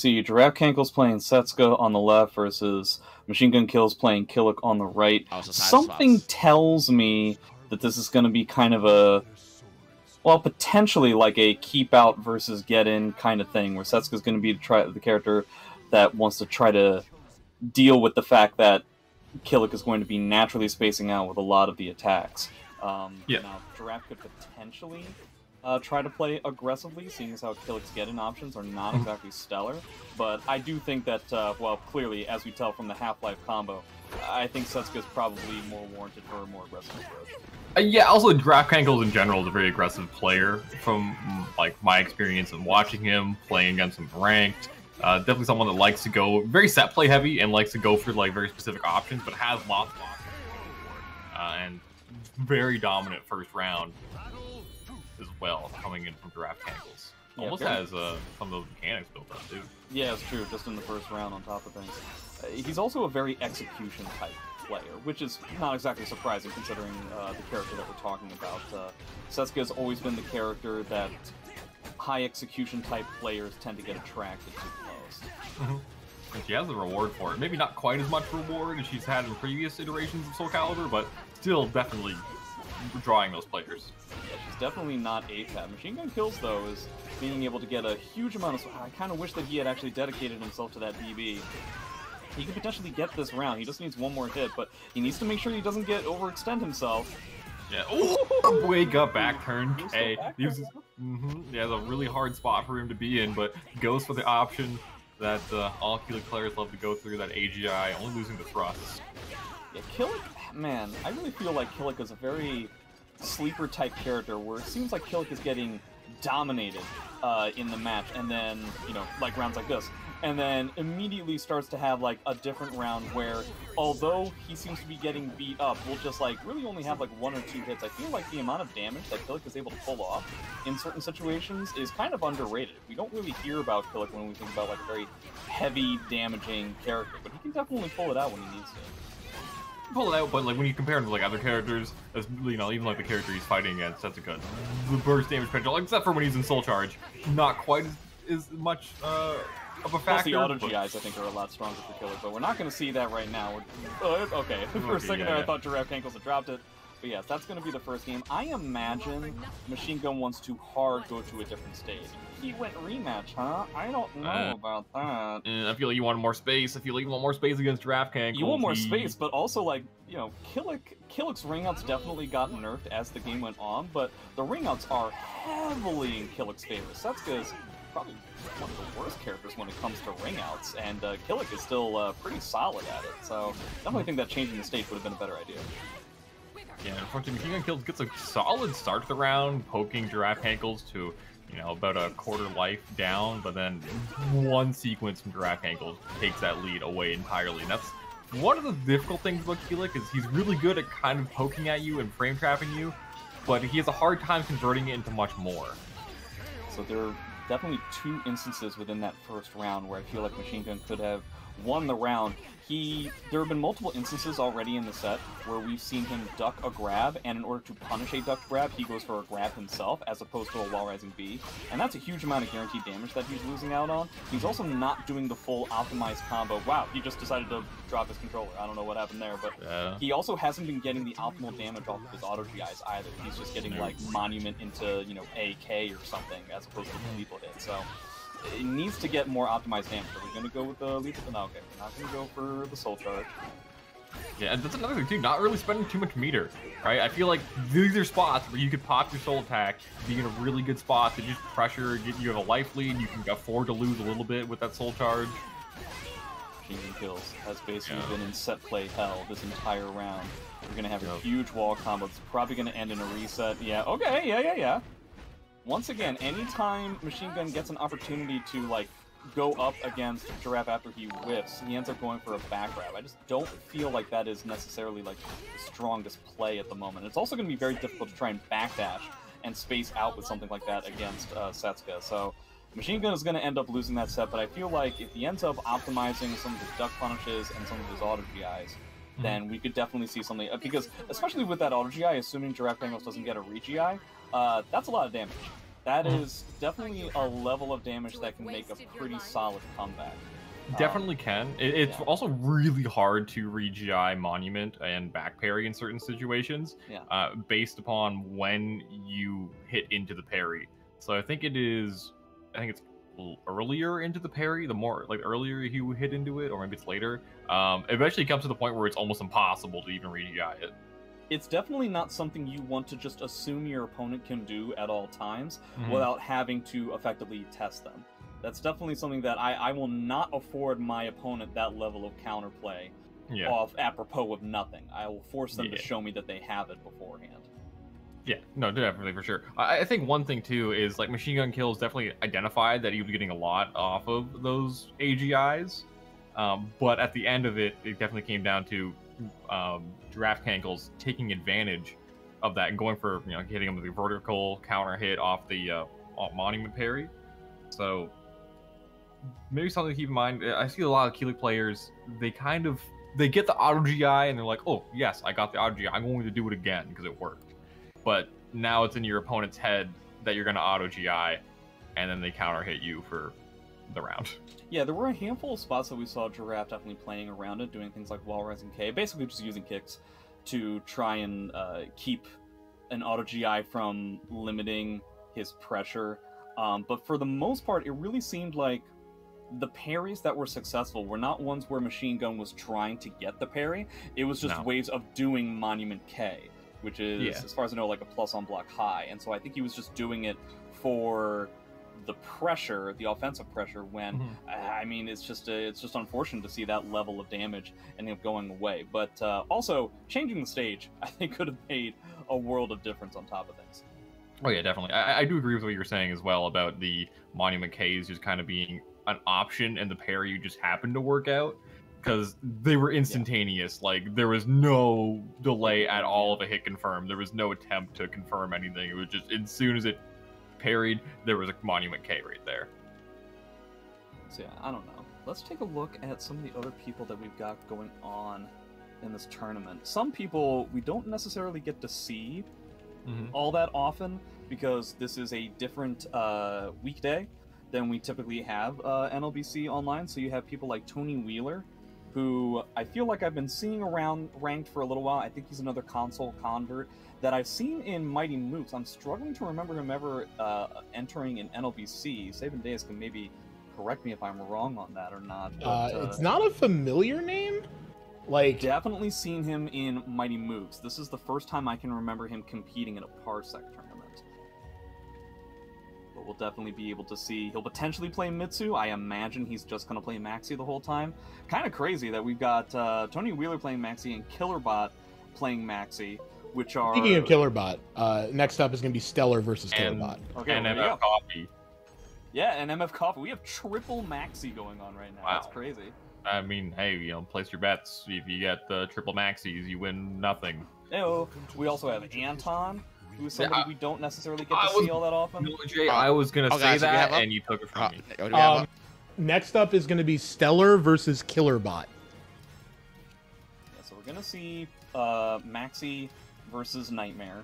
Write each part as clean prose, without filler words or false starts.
see Giraffe Cankle's playing Setsuka on the left versus Machine Gun Kills playing Killick on the right. Something tells me that this is going to be kind of a, well, potentially like a keep out versus get in kind of thing, where Setsuka's going to be the character that wants to try to deal with the fact that Killick is going to be naturally spacing out with a lot of the attacks. Now, Giraffe could potentially try to play aggressively, seeing as how Killick's get-in options are not exactly stellar. But I do think that, well, clearly, as we tell from the Half-Life combo, I think Setsuka's probably more warranted for a more aggressive approach. Yeah, also Giraffe Cankles in general is a very aggressive player from like my experience in watching him, playing against him ranked. Definitely someone that likes to go very set play heavy and likes to go for like very specific options, but has lots of options and very dominant first round as well, coming in from Giraffe Cankles. Almost has some of those mechanics built up too. Yeah, it's true, just in the first round on top of things. He's also a very execution type player, which is not exactly surprising considering the character that we're talking about. Setsuka has always been the character that high execution type players tend to get attracted to the most. And she has the reward for it. Maybe not quite as much reward as she's had in previous iterations of Soulcalibur, but still definitely drawing those players. Yeah, she's definitely not APAT. Machine Gun Kills, though, is being able to get a huge amount of... I kind of wish that he had actually dedicated himself to that BB. He could potentially get this round. He just needs one more hit, but he needs to make sure he doesn't overextend himself. Yeah. Oh, wake up, back turn. Hey, he has a really hard spot for him to be in, but goes for the option that all Killick players love to go through, that AGI, only losing the thrust. Yeah, Killick, man, I really feel like Killick is a very sleeper type character where it seems like Killick is getting dominated in the match, and then, you know, like rounds like this, and then immediately starts to have like a different round where, although he seems to be getting beat up, we'll just like really only have like 1 or 2 hits. I feel like the amount of damage that Killick is able to pull off in certain situations is kind of underrated. We don't really hear about Killick when we think about like a very heavy damaging character, but he can definitely pull it out when he needs to. Pull it out, but like when you compare him to like other characters, as you know, even like the character he's fighting against, Setsuka, the burst damage potential, except for when he's in Soul Charge, not quite as much of a factor. Plus the auto GIs, I think, are a lot stronger for Killer, but we're not going to see that right now. Okay, for a second there, I thought Giraffe Cankles had dropped it. But yes, that's going to be the first game. I imagine Machine Gun wants to hard go to a different stage. He went rematch, huh? I don't know about that. I feel like you want more space. I feel like you want more space against Giraffe Cankles. You want more space, but also, like, you know, Killick's ringouts definitely got nerfed as the game went on, but the ringouts are heavily in Killick's favor. Setsuka is probably one of the worst characters when it comes to ringouts, and Killick is still pretty solid at it, so definitely think that changing the stage would have been a better idea. Yeah, unfortunately, Machine Gun Kills gets a solid start to the round, poking Giraffe Cankles to, you know, about a quarter life down, but then one sequence from Giraffe Cankles takes that lead away entirely. And that's one of the difficult things about Killick, is he's really good at kind of poking at you and frame trapping you, but he has a hard time converting it into much more. So there are definitely 2 instances within that first round where I feel like Machine Gun could have won the round. There have been multiple instances already in the set where we've seen him duck a grab, and in order to punish a duck grab, he goes for a grab himself as opposed to a wall rising B, and that's a huge amount of guaranteed damage that he's losing out on. He's also not doing the full optimized combo. Wow, he just decided to drop his controller. I don't know what happened there, but he also hasn't been getting the optimal damage off of his auto GIs either. He's just getting like Monument into, you know, AK or something as opposed to lethal hit. So it needs to get more optimized damage. Are we going to go with the lethal? No, okay, we're not going to go for the Soul Charge. Yeah, and that's another thing too, not really spending too much meter, right? I feel like these are spots where you could pop your Soul Attack, be in a really good spot to just pressure, you have a life lead, you can afford to lose a little bit with that Soul Charge. Machine Gun Kills has basically been in set play hell this entire round. We're going to have a huge wall combo. It's probably going to end in a reset. Yeah, okay, yeah. Once again, anytime Machine Gun gets an opportunity to, like, go up against Giraffe after he whiffs, he ends up going for a back grab. I just don't feel like that is necessarily, like, the strongest play at the moment. It's also going to be very difficult to try and backdash and space out with something like that against Setsuka. So Machine Gun is going to end up losing that set, but I feel like if he ends up optimizing some of his duck punishes and some of his auto GIs, then we could definitely see something. Because, especially with that auto GI, assuming Giraffe Cankles doesn't get a re-GI, that's a lot of damage. That is definitely a level of damage that can make a pretty solid comeback. Definitely can. It's also really hard to re-GI Monument and back parry in certain situations, based upon when you hit into the parry. So I think it's earlier into the parry, the more like earlier you hit into it, or maybe it's later. Eventually comes to the point where it's almost impossible to even re-GI it. It's definitely not something you want to just assume your opponent can do at all times without having to effectively test them. That's definitely something that I will not afford my opponent that level of counterplay off apropos of nothing. I will force them to show me that they have it beforehand. Yeah, no, definitely, for sure. I think one thing, too, is, like, Machine Gun Kills definitely identified that he was getting a lot off of those AGIs, but at the end of it, it definitely came down to Giraffe Cankles taking advantage of that and going for, hitting him with a vertical counter hit off the Monument parry. So maybe something to keep in mind. I see a lot of Keelik players, they get the auto GI and they're like, oh, yes, I got the auto GI. I'm going to do it again because it worked. But now it's in your opponent's head that you're going to auto GI, and then they counter hit you for the round. Yeah, there were a handful of spots that we saw Giraffe definitely playing around it, doing things like wall rising K, basically just using kicks to try and keep an auto GI from limiting his pressure. But for the most part, it really seemed like the parries that were successful were not ones where Machine Gun was trying to get the parry. It was just ways of doing Monument K, which is, as far as I know, like a plus on block high. And so I think he was just doing it for the pressure, the offensive pressure, when, I mean, it's just unfortunate to see that level of damage and him going away. But also, changing the stage, I think, could have made a world of difference on top of things. Oh yeah, definitely. I do agree with what you're saying as well about the Monument Ks just kind of being an option and the parry just happened to work out, because they were instantaneous. Like, there was no delay at all of a hit confirm. There was no attempt to confirm anything. It was just, as soon as it parried, there was a Monument K right there. So yeah, I don't know. Let's take a look at some of the other people that we've got going on in this tournament. Some people we don't necessarily get to see all that often, because this is a different weekday than we typically have NLBC online. So you have people like Tony Wheeler, who I feel like I've been seeing around ranked for a little while. I think he's another console convert that I've seen in Mighty Mooks. I'm struggling to remember him ever entering in NLBC. Sabin Days can maybe correct me if I'm wrong on that or not. But, it's not a familiar name? Like, definitely seen him in Mighty Mooks. This is the first time I can remember him competing in a Parsec tournament. But we'll definitely be able to see. He'll potentially play Mitsu. I imagine he's just going to play Maxi the whole time. Kind of crazy that we've got Tony Wheeler playing Maxi and Killerbot playing Maxi, which are... Speaking of Killerbot, next up is going to be Stellar versus Killerbot. Okay, and MF Coffee. Yeah, and MF Coffee. We have triple Maxi going on right now. Wow. That's crazy. I mean, hey, place your bets. If you get the triple Maxis, you win nothing. Ew. We also have Anton, who is somebody we don't necessarily get to see all that often. No, Jay, I was going to say that, and you took it from me. Next up is going to be Stellar versus Killerbot. Yeah, so we're going to see Maxi versus Nightmare.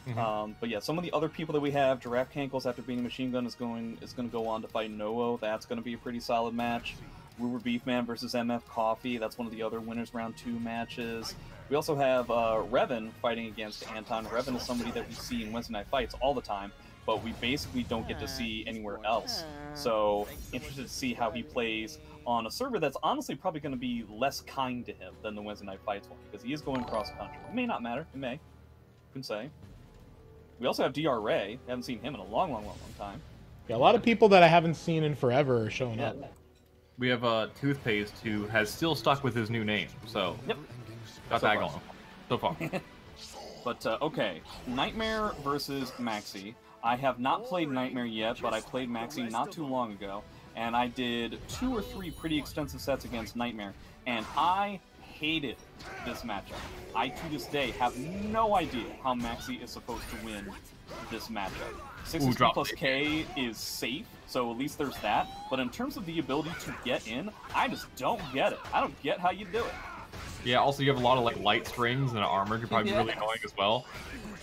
But yeah, some of the other people that we have, Giraffe Cankles after beating Machine Gun is going to go on to fight Noah. That's going to be a pretty solid match. Ruber Beefman versus MF Coffee. That's one of the other winners round 2 matches. We also have Revan fighting against Anton. Revan is somebody that we see in Wednesday Night Fights all the time, but we basically don't get to see anywhere else. So interested to see how he plays on a server that's honestly probably going to be less kind to him than the Wednesday Night Fights one, because he is going cross country. It may not matter. It may. Couldn't say. We also have DR Ray. Haven't seen him in a long time. Yeah, a lot of people that I haven't seen in forever are showing up. We have Toothpaste, who has still stuck with his new name, so got that going so far. But okay, Nightmare versus Maxi. I have not played Nightmare yet, but I played Maxi not too long ago, and I did 2 or 3 pretty extensive sets against Nightmare, and I hated this matchup. I, to this day, have no idea how Maxi is supposed to win this matchup. 6 plus K is safe, so at least there's that. But in terms of the ability to get in, I just don't get it. I don't get how you do it. Yeah, also you have a lot of like light strings and armor could probably be really annoying as well.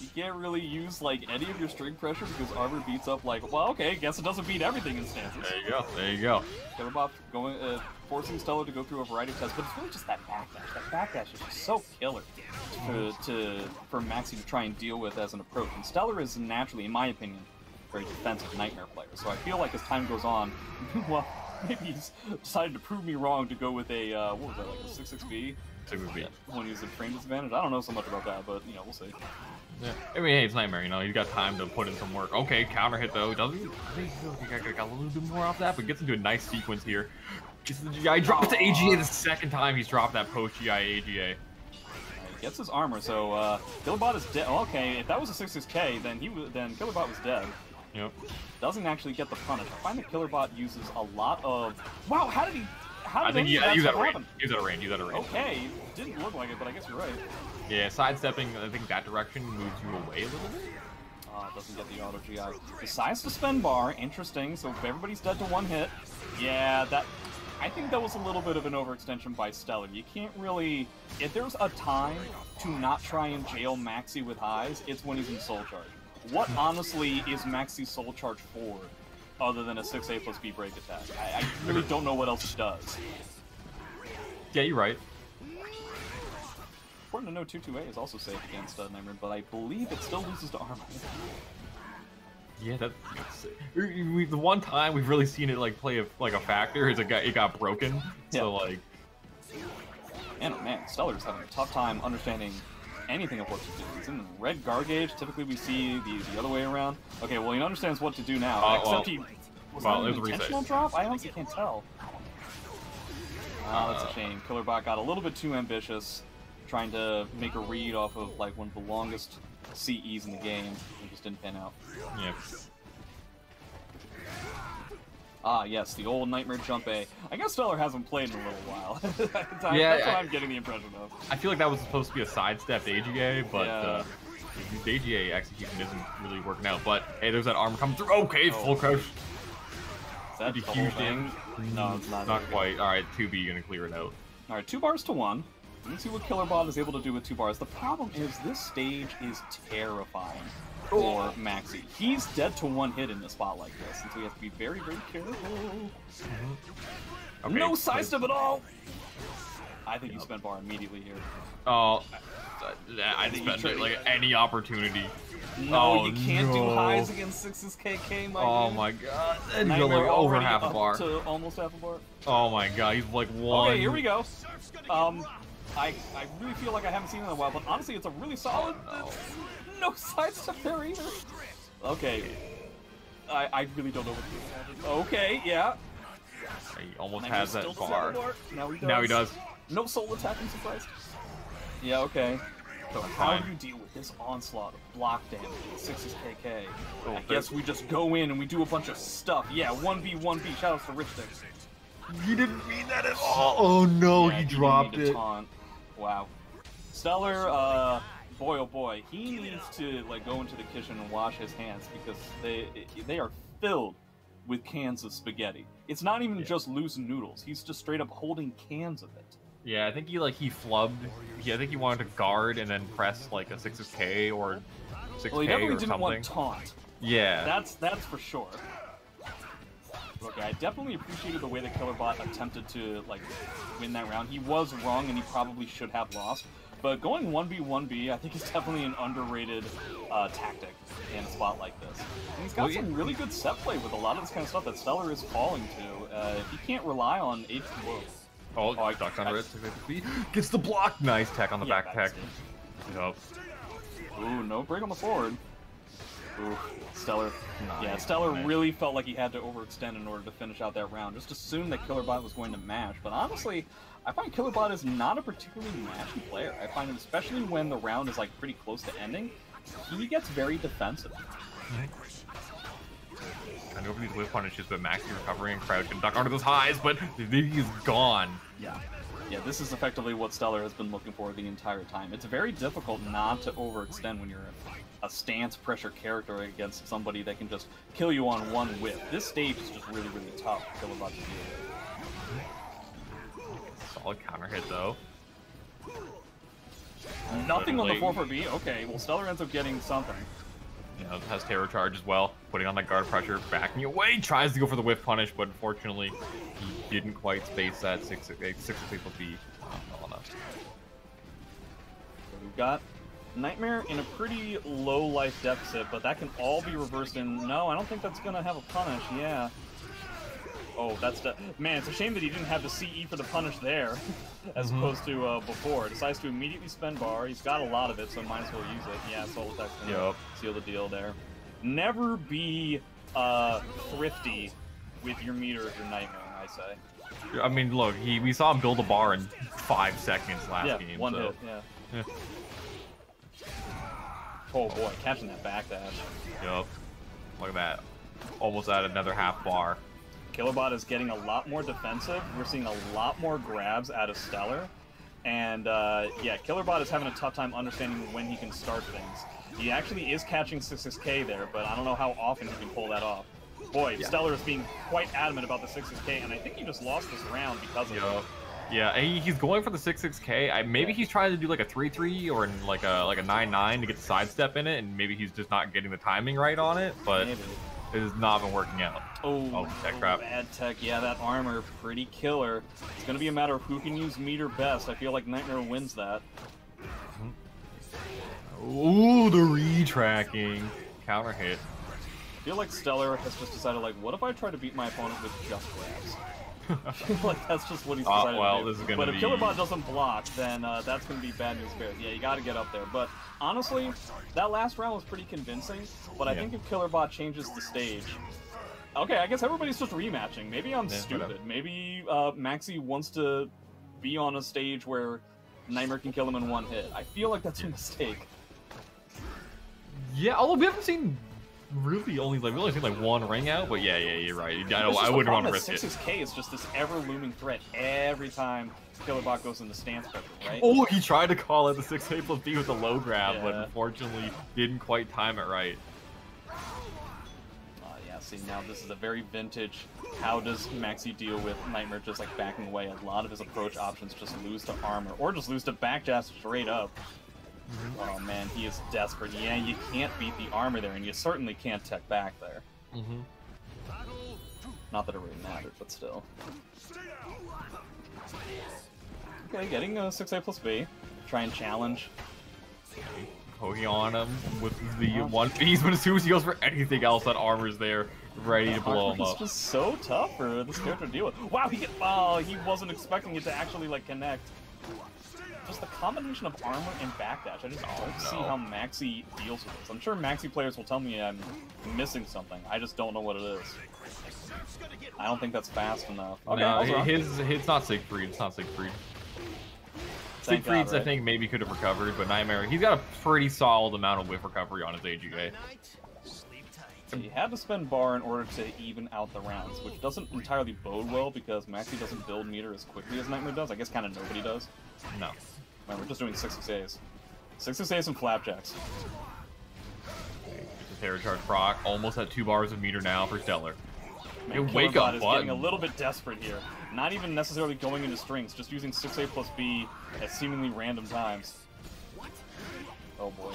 You can't really use like any of your string pressure because armor beats up like, well, okay, guess it doesn't beat everything in stances. There you go, there you go. Killerbot going, forcing Stellar to go through a variety of tests, but it's really just that backdash. That backdash is just so killer for Maxi to try and deal with as an approach. And Stellar is naturally, in my opinion, a very defensive Nightmare player. So I feel like as time goes on, well, maybe he's decided to prove me wrong to go with a, what was that, like a 6-6B? 6-6B. When he's at frame disadvantage. I don't know so much about that, but, you know, we'll see. Yeah. I mean, hey, it's Nightmare, you know, he's got time to put in some work. Okay, counter hit though. Doesn't he? I think he got a little bit more off that, but gets into a nice sequence here. Gets the GI, drops to AGA the second time he's dropped that post-GI AGA. He gets his armor, so Killerbot is dead. Oh, okay, if that was a 6-6K, then Killerbot was dead. Yep. Doesn't actually get the punish. I find that Killerbot uses a lot of... Wow, how did he... I think he used that range. Use that range. Use that range. Okay, didn't look like it, but I guess you're right. Yeah, sidestepping, I think that direction moves you away a little bit. Doesn't get the auto GI. Decides to spend bar, interesting, so everybody's dead to one hit. Yeah, that... I think that was a little bit of an overextension by Stellar. You can't really... If there's a time to not try and jail Maxi with highs, it's when he's in Soul Charge. What, honestly, is Maxi's Soul Charge for, other than a 6A plus B break attack? I really don't know what else it does. Yeah, you're right. Important to know 2-2A is also safe against Nightmare, but I believe it still loses to armor. Yeah, that's the one time we've really seen it like play like a factor is it got broken. So like, man, oh man, Stellar's having a tough time understanding anything of what to do. He's in red guard gauge. Typically, we see the other way around. Okay, well he understands what to do now. Except he was that an intentional drop. I honestly can't tell. That's a shame. Killerbot got a little bit too ambitious, trying to make a read off of like one of the longest CEs in the game. It just didn't pan out. Yeah. Ah, yes, the old Nightmare Jump A. I guess Stellar hasn't played in a little while. That's what I'm getting the impression of. I feel like that was supposed to be a sidestepped AGA, but the AGA execution isn't really working out. But hey, there's that armor coming through. Okay, full crouch. Is that a huge damage? No, it's not. Not quite. All right, 2B gonna clear it out. All right, 2 bars to 1. Let's see what Killerbot is able to do with 2 bars. The problem is this stage is terrifying for Maxi. He's dead to 1 hit in a spot like this, and so he has to be very, very careful. Okay, no sidestep at all! I think you spent bar immediately here. Oh, I spent it like any opportunity. No, you can't do highs against 6's KK, my dude. My god. And he's like over half a bar. To almost half a bar. Oh my god, he's like 1. Okay, here we go. I really feel like I haven't seen it in a while, but honestly, it's a really solid... No sidestep there either. Okay. I really don't know what to do. Okay, yeah. He almost has that bar. Now he does. Now he does. No soul attack, I'm surprised. Yeah, okay. So how do you deal with this onslaught of block damage with 6's KK? I guess we just go in and we do a bunch of stuff. Yeah, 1v1b. Shoutouts to Rich there. He didn't mean that at all. Oh no, he dropped it. Wow. Stellar, boy oh boy, he needs to like go into the kitchen and wash his hands because they are filled with cans of spaghetti. It's not even just loose noodles. He's just straight up holding cans of it. Yeah, I think he flubbed. I think he wanted to guard and then press like a 6's K or 6K well, he definitely or didn't something. want taunt. Yeah. That's for sure. Okay, I definitely appreciated the way that Killerbot attempted to like win that round. He was wrong and he probably should have lost. But going 1v1b, I think is definitely an underrated tactic in a spot like this. And he's got some really good set play with a lot of this kind of stuff that Stellar is falling to. If he can't rely on H2O. Oh, I ducked under it. Gets the block. Nice tech on the backpack. Yep. Ooh, no break on the forward. Ooh, Stellar. Nice. Stellar really felt like he had to overextend in order to finish out that round. Just assumed that Killerbot was going to mash. But honestly, I find Killerbot is not a particularly mashy player. I find him, especially when the round is like pretty close to ending, he gets very defensive. I know these whip punishes, but Maxi recovering and crouch and duck under those highs, but he's gone. Yeah, this is effectively what Stellar has been looking for the entire time. It's very difficult not to overextend when you're a stance pressure character against somebody that can just kill you on one whip. This stage is just really, really tough for Killerbot to deal with. Solid counter hit though. Nothing on the 4-4B? Okay, well, Stellar ends up getting something. Yeah, has Terror Charge as well, putting on that guard pressure, backing away, tries to go for the whiff punish, but unfortunately, he didn't quite space that 6-6 plus B well enough. We've got Nightmare in a pretty low life deficit, but that can all be reversed in... No, I don't think that's going to have a punish, yeah. Oh, that's... Man, it's a shame that he didn't have the CE for the punish there, as opposed to before. Decides to immediately spend bar. He's got a lot of it, so might as well use it. Yeah, Soul Attack's gonna seal the deal there. Never be thrifty with your meter if you're Nightmare, I say. I mean, look, we saw him build a bar in 5 seconds last game. One hit, yeah. Oh boy, catching that backdash. Yup. Look at that. Almost at another half bar. Killerbot is getting a lot more defensive. We're seeing a lot more grabs out of Stellar. And, yeah, Killerbot is having a tough time understanding when he can start things. He actually is catching 6-6K there, but I don't know how often he can pull that off. Boy, Stellar is being quite adamant about the 6-6K, and I think he just lost this round because of it. Yeah, he's going for the 6-6K. Maybe he's trying to do like a 3-3 or like a 9-9 to get the sidestep in it, and maybe he's just not getting the timing right on it, but it has not been working out. Oh, tech trap. Bad tech. Yeah, that armor, pretty killer. It's going to be a matter of who can use meter best. I feel like Nightmare wins that. Ooh, the re-tracking. Counter hit. I feel like Stellar has just decided, like, what if I try to beat my opponent with just grabs? I feel like that's just what he's decided to do. This is gonna but if Killerbot doesn't block, then that's going to be bad news bears. Yeah, you got to get up there. But honestly, that last round was pretty convincing. But I think if Killerbot changes the stage... Okay, I guess everybody's just rematching. Maybe I'm stupid. Whatever. Maybe Maxi wants to be on a stage where Nightmare can kill him in one hit. I feel like that's a mistake. Yeah, although we haven't seen... Really, only we only seen like one ring out, but yeah, you're right. I wouldn't want to risk it. 6-6K is just this ever-looming threat every time Killerbot goes into stance pressure, right? Oh, he tried to call it the 6A plus B with the low grab, but unfortunately didn't quite time it right. Yeah, see, now this is a very vintage, how does Maxi deal with Nightmare just like backing away? A lot of his approach options just lose to armor, or just lose to backdash straight up. Oh man, he is desperate. Yeah, you can't beat the armor there, and you certainly can't tech back there. Not that it really mattered, but still. Okay, getting a 6A plus B. Try and challenge. Poking on him with the one piece, but as soon as he goes for anything else, that armor's there, ready to blow him up. It's just so tough for this character to deal with. Wow, he wasn't expecting it to actually like connect. Just the combination of armor and backdash, I just don't see how Maxi deals with this. I'm sure Maxi players will tell me I'm missing something. I just don't know what it is. I don't think that's fast enough. Okay, no, it's not Siegfried. It's not Siegfried. Siegfried's, I think, maybe could have recovered, but Nightmare, he's got a pretty solid amount of whiff recovery on his AGA. He had to spend bar in order to even out the rounds, which doesn't entirely bode well because Maxi doesn't build meter as quickly as Nightmare does. I guess kind of nobody does. No. Man, we're just doing 6-6As. 6-6As and flapjacks. The Terror Charge proc, almost at 2 bars of meter now for Stellar. Man, Wake Up is getting a little bit desperate here. Not even necessarily going into strings, just using 6A plus B at seemingly random times. Oh boy.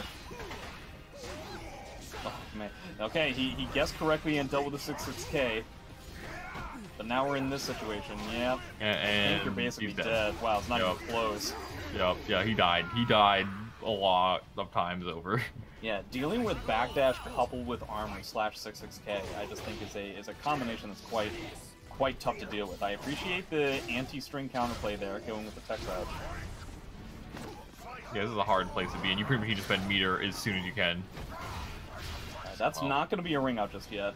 Oh man. Okay, he guessed correctly and dealt with the 6-6K. But now we're in this situation, yeah. And I think you're basically dead. Wow, it's not even close. Yeah, he died. He died a lot of times over. Yeah, dealing with backdash coupled with armor / 6-6K, I just think is a combination that's quite tough to deal with. I appreciate the anti-string counterplay there, going with the tech crouch. Yeah, this is a hard place to be, and you pretty much need to spend meter as soon as you can. That's not going to be a ring out just yet.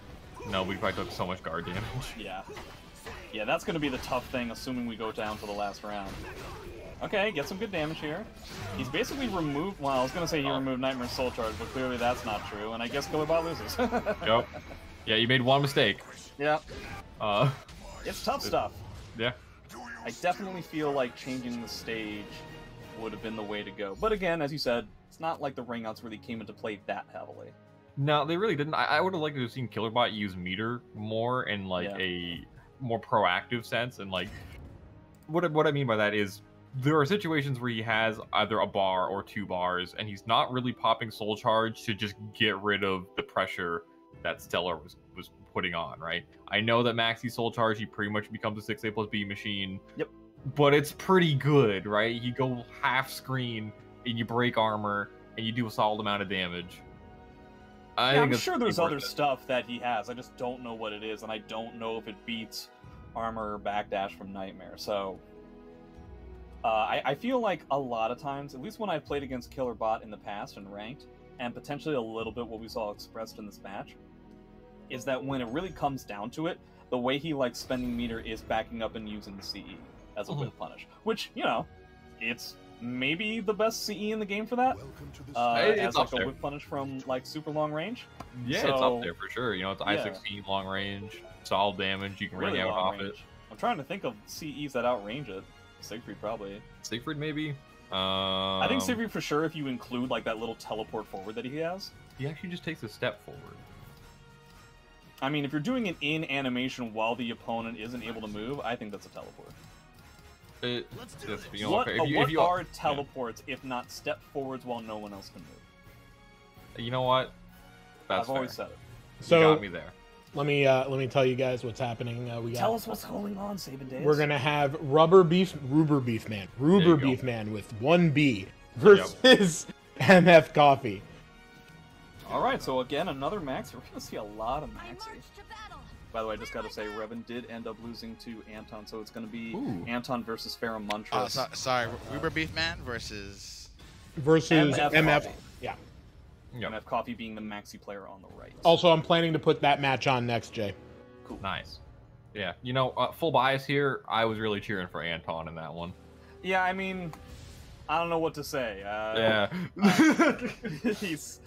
No, we probably took so much guard damage. Yeah, that's going to be the tough thing, assuming we go down to the last round. Okay, get some good damage here. He's basically removed... Well, I was going to say he removed Nightmare's Soul Charge, but clearly that's not true, and I guess Killerbot loses. Yep. Yeah, you made one mistake. Yeah. It's tough stuff. Yeah. I definitely feel like changing the stage would have been the way to go. But again, as you said, it's not like the ring outs really came into play that heavily. No, they really didn't. I would have liked to have seen Killerbot use meter more in like a more proactive sense, and like what I mean by that is there are situations where he has either a bar or 2 bars, and he's not really popping Soul Charge to just get rid of the pressure that Stellar was putting on, right? I know that Maxi Soul Charge, he pretty much becomes a 6A plus B machine. Yep. But it's pretty good, right? You go half screen, and you break armor, and you do a solid amount of damage. I'm sure there's other stuff that he has. I just don't know what it is, and I don't know if it beats armor or backdash from Nightmare. So I feel like a lot of times, at least when I've played against Killer Bot in the past and ranked, and potentially a little bit what we saw expressed in this match, is that when it really comes down to it, the way he likes spending meter is backing up and using the CE as a whip punish. Which, you know, it's maybe the best CE in the game for that. As like a whip punish from like super long range. Yeah, so, it's up there for sure. You know, it's I-16 long range, solid damage, you can really out off it. I'm trying to think of CEs that outrange it. Siegfried probably. Siegfried maybe? I think Siegfried for sure if you include like that little teleport forward that he has. He actually just takes a step forward. I mean, if you're doing it in animation while the opponent isn't able to move, I think that's a teleport. What are teleports if not step forwards while no one else can move? You know what? I've always said it. So you got me there. Let me tell you guys what's happening. Tell us what's going on, Sabin Days. We're gonna have Ruber Beef Man with 1B versus MF Coffee. All right, so again, another Maxi. We're gonna see a lot of Maxi. By the way, I just gotta say, Revan did end up losing to Anton, so it's gonna be Anton versus Pheromontris. Sorry, Ruber Beef Man versus MF. Yeah. MF Coffee being the Maxi player on the right. Also, I'm planning to put that match on next, Jay. Cool. Nice. Yeah, you know, full bias here, I was really cheering for Anton in that one. Yeah, I mean, I don't know what to say. It's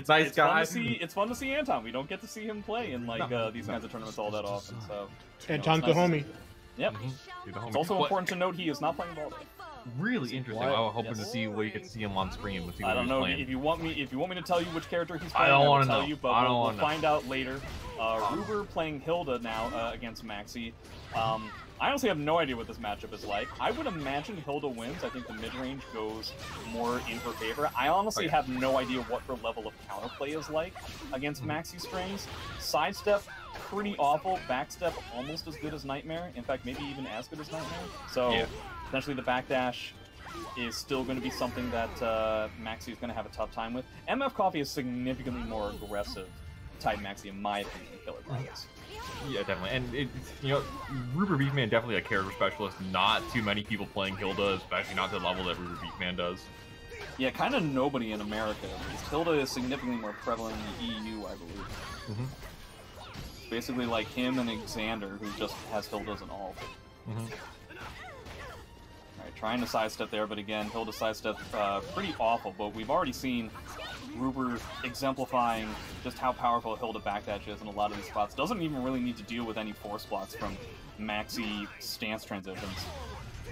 nice guy. It's fun to see Anton. We don't get to see him play in like these kinds of tournaments all that often. So Anton's the homie. Yep. It's also important to note he is not playing Baldur. Really interesting. I was hoping to see where you get to see him on screen. I don't know if you want me to tell you which character he's playing. I don't want to tell you, but we'll find out later. Ruber playing Hilda now against Maxi. I honestly have no idea what this matchup is like. I would imagine Hilda wins. I think the mid-range goes more in her favor. I honestly have no idea what her level of counterplay is like against Maxi strings. Sidestep, pretty awful. Backstep, almost as good as Nightmare. In fact, maybe even as good as Nightmare. So, potentially the backdash is still going to be something that Maxi is going to have a tough time with. MF Coffee is significantly more aggressive type Maxi, in my opinion, than Killer Bot is. Yeah, definitely. And, you know, Ruber Beefman definitely a character specialist. Not too many people playing Hilda, especially not to the level that Ruber Beefman does. Yeah, kind of nobody in America, at least. Hilda is significantly more prevalent in the EU, I believe. Basically like him and Xander, who just has Hilda's and all. Alright, trying to sidestep there, but again, Hilda sidestep pretty awful, but we've already seen Ruber exemplifying just how powerful Hilda backdash is in a lot of these spots. Doesn't even really need to deal with any force blocks from Maxi stance transitions.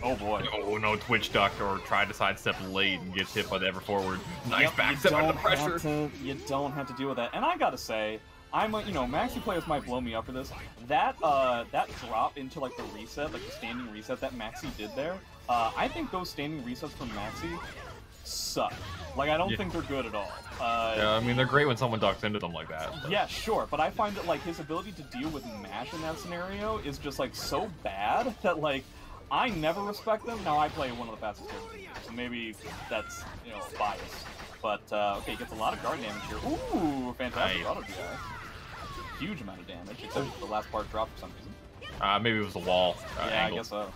Oh boy. Oh no, Twitch ducked or tried to sidestep late and gets hit by the ever forward. Nice backstep under pressure. You don't have to deal with that. And I gotta say, Maxi players might blow me up for this. That drop into like the reset, like the standing reset that Maxi did there, I think those standing resets from Maxi suck. Like, I don't think they're good at all. Yeah, I mean, they're great when someone ducks into them like that. But. Yeah, sure, but I find that, like, his ability to deal with MASH in that scenario is just, like, so bad that, like, I never respect them. Now, I play one of the fastest characters, so maybe that's, you know, bias. But, okay, gets a lot of guard damage here. Ooh, fantastic auto DI. Huge amount of damage, except the last part dropped for some reason. Maybe it was the wall yeah, angle. I guess so.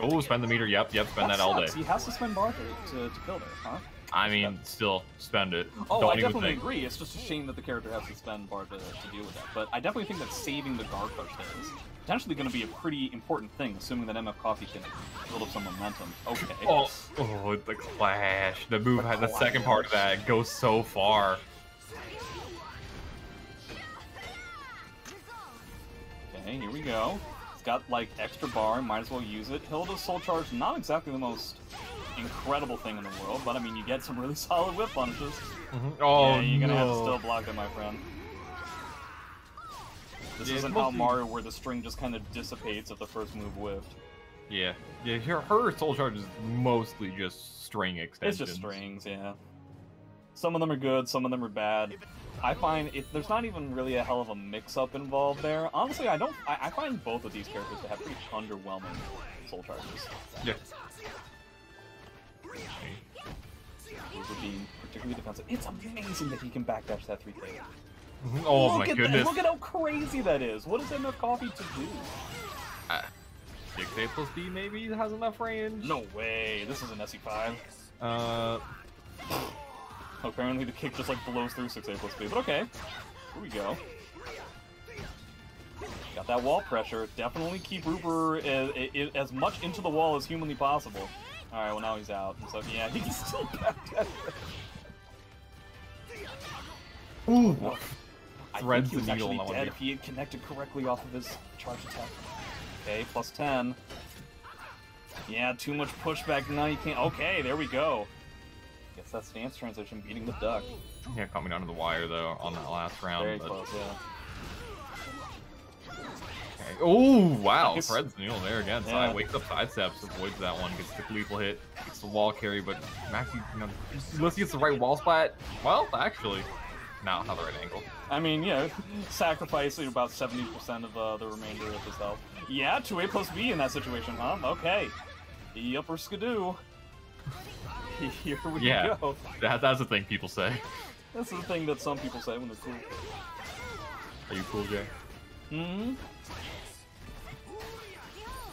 Oh, spend the meter. Yep, spend that all day. He has to spend bar to kill there, huh? I mean, still, spend it. Oh, I definitely agree. It's just a shame that the character has to spend bar to deal with that. But I definitely think that saving the guard push there is potentially going to be a pretty important thing, assuming that MF Coffee can build up some momentum. Okay. Oh, the clash. The move had the second part of that goes so far. Okay, here we go. It's got, like, extra bar, might as well use it. Hilda's Soul Charge, not exactly the most incredible thing in the world, but, I mean, you get some really solid whip punishes. Oh, yeah, you're gonna have to still block it, my friend. This isn't how Mario, where the string just kind of dissipates if the first move whiffed. Yeah. Yeah, her soul charge is mostly just string extensions. It's just strings, yeah. Some of them are good, some of them are bad. I find there's not even really a hell of a mix-up involved there. Honestly, I find both of these characters to have pretty underwhelming soul charges. Yeah. Those would be particularly defensive. It's amazing that he can backdash that 3K. Oh my goodness. Look at how crazy that is. What is MF Coffee to do? 6A plus B maybe has enough range? No way. This is an SE5. Apparently the kick just like blows through 6A plus B, but okay. Here we go. Got that wall pressure. Definitely keep Ruber as much into the wall as humanly possible. Alright, well now he's out. So yeah, he can still backdash. Ooh! I think he was actually dead if he had connected correctly off of his charge attack. Okay, plus 10. Yeah, too much pushback. Now you can't. Okay, there we go. Guess that stance transition beating the duck. Yeah, caught me down to the wire though on that last round. Very close, yeah. Okay. Oh wow, Fred's Neil there again. Yeah. Side wakes up, sidesteps, avoids that one, gets the lethal hit, gets the wall carry, but Maxi, unless he gets the right wall splat, well, actually, not the right angle. I mean, yeah, sacrificing about 70% of the remainder of his health. Yeah, 2A plus B in that situation, huh? Okay. The upper skidoo. Here we go. That's the thing people say. That's the thing that some people say when they're cool. Are you cool, Jay? Mm-hmm.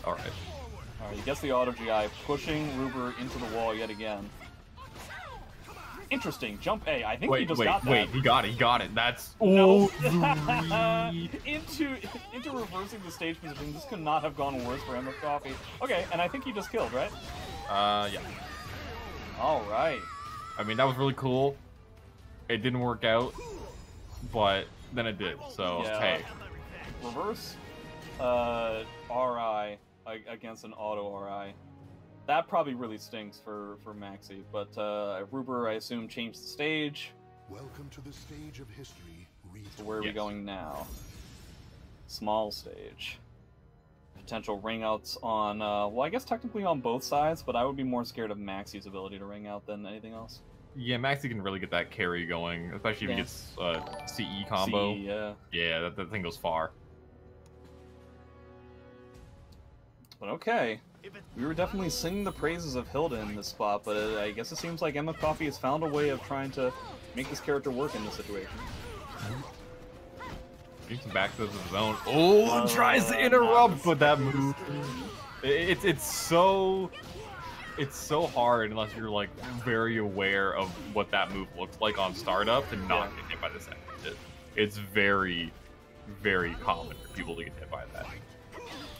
Alright. Alright, he gets the auto GI, pushing Ruber into the wall yet again. Interesting. Jump A. I think he just got that. Wait, he got it. That's... No. into reversing the stage position. This could not have gone worse for MF Coffee. Okay, and I think he just killed, right? Yeah. Alright. I mean, that was really cool. It didn't work out, but then it did, so, yeah. hey. Reverse RI against an auto RI. That probably really stinks for Maxi, but Ruber, I assume, changed the stage. Welcome to the stage of history. So where are we going now? Small stage. Potential ring outs on, well, I guess technically on both sides, but I would be more scared of Maxi's ability to ring out than anything else. Yeah, Maxi can really get that carry going, especially if he gets CE combo. CE, yeah. Yeah, that thing goes far. But okay. We were definitely singing the praises of Hilda in this spot, but I guess it seems like MF Coffee has found a way of trying to make this character work in this situation. Getting some back throws of his own. Oh, tries to interrupt, but that move. It's so hard unless you're like very aware of what that move looks like on startup to not get hit by this. It's very, very common for people to get hit by that.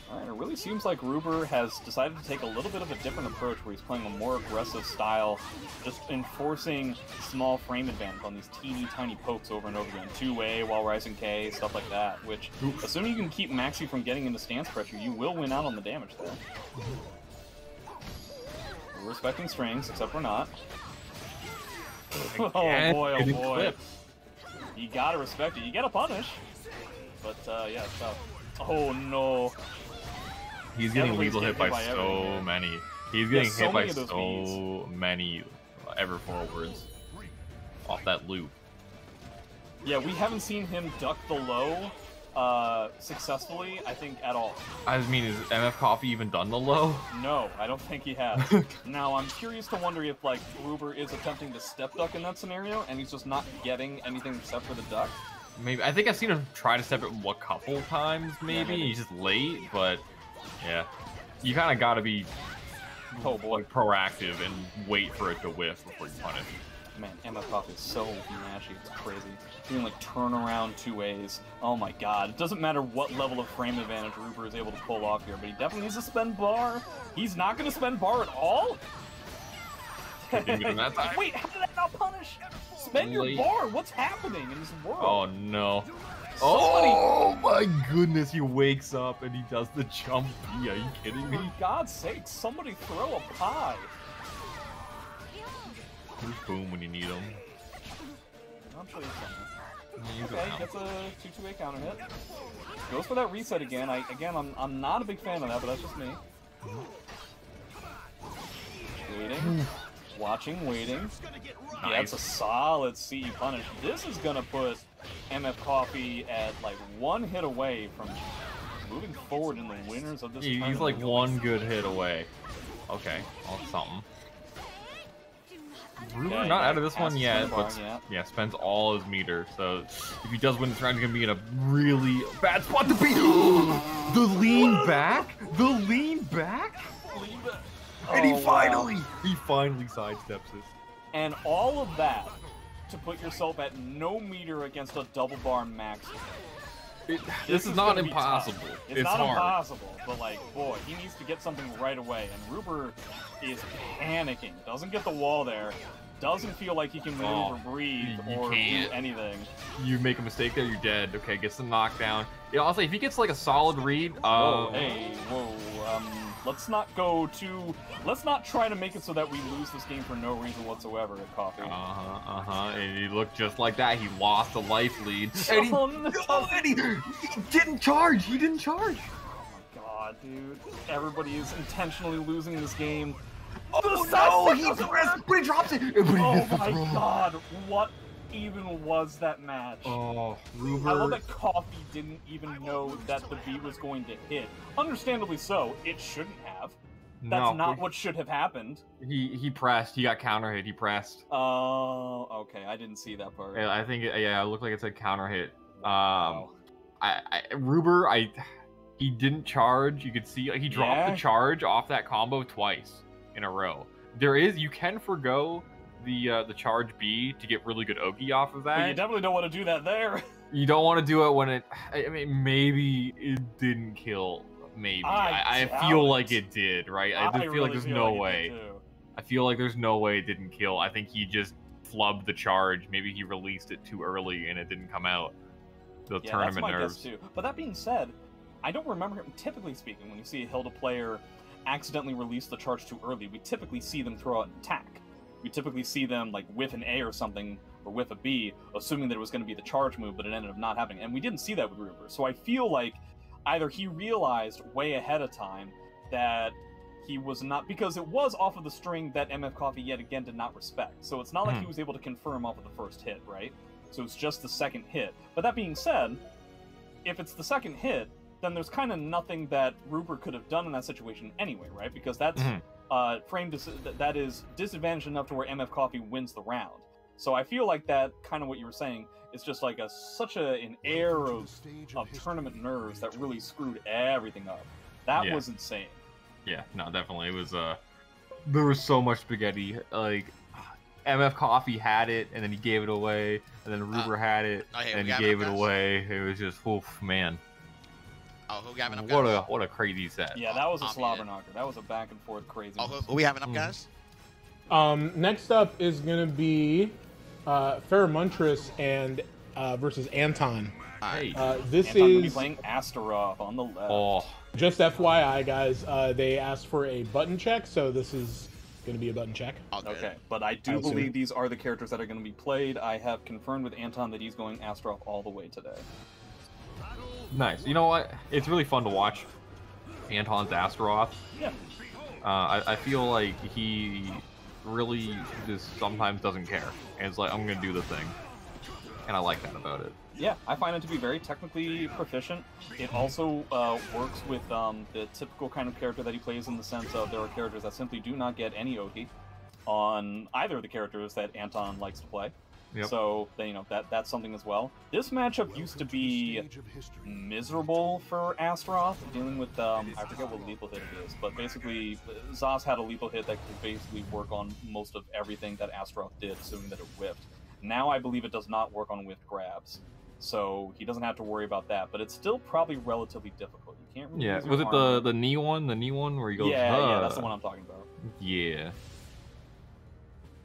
Alright, it really seems like Ruber has decided to take a little bit of a different approach where he's playing a more aggressive style, just enforcing small frame advantage on these teeny tiny pokes over and over again. 2A, while rising K, stuff like that, which, assuming you can keep Maxi from getting into stance pressure, you will win out on the damage there. We're respecting strings, except we're not. Oh boy, oh boy. You gotta respect it. You gotta punish. But, yeah, it's tough. Oh no. He's getting lethal hit by so many. He's getting hit by so many ever forwards off that loop. Yeah, we haven't seen him duck the low successfully, I think, at all. I mean, has MF Coffee even done the low? No, I don't think he has. Now, I'm curious to wonder if, like, Ruber is attempting to step duck in that scenario, and he's just not getting anything except for the duck. Maybe. I think I've seen him try to step it a couple times, maybe. Yeah, he's just late, but yeah. You kind of got to be like, proactive and wait for it to whiff before you punish. Man, MF Coffee is so mashy, it's crazy. Doing like turnaround 2As. Oh my god. It doesn't matter what level of frame advantage Ruber is able to pull off here, but he definitely needs to spend bar. He's not going to spend bar at all? That time. Wait, how did that not punish? Spend your bar! What's happening in this world? Oh no. Oh my goodness, he wakes up and he does the jump B. Are you kidding me? For God's sake, somebody throw a pie. Where's Boom when you need him? I'm sure he's somewhere. Okay, gets a 2-2-A counter hit. Goes for that reset again. I'm not a big fan of that, but that's just me. Waiting. Watching, waiting. Nice. Yeah, it's a solid CE punish. This is gonna put MF Coffee at like one hit away from moving forward in the winners of this tournament. He's like one good hit away. Okay, well, something. Ruber not out of this one yet, but yeah, spends all his meter. So if he does win this round, he's gonna be in a really bad spot to be. The lean back, the lean back, and he finally sidesteps it. And all of that to put yourself at no meter against a double bar max. This is not impossible. It's not hard. impossible, but like, boy, he needs to get something right away. And Ruber is panicking. Doesn't get the wall there. Doesn't feel like he can maneuver, breathe, or do anything. You make a mistake there, you're dead. Okay, gets the knockdown. Yeah, also, if he gets like a solid read, let's not go too. Let's not try to make it so that we lose this game for no reason whatsoever at Coffee. And he looked just like that. He lost a life lead. And he didn't charge. He didn't charge. Oh my god, dude! Everybody is intentionally losing this game. Oh no! But he drops it. Oh my god! What even was that match? Oh, Ruber. I love that Coffee didn't even know that the beat was going to hit. Understandably so. It shouldn't have. That's not what should have happened. He pressed. He got counter hit. He pressed. Oh, okay. I didn't see that part. I think it looked like it said counter hit. Wow. Ruber, he didn't charge. You could see he dropped the charge off that combo twice in a row. You can forgo the charge B to get really good Oki off of that. But you definitely don't want to do that there. You don't want to do it when I mean, maybe it didn't kill. Maybe. I feel like it did, right? I just feel like there's no way. I feel like there's no way it didn't kill. I think he just flubbed the charge. Maybe he released it too early and it didn't come out. The tournament that's my nerves. guess too. But that being said, I don't remember him, typically speaking, when you see a Hilda player accidentally release the charge too early, we typically see them throw out an attack. We typically see them like whiff an A or something, or whiff a B, assuming that it was going to be the charge move, but it ended up not happening. And we didn't see that with Ruber. So I feel like either he realized way ahead of time that he was not, because it was off of the string that MF Coffee yet again did not respect. So it's not like he was able to confirm off of the first hit, right? So it's just the second hit. But that being said, if it's the second hit, then there's kind of nothing that Ruber could have done in that situation anyway, right? Because that's that is disadvantage enough to where MF Coffee wins the round. So I feel like that kind of what you were saying is just like such an air of tournament nerves that really screwed everything up. That was insane. Yeah, no, definitely. It was there was so much spaghetti. Like MF Coffee had it and then he gave it away, and then Ruber had it and he gave it away. It was just man. Oh, who we having up, guys? Guys? What a crazy set. Yeah, that was a slobber knocker. That was a back and forth crazy. Oh, who we having up, guys? Next up is gonna be Ferromuntris and versus Anton. Hey, this Anton will be is playing Astaroth on the left. Oh, just FYI, guys. They asked for a button check, so this is gonna be a button check. Okay, but I do believe these are the characters that are going to be played. I have confirmed with Anton that he's going Astaroth all the way today. nice. You know what? It's really fun to watch Anton's Astaroth. Yeah. I feel like he really just sometimes doesn't care, and it's like, I'm gonna do the thing, and I like that about it. Yeah, I find it to be very technically proficient. It also works with the typical kind of character that he plays, in the sense of there are characters that simply do not get any Oki on either of the characters that Anton likes to play. Yep. So that's something as well. This matchup used to be miserable for Astaroth, dealing with I forget what lethal hit it is, but basically Zos had a lethal hit that could basically work on most of everything that Astaroth did, assuming that it whiffed. Now I believe it does not work on whiffed grabs, so he doesn't have to worry about that. But it's still probably relatively difficult. You can't really use your was it armor. the knee one? The knee one where he goes? Yeah, that's the one I'm talking about. Yeah.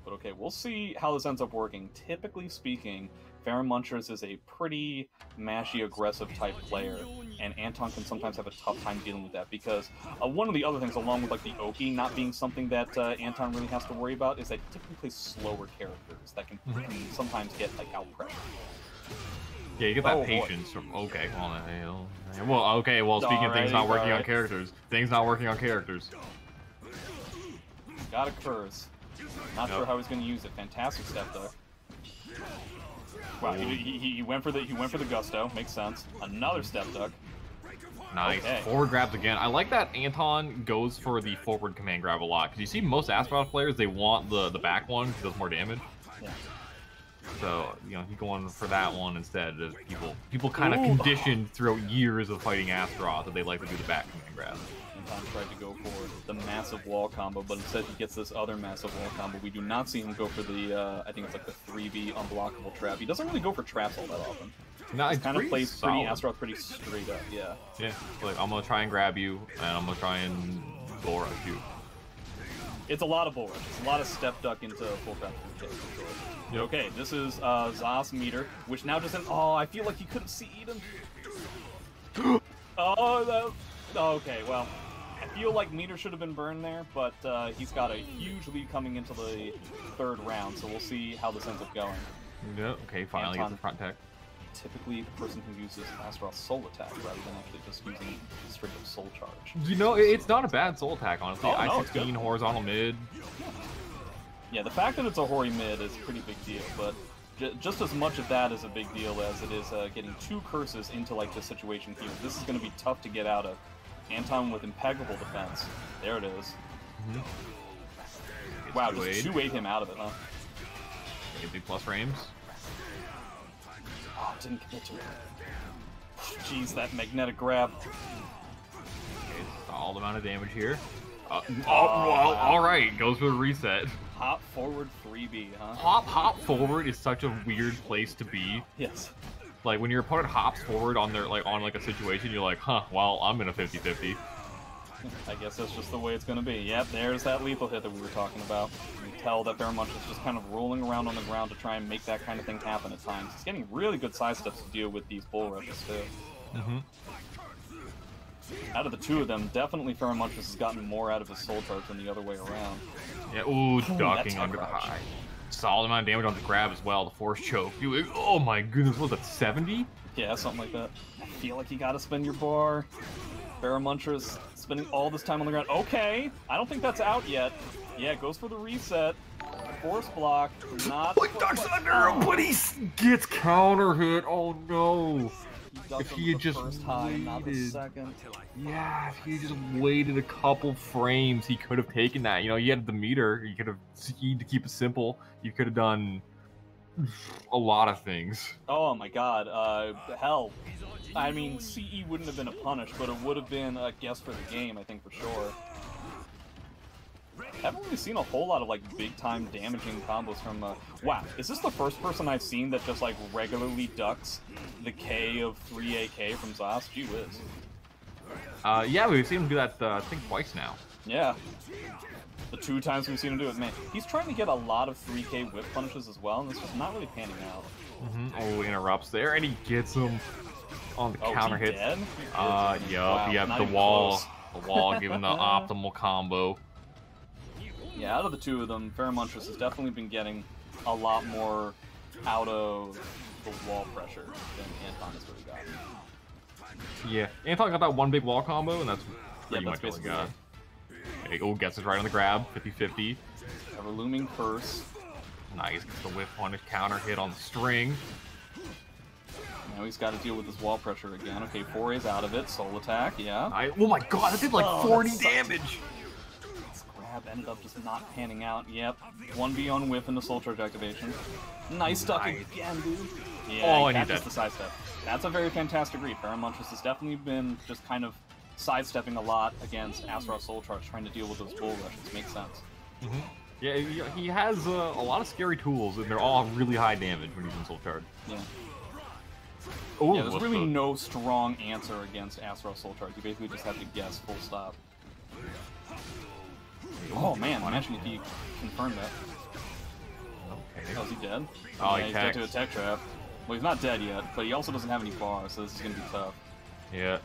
But okay, we'll see how this ends up working. Typically speaking, Ferromuntris is a pretty mashy, aggressive type player, and Anton can sometimes have a tough time dealing with that, because one of the other things, along with like the Oki not being something that Anton really has to worry about, is that he typically plays slower characters that can sometimes get like out pressure. Yeah, you get that patience from. Okay, well, speaking of things not working on characters, things not working on characters. Got a curse. Not sure how he's going to use it. Fantastic step though. Wow, he went for the gusto. Makes sense. Another step duck. Nice. Okay. Forward grabs again. I like that Anton goes for the forward command grab a lot, because you see most Astaroth players, they want the back one because it does more damage. Yeah. So, you know, he's going for that one instead. Of people kind of conditioned throughout years of fighting Astaroth that they like to do the back command grab. Anton tried to go for the massive wall combo, but instead he gets this other massive wall combo. We do not see him go for the, I think it's like the 3B unblockable trap. He doesn't really go for traps all that often. No, he kind of plays pretty Astaroth pretty straight up, yeah. Yeah, like I'm gonna try and grab you, and I'm gonna try and bull rush you. It's a lot of bull rush. It's a lot of step duck into full trap. Yep. Okay, this is Zos meter, which now doesn't. Oh, I feel like he couldn't see Eden. Okay, well, I feel like meter should have been burned there, but he's got a huge lead coming into the third round, so we'll see how this ends up going. Yeah. Okay, finally gets the front tech. Typically the person who uses Astaroth soul attack rather than actually just using straight up soul charge. You know, it's not a bad soul attack, honestly. Oh, no, I-16 horizontal mid. Yeah, the fact that it's a Hori mid is a pretty big deal, but just as much of that is a big deal as it is getting two curses into like this situation here. This is going to be tough to get out of. Anton with impeccable defense. There it is. Wow, just 2-8 him out of it, huh? Big plus frames. Oh, didn't commit to it. Jeez, that magnetic grab. Okay, solid amount of damage here. Alright, goes for the reset. Hop forward 3B, huh? Hop forward is such a weird place to be. Yes. Like, when your opponent hops forward on their, like, on, like, a situation, you're like, huh, well, I'm in a 50-50. I guess that's just the way it's gonna be. Yep, there's that lethal hit that we were talking about. You can tell that Theramunch is just kind of rolling around on the ground to try and make that kind of thing happen at times. He's getting really good side steps to deal with these bull rushes, too. Out of the two of them, definitely Theramunch has gotten more out of his soul charge than the other way around. Yeah, ooh, ducking under the high. Solid amount of damage on the grab as well, the force choke. Oh my goodness, what was that, 70? Yeah, something like that. I feel like you gotta spend your bar. Theramunch spending all this time on the ground. Okay, I don't think that's out yet. Yeah, goes for the reset. Force block, not... Like ducks under, but he gets counter hit, oh no! If he had just waited, not the second. Yeah, if he just waited a couple frames, he could have taken that. You know, he had the meter. He could have skied to keep it simple. You could have done a lot of things. Oh my god, hell. I mean, CE wouldn't have been a punish, but it would have been a guess for the game, I think, for sure. I haven't really seen a whole lot of, like, big-time damaging combos from, wow, is this the first person I've seen that just, like, regularly ducks the K of 3AK from Zos? Gee whiz. Yeah, we've seen him do that, I think, twice now. Yeah. The 2 times we've seen him do it, man. He's trying to get a lot of 3K whip punishes as well, and it's just not really panning out. Oh, he interrupts there, and he gets him on the counter hit. Dead? Wow, yeah, the wall giving the optimal combo. Yeah, out of the two of them, Theramunch has definitely been getting a lot more out of the wall pressure than Anton has really gotten. Yeah, Anton got that one big wall combo, and that's pretty much all he got. Okay, oh, gets it right on the grab, 50-50. Ever looming curse. Nice, gets the whip punish, counter hit on the string. Now he's got to deal with this wall pressure again. Okay, 4A's out of it, soul attack, yeah. Oh my god, that did like 40 damage! Ended up just not panning out. Yep. 1B on whiff in the soul charge activation. Nice duck again, dude. Yeah, he catches the sidestep. That's a very fantastic read. Theramunch has definitely been just kind of sidestepping a lot against Astaroth soul charge, trying to deal with those bull rushes. Makes sense. Yeah, he has a lot of scary tools, and they're all really high damage when using soul charge. Yeah. Ooh, yeah, there's really no strong answer against Astaroth soul charge. You basically just have to guess full stop. Oh man, imagine if he confirmed that. Okay. Oh, is he dead? Oh, yeah, he's dead to a tech trap. Well, he's not dead yet, but he also doesn't have any bars, so this is gonna be tough. Yeah.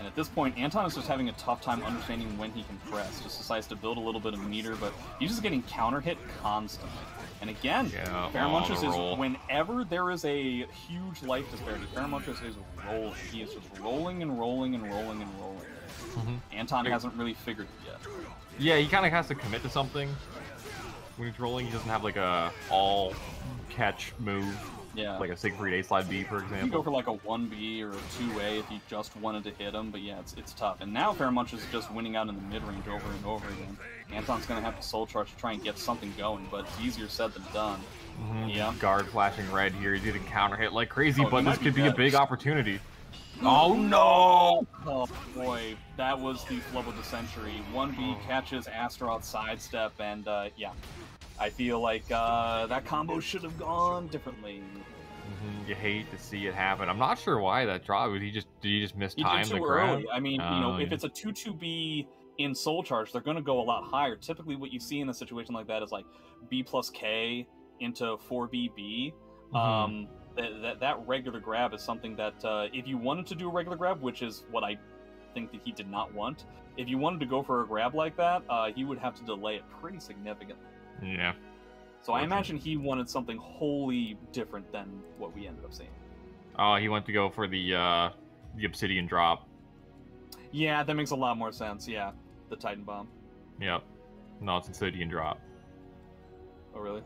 And at this point, Anton is just having a tough time understanding when he can press. Just decides to build a little bit of meter, but he's just getting counter hit constantly. And again, Pheromontress is, whenever there is a huge life disparity, Pheromontress is rolling. He is just rolling and rolling and rolling and rolling. Anton hasn't really figured it yet. Yeah, he kind of has to commit to something when he's rolling. He doesn't have like a all catch move. Yeah. Like a Siegfried A-slide B, for example. You go for like a 1B or a 2A if you just wanted to hit him, but yeah, it's tough. And now Pheromontress is just winning out in the mid-range over and over again. Anton's going to have to Soul Charge to try and get something going, but it's easier said than done. Yeah. Guard flashing red here. He's getting counter hit like crazy, but this could be a big opportunity. Oh no! Oh boy, that was the flub of the century. 1B catches Astaroth sidestep, and yeah. I feel like that combo should have gone differently. You hate to see it happen. I'm not sure why that draw. Did he just miss time the grab? I mean, you know, if it's a 2-2B in Soul Charge, they're going to go a lot higher. Typically, what you see in a situation like that is like B plus K into 4BB. That regular grab is something that if you wanted to do a regular grab, which is what I think that he did not want, if you wanted to go for a grab like that, he would have to delay it pretty significantly. Yeah. So I imagine he wanted something wholly different than what we ended up seeing. Oh, he went to go for the Obsidian drop. Yeah, that makes a lot more sense. Yeah, the Titan Bomb. Yep. No, it's Obsidian drop. Oh, really?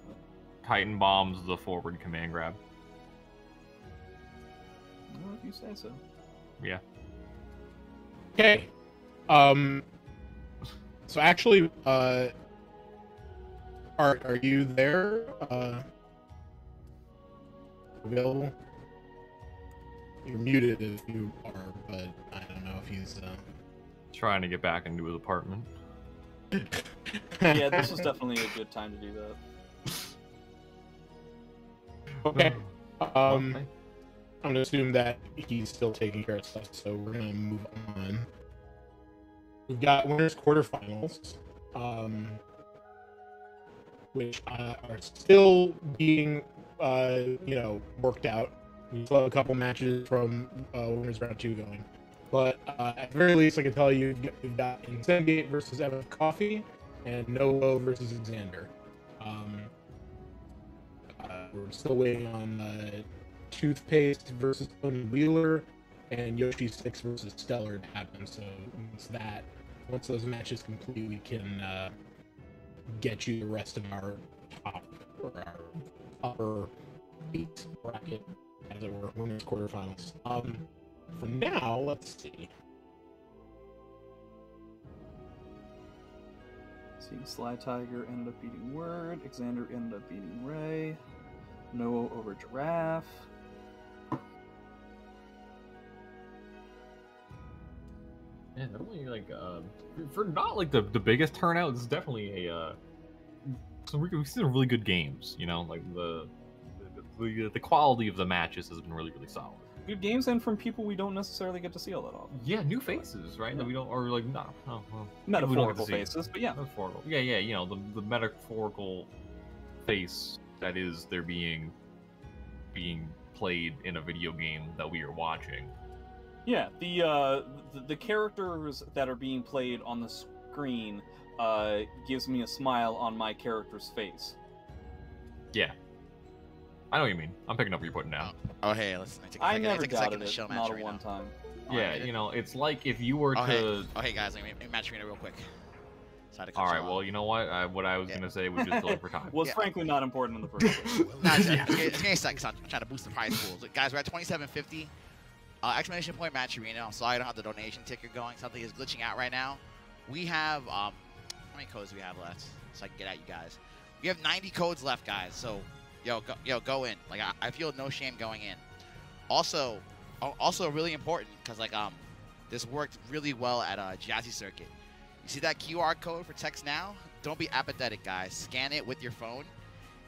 Titan Bomb's the forward command grab. Well, if you say so. Yeah. Okay. So actually, are you there? Available? You're muted if you are, but I don't know if he's trying to get back into his apartment. Yeah, this was definitely a good time to do that. Okay. I'm gonna assume that he's still taking care of stuff, so we're gonna move on. We've got winners quarterfinals, which are still being, worked out. We still have a couple matches from winners round 2 going, but at the very least, I can tell you, we've got Insengate versus MF Coffee and Novo versus Xander. We're still waiting on Toothpaste versus Tony Wheeler and Yoshi 6 versus Stellar to happen. So once those matches complete, we can get you the rest of our top or our upper 8 bracket, as it were, winners quarterfinals. For now, let's see. Seeing Sly Tiger ended up beating Word, Xander ended up beating Ray, Noah over Giraffe. Yeah, definitely like for not like the biggest turnout, this is definitely a we've seen really good games. You know, like the quality of the matches has been really solid. Good games, and from people we don't necessarily get to see all that often. Yeah, new faces, right? Yeah. That we don't, or like metaphorical faces, but yeah, metaphorical. Yeah, you know, the metaphorical face that is they're being played in a video game that we are watching. Yeah, the characters that are being played on the screen gives me a smile on my character's face. Yeah, I know what you mean. I'm picking up what you're putting down. Oh, hey, listen. I never doubted it. Not a one time. Yeah, you know, it's like if you were to. Hey guys, let me match arena real quick. All right, well, you know what? What I was gonna say was just delay for time. Was frankly not important in the first place. It's gonna suck because I'm trying to boost the prize pools. Guys, we're at 2750. Exclamation point match arena. I'm sorry I don't have the donation ticker going. Something is glitching out right now. We have how many codes do we have left? So I can get at you guys. We have 90 codes left, guys. So go in. Like I feel no shame going in. Also really important because like this worked really well at Jazzy Circuit. You see that QR code for Text Now? Don't be apathetic, guys. Scan it with your phone.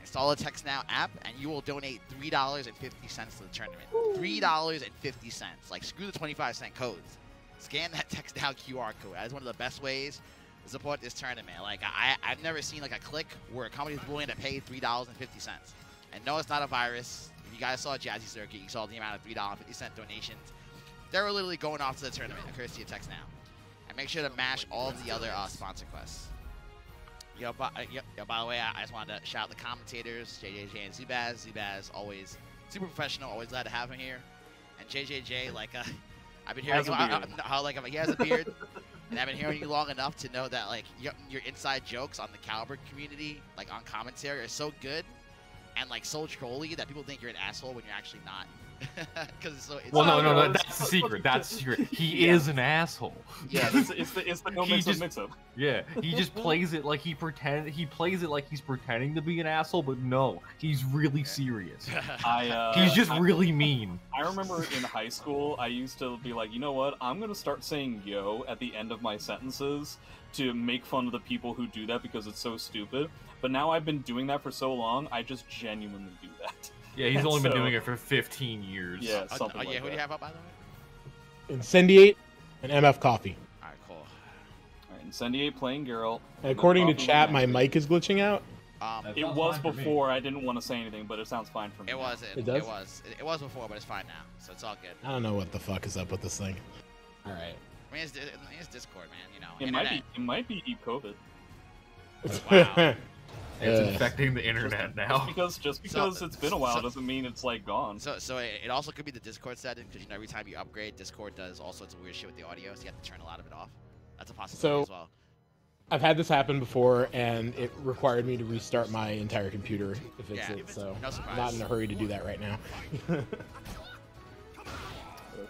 Install a Text Now app, and you will donate $3.50 to the tournament. $3.50. Like, screw the 25-cent codes. Scan that Text Now QR code. That is one of the best ways to support this tournament. Like, I've never seen, like, a click where a company is willing to pay $3.50. And no, it's not a virus. If you guys saw Jazzy Circuit, you saw the amount of $3.50 donations. They're literally going off to the tournament, courtesy of text now. And make sure to mash all the other sponsor quests. Yo, by the way, I just wanted to shout out the commentators, JJJ and Zubaz. Zubaz, always super professional, always glad to have him here. And JJJ, like, I've been hearing how like he has a beard, and I've been hearing you long enough to know that like your inside jokes on the Caliber community, like on commentary, are so good and like so trolly that people think you're an asshole when you're actually not. Because it's well, no, that's the secret. That's the secret. He is an asshole. Yeah, it's the no mix-up. Yeah, he just plays it like he's pretending to be an asshole, but no, he's really serious. He's just really mean. I remember in high school, I used to be like, you know what? I'm gonna start saying "yo" at the end of my sentences to make fun of the people who do that because it's so stupid. But now I've been doing that for so long, I just genuinely do that. Yeah, he's only been doing it for 15 years. Yeah, something like who that. do you have up, by the way? Incendiate and MF Coffee. All right, cool. All right, Incendiate playing Geralt. According to chat, my mic is glitching out. It was before. I didn't want to say anything, but it sounds fine for me. It was. It does? It was before, but it's fine now, so it's all good. I don't know what the fuck is up with this thing. All right. I mean, it's Discord, man. You know, It might be Covid. Wow. It's infecting the internet now. Just because it's been a while doesn't mean it's like gone. So it also could be the Discord setting, because you know every time you upgrade, Discord does all sorts of weird shit with the audio, so you have to turn a lot of it off. That's a possibility as well. I've had this happen before, and it required me to restart my entire computer to fix it. So no surprise. I'm not in a hurry to do that right now.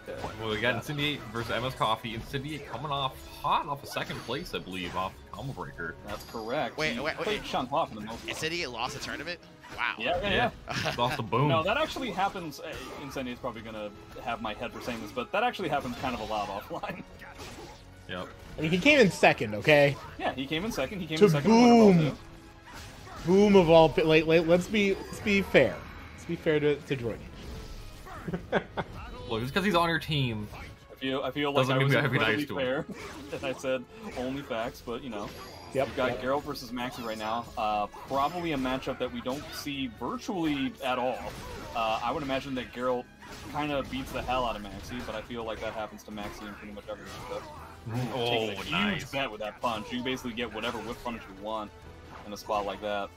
Okay. Well, we got Incendiate versus MS Coffee. Incendiate coming off hot off a second place, I believe, off Combo Breaker. That's correct. Wait. Sean Hua for the most part. Incendiate lost a tournament? Wow. Yeah. Lost the boom. No, that actually happens. Incendiate's probably gonna have my head for saying this, but that actually happens kind of a lot offline. Yep. I mean, he came in second, okay? Yeah, he came in second. He came To in second. boom. Boom of all. Let's be fair. Let's be fair to Jordan. Look, just because he's on your team. I feel like I was nice incredibly to fair, and I said only facts, but you know. Yep. We've got Geralt versus Maxi right now. Probably a matchup that we don't see virtually at all. I would imagine that Geralt kind of beats the hell out of Maxi, but I feel like that happens to Maxi in pretty much every matchup. Oh, Takes a nice. huge bet with that punch. You basically get whatever whip punish you want in a spot like that.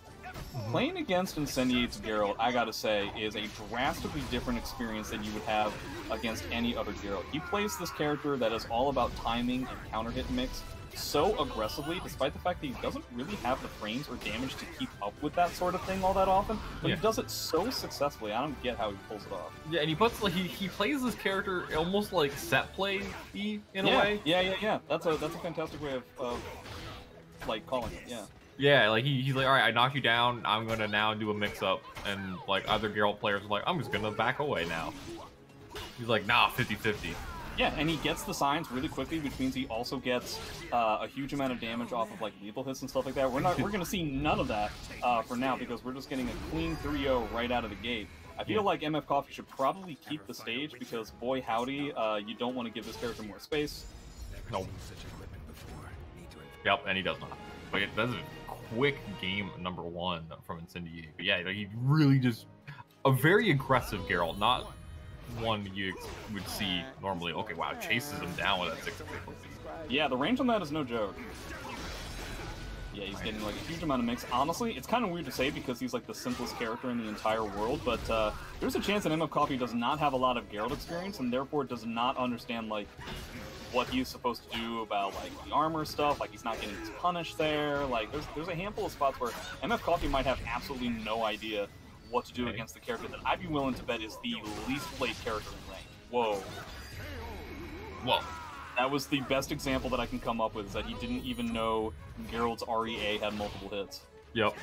Playing against Incendiate's Geralt, I gotta say, is a drastically different experience than you would have against any other Geralt. He plays this character that is all about timing and counter hit mix so aggressively, despite the fact that he doesn't really have the frames or damage to keep up with that sort of thing all that often, but he does it so successfully. I don't get how he pulls it off. Yeah, and he puts like he plays this character almost like set play-y in a way. Yeah. That's a fantastic way of like calling it. Yeah. Yeah, like he's like, all right, I knock you down. I'm gonna now do a mix-up, and like other Geralt players are like, I'm just gonna back away now. He's like, nah, 50-50. Yeah, and he gets the signs really quickly, which means he also gets a huge amount of damage off of like lethal hits and stuff like that. We're gonna see none of that for now because we're just getting a clean 3-0 right out of the gate. I feel like MF Coffee should probably keep the stage because boy howdy, you don't want to give this character more space. Nope. Yep, and he does not. But that's a quick game number one from Incendiate. But yeah, he really just a very aggressive Geralt, not one you would see normally. Okay, wow, chases him down with that 6 critical. Yeah, the range on that is no joke. Yeah, he's getting like a huge amount of mix. Honestly, it's kind of weird to say because he's like the simplest character in the entire world, but there's a chance that MF Coffee does not have a lot of Geralt experience and therefore does not understand like what he's supposed to do about like the armor stuff. Like he's not getting his punish there. Like there's a handful of spots where MF Coffee might have absolutely no idea what to do against the character that I'd be willing to bet is the least played character in rank. Whoa. That was the best example that I can come up with, is that he didn't even know Geralt's REA had multiple hits. Yep.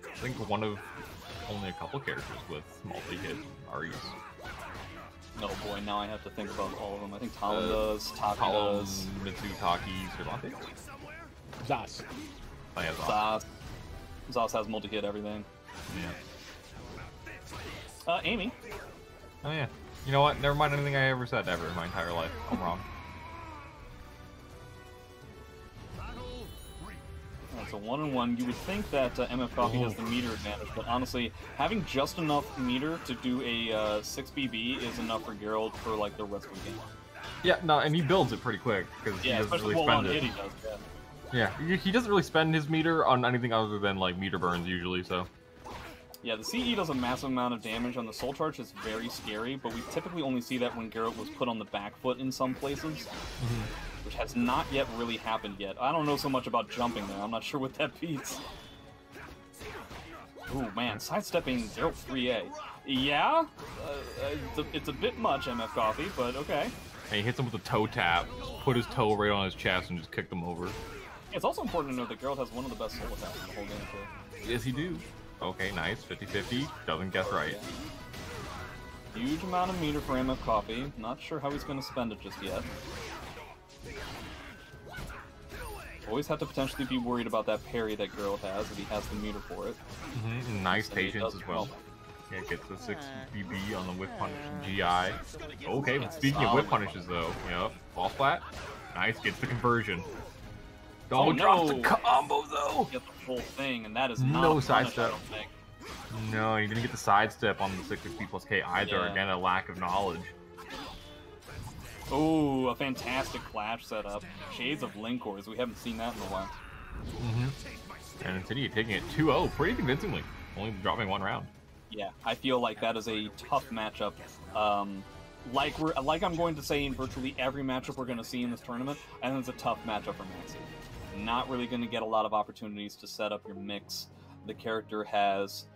I think one of only a couple characters with multi-hit REs. Oh boy, now I have to think about all of them. I think Talon does, Taki does. Mitsutaki, Cervantes? Zas. Oh yeah, Zas. Zas has multi-hit everything. Yeah. Amy. Oh yeah. You know what? Never mind anything I ever said ever in my entire life. I'm wrong. That's a 1-on-1. You would think that MF Coffee has the meter advantage, but honestly, having just enough meter to do a 6BB is enough for Geralt for like the rest of the game. Yeah, no, and he builds it pretty quick because he doesn't really spend it. He does, yeah, he doesn't really spend his meter on anything other than like meter burns usually. So. Yeah, the CE does a massive amount of damage on the Soul Charge. It's very scary, but we typically only see that when Geralt was put on the back foot in some places, which has not yet really happened yet. I don't know so much about jumping there. I'm not sure what that beats. Ooh, man, sidestepping Geralt 3A. Yeah, it's a bit much, MF Coffee, but okay. And he hits him with a toe tap, put his toe right on his chest, and just kicked him over. It's also important to note that Geralt has one of the best soul attacks in the whole game, too. Yes, he do. Okay, nice. 50-50. Doesn't guess right. Huge amount of meter for MF Coffee. Not sure how he's going to spend it just yet. Always have to potentially be worried about that parry that Geralt has, if he has the meter for it. Nice patience as well. Yeah, gets the 6BB on the whip punish and GI. Okay, but speaking of whip punishes though, yep, fall flat. Nice, gets the conversion. Oh, drops the combo though! Get the full thing, and that is not no sidestep. No, you didn't get the sidestep on the 6B plus K either. Yeah. Again, a lack of knowledge. Oh, a fantastic clash setup. Shades of Linkors. We haven't seen that in a while. And Insidia taking it 2-0 pretty convincingly, only dropping one round. Yeah, I feel like that is a tough matchup. Like I'm going to say in virtually every matchup we're going to see in this tournament, I think it's a tough matchup for Maxi. Not really going to get a lot of opportunities to set up your mix. The character has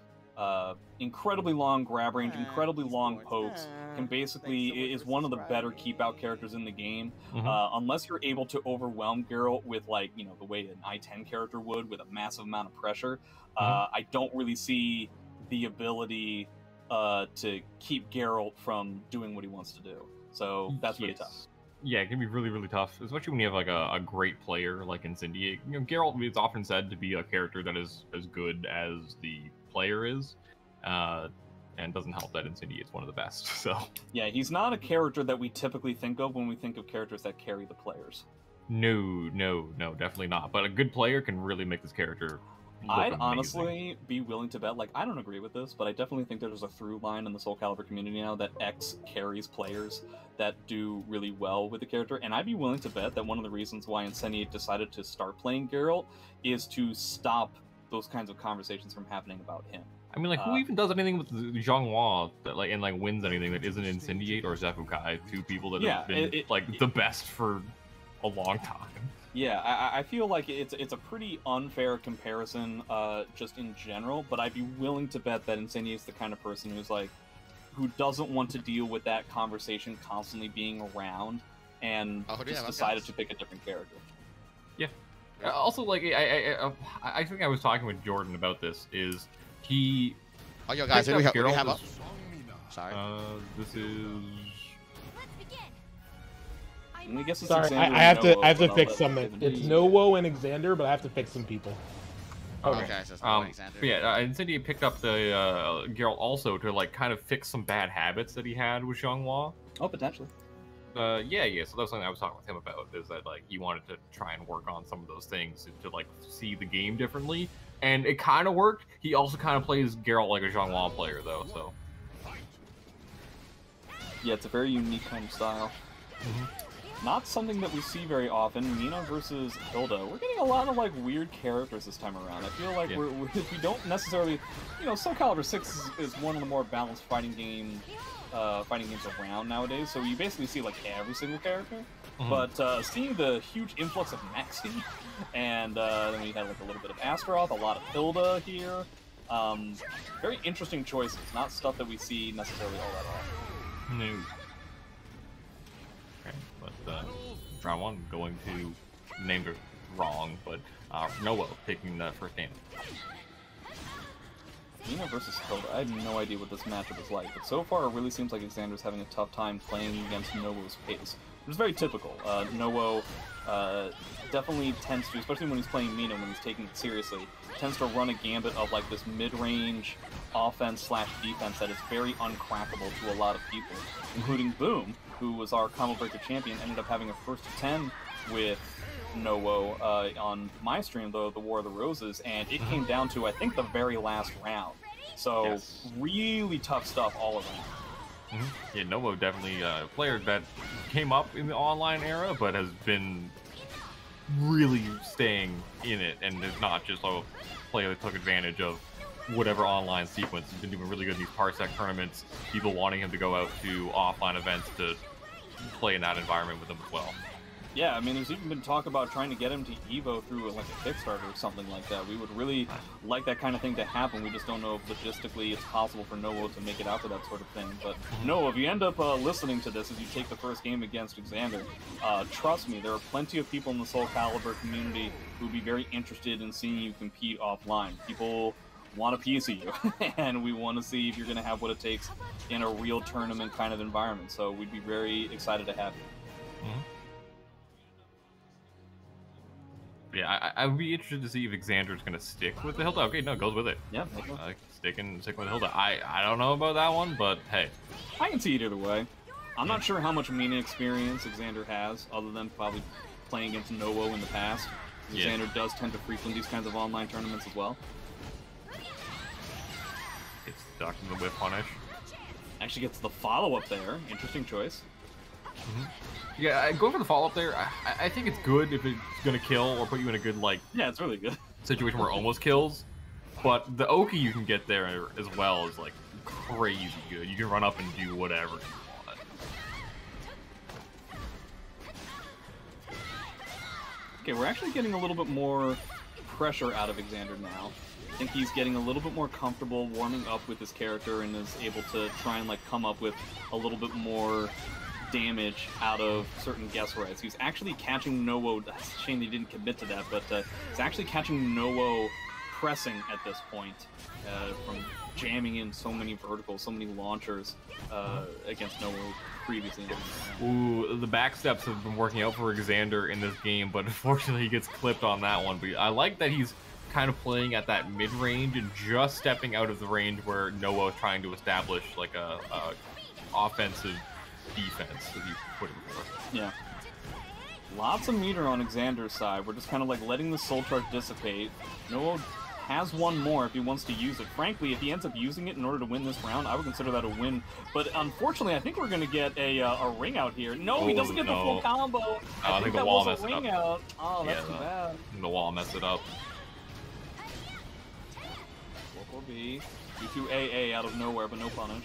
incredibly long grab range, incredibly long pokes, is one of the better keep-out characters in the game. Unless you're able to overwhelm Geralt with, like, you know, the way an I-10 character would, with a massive amount of pressure, I don't really see the ability to keep Geralt from doing what he wants to do. So that's really tough. Yeah, it can be really, really tough, especially when you have like a great player like Incendiate. You know, Geralt is often said to be a character that is as good as the player is, and doesn't help that Incendiate's one of the best. So yeah, he's not a character that we typically think of when we think of characters that carry the players. No, definitely not. But a good player can really make this character look I'd amazing. honestly be willing to bet, like, I don't agree with this, but I definitely think there's a through line in the Soulcalibur community now that X carries players that do really well with the character, and I'd be willing to bet that one of the reasons why Incendiate decided to start playing Geralt is to stop those kinds of conversations from happening about him. I mean, like, who even does anything with Zhonghua that wins anything that isn't Incendiate or Zefukai, two people that have been the best for a long time. Yeah, I feel like it's a pretty unfair comparison, just in general, but I'd be willing to bet that Incendiate's the kind of person who doesn't want to deal with that conversation constantly being around, and just decided to pick a different character. Yeah. Also, like, I think I was talking with Jordan about this, is he... Oh, yo, guys, what do we have up? Sorry. This is... I guess it's sorry, I have to fix something. It's Nowo and Xander, but I have to fix some people. Okay, so it's Nowo and Xander. But yeah, Incendiate picked up the Geralt also to like kind of fix some bad habits that he had with Zhonghua. Oh, potentially. Yeah. So that was something I was talking with him about. Is that like he wanted to try and work on some of those things to like see the game differently, and it kind of worked. He also kind of plays Geralt like a Zhonghua player though, so. Yeah, it's a very unique kind of style. Not something that we see very often. Mina versus Hilda. We're getting a lot of like weird characters this time around. I feel like we don't necessarily, you know, Soulcalibur 6 is one of the more balanced fighting games around nowadays. So you basically see like every single character. But seeing the huge influx of Maxi, and then we had like a little bit of Astaroth, a lot of Hilda here. Very interesting choices. Not stuff that we see necessarily all that often. No. But round one going to named it wrong, but Nowo taking the first game. Mina versus Hilda. I have no idea what this matchup is like, but so far it really seems like Xander's having a tough time playing against Nowo's pace, which is very typical. Nowo definitely tends to, especially when he's playing Mina, when he's taking it seriously, tends to run a gambit of like this mid-range offense/defense that is very uncrackable to a lot of people, including Boom, who was our combo breaker champion, ended up having a first to 10 with Nowo on my stream, though, the War of the Roses, and it came down to, I think, the very last round. So, really tough stuff all around. Yeah, Nowo definitely a player that came up in the online era, but has been really staying in it, and is not just a player that took advantage of whatever online sequence. He's been doing really good in these Parsec tournaments, people wanting him to go out to offline events to play in that environment with them as well. Yeah, I mean, there's even been talk about trying to get him to EVO through like a Kickstarter or something like that. We would really like that kind of thing to happen. We just don't know if logistically it's possible for Nowo to make it out to that sort of thing. But Nowo, if you end up listening to this as you take the first game against Xander, trust me, there are plenty of people in the Soulcalibur community who would be very interested in seeing you compete offline. People want a piece of you, and we want to see if you're going to have what it takes in a real tournament kind of environment. So we'd be very excited to have you. Yeah, I would be interested to see if Xander's going to stick with the Hilda. Okay, no, goes with it. Yeah, sticking with the Hilda. I don't know about that one, but hey. I can see it either way. I'm not sure how much Mina experience Xander has, other than probably playing against Nowo in the past. Xander does tend to frequent these kinds of online tournaments as well. It's stuck in the whip punish. Actually gets the follow-up there. Interesting choice. Yeah, go for the follow-up there. I think it's good if it's going to kill or put you in a good, like... Yeah, it's really good. Situation where it almost kills. But the Oki you can get there as well is, like, crazy good. You can run up and do whatever you want. Okay, we're actually getting a little bit more pressure out of Xander now. I think he's getting a little bit more comfortable warming up with his character and is able to try and, like, come up with a little bit more damage out of certain guess rights. He's actually catching Nowo. It's a shame he didn't commit to that, but he's actually catching Nowo pressing at this point from jamming in so many verticals, so many launchers against Nowo previously. Ooh, the back steps have been working out for Xander in this game, but unfortunately he gets clipped on that one. But I like that he's kind of playing at that mid-range and just stepping out of the range where Nowo is trying to establish like a offensive defense, as you put it before. Yeah. Lots of meter on Xander's side. We're just kind of like letting the soul charge dissipate. Nowo has one more if he wants to use it. Frankly, if he ends up using it in order to win this round, I would consider that a win. But unfortunately, I think we're going to get a ring out here. No, he doesn't get the full combo. I think the that wall was a ring out. Oh, that's too bad. The wall messed it up. 4-4-B. 2-2-AA out of nowhere, but no punish.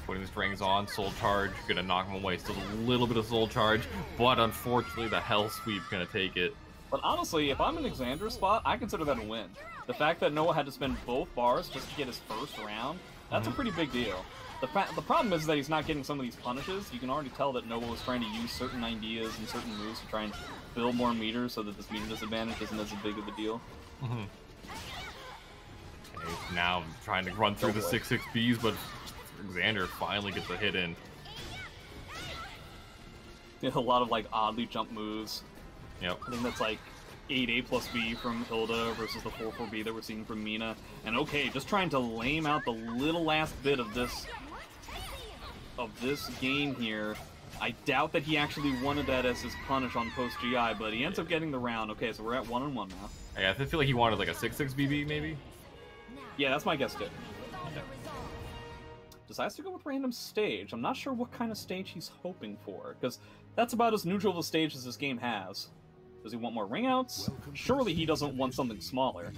Putting the strings on, soul charge, gonna knock him away. Still a little bit of soul charge, but unfortunately the hell sweep gonna take it. But honestly, if I'm in Xander's spot, I consider that a win. The fact that Noah had to spend both bars just to get his first round, that's a pretty big deal. The problem is that he's not getting some of these punishes. You can already tell that Noah was trying to use certain ideas and certain moves to try and build more meters so that this meter disadvantage isn't as big of a deal. Okay, now I'm trying to run through the 6-6-Bs, but Xander finally gets a hit in. A lot of like oddly jump moves. Yep. I think that's like 8A plus B from Hilda versus the 4-4-B that we're seeing from Mina. And okay, just trying to lame out the little last bit of this game here. I doubt that he actually wanted that as his punish on post GI, but he ends up getting the round. Okay, so we're at 1-1 now. Yeah, I feel like he wanted like a 6-6-BB maybe. Yeah, that's my guess too. Decides to go with random stage. I'm not sure what kind of stage he's hoping for, because that's about as neutral of a stage as this game has. Does he want more ring-outs? Surely he doesn't want something smaller.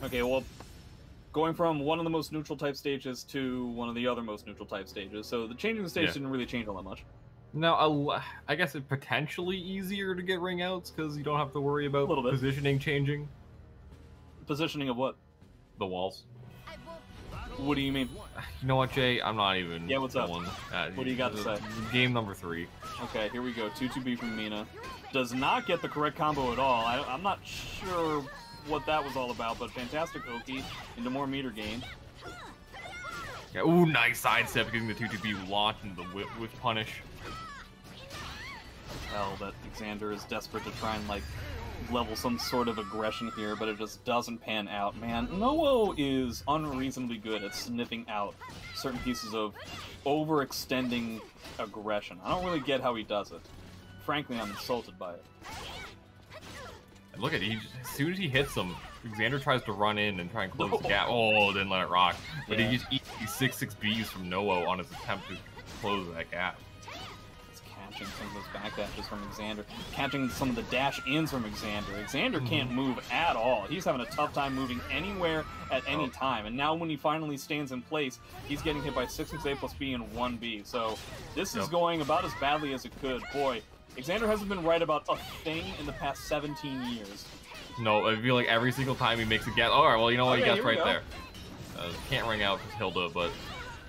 Okay, well, going from one of the most neutral type stages to one of the other most neutral type stages, so the changing the stage didn't really change all that much. Now, I guess it's potentially easier to get ring-outs, because you don't have to worry about positioning changing. Positioning of what? The walls. What do you mean? You know what, Jay? I'm not even... Yeah, what's up? What do you got to say? Game number 3. Okay, here we go. 2-2-B from Mina. Does not get the correct combo at all. I'm not sure what that was all about, but fantastic Oki into more meter gain. Yeah, ooh, nice sidestep getting the 2-2-B launch and the whip punish. Well, that Xander is desperate to try and, like, level some sort of aggression here, but it just doesn't pan out. Man, Nowo is unreasonably good at sniffing out certain pieces of overextending aggression. I don't really get how he does it. frankly, I'm insulted by it. And look at it, as soon as he hits him, Xander tries to run in and try and close the gap. Oh, didn't let it rock. But he just eats these 6-6 Bs from Noah on his attempt to close that gap. He's catching some of those backdashes from Xander, catching some of the dash-ins from Xander. Xander can't move at all. He's having a tough time moving anywhere at any time. And now when he finally stands in place, he's getting hit by 6-6A plus B and 1B. So this is going about as badly as it could. Boy, Xander hasn't been right about a thing in the past 17 years. No, I feel like every single time he makes a guess. All right, well, you know what? He gets right go. there. Can't ring out because Hilda, but...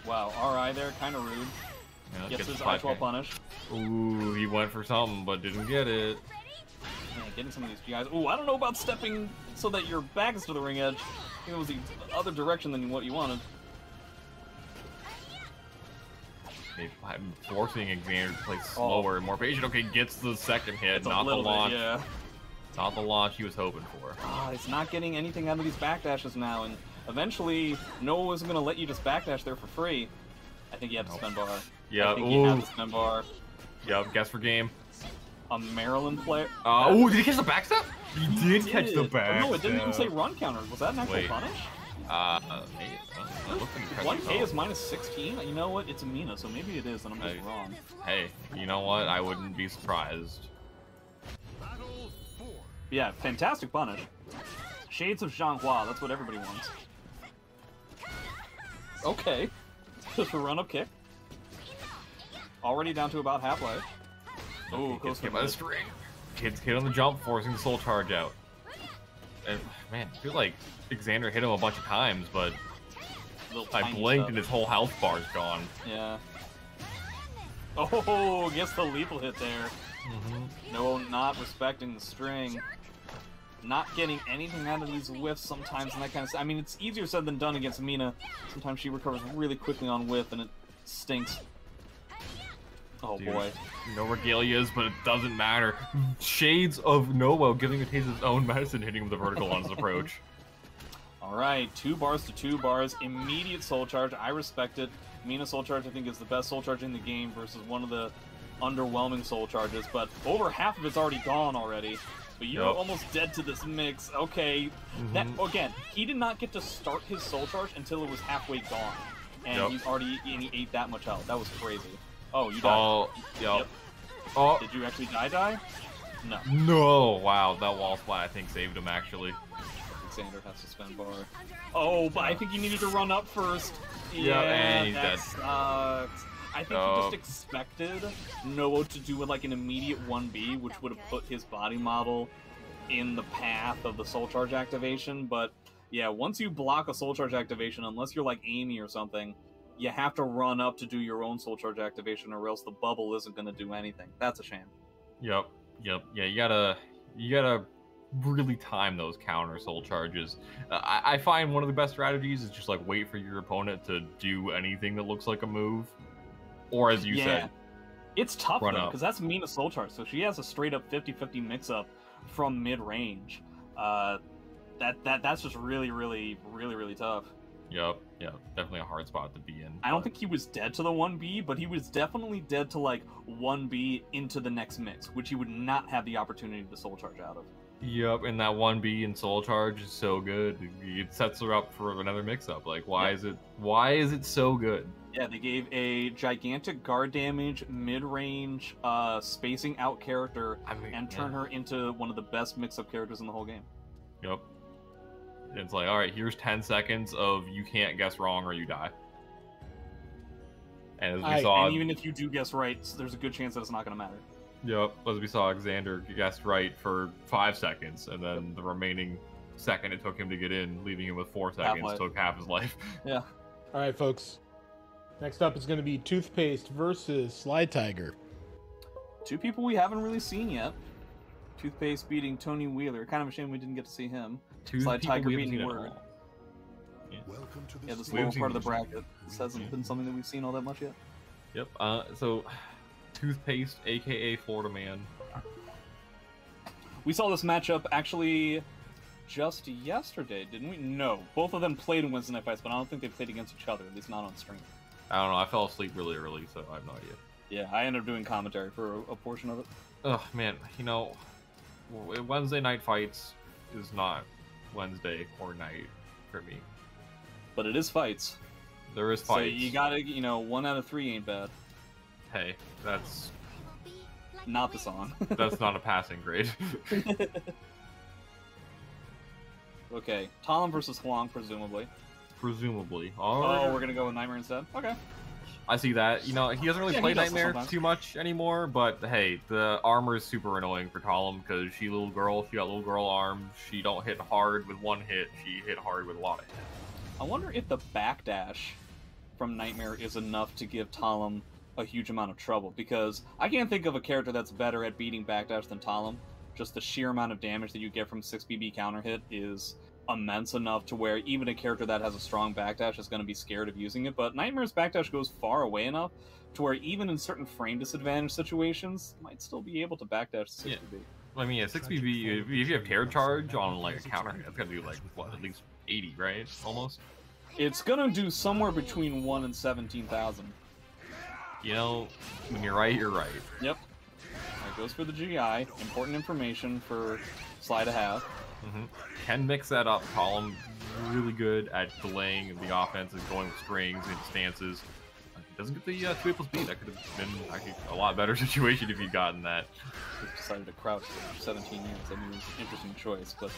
Wow, RI there, kind of rude. Yeah, gets his I-12 punish. Ooh, he went for something, but didn't get it. Yeah, getting some of these guys. Ooh, I don't know about stepping so that your back is to the ring edge. I think it was the other direction than what you wanted. I'm forcing Xander to play slower and more patient. Okay, gets the second hit, it's not the launch. Bit, yeah. Not the launch he was hoping for. It's not getting anything out of these backdashes now, and eventually Noah isn't going to let you just backdash there for free. I think you have to spin bar. Yeah, I think you have to spin bar. Yep, guess for game. A Maryland player. Oh, did he catch the backstep? He did catch the backstep. No, it didn't even say run counter. Was that an actual punish? 1K is minus 16? You know what? It's a Mina, so maybe it is, and I'm just wrong. Hey, you know what? I wouldn't be surprised. Yeah, fantastic punish. Shades of Zhanghua, that's what everybody wants. Okay. Just a run-up kick. Already down to about half-life. Oh, gets hit by the string. Kids hit on the jump, forcing the soul charge out. And, man, I feel like Xander hit him a bunch of times, but I blinked and his whole health bar's gone. Yeah. Oh, gets the lethal hit there. No, not respecting the string. Not getting anything out of these whiffs sometimes and that kind of stuff. I mean, it's easier said than done against Mina. Sometimes she recovers really quickly on whiff and it stinks. Oh, dude, boy. No regalias, but it doesn't matter. Shades of Noah giving a taste of his own medicine, hitting him with the vertical on his approach. Alright, 2 bars to 2 bars. Immediate soul charge. I respect it. Mina soul charge, I think, is the best soul charge in the game versus one of the underwhelming soul charges, but over half of it's already gone already. But you're almost dead to this mix. Okay, that again, he did not get to start his soul charge until it was halfway gone. And he's already, and he ate that much health. That was crazy. Oh, you died. Oh, yep. Oh. Did you actually die? No. No, wow, that wall splat I think saved him actually. Xander has to spin bar. Oh, but I think you needed to run up first. Yeah, and he's dead. Sucks. I think he just expected Noah to do like an immediate 1B, which would have put his body model in the path of the soul charge activation, but yeah, once you block a soul charge activation, unless you're like Amy or something, you have to run up to do your own soul charge activation or else the bubble isn't going to do anything. That's a shame. Yep. Yeah, you gotta really time those counter soul charges. I find one of the best strategies is just like wait for your opponent to do anything that looks like a move. Or as you said, it's tough though, because that's Mina's soul charge, so she has a straight up 50-50 mix-up from mid-range. That's just really tough. Yep, definitely a hard spot to be in. I don't think he was dead to the 1B, but he was definitely dead to like 1B into the next mix, which he would not have the opportunity to soul charge out of. Yep, and that 1B in soul charge is so good. It sets her up for another mix-up. Like, why is it so good? Yeah, they gave a gigantic guard damage, mid-range, spacing out character, and turn her into one of the best mix-up characters in the whole game. Yep. It's like, alright, here's 10 seconds of you can't guess wrong or you die. And as we saw... And even if you do guess right, there's a good chance that it's not going to matter. Yep, as we saw, Xander guessed right for 5 seconds, and then the remaining second it took him to get in, leaving him with 4 seconds, took half his life. Yeah. Alright, folks. Next up is going to be Toothpaste versus Sly Tiger. Two people we haven't really seen yet. Toothpaste beating Tony Wheeler. Kind of a shame we didn't get to see him. Sly Tiger beating Word. Yeah, this little part of the bracket. This hasn't been something that we've seen all that much yet. Yep, so Toothpaste, aka Florida Man. We saw this matchup actually just yesterday, didn't we? No. Both of them played in Wednesday Night Fights, but I don't think they played against each other, at least not on stream. I don't know, I fell asleep really early, so I have no idea. Yeah, I ended up doing commentary for a portion of it. Ugh, man, you know, Wednesday night fights is not Wednesday or night for me. But it is fights. There is fights. So you gotta, you know, 1 out of 3 ain't bad. Hey, that's not the song. That's not a passing grade. Okay, Talon versus Huang, presumably. Presumably. Oh, we're gonna go with Nightmare instead? Okay. I see that. You know, he doesn't really play Nightmare too much anymore, but hey, the armor is super annoying for Talon because she little girl, she got little girl arms, she don't hit hard with 1 hit, she hit hard with a lot of hits. I wonder if the backdash from Nightmare is enough to give Talon a huge amount of trouble, because I can't think of a character that's better at beating backdash than Talon. Just the sheer amount of damage that you get from 6BB counter hit is immense enough to where even a character that has a strong backdash is going to be scared of using it, but Nightmare's backdash goes far away enough to where even in certain frame disadvantage situations, might still be able to backdash 6BB. Yeah. I mean, yeah, 6BB, if you have Terror Charge on, like, a counter hit, it's going to do, like, what, at least 80, right? Almost? It's going to do somewhere between 1 and 17,000. You know, when you're right, you're right. Yep. It goes for the GI. Important information for Sly to have. Can mix that up. Column really good at delaying the offense and going with strings and stances. Doesn't get the 2A+B. That could have been actually a lot better situation if he'd gotten that. Just decided to crouch for 17 years. I mean, it was an interesting choice, but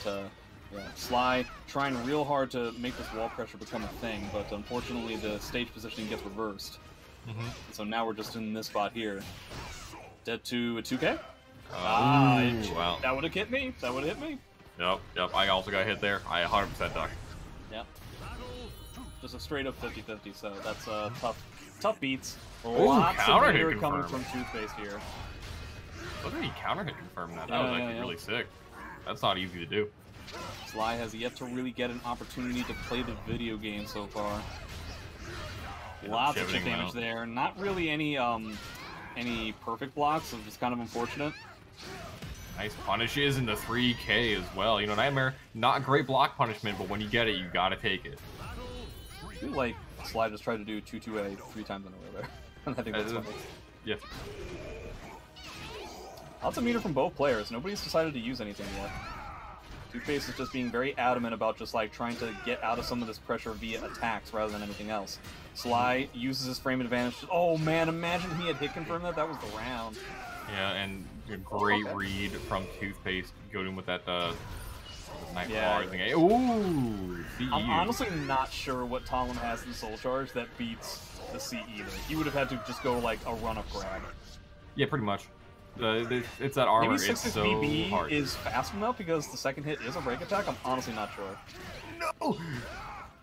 yeah, Sly trying real hard to make this wall pressure become a thing, but unfortunately the stage positioning gets reversed. So now we're just in this spot here. Dead to a 2K? Wow. That would have hit me. That would have hit me. Yep. I also got hit there. I 100% ducked. Yep. Just a straight up 50-50, so that's tough beats. Ooh, Lots of counter meter hit coming confirmed. from Toothpaste here. Look at he counter hit confirmed that. That was actually really sick. That's not easy to do. Sly has yet to really get an opportunity to play the video game so far. Lots of chip damage there. Not really any perfect blocks, so just kind of unfortunate. Nice punishes in the 3K as well. You know, Nightmare, not great block punishment, but when you get it, you gotta take it. I feel like Sly just tried to do 2-2A 3 times in a row there. And I think that's funny. Yeah. Lots of meter from both players. Nobody's decided to use anything yet. Two-Face is just being very adamant about just like trying to get out of some of this pressure via attacks rather than anything else. Sly uses his frame advantage. Oh man, imagine he had hit confirmed that. That was the round. Yeah, and a great read from Toothpaste going with that Nightmare thing. Ooh, CE. I'm honestly not sure what Talon has in Soul Charge that beats the CE there. He would have had to just go like a run-up grab. Yeah, pretty much. It's that armor. Maybe 6 so BB hard. is fast enough because the second hit is a break attack. I'm honestly not sure. No!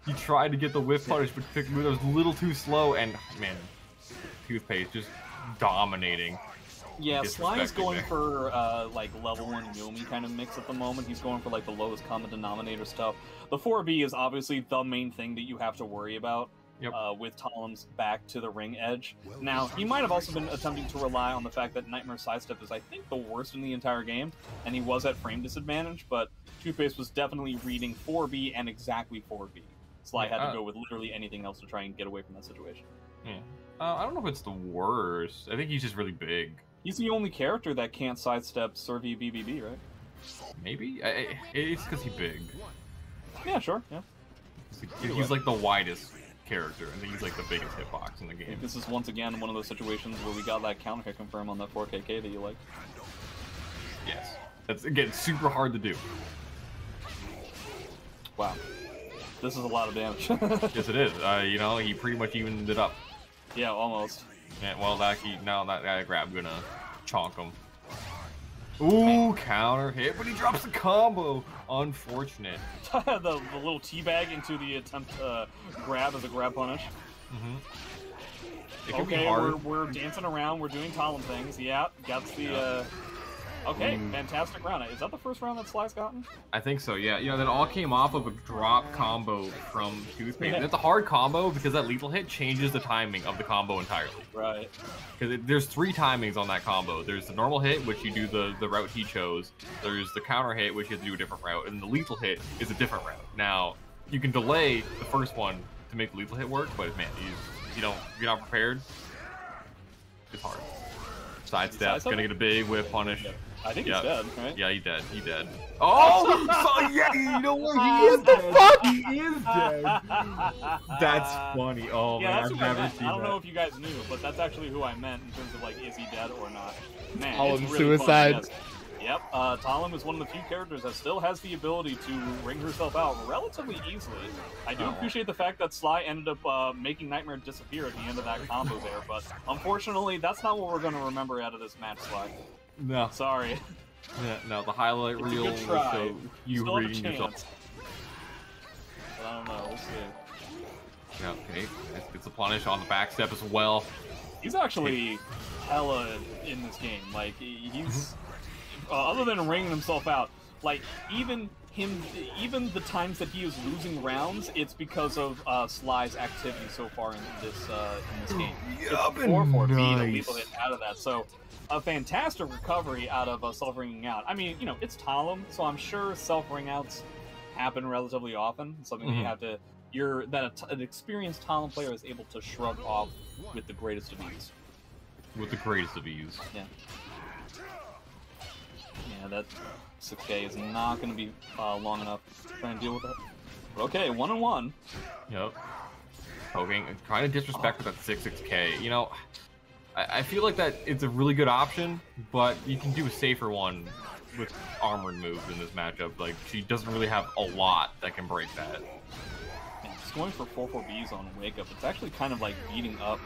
He tried to get the whiff punish, but it was a little too slow, and man, Toothpaste just dominating. Yeah, Sly's going for like level 1 Yomi kind of mix at the moment. He's going for like the lowest common denominator stuff. The 4B is obviously the main thing that you have to worry about. With Talon's back to the ring edge. Now, he might have also been attempting to rely on the fact that Nightmare's sidestep is, I think, the worst in the entire game, and he was at frame disadvantage, but Two-Face was definitely reading 4B and exactly 4B. Sly had to go with literally anything else to try and get away from that situation. I don't know if it's the worst. I think he's just really big. He's the only character that can't sidestep Survey BBB, right? Maybe? It's because he's big. Yeah, sure, yeah. He's like the widest character. I think he's like the biggest hitbox in the game. This is once again one of those situations where we got that counter hit confirm on that 4KK that you like. Yes. That's, again, super hard to do. Wow. This is a lot of damage. Yes, it is. You know, he pretty much evened it up. Yeah, almost. Yeah, well, now that guy grab gonna chonk him. Ooh, counter hit, but he drops the combo. Unfortunate. the little teabag into the attempt to grab as a grab punish. Okay, we're dancing around. We're doing Talon things. Yeah, got the. Okay, fantastic round. Is that the first round that Sly's gotten? I think so, yeah. You know, that all came off of a drop combo from Toothpaste. It's a hard combo because that lethal hit changes the timing of the combo entirely. Right. Because there's 3 timings on that combo. There's the normal hit, which you do the route he chose. There's the counter hit, which you have to do a different route. And the lethal hit is a different route. Now, you can delay the first one to make the lethal hit work, but man, if you're not prepared, it's hard. Sidestep. Gonna get a big whip punish. Yep. I think he's dead, right? Yeah, he's dead. He's dead. Oh, so, yeah, you know what? He is dead. He is dead. That's funny. Oh, yeah, man, that's I've who I never meant. seen I don't that. know if you guys knew, but that's actually who I meant in terms of, like, is he dead or not? Man, Talim it's really suicide. Funny, yes. Yep, Talim is one of the few characters that still has the ability to ring herself out relatively easily. I do appreciate the fact that Sly ended up making Nightmare disappear at the end of that combo there, but unfortunately, that's not what we're going to remember out of this match, Sly. No. Sorry. Yeah, no, the highlight It's reel a will good try. show you Still have a reading chance. yourself. But I don't know, we'll see. Yeah, okay. Gets the punish on the back step as well. He's actually hella in this game. Like, he's... other than ringing himself out, like, even the times that he is losing rounds, it's because of Sly's activity so far in this game. It's 4-4 the lethal hit out of that, so a fantastic recovery out of self-ringing out. I mean, you know, it's Talim, so I'm sure self-ring outs happen relatively often. Something that you have to... an experienced Talim player is able to shrug off with the greatest of ease. With the greatest of ease. Yeah. Yeah, that 6K is not going to be long enough to try and deal with that. But okay, 1-1. Yep. Poking, trying to disrespect with that 6-6K. You know, I feel like that it's a really good option, but you can do a safer one with armored moves in this matchup. Like, she doesn't really have a lot that can break that. Yeah, just going for 4-4Bs on Wake Up, it's actually kind of like beating up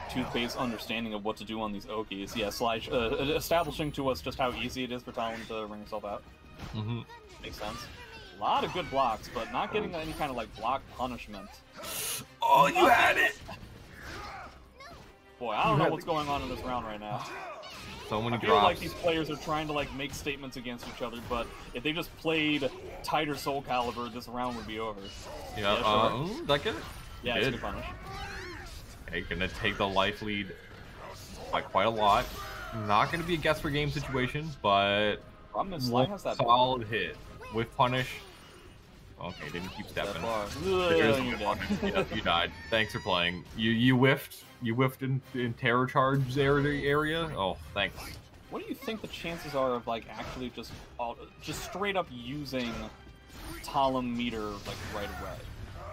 Toothpaste's understanding of what to do on these Okies. Yeah, Sly establishing to us just how easy it is for Talim to ring herself out. Makes sense. A lot of good blocks, but not getting any kind of like block punishment. Oh, you had it! Boy, I don't know what's going on in this round right now. So many I feel drops. like these players are trying to like make statements against each other, but if they just played tighter Soulcalibur, this round would be over. Yeah, sure. did I get it? Yeah, it's a good punish. Okay, gonna take the life lead by quite a lot. Not gonna be a guess for game situation, but Problem is, Sly has that solid hit with punish. Okay, didn't keep stepping. Yep, you died. Thanks for playing. You whiffed. You whiffed in terror charge area. Oh, thanks. What do you think the chances are of like actually just straight up using Talim meter like right away?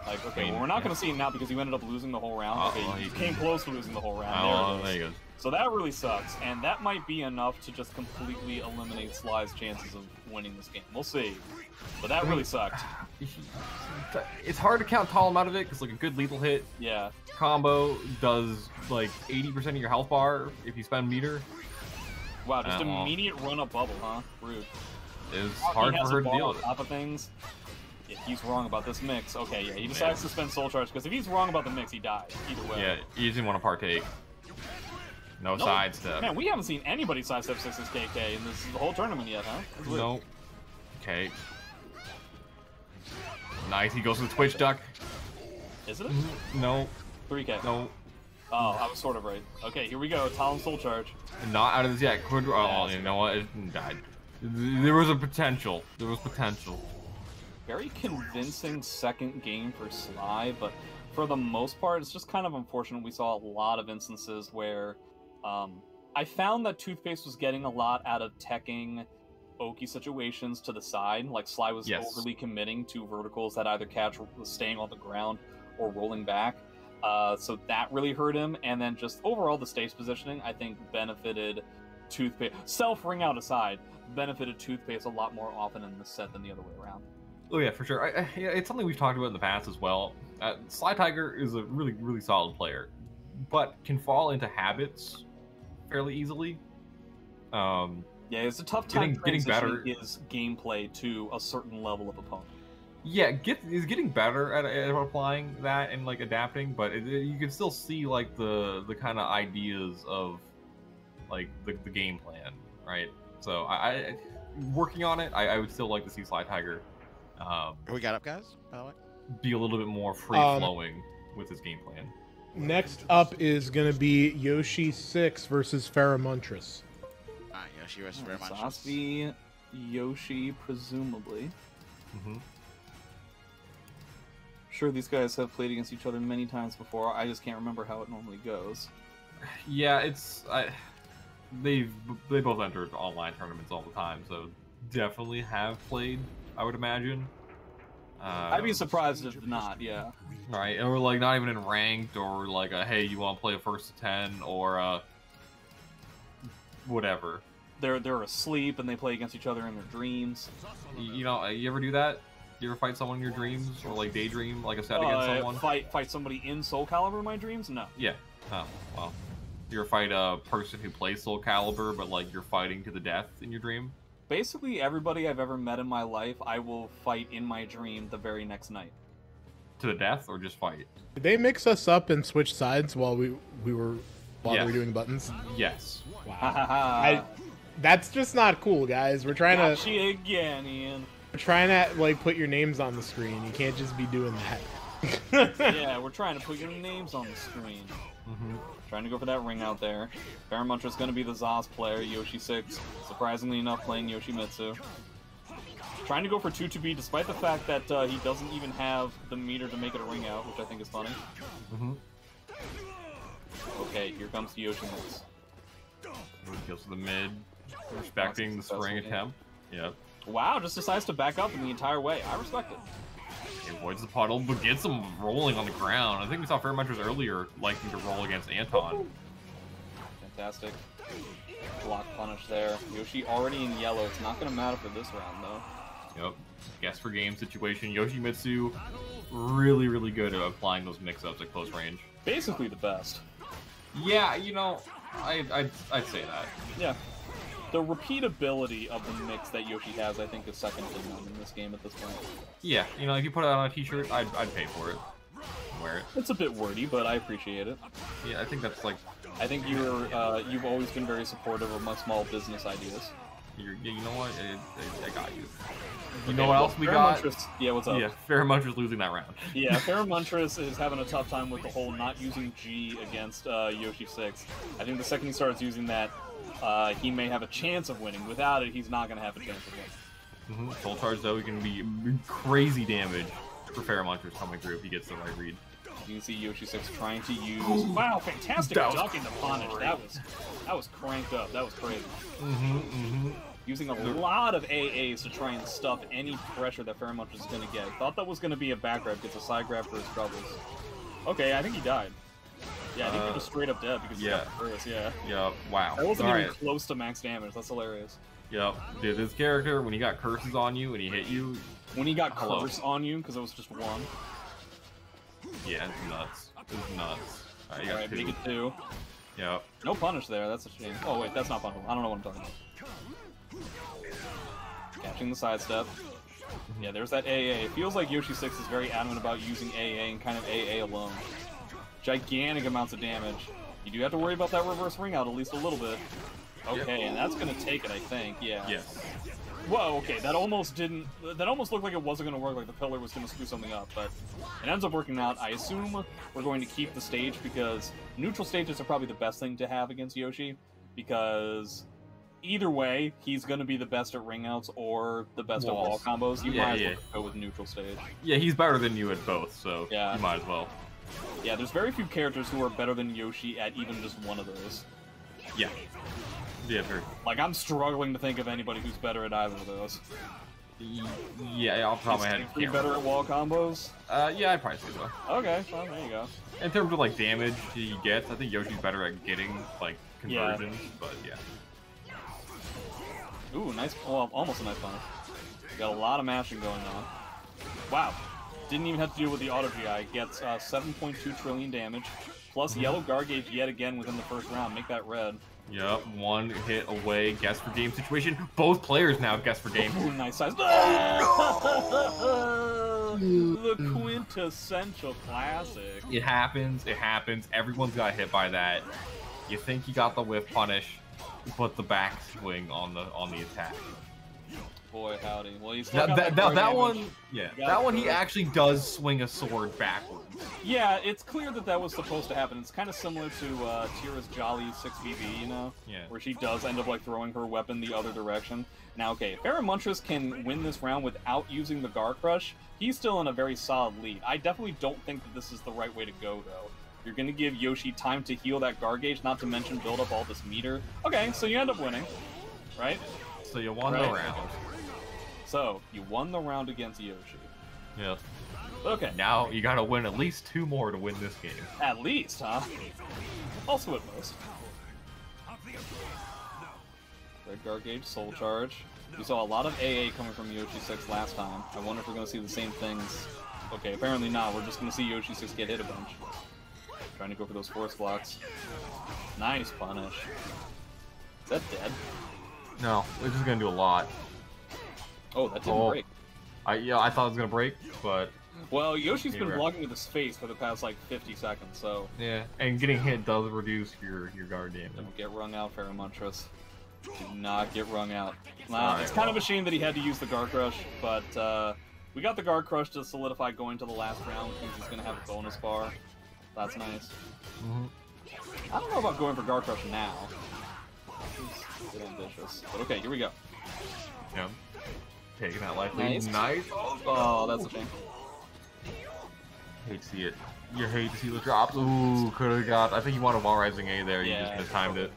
Like, okay, well, we're not going to see him now because he ended up losing the whole round. Okay, he came close to losing the whole round. There you go. So that really sucks, and that might be enough to just completely eliminate Sly's chances of winning this game. We'll see. But that really sucked. It's hard to count Talim out of it because like a good lethal hit combo does like 80% of your health bar if you spend meter. Wow, just immediate run up bubble, huh? Rude. It's hard for her to deal with. On top of things. If he's wrong about this mix, okay, yeah, he decides to spend Soul Charge, because if he's wrong about the mix, he dies, either way. Yeah, he doesn't want to partake. No sidestep. Man, we haven't seen anybody sidestep 6's KK in this the whole tournament yet, huh? No. Okay. Nice, he goes with Twitch Duck. Is it? No. 3K. No. Oh, I was sort of right. Okay, here we go, Talim Soul Charge. Not out of this yet. Oh, you know what? It died. There was a potential. There was potential. Very convincing second game for Sly, but for the most part, it's just kind of unfortunate. We saw a lot of instances where I found that Toothpaste was getting a lot out of teching Oki situations to the side. Like Sly was overly committing to verticals that either catch was staying on the ground or rolling back. So that really hurt him. And then just overall, the stage positioning, I think, benefited Toothpaste. Self-ring out aside, benefited Toothpaste a lot more often in this set than the other way around. Oh yeah, for sure. Yeah, it's something we've talked about in the past as well. Sly Tiger is a really, really solid player, but can fall into habits fairly easily. Yeah, it's a tough time getting better his gameplay to a certain level of opponent. Yeah, he's getting better at applying that and like adapting, but you can still see like the kind of ideas of like the game plan, right? So I working on it. I would still like to see Sly Tiger. Who we got up, guys, by the way? Be a little bit more free-flowing with his game plan. Next up is going to be Yoshi 6 versus Pheromontris. Alright, Yoshi versus Pheromontris. Sasuke, Yoshi, presumably. Sure, these guys have played against each other many times before. I just can't remember how it normally goes. Yeah, it's... they both entered online tournaments all the time, so definitely have played, I would imagine. I'd be surprised if not, yeah. Right, or like not even in ranked, or like a hey, you want to play a first to 10, or whatever. They're asleep and they play against each other in their dreams. You know, you ever do that? You ever fight someone in your dreams, or like daydream, like I said, against someone? Fight somebody in Soulcalibur in my dreams? No. Yeah. Oh, well. You ever fight a person who plays Soulcalibur, but like you're fighting to the death in your dream? Basically, everybody I've ever met in my life, I will fight in my dream the very next night. To the death, or just fight? Did they mix us up and switch sides while we were doing buttons? Yes. Wow. That's just not cool, guys. We're trying to. She again, Ian. We're trying to like put your names on the screen. You can't just be doing that. Yeah, we're trying to put your names on the screen. Trying to go for that ring out there. Faramuntra's going to be the Zaz player. Yoshi 6, surprisingly enough, playing Yoshimitsu. Trying to go for 2-2B despite the fact that he doesn't even have the meter to make it a ring out, which I think is funny. Okay, here comes the Yoshimitsu. Kills to the mid, respecting the spring attempt. Yep. Wow, just decides to back up in the entire way. I respect it. He avoids the puddle, but gets him rolling on the ground. I think we saw Faramuntra's earlier liking to roll against Anton. Fantastic. Block punish there. Yoshi already in yellow. It's not going to matter for this round, though. Yep. Guess for game situation. Yoshimitsu, really, really good at applying those mix-ups at close range. Basically the best. Yeah, you know, I'd say that. Yeah. The repeatability of the mix that Yoshi has, I think, is second to none in this game at this point. Yeah, you know, if you put it on a t-shirt, I'd pay for it. Wear it. It's a bit wordy, but I appreciate it. Yeah, I think that's like... I think you've always been very supportive of my small business ideas. You know what? I got you. You know what else we got? Yeah, what's up? Yeah, Faramuntra's losing that round. Yeah, Faramuntra is having a tough time with the whole not using G against Yoshi 6. I think the second he starts using that, he may have a chance of winning. Without it, he's not going to have a chance of winning. Soul Charge, though, can be crazy damage for Faramuntra's coming through if he gets the right read. You can see Yoshi 6 trying to use... Wow, fantastic ducking the punish. That was cranked up. That was crazy. Using a lot of AAs to try and stuff any pressure that Faramuntra is going to get. Thought that was going to be a back grab, gets a side grab for his troubles. Okay, I think he died. Yeah, I think he was straight up dead because he got the first, yeah. Yep, wow. That wasn't even close to max damage. That's hilarious. Yep, dude, this character, when he got curses on you and he hit you... When he got curse on you, because it was just one. Yeah, it's nuts. It's nuts. Alright, make it 2. Yep. No punish there, that's a shame. Oh wait, that's not punishable. I don't know what I'm talking about. Catching the sidestep. Yeah, there's that AA. It feels like Yoshi 6 is very adamant about using AA and kind of AA alone. Gigantic amounts of damage. You do have to worry about that reverse ring out at least a little bit. Okay, and that's gonna take it, I think, yeah. Yes. Whoa, okay, that almost looked like it wasn't gonna work, like the pillar was gonna screw something up, but it ends up working out. I assume we're going to keep the stage because neutral stages are probably the best thing to have against Yoshi, because either way, he's gonna be the best at ring outs or the best at wall combos. You might as well go with neutral stage. Yeah, he's better than you at both, so you might as well. Yeah, there's very few characters who are better than Yoshi at even just one of those. Yeah. Yeah, very. Like, I'm struggling to think of anybody who's better at either of those. Yeah, off the top of my head. Is he better at wall combos? Yeah, I'd probably say so. Okay, well, there you go. In terms of, like, damage he gets, I think Yoshi's better at getting, like, conversions, but yeah. Ooh, nice, well, almost a nice punish. Got a lot of mashing going on. Wow. Didn't even have to deal with the auto GI. Gets 7.2 trillion damage, plus yellow guard gauge yet again within the first round. Make that red. Yep, one hit away, guess for game situation. Both players now guess for game. Ooh, nice size. The quintessential classic. It happens, everyone's got hit by that. You think you got the whiff punish, but the back swing on the attack. Boy, howdy. Well, he's that one, yeah. That one he actually does swing a sword backwards. Yeah, it's clear that that was supposed to happen. It's kind of similar to Tira's Jolly 6BB, you know? Yeah. Where she does end up, like, throwing her weapon the other direction. Now, okay, if Faramuntra can win this round without using the Gar Crush, he's still in a very solid lead. I definitely don't think that this is the right way to go, though. You're going to give Yoshi time to heal that guard gauge, not to mention build up all this meter. Okay, so you end up winning, right? So you won the round. So, you won the round against Yoshi. Yeah. Okay. Now you gotta win at least 2 more to win this game. At least, huh? Also at most. Red guard gauge, soul charge. We saw a lot of AA coming from Yoshi 6 last time. I wonder if we're gonna see the same things. Okay, apparently not. We're just gonna see Yoshi 6 get hit a bunch. Trying to go for those force blocks. Nice punish. Is that dead? No, this is gonna do a lot. Oh, that didn't break. Yeah, I thought it was gonna break, but... Well, Yoshi's been blocking with his face for the past, like, 50 seconds, so... Yeah, and getting hit does reduce your guard damage. Don't get wrung out, Pharamantras. Do not get wrung out. Nah, it's kind of a shame that he had to use the guard crush, but we got the guard crush to solidify going to the last round, which means he's gonna have a bonus bar. That's nice. I don't know about going for guard crush now. It's a bit ambitious. But okay, here we go. Yeah. Taking that life lead. Nice. Oh, that's a shame. Hate to see it. You hate to see the drops. Ooh, could have got. I think you wanted wall rising A there. You just mistimed it.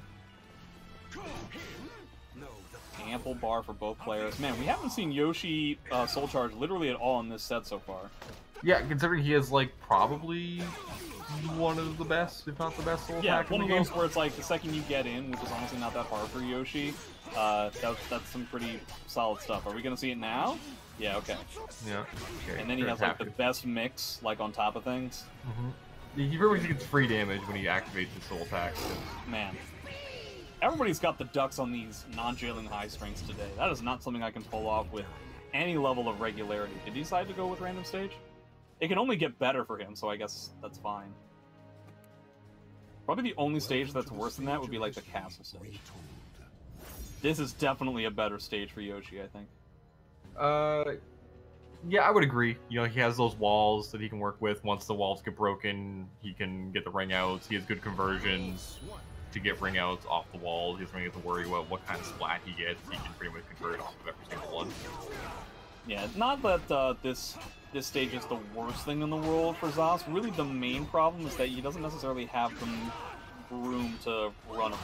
Ample bar for both players. Man, we haven't seen Yoshi soul charge literally at all in this set so far. Yeah, considering he is like probably one of the best, if not the best soul attack. Yeah, one of the games where it's like the second you get in, which is honestly not that hard for Yoshi. That's some pretty solid stuff. Are we gonna see it now? Yeah, okay. Yeah. Okay. And then he has like the best mix, like on top of things. He pretty much gets free damage when he activates his soul attack. Man, everybody's got the ducks on these non-jailing high strengths today. That is not something I can pull off with any level of regularity. Did he decide to go with random stage? It can only get better for him, so I guess that's fine. Probably the only stage that's worse than that would be like the castle stage. This is definitely a better stage for Yoshi, I think. Yeah, I would agree. You know, he has those walls that he can work with. Once the walls get broken, he can get the ring outs. He has good conversions to get ring outs off the walls. He doesn't really have to worry about what kind of splat he gets. He can pretty much convert off of every single one. Yeah, not that this stage is the worst thing in the world for Zos. Really, the main problem is that he doesn't necessarily have the room to run around.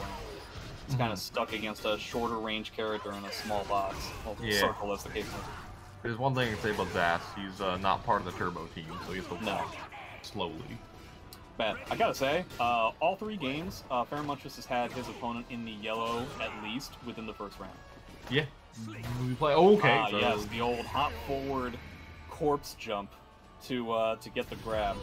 He's kind of stuck against a shorter range character in a small box. Well, circle, as the case is. There's one thing I can say about Zas. He's not part of the Turbo team, so he has to walk slowly. But I gotta say, all 3 games, Pharamantras has had his opponent in the yellow at least within the first round. Yeah. We play. Okay. So... Yes, the old hop forward corpse jump to get the grab.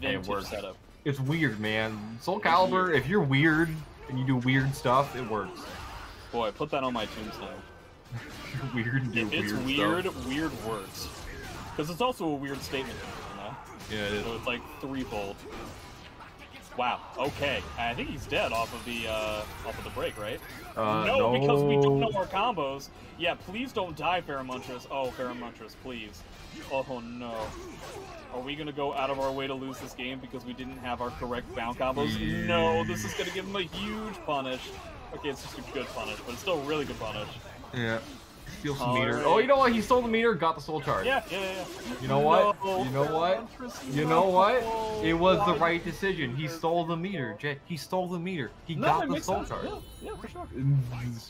Vintage setup. It's weird, man. Soulcalibur, if you're weird and you do weird stuff, it works. Boy, put that on my tombstone. You're weird and do weird stuff. Weird works. Because it's also a weird statement, you know? Yeah, it is. So it's like threefold. Wow. Okay. I think he's dead off of the break, right? No, because we don't know our combos. Yeah, please don't die, Pharamantras. Oh, Pharamantras, please. Oh no. Are we gonna go out of our way to lose this game because we didn't have our correct bound combos? No, this is gonna give him a huge punish. Okay, it's just a good punish, but it's still a really good punish. Yeah. Steal some meter. Oh, you know what? He stole the meter, got the soul charge. Yeah. You know what? You know what? You know what? It was the right decision. He stole the meter, Jay. He stole the meter. He got the soul charge. Yeah, for sure.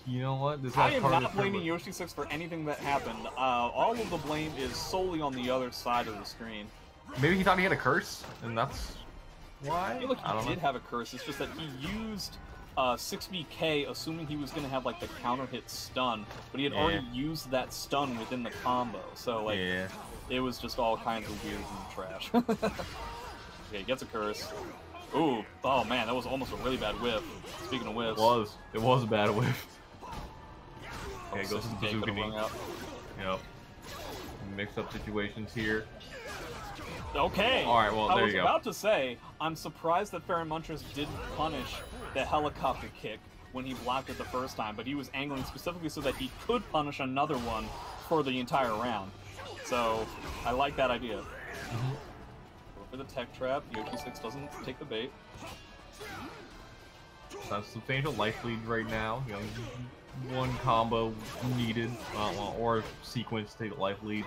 You know what? I am not blaming Yoshi 6 for anything that happened. All of the blame is solely on the other side of the screen. Maybe he thought he had a curse, and that's why? I feel like he did have a curse. It's just that he used 6BK, assuming he was going to have like the counter hit stun, but he had already used that stun within the combo, so like it was just all kinds of weird and trash. Okay, he gets a curse. Ooh, oh man, that was almost a really bad whiff. Speaking of whiffs. It was a bad whiff. Okay, goes to the bazooka knee. Yep. Mix up situations here. Okay. Alright, well, there you go. I was about to say, I'm surprised that Pharamantras didn't punish the helicopter kick when he blocked it the first time, but he was angling specifically so that he could punish another one for the entire round. So, I like that idea. Go for the tech trap. Yoshi 6 doesn't take the bait. That's substantial life lead right now. You know, one combo needed, or sequence to take the life lead.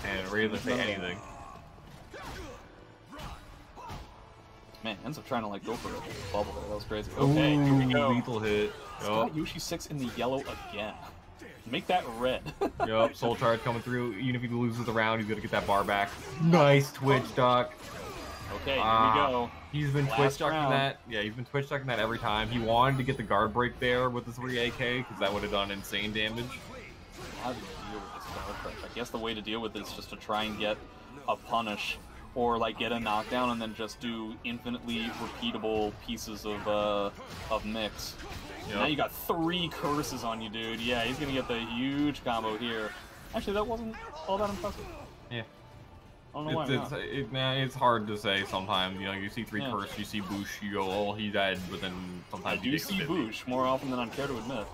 And ready to say anything. Man, ends up trying to like go for a bubble there. That was crazy. Okay, Ooh, here we go. Lethal hit. Got Yoshi 6 in the yellow again. Make that red. Yup, Soul Charge coming through. Even if he loses the round, he's gonna get that bar back. Nice Twitch Duck. Okay, here we go. He's been Twitch Ducking that. Yeah, he's been Twitch Ducking that every time. He wanted to get the guard break there with the 3 AK because that would have done insane damage. How do you deal with this guard crush? I guess the way to deal with it is just to try and get a punish, or like get a knockdown and then just do infinitely repeatable pieces of mix. Yep. Now you got 3 curses on you, dude. Yeah, he's gonna get the huge combo here. Actually, that wasn't all that impressive. Yeah. I don't know why. It's hard to say sometimes. You know, you see 3 curses, you see Boosh, you go, oh, he died, but then sometimes you see Boosh more often than I care to admit.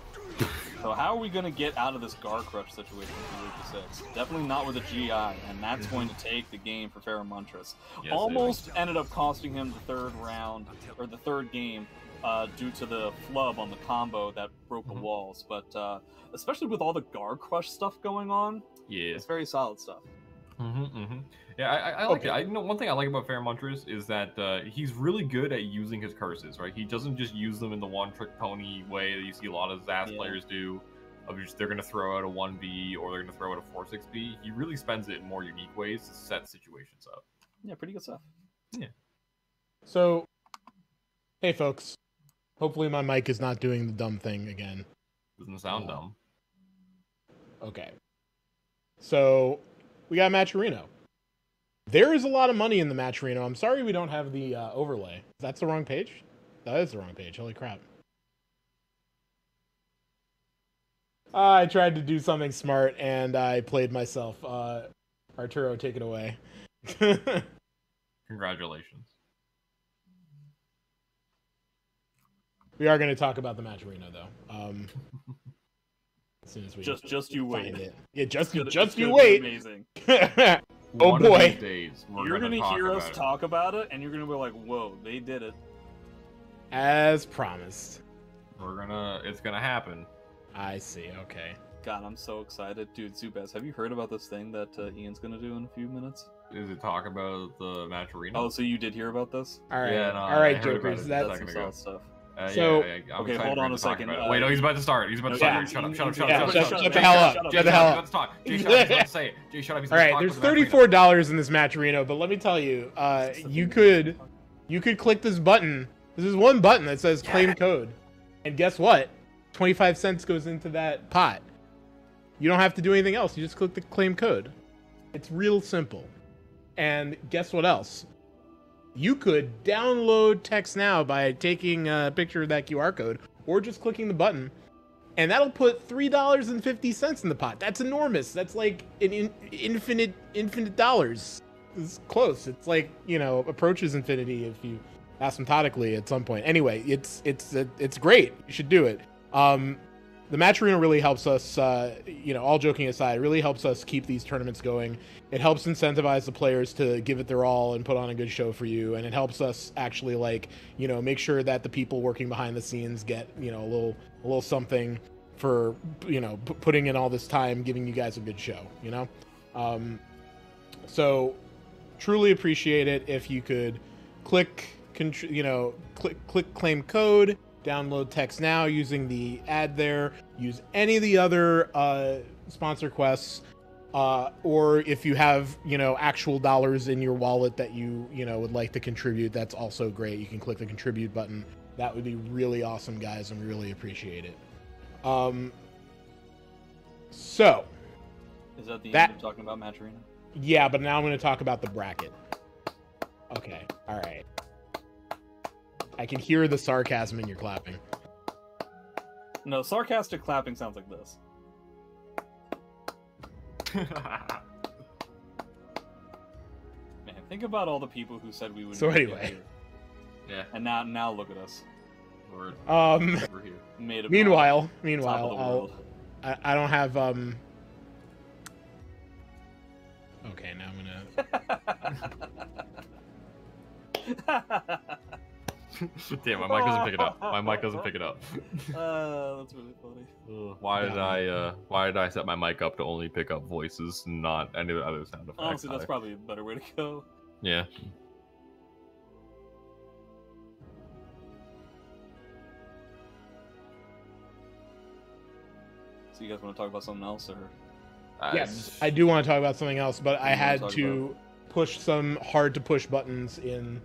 So how are we gonna get out of this guard crush situation with Luka 6? Definitely not with a GI, and that's going to take the game for Pharamantras. Yes, almost ended up costing him the 3rd round, or the 3rd game, due to the flub on the combo that broke the walls. But especially with all the guard crush stuff going on, it's very solid stuff. Yeah, I like it. You know, one thing I like about Pharamantras is that he's really good at using his curses, right? He doesn't just use them in the one-trick pony way that you see a lot of Zaz players do. Of just they're going to throw out a 1B or they're going to throw out a 4-6B. He really spends it in more unique ways to set situations up. Yeah, pretty good stuff. Yeah. So, hey folks. Hopefully my mic is not doing the dumb thing again. Doesn't sound dumb. Okay. So, we got Matcherino. There is a lot of money in the Matcherino. I'm sorry we don't have the overlay. That's the wrong page? That is the wrong page. Holy crap. I tried to do something smart and I played myself. Arturo, take it away. Congratulations. We are going to talk about the Matcherino, though. As soon as we just you wait. It. Yeah, just you wait. Amazing. Oh boy. Days, you're gonna hear us talk about it, and you're gonna be like, "Whoa, they did it!" As promised. It's gonna happen. I see. Okay. God, I'm so excited, dude. Zubaz, have you heard about this thing that Ian's gonna do in a few minutes? Is it talk about the Matcherino? Oh, so you did hear about this? All right. Yeah, no, all right, Jokers. That's some solid stuff. Okay, hold on a second. Wait, no, he's about to start. He's about to start. Shut up. Shut the hell up. Shut the hell up. Let's talk. Jay, shut up. He's about to say it. Jay, shut up. He's all right, there's $34 in this Matcherino, but let me tell you, you could click this button. This is one button that says claim code. And guess what? 25 cents goes into that pot. You don't have to do anything else. You just click the claim code. It's real simple. And guess what else? You could download Text Now by taking a picture of that QR code or just clicking the button, and that'll put $3.50 in the pot. That's enormous. That's like an infinite dollars. It's close. It's like, you know, approaches infinity if you asymptotically at some point. Anyway, it's great. You should do it. The Matcherino really helps us, you know, all joking aside, it really helps us keep these tournaments going. It helps incentivize the players to give it their all and put on a good show for you. And it helps us actually, like, you know, make sure that the people working behind the scenes get, you know, a little something for, you know, putting in all this time, giving you guys a good show, you know? So truly appreciate it if you could click claim code, download Text Now using the ad there, use any of the other sponsor quests, or if you have, you know, actual dollars in your wallet that you know, would like to contribute, that's also great. You can click the contribute button. That would be really awesome, guys, and we really appreciate it. So is that the end of talking about Matcherino? Yeah, but now I'm going to talk about the bracket. Okay, all right. I can hear the sarcasm in your clapping. No, sarcastic clapping sounds like this. Man, think about all the people who said we would. So anyway, yeah. And now look at us. We're here. Meanwhile, I don't have Okay, now I'm gonna. Damn, my mic doesn't pick it up. My mic doesn't pick it up. That's really funny. Why did I set my mic up to only pick up voices, and not any of the other sound effects? Honestly, that's probably a better way to go. Yeah. So you guys want to talk about something else, or? Yes, I do want to talk about something else, but I had to push some hard-to-push buttons in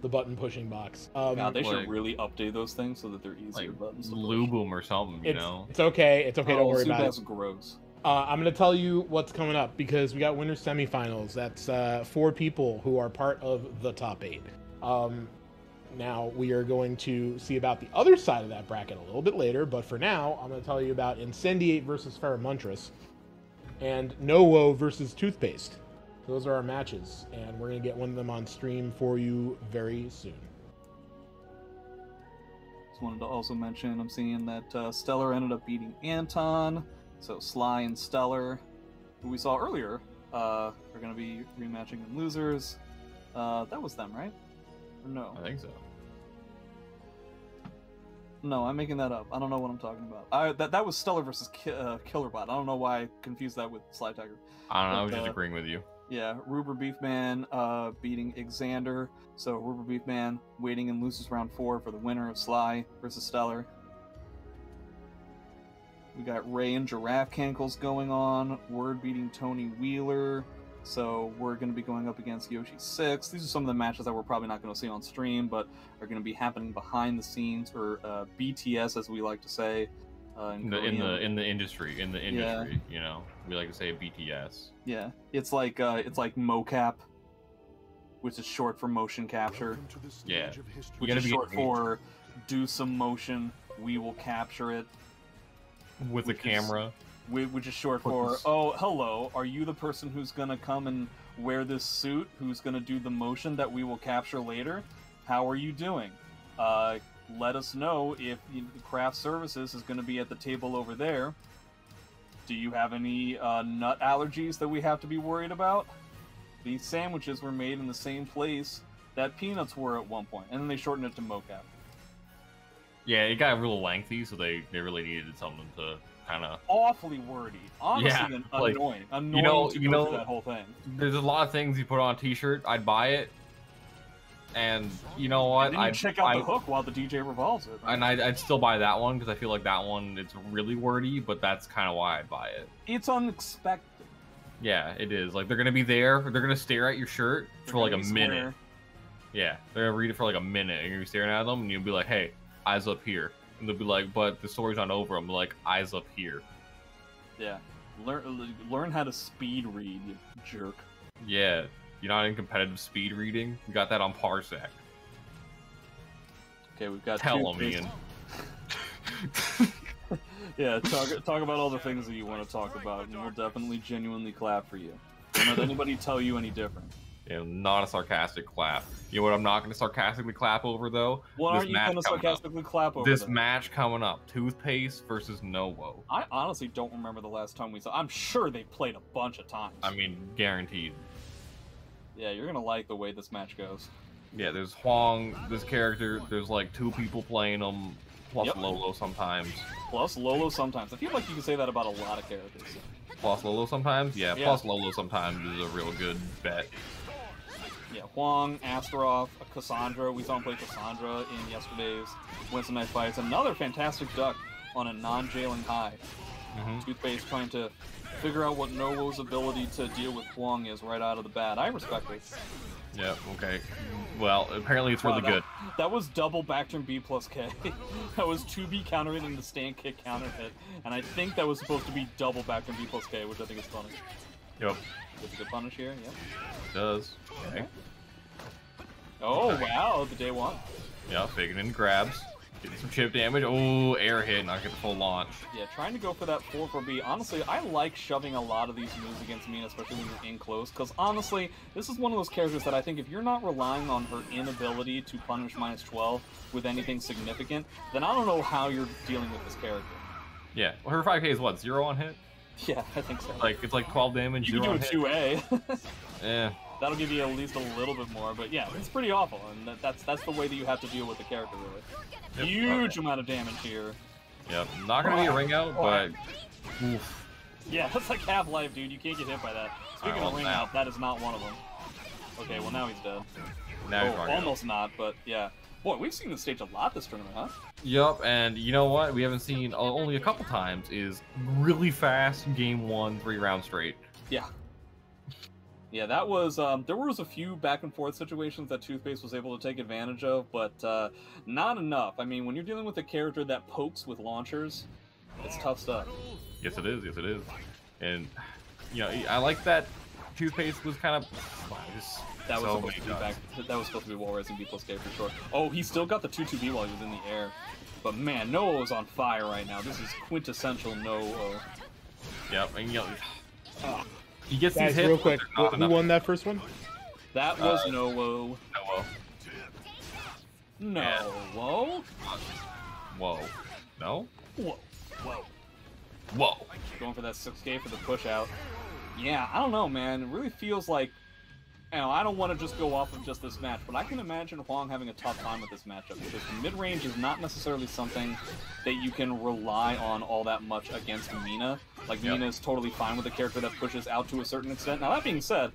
the button-pushing box. God, they should really update those things so that they're easier buttons to push. Lube them or something, you know? It's okay. It's okay. Don't worry about it. That's gross. I'm going to tell you what's coming up, because we got winter semifinals. That's 4 people who are part of the top 8. Now, we are going to see about the other side of that bracket a little bit later, but for now, I'm going to tell you about Incendiate versus Pheromontris and Nowo versus Toothpaste. Those are our matches, and we're going to get one of them on stream for you very soon. Just wanted to also mention, I'm seeing that Stellar ended up beating Anton, so Sly and Stellar, who we saw earlier, are going to be rematching in losers. That was them, right? Or no? I think so. No, I'm making that up. I don't know what I'm talking about. That was Stellar versus Killerbot. I don't know why I confused that with Sly Tiger. I don't know, I was just agreeing with you. Yeah, Ruber Beefman beating Xander. So Ruber Beefman waiting in losers round 4 for the winner of Sly versus Stellar. We got Ray and Giraffe Cankles going on. Word beating Tony Wheeler. So we're going to be going up against Yoshi 6. These are some of the matches that we're probably not going to see on stream, but are going to be happening behind the scenes, or BTS as we like to say. In the industry, yeah. You know, we like to say BTS. Yeah, it's like mocap, which is short for motion capture. Yeah, which is short for do some motion, we will capture it with the camera. Which is short for, oh, hello, are you the person who's gonna come and wear this suit, who's gonna do the motion that we will capture later? How are you doing? Let us know if craft services is going to be at the table over there. Do you have any nut allergies that we have to be worried about? These sandwiches were made in the same place that peanuts were at one point, and then they shortened it to mocap. Yeah, it got real lengthy, so they really needed something to kind of... Awfully wordy. Honestly, yeah, annoying. Annoying to go through that whole thing. There's a lot of things you put on a t-shirt, I'd buy it. And you know what? I'd check out the hook while the DJ revolves it. Right? And I'd still buy that one because I feel like that one, it's really wordy, but that's kind of why I'd buy it. It's unexpected. Yeah, it is. Like, they're going to be there. They're going to stare at your shirt for like a minute. Yeah, they're going to read it for like a minute, and you're staring at them, and you'll be like, hey, eyes up here. And they'll be like, but the story's not over. I'm like, eyes up here. Yeah. Learn how to speed read, you jerk. Yeah. You're not in competitive speed reading? You got that on Parsec. Okay, we've got Tell them, Ian. Yeah, talk about all the things that you want to talk about, and we'll definitely genuinely clap for you. Don't let anybody tell you any different. Yeah, not a sarcastic clap. You know what I'm not going to sarcastically clap over, though? What aren't you going to sarcastically clap over? This match coming up. Toothpaste versus Nowo. I honestly don't remember the last time we saw... I'm sure they played a bunch of times. I mean, guaranteed. Yeah, you're gonna like the way this match goes. Yeah, there's Huang, this character, there's like 2 people playing him, plus Lolo sometimes. Plus Lolo sometimes. I feel like you can say that about a lot of characters. Plus Lolo sometimes? Yeah, plus Lolo sometimes is a real good bet. Yeah, Huang, Astaroth, Cassandra. We saw him play Cassandra in yesterday's Wednesday Night Fights. Another fantastic duck on a non-jailing high. Toothpaste trying to figure out what Nowo's ability to deal with Huang is right out of the bat. I respect it. Yeah, okay. Well, apparently it's really good. That was double back turn B plus K. That was 2B counter hit and the stand kick counter hit. And I think that was supposed to be double back turn B plus K, which I think is funny. Yep. Does it get punish here? Yep. It does. Okay. Oh, wow, the day one. Yeah, faking in grabs. Getting some chip damage. Oh, air hit, not get the full launch. Yeah, trying to go for that 4-4-B. Honestly, I like shoving a lot of these moves against Mina, especially when you're in close, because honestly, this is one of those characters that I think if you're not relying on her inability to punish -12 with anything significant, then I don't know how you're dealing with this character. Yeah, well, her 5K is what, 0 on hit? Yeah, I think so. Like, it's like 12 damage, you 0 on hit? You can do a 2A. Yeah. That'll give you at least a little bit more, but yeah, it's pretty awful, and that's the way that you have to deal with the character, really. Yep. Huge amount of damage here. Yep, not gonna be a ring out, but... Oof. Yeah, that's like Half-Life, dude. You can't get hit by that. Speaking of ring out, that is not one of them. Okay, well now he's dead. Now he's almost not, but yeah. Boy, we've seen this stage a lot this tournament, huh? Yup, and you know what? We haven't seen only a couple times is really fast game 1, 3 rounds straight. Yeah. Yeah, that was, there was a few back and forth situations that Toothpaste was able to take advantage of, but not enough. I mean, when you're dealing with a character that pokes with launchers, it's tough stuff. Yes, it is. Yes, it is. And, you know, I like that Toothpaste was kind of... That was supposed to be that was supposed to be wall raising B plus K for sure. Oh, he still got the 2-2B while he was in the air. But man, Noah is on fire right now. This is quintessential Noah. Yep, and you know, he gets these hits. Real quick, who won that first one? That was Noah. Noah. Whoa. Whoa. No? Whoa. Whoa. Whoa. Going for that 6K for the push out. Yeah, I don't know, man. It really feels like, you know, I don't want to just go off of just this match, but I can imagine Huang having a tough time with this matchup, because mid-range is not necessarily something that you can rely on all that much against Mina. Like, Mina is totally fine with a character that pushes out to a certain extent. Now, that being said,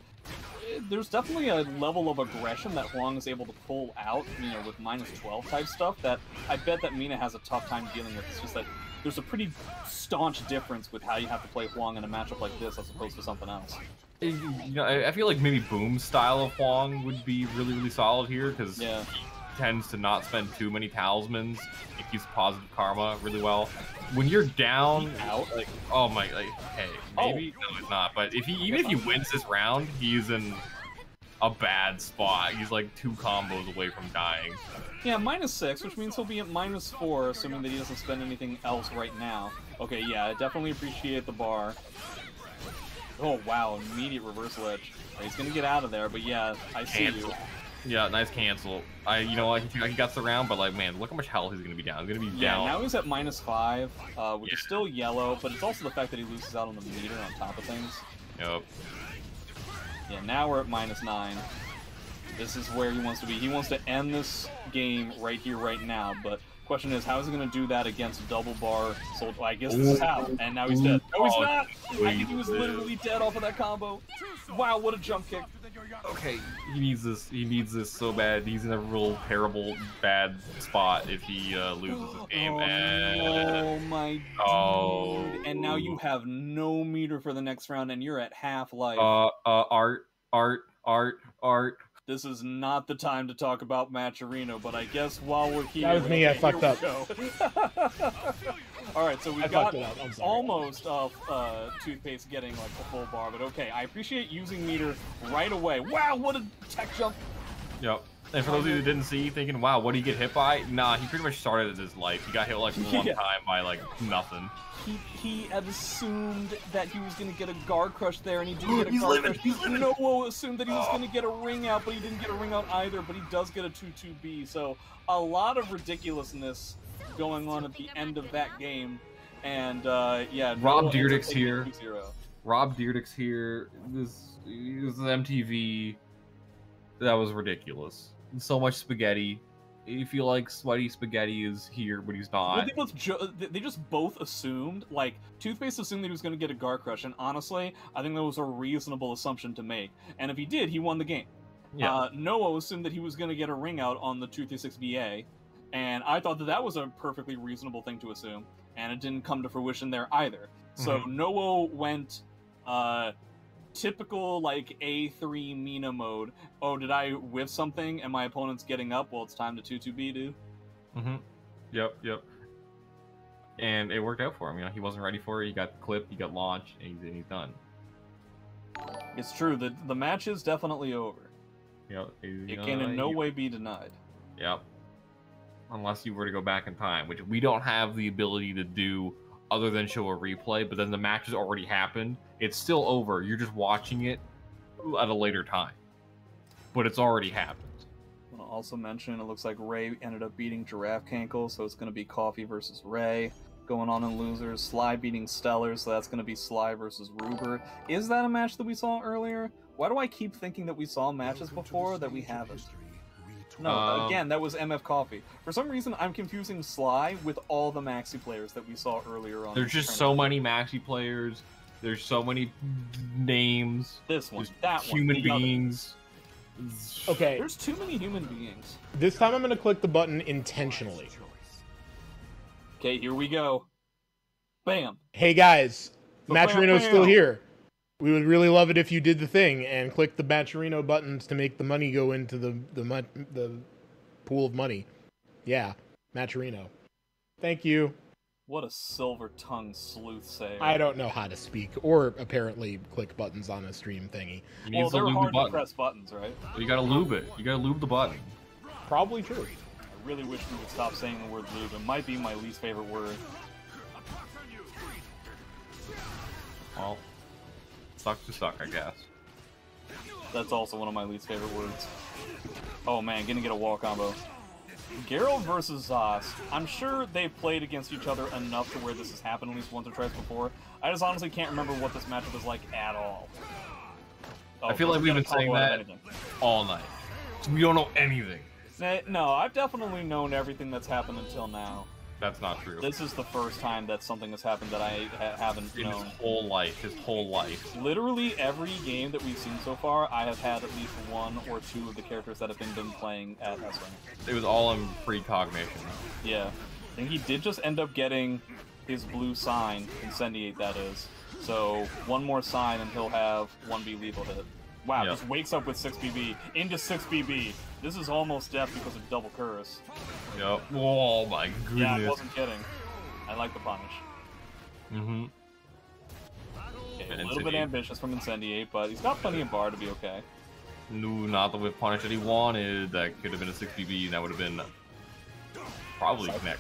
there's definitely a level of aggression that Huang is able to pull out, you know, with -12 type stuff that I bet that Mina has a tough time dealing with. It's just that there's a pretty staunch difference with how you have to play Huang in a matchup like this as opposed to something else. You know, I feel like maybe Boom's style of Huang would be really, really solid here, because he tends to not spend too many talismans. It keeps positive karma really well. When you're down, like, oh my, like, hey, maybe no, it's not. But if even if he wins this round, he's in a bad spot. He's like 2 combos away from dying. Yeah, -6, which means he'll be at -4, assuming that he doesn't spend anything else right now. Okay, yeah, I definitely appreciate the bar. Oh, wow, immediate reversal edge. He's gonna get out of there, but yeah, I see you. Yeah, nice cancel. You know what, he got the round, but like, man, look how much health he's gonna be down. He's gonna be down. Yeah, now he's at -5, which is still yellow, but it's also the fact that he loses out on the meter on top of things. Yep. Yeah, now we're at -9. This is where he wants to be. He wants to end this game right here, right now, but question is, how is he going to do that against double bar Soul? I guess this is how, and now he's dead. No, he's not! I think he was literally dead off of that combo. Wow, what a jump kick. Okay, he needs this. He needs this so bad. He's in a real terrible, bad spot if he loses this game. Oh my dude. And now you have no meter for the next round, and you're at half life. Art. This is not the time to talk about Matcherino, but I guess while we're here... That was me, I fucked up. Alright, so we got almost Toothpaste getting like a full bar, but okay, I appreciate using meter right away. Wow, what a tech jump! Yep. And for those of you who didn't see, thinking, wow, what did he get hit by? Nah, he pretty much started his life. He got hit like one time by like nothing. He had assumed that he was going to get a guard crush there, and he didn't get a guard crush. He's living! Noah assumed that he was going to get a ring out, but he didn't get a ring out either, but he does get a 2-2B. So a lot of ridiculousness going on at the end of that game. And, yeah. Rob Dyrdek's here. Rob Dyrdek's here. This is MTV. That was ridiculous. So much spaghetti. You feel like Sweaty Spaghetti is here, but he's not. Well, they just both assumed, like, Toothpaste assumed that he was going to get a guard crush, and honestly, I think that was a reasonable assumption to make. And if he did, he won the game. Yeah. Noah assumed that he was going to get a ring out on the 236BA, and I thought that that was a perfectly reasonable thing to assume, and it didn't come to fruition there either. So Noah went, typical, like, A3 Mina mode. Oh, did I whiff something and my opponent's getting up? Well, it's time to 2-2B, dude. Yep. And it worked out for him. You know, he wasn't ready for it. He got clipped, he got launched, and he's done. It's true. The match is definitely over. Yep. It can in no way be denied. Yep. Unless you were to go back in time, which we don't have the ability to do other than show a replay, but then the match has already happened. It's still over. You're just watching it at a later time. But it's already happened. I'll also mention, it looks like Ray ended up beating Giraffe Cankle, so it's going to be Coffee versus Ray. Going on in losers, Sly beating Stellar, so that's going to be Sly versus Ruber. Is that a match that we saw earlier? Why do I keep thinking that we saw matches before that we haven't? No, again, that was MF Coffee. For some reason, I'm confusing Sly with all the Maxi players that we saw earlier on. There's just so many Maxi players. There's so many names. This one, that one, human beings. Okay. There's too many human beings. This time I'm gonna click the button intentionally. Okay, here we go. Bam. Hey guys, Bam, Matcherino's bam. still here. We would really love it if you did the thing and click the Matcherino buttons to make the money go into the pool of money. Yeah, Matcherino. Thank you. What a silver-tongued sleuthsayer. I don't know how to speak or apparently click buttons on a stream thingy. Well, they're hard to press buttons, right? You gotta lube it. You gotta lube the button. Probably true. I really wish we would stop saying the word lube. It might be my least favorite word. Well, suck to suck, I guess. That's also one of my least favorite words. Oh man, gonna get a wall combo. Geralt versus Zos. I'm sure they've played against each other enough to where this has happened at least once or twice before. I just honestly can't remember what this matchup is like at all. Oh, I feel like we've been saying that all night. We don't know anything. No, I've definitely known everything that's happened until now. That's not true. This is the first time that something has happened that I haven't known. His whole life. Literally every game that we've seen so far, I have had at least one or two of the characters that have been playing at S-Rank. It was all in precognition. Yeah. I think he did just end up getting his blue sign, Incendiate that is. So, one more sign and he'll have 1B lethal hit. Wow, Yep. just wakes up with 6BB. Into 6BB. This is almost death because of double curse. Yep. Oh my goodness. Yeah, I wasn't kidding. I like the punish. Mm-hmm. Okay, a little bit ambitious from Incendiate, but he's got plenty of bar to be okay. No, not the whip punish that he wanted. That could have been a 6BB, and that would have been probably connect.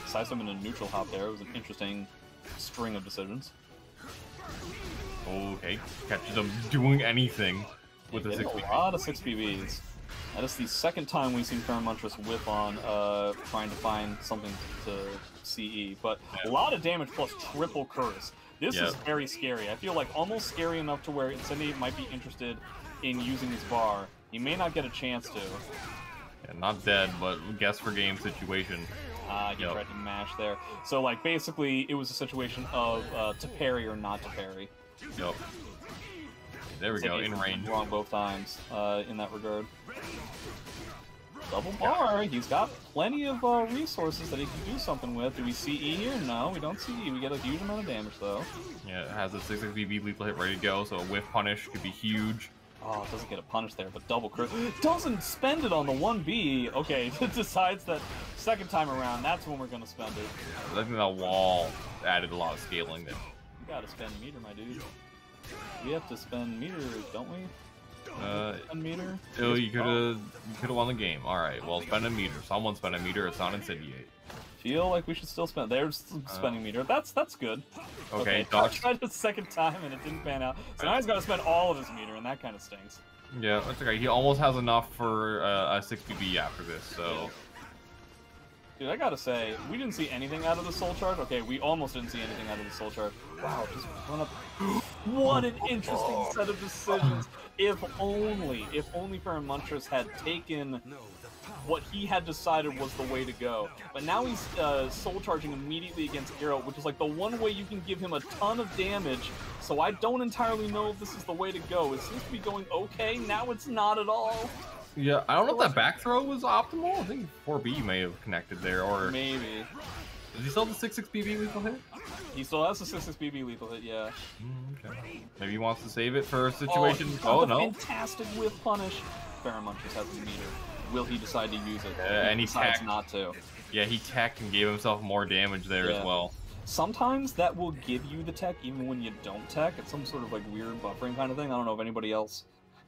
Sized him in a neutral hop there. It was an interesting string of decisions. Okay, catches him doing anything with a 6BB. A lot of 6BBs. That is the second time we've seen Ferromuntress whip on trying to find something to CE, but a lot of damage plus triple curse. This is very scary. I feel like almost scary enough to where Incendiate might be interested in using his bar. He may not get a chance to. Yeah, not dead, but guess for game situation. He tried to mash there. So, like, basically, it was a situation of to parry or not to parry. Yep. There we go, in range. Wrong both times in that regard. Double bar. He's got plenty of resources that he can do something with. Do we CE here? No, we don't CE. We get a huge amount of damage, though. Yeah, it has a 6BB lethal hit ready to go, so a whiff punish could be huge. Oh, it doesn't get a punish there, but double crit. Doesn't spend it on the 1B. Okay, it decides that second time around, that's when we're going to spend it. I think that wall added a lot of scaling there. You gotta spend meter, my dude. We have to spend meter, don't we? Spend meter? Oh, you could have won the game. Alright, well, spend a meter. Someone spend a meter, it's not Incendiate. Feel like we should still spend. There's spending meter. That's good. Okay, I tried the second time and it didn't pan out. So now he's got to spend all of his meter, and that kind of stinks. Yeah, that's okay. He almost has enough for a 6BB after this, so... Dude, I gotta say, we didn't see anything out of the soul charge. Okay, we almost didn't see anything out of the soul charge. Wow, just run up. What an interesting set of decisions. If only Ferromuntress had taken what he had decided was the way to go. But now he's soul charging immediately against Geralt, which is like the one way you can give him a ton of damage. So I don't entirely know if this is the way to go. It seems to be going okay. Now it's not at all. Yeah, I don't know if that back throw was optimal. I think 4B may have connected there, or... Maybe. Does he still have the 6BB lethal hit? He still has the 6BB lethal hit, yeah. Okay. Maybe he wants to save it for a situation... Oh, no. Fantastic whip punish. Ferromuntress has the meter. Will he decide to use it? And he decides not to. Yeah, he teched and gave himself more damage there as well. Sometimes that will give you the tech even when you don't tech. It's some sort of like weird buffering kind of thing. I don't know if anybody else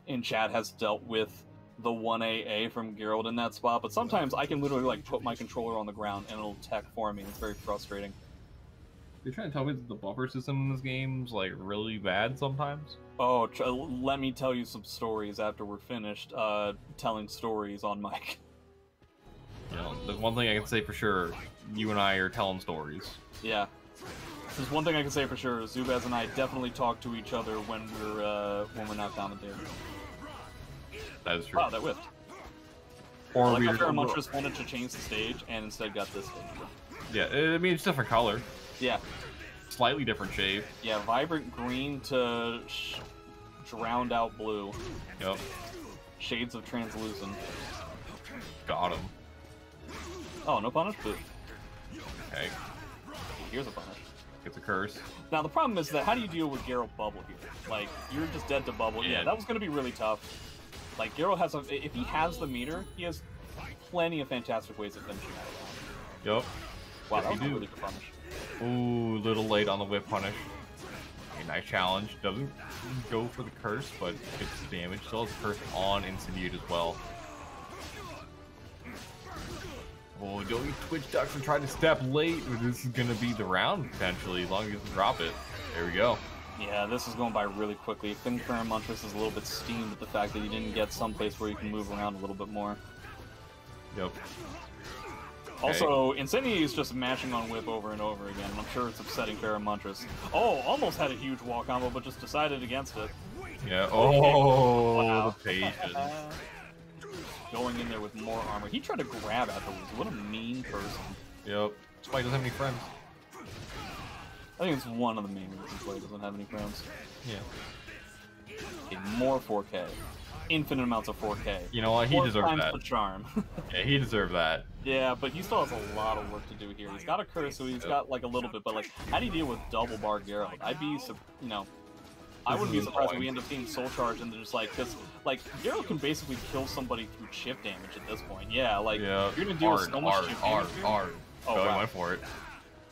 in chat has dealt with the 1AA from Geralt in that spot, but sometimes I can literally like put my controller on the ground and it'll tech for me. It's very frustrating. You're trying to tell me that the buffer system in this game's like really bad sometimes? Oh, let me tell you some stories after we're finished telling stories on mic. You know, there's one thing I can say for sure. You and I are telling stories. Yeah. There's one thing I can say for sure. Zubaz and I definitely talk to each other when we're not commentating. That is true. Wow, that whiffed. Or like how Ferromuntress wanted to change the stage and instead got this stage. Yeah, I mean, it's different color. Yeah. Slightly different shape. Yeah, vibrant green to drowned out blue. Yep. Shades of Translucent. Got him. Oh, no punish? But Okay. here's a punish. Gets a curse. Now, the problem is that how do you deal with Geralt Bubble here? Like, you're just dead to Bubble. Yeah, that was going to be really tough. Like, Geralt has a... If he has the meter, he has plenty of fantastic ways of finishing out. Yup. Wow, Yes, that was you a do. really good punish. Ooh, little late on the whip punish. A nice challenge. Doesn't go for the curse, but gets the damage. Still has the curse on Incendiate as well. Oh, don't you Twitch ducks and try to step late. This is gonna be the round potentially, as long as you can drop it. There we go. Yeah, this is going by really quickly. I think Montress is a little bit steamed at the fact that you didn't get someplace where you can move around a little bit more. Yep. Also, Incendiate is just mashing on Whip over and over again, and I'm sure it's upsetting Montress. Oh, almost had a huge wall combo, but just decided against it. Yeah. Oh, Wow. the patience. Going in there with more armor. He tried to grab afterwards. What a mean person. Yep. That's why he doesn't have any friends. I think it's one of the main reasons why he doesn't have any friends. Yeah. Okay, more 4K. Infinite amounts of 4K. You know what? He deserved that. The charm. Yeah, he deserved that. Yeah, but he still has a lot of work to do here. He's got a curse, so he's got like a little bit, but like, how do you deal with double bar Geralt? I'd be, you know, I wouldn't be surprised if we end up seeing Soul Charge and they're just like, because like Geralt can basically kill somebody through chip damage at this point. Yeah, like you're gonna deal with so much chip damage. Oh, wow. he went for it.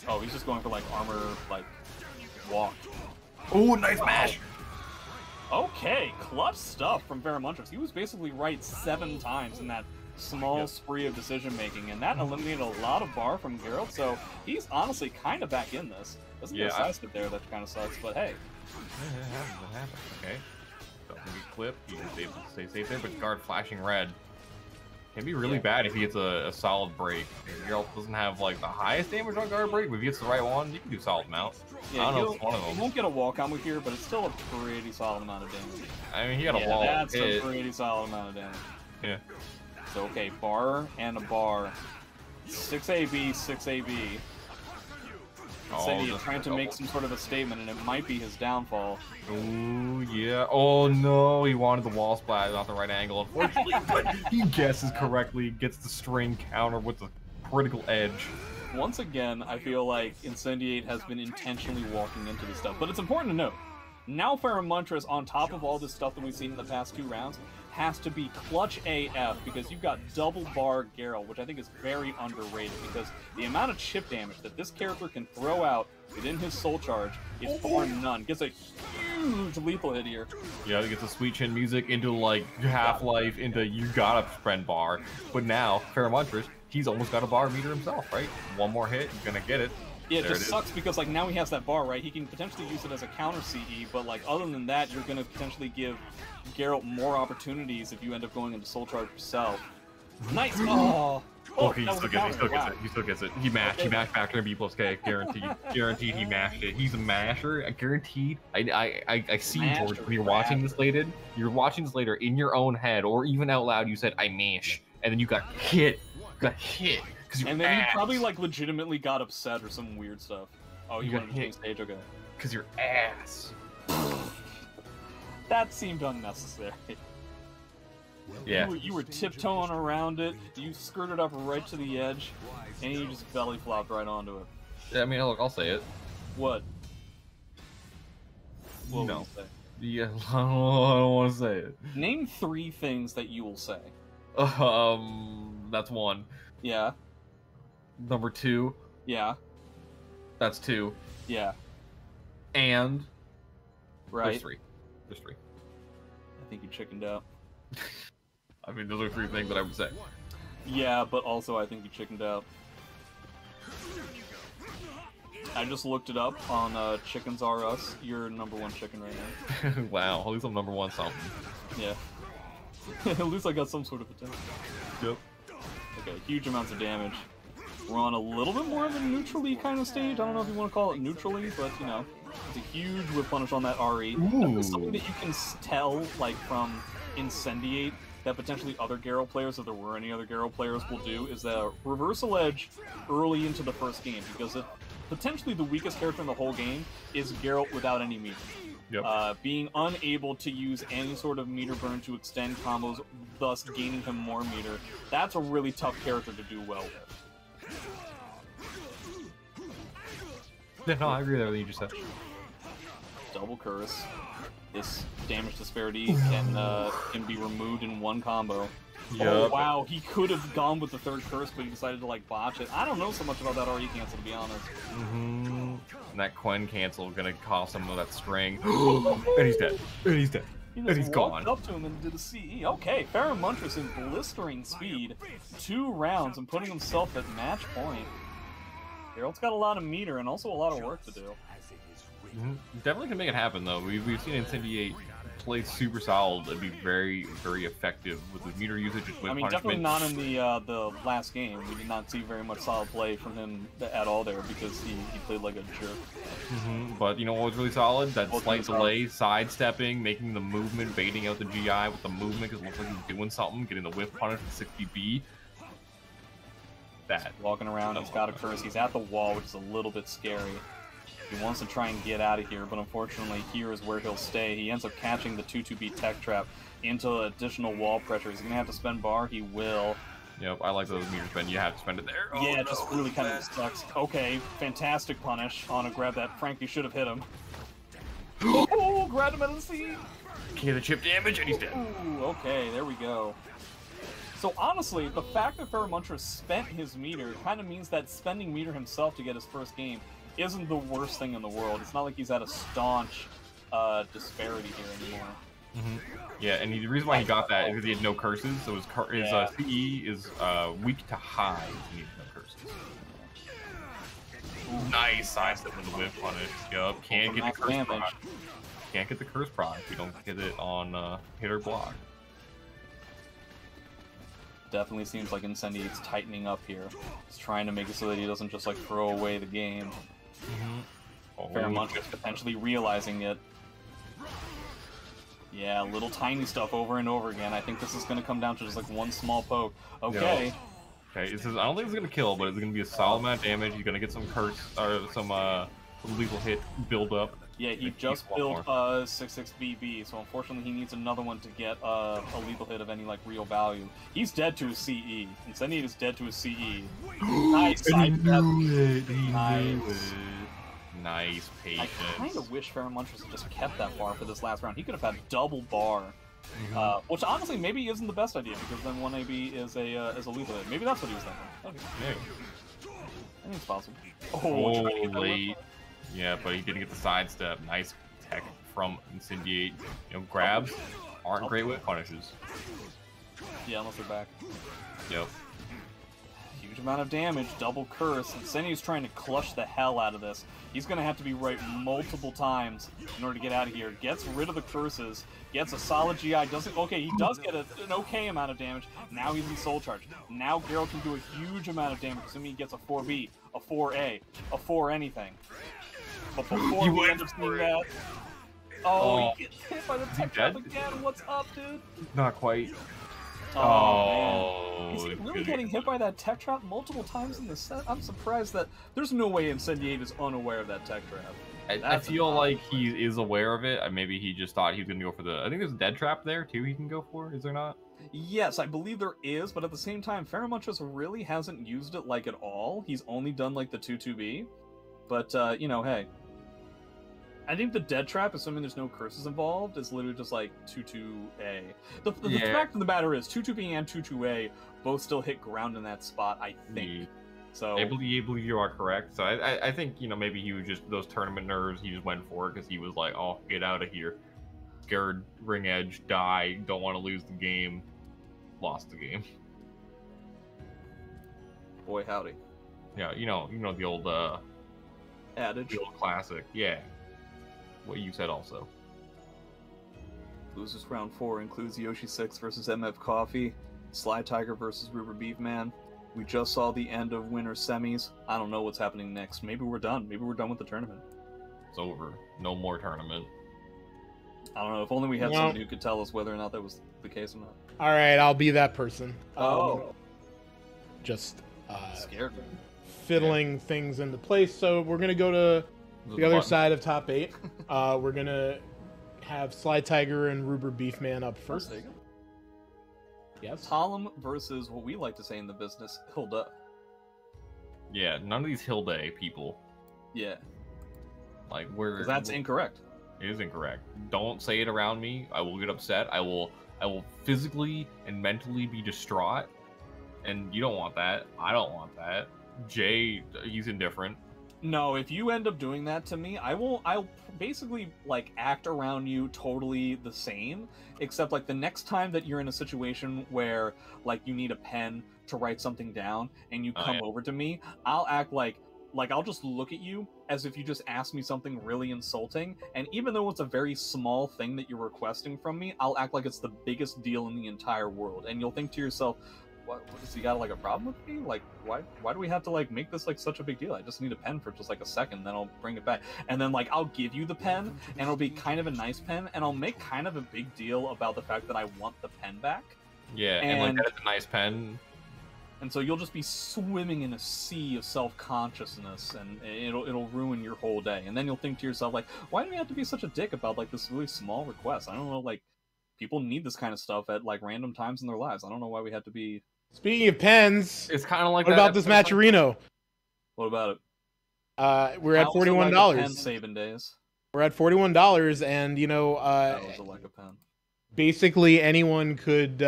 Oh, he's just going for like armor, like walk. Oh, nice mash. Okay, clutch stuff from Montress. He was basically right 7 times in that small spree of decision making, and that eliminated a lot of bar from Geralt. So he's honestly kind of back in this. Doesn't get a side step there, that kind of sucks. But hey, What happened? Okay. Don't get clipped. He's able to stay safe there, but guard flashing red. Can be really bad if he gets a solid break. Geralt doesn't have like the highest damage on guard break, but if he gets the right one, you can do solid amount. yeah, I don't know if it's one of he them. won't get a wall combo here, but it's still a pretty solid amount of damage. I mean, he got a wall That's hit. a pretty solid amount of damage. Yeah. So okay, bar and a bar. 6AB, 6AB. Incendiate trying to make some sort of a statement, and it might be his downfall. Oh yeah. Oh no, he wanted the wall splat, not the right angle, unfortunately. But he guesses correctly, gets the string counter with the critical edge. Once again, I feel like Incendiate has been intentionally walking into this stuff. But it's important to note, now Montress, on top of all this stuff that we've seen in the past 2 rounds, has to be clutch AF, because you've got double bar Geralt, which I think is very underrated, because the amount of chip damage that this character can throw out within his soul charge is bar none. Gets a huge lethal hit here. Yeah, he gets the sweet chin music into like Half-Life, into you gotta spend bar. But now, Montress, he's almost got a bar meter himself, right? One more hit, he's gonna get it. Yeah, it just sucks because like now he has that bar, right? He can potentially use it as a counter CE, but like other than that, you're gonna potentially give Geralt more opportunities if you end up going into Soul Charge yourself. Nice! Oh! Oh, he still gets it. He still gets it. He mashed. He mashed back to B plus K. Guaranteed. Guaranteed. He mashed it. He's a masher. I guaranteed. I see, George, when you're watching this later. You're watching this later in your own head, or even out loud. You said I mash, and then you got hit. Got hit. And then he probably like legitimately got upset or some weird stuff. Oh, he wanted to change stage. Okay. Because your ass. That seemed unnecessary. Yeah. You were tiptoeing around it, you skirted up right to the edge, and you just belly flopped right onto it. Yeah, I mean, look, I'll say it. What? What no. will you say? Yeah, I don't want to say it. Name 3 things that you will say. That's 1. Yeah. Number 2. Yeah. That's 2. Yeah. And. Right. There's 3. There's 3. I think you chickened out. I mean, those are 3 things that I would say. Yeah, but also I think you chickened out. I just looked it up on Chickens R Us. You're #1 chicken right now. Wow, at least I'm #1 something. Yeah. At least I got some sort of attention. Yep. Okay, huge amounts of damage. We're on a little bit more of a neutrally kind of stage. I don't know if you want to call it neutrally, but you know, it's a huge whip punish on that RE. That's something that you can tell, like from Incendiate, that potentially other Geralt players, if there were any other Geralt players, will do, is that reversal edge early into the first game, because potentially the weakest character in the whole game is Geralt without any meter. Yep. Being unable to use any sort of meter burn to extend combos, thus gaining him more meter, that's a really tough character to do well with. Yeah, no, I agree with everything you just said. Double curse. This damage disparity can be removed in one combo. Yep. Oh wow, he could have gone with the third curse, but he decided to like botch it. I don't know so much about that RE cancel, to be honest. And that Quen cancel gonna cost him that string. And he's dead. And he's dead. He And he's walked gone. up to him and did a CE. Okay, Pheromontris in blistering speed. 2 rounds and putting himself at match point. Geralt's got a lot of meter and also a lot of work to do. Definitely can make it happen though. We've seen Incendiate play super solid and be very, very effective with his meter usage with punishment. Definitely not in the last game. We did not see very much solid play from him at all there because he played like a jerk. But you know what was really solid? That slight delay, sidestepping, making the movement, baiting out the GI with the movement because it looks like he's doing something, getting the whiff punish with 60B. That. Walking around, he's got a curse. He's at the wall, which is a little bit scary. He wants to try and get out of here, but unfortunately here is where he'll stay. He ends up catching the 2-2-B tech trap into additional wall pressure. He's going to have to spend bar. He will. Yep, I like those meter spend. You have to spend it there. Oh, yeah, it just really kind of sucks. Okay, fantastic punish on a grab that frankly should have hit him. Oh, grabbed him out of the seat. Okay, the chip damage, and he's dead. Ooh, okay, there we go. So honestly, the fact that Pheromontris spent his meter kind of means that spending meter himself to get his first game isn't the worst thing in the world. It's not like he's at a staunch disparity here anymore. Yeah, and the reason why he got that is because he had no curses, so his CE is weak to high. He needs no curses. Ooh. Nice sidestep with the whip punish. Yup, can't get the curse proc. Can't get the curse proc if you don't get it on hit or block. Definitely seems like Incendiate's tightening up here. He's trying to make it so that he doesn't just like throw away the game. Pheromontris potentially realizing it. Yeah, little tiny stuff over and over again. I think this is going to come down to just like one small poke. Okay. No. Okay, I don't think it's going to kill, but it's going to be a solid amount of damage. You're going to get some curse, or some lethal hit build up. Yeah, he just built a 6-6 BB, so unfortunately he needs another one to get a lethal hit of any like real value. He's dead to his CE. Incendiate is dead to his CE. Nice side step. Nice. Nice patience. I kind of wish Pheromontris had just kept that bar for this last round. He could have had double bar, which honestly maybe isn't the best idea because then 1AB is a lethal hit. Maybe that's what he was thinking. Okay. Yeah. I think it's possible. Oh, late. Yeah, but he didn't get the sidestep. Nice tech from Incendiate. You know, grabs aren't great with punishes. Yeah, unless they're back. Yep. Huge amount of damage, double curse. Incendiate's trying to clutch the hell out of this. He's going to have to be right multiple times in order to get out of here. Gets rid of the curses, gets a solid GI. Okay, he does get an okay amount of damage. Now he's in Soul Charge. Now Geralt can do a huge amount of damage, assuming he gets a 4B, a 4A, a 4 anything. But before we end up seeing that... Oh, he gets hit by the tech trap again. What's up, dude? Not quite. Oh, man. Is he really getting hit by that tech trap multiple times in the set? I'm surprised that there's no way Incendiate is unaware of that tech trap. I feel like he is aware of it. Maybe he just thought he was going to go for the... I think there's a dead trap there, too, he can go for. Is there not? Yes, I believe there is, but at the same time, Pheromontris really hasn't used it, like, at all. He's only done, like, the 2-2-B. But, you know, hey. I think the dead trap, assuming there's no curses involved, is literally just like 2-2-A. The fact of the matter is, 2-2-B and 2-2-A both still hit ground in that spot, I think. Yeah. So I believe you are correct. So I think, you know, maybe he was just, those tournament nerves, he just went for it because he was like, oh, get out of here. Scared, ring edge, die, don't want to lose the game. Lost the game. Boy, howdy. Yeah, you know the old adage. The old classic, yeah. What you said also. Losers round 4 includes Yoshi 6 versus MF Coffee, Sly Tiger versus River Beef Man. We just saw the end of winter semis. I don't know what's happening next. Maybe we're done. Maybe we're done with the tournament. It's over. No more tournament. I don't know. If only we had somebody who could tell us whether or not that was the case or not. All right, I'll be that person. Just scared me. Fiddling things into place. So we're gonna go to the other side of top 8. We're gonna have Sly Tiger and Ruber Beefman up first. Yes. Talum versus what we like to say in the business, Hilda. Yeah, none of these Hilda people. Yeah. Like, we're... That's incorrect. It is incorrect. Don't say it around me. I will get upset. I will physically and mentally be distraught. And you don't want that. I don't want that. Jay, he's indifferent. No, if you end up doing that to me, I'll basically, like, act around you totally the same, except, like, the next time that you're in a situation where, like, you need a pen to write something down, and you come over to me, I'll act like, I'll just look at you as if you just asked me something really insulting, and even though it's a very small thing that you're requesting from me, I'll act like it's the biggest deal in the entire world, and you'll think to yourself, what does he got, like, a problem with me? Like, why do we have to, like, make this, like, such a big deal? I just need a pen for just, like, a second, then I'll bring it back. And then, like, I'll give you the pen, and it'll be kind of a nice pen, and I'll make kind of a big deal about the fact that I want the pen back. Yeah, and like, that's a nice pen. And so you'll just be swimming in a sea of self-consciousness, and it'll ruin your whole day. And then you'll think to yourself, like, why do we have to be such a dick about, like, this really small request? I don't know, like, people need this kind of stuff at, like, random times in their lives. I don't know why we have to be... Speaking of pens, it's kind of like what about this Matcherino? What about it? We're at $41. Pen saving days. We're at $41, and you know, that was like a pen. Basically, anyone could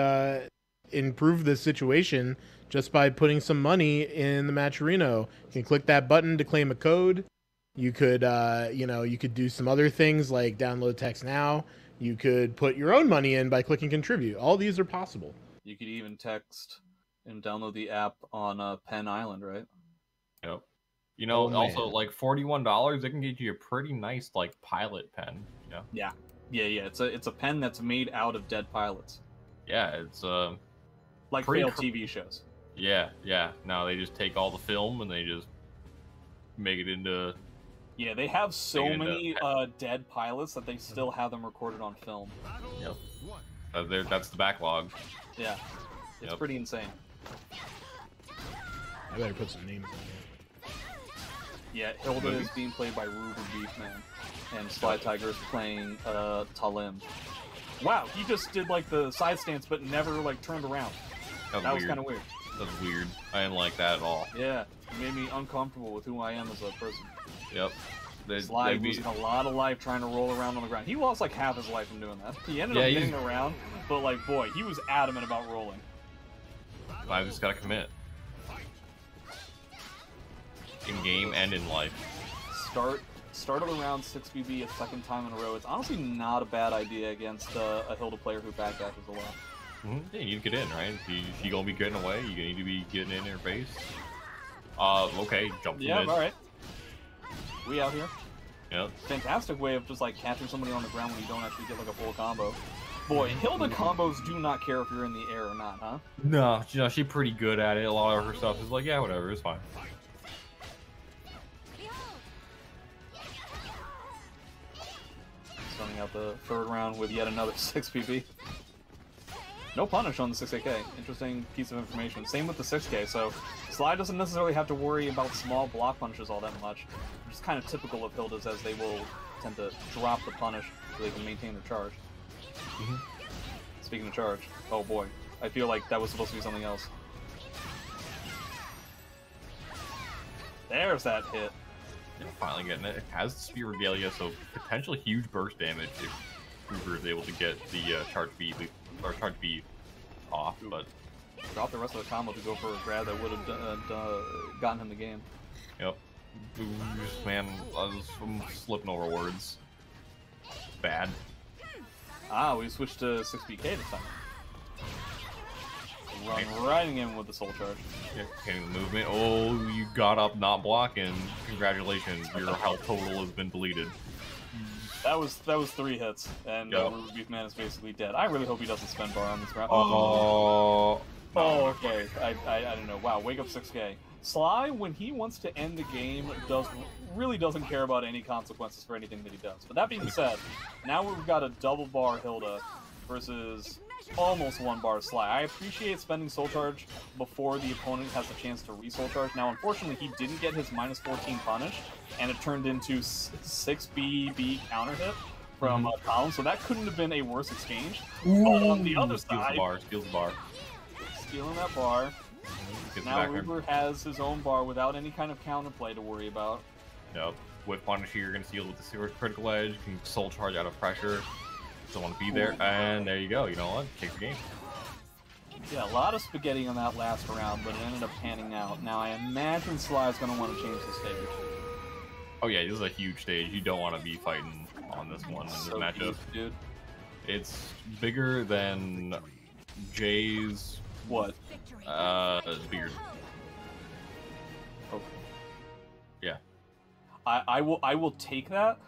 improve this situation just by putting some money in the Matcherino. You can click that button to claim a code. You could, you know, you could do some other things like download text now. You could put your own money in by clicking contribute. All these are possible. You could even text and download the app on Penn Island, right? Yep. You know, also, like, $41, it can get you a pretty nice, like, pilot pen, you know? Yeah. It's a pen that's made out of dead pilots. Yeah, it's, like failed TV shows. Yeah. No, they just take all the film and they just make it into... Yeah, they have so many dead pilots that they still have them recorded on film. Yep. That's the backlog. Yeah. It's pretty insane. I better put some names on here. Yeah, Hilda is being played by Ruber Beefman, and Sly Tiger is playing Talim. Wow, he just did, like, the side stance, but never, like, turned around. That was kind of weird. That was weird. I didn't like that at all. Yeah, it made me uncomfortable with who I am as a person. Yep. Sly losing a lot of life trying to roll around on the ground. He lost, like, half his life from doing that. He ended up getting around, but, like, boy, he was adamant about rolling. I just gotta commit. In game and in life. Start of the round 6BB a second time in a row. It's honestly not a bad idea against a Hilda player who backdashes a lot. Yeah, you need to get in, right? If you gonna be getting away, you need to be getting in their face. Okay, jump to mid. Alright. We out here. Yep. Fantastic way of just, like, catching somebody on the ground when you don't actually get, like, a full combo. Boy, Hilda combos do not care if you're in the air or not, huh? No, you know, she's pretty good at it. A lot of her stuff is like, yeah, whatever, it's fine. Starting out the third round with yet another 6PB. No punish on the 6AK. Interesting piece of information. Same with the 6K, so Sly doesn't necessarily have to worry about small block punishes all that much. Which is kind of typical of Hilda's, as they will tend to drop the punish so they can maintain their charge. Speaking of charge, oh boy, I feel like that was supposed to be something else. There's that hit. Yeah, finally getting it. It has the Spear Regalia, so potential huge burst damage if Ruber is able to get the charge B off, but... Drop the rest of the combo to go for a grab that would have gotten him the game. Yep. Man, I'm slipping over words. Bad. Ah, we switched to 6BK this time. Run right in with the soul charge. Yeah, getting the movement. Oh, you got up not blocking. Congratulations, your health total has been deleted. That was 3 hits, and Ruber Beefman is basically dead. I really hope he doesn't spend bar on this round. Oh, okay. I don't know. Wow, wake up 6K. Sly, when he wants to end the game, really doesn't care about any consequences for anything that he does. But that being said, now we've got a double bar Hilda versus almost 1 bar Sly. I appreciate spending soul charge before the opponent has a chance to re-soul charge. Now, unfortunately, he didn't get his -14 punish, and it turned into 6BB counter hit from Colin, so that couldn't have been a worse exchange. Ooh, but on the other steals side, the bar, steals the bar. Stealing that bar. Gets Now the back Ruber has his own bar without any kind of counterplay to worry about. Yep. With Punisher, you're going to steal with the super critical edge. You can soul charge out of pressure. Don't want to be there. And there you go. You know what? Kick the game. Yeah, a lot of spaghetti on that last round, but it ended up panning out. Now, I imagine Sly's going to want to change the stage. Oh, yeah, this is a huge stage. You don't want to be fighting on this one in this matchup. Huge, dude. It's bigger than Jay's... What? Beard. Okay. Yeah. I will take that,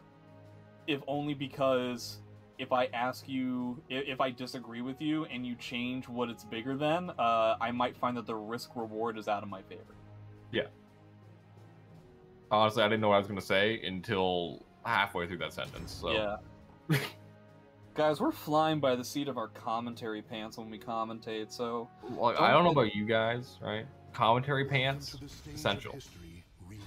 if only because if I ask you, if I disagree with you and you change what it's bigger than, I might find that the risk-reward is out of my favor. Yeah. Honestly, I didn't know what I was going to say until halfway through that sentence, so... Yeah. Guys, we're flying by the seat of our commentary pants when we commentate, so... Well, I don't know about you guys, right? Commentary pants, essential.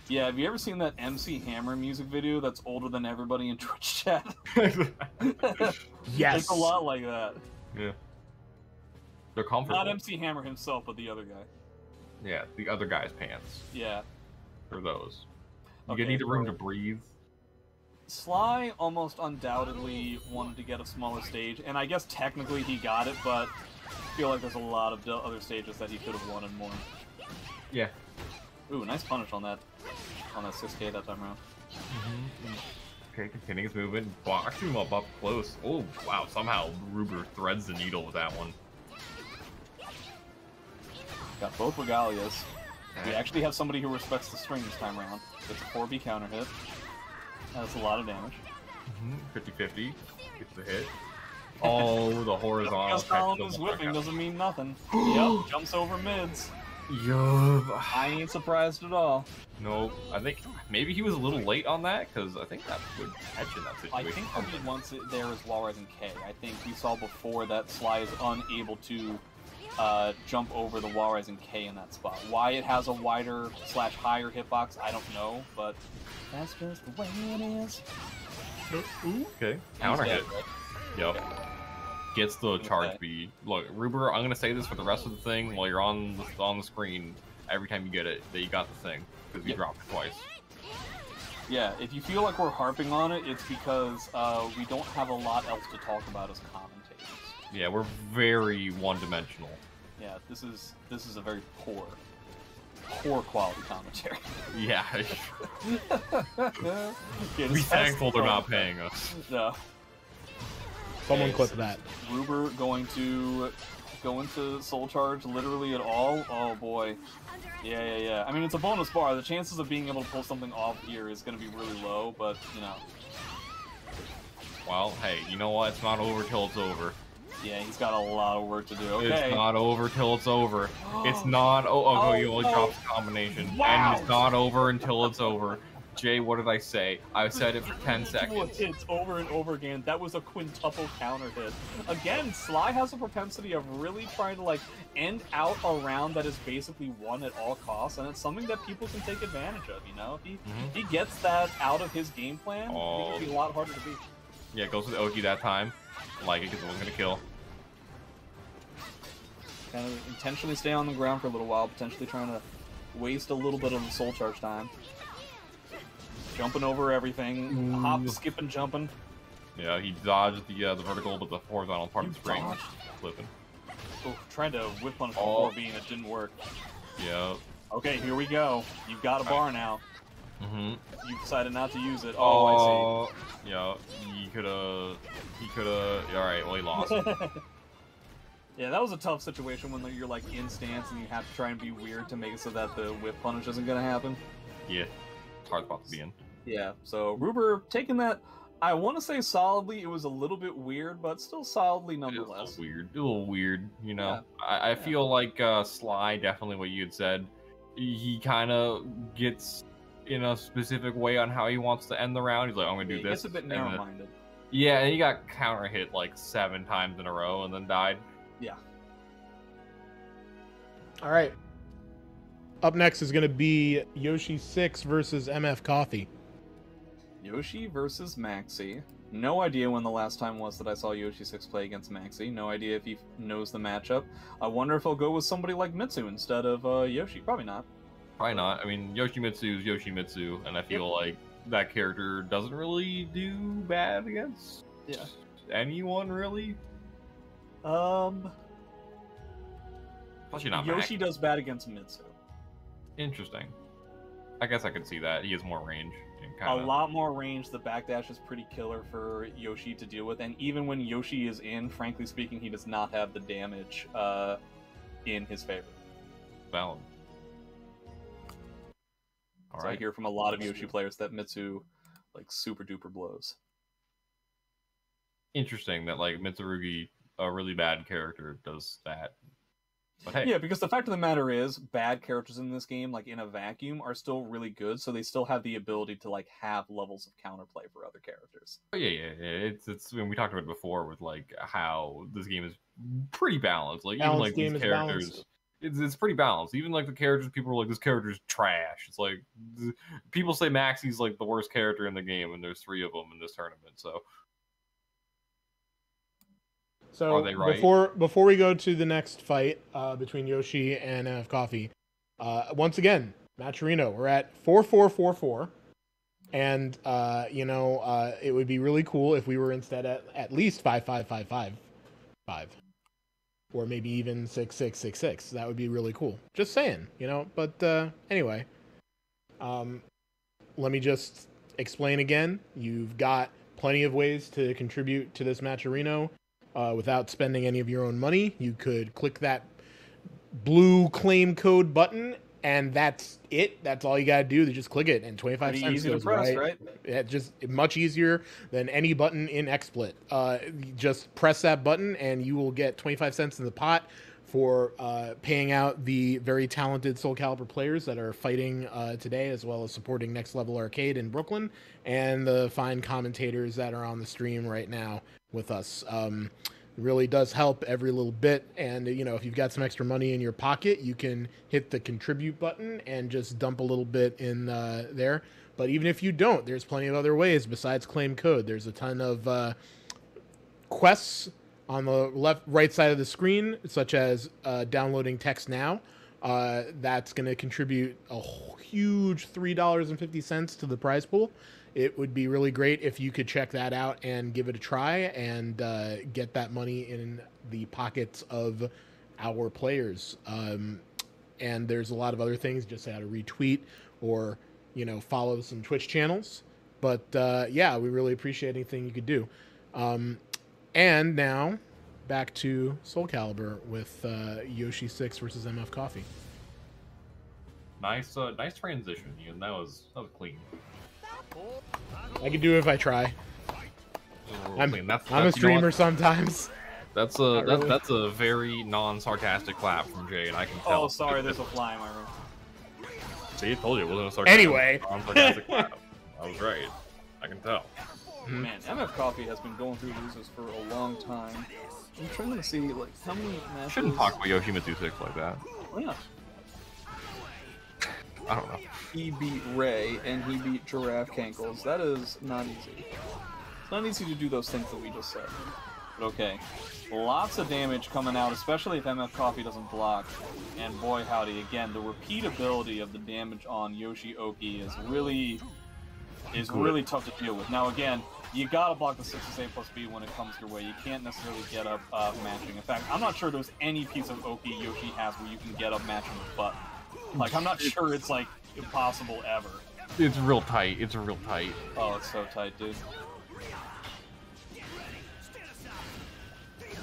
Yeah, have you ever seen that MC Hammer music video that's older than everybody in Twitch chat? Yes. It's a lot like that. Yeah. They're comfortable. Not MC Hammer himself, but the other guy. Yeah, the other guy's pants. Yeah. Or those. You Okay, need the room to breathe. Sly almost undoubtedly wanted to get a smaller stage, and I guess technically he got it, but I feel like there's a lot of other stages that he could have wanted more. Yeah. Ooh, nice punish on that 6K that time around. Okay, continuing his movement, boxing him up close. Oh, wow, somehow Ruber threads the needle with that one. Got both Regalias. We actually have somebody who respects the string this time around. It's a 4B counter hit. That's a lot of damage. 50-50. Gets the hit. Oh, the horizontal. Because Colin is whipping doesn't mean nothing. Yep, jumps over mids. Yup. I ain't surprised at all. Nope. I think maybe he was a little late on that, because I think that would catch in that I situation. think only once there is wall rising K. I think we saw before that Sly is unable to jump over the wall rising K in that spot. Why it has a wider / higher hitbox, I don't know, but that's just the way it is. Okay. Counter hit. Yep. Gets the charge speed. Look, Ruber, I'm gonna say this for the rest of the thing while you're on the screen. Every time you get it, that you got the thing because you dropped it twice. Yeah, if you feel like we're harping on it, it's because we don't have a lot else to talk about as commentators. Yeah, we're very one-dimensional. Yeah, this is a very poor quality commentary. Yeah. Yeah, Be thankful they're not paying us. No. Someone clip that. Ruber going to go into Soul Charge literally at all? Oh boy. Yeah. I mean, it's a bonus bar. The chances of being able to pull something off here is going to be really low, but, you know. Well, hey, you know what? It's not over till it's over. Yeah, he's got a lot of work to do. Okay. It's not over till it's over. It's not... Oh, you only dropped the combination. Wow. And it's not over until it's over. Jay, what did I say? I said it for 10 seconds. Hits over and over again. That was a quintuple counter hit. Again, Sly has a propensity of really trying to, like, end out a round that is basically won at all costs, and it's something that people can take advantage of, you know? If he gets that out of his game plan, it can be a lot harder to beat. Yeah, goes with Oki that time. Like it, because it wasn't going to kill. Kind of intentionally stay on the ground for a little while, potentially trying to waste a little bit of the soul charge time. Jumping over everything, hop, skipping, jumping. Yeah, he dodged the vertical, but the horizontal part of the spring dodged. flipping. Oh, tried to whip punish before being, it didn't work. Yeah. Okay, here we go. You've got a bar now. You decided not to use it. Oh, I see. Yeah, he coulda. Alright, well, he lost. Yeah, that was a tough situation when you're like in stance and you have to try and be weird to make it so that the whip punish isn't gonna happen. Yeah, it's hard spot to be in. Yeah, so Ruber taking that, I want to say solidly. It was a little bit weird, but still solidly nonetheless. A little weird, you know. Yeah. I feel like Sly, definitely what you had said, he kind of gets in a specific way on how he wants to end the round. He's like, I'm gonna do this. He gets a bit narrow-minded. Yeah, and he got counter hit like 7 times in a row and then died. Yeah. All right. Up next is going to be Yoshi 6 versus MF Coffee. Yoshi versus Maxi. No idea when the last time was that I saw Yoshi 6 play against Maxi. No idea if he knows the matchup. I wonder if he'll go with somebody like Mitsu instead of Yoshi. Probably not. Probably not. I mean, Yoshimitsu is Yoshimitsu, and I feel like that character doesn't really do bad against anyone, really. Especially not Yoshi does bad against Mitsu. Interesting. I guess I could see that. He has more range. A lot more range. The backdash is pretty killer for Yoshi to deal with, and even when Yoshi is in, frankly speaking, he does not have the damage in his favor. Valid. So I hear from a lot of Yoshi players that Mitsu, like, super duper blows. Interesting that, like, Mitsurugi, a really bad character, does that. But hey. Yeah, because the fact of the matter is, bad characters in this game, like in a vacuum, are still really good, so they still have the ability to like have levels of counterplay for other characters. Oh, yeah. It's when we talked about it before with like how this game is pretty balanced. Like even like these characters, it's pretty balanced. Even like the characters, people are like, this character's trash. It's like people say Maxi's like the worst character in the game, and there's 3 of them in this tournament. So are they right? before we go to the next fight between Yoshi and MF Coffee, once again, Matcherino, we're at 4-4-4-4, and it would be really cool if we were instead at least 5-5-5-5-5, or maybe even 6-6-6-6. That would be really cool. Just saying, But anyway, let me just explain again. You've got plenty of ways to contribute to this Matcherino. Without spending any of your own money. You could click that blue claim code button, and that's it. That's all you gotta do. Just click it, and 25 cents easy goes to press, right. Just much easier than any button in XSplit. Just press that button, and you will get 25 cents in the pot for paying out the very talented Soulcalibur players that are fighting today, as well as supporting Next Level Arcade in Brooklyn, and the fine commentators that are on the stream right now with us. It really does help every little bit, and if you've got some extra money in your pocket, you can hit the contribute button and just dump a little bit in there. But even if you don't, there's plenty of other ways besides claim code. There's a ton of quests on the right side of the screen, such as downloading text now. That's going to contribute a huge $3.50 to the prize pool. It would be really great if you could check that out and give it a try and get that money in the pockets of our players. And there's a lot of other things, just how to retweet or, follow some Twitch channels. But yeah, we really appreciate anything you could do. And now back to Soulcalibur with Yoshi 6 versus MF Coffee. Nice transition, Ian. That was clean. I can do it if I try. I'm a streamer sometimes. That's a very non-sarcastic clap from Jay, and I can tell. Oh, sorry, there's a fly in my room. See, I told you it wasn't a sarcastic, anyway. Non-sarcastic clap. I was right. I can tell. Man, MF Coffee has been going through losers for a long time. I'm trying to see, like, how many matches... Shouldn't talk about Yoshimitsu 6 like that. Why not? I don't know. He beat Ray, and he beat Giraffe Cankles. That is not easy. It's not easy to do those things that we just said. But okay. Lots of damage coming out, especially if MF Coffee doesn't block. And boy howdy, again, the repeatability of the damage on Yoshi Oki is really tough to deal with. Now again, you gotta block the 6A plus B when it comes your way. You can't necessarily get up matching. In fact, I'm not sure there's any piece of Oki Yoshi has where you can get up matching with button. Like, I'm not sure it's, like, impossible ever. It's real tight. It's real tight. Oh, it's so tight, dude.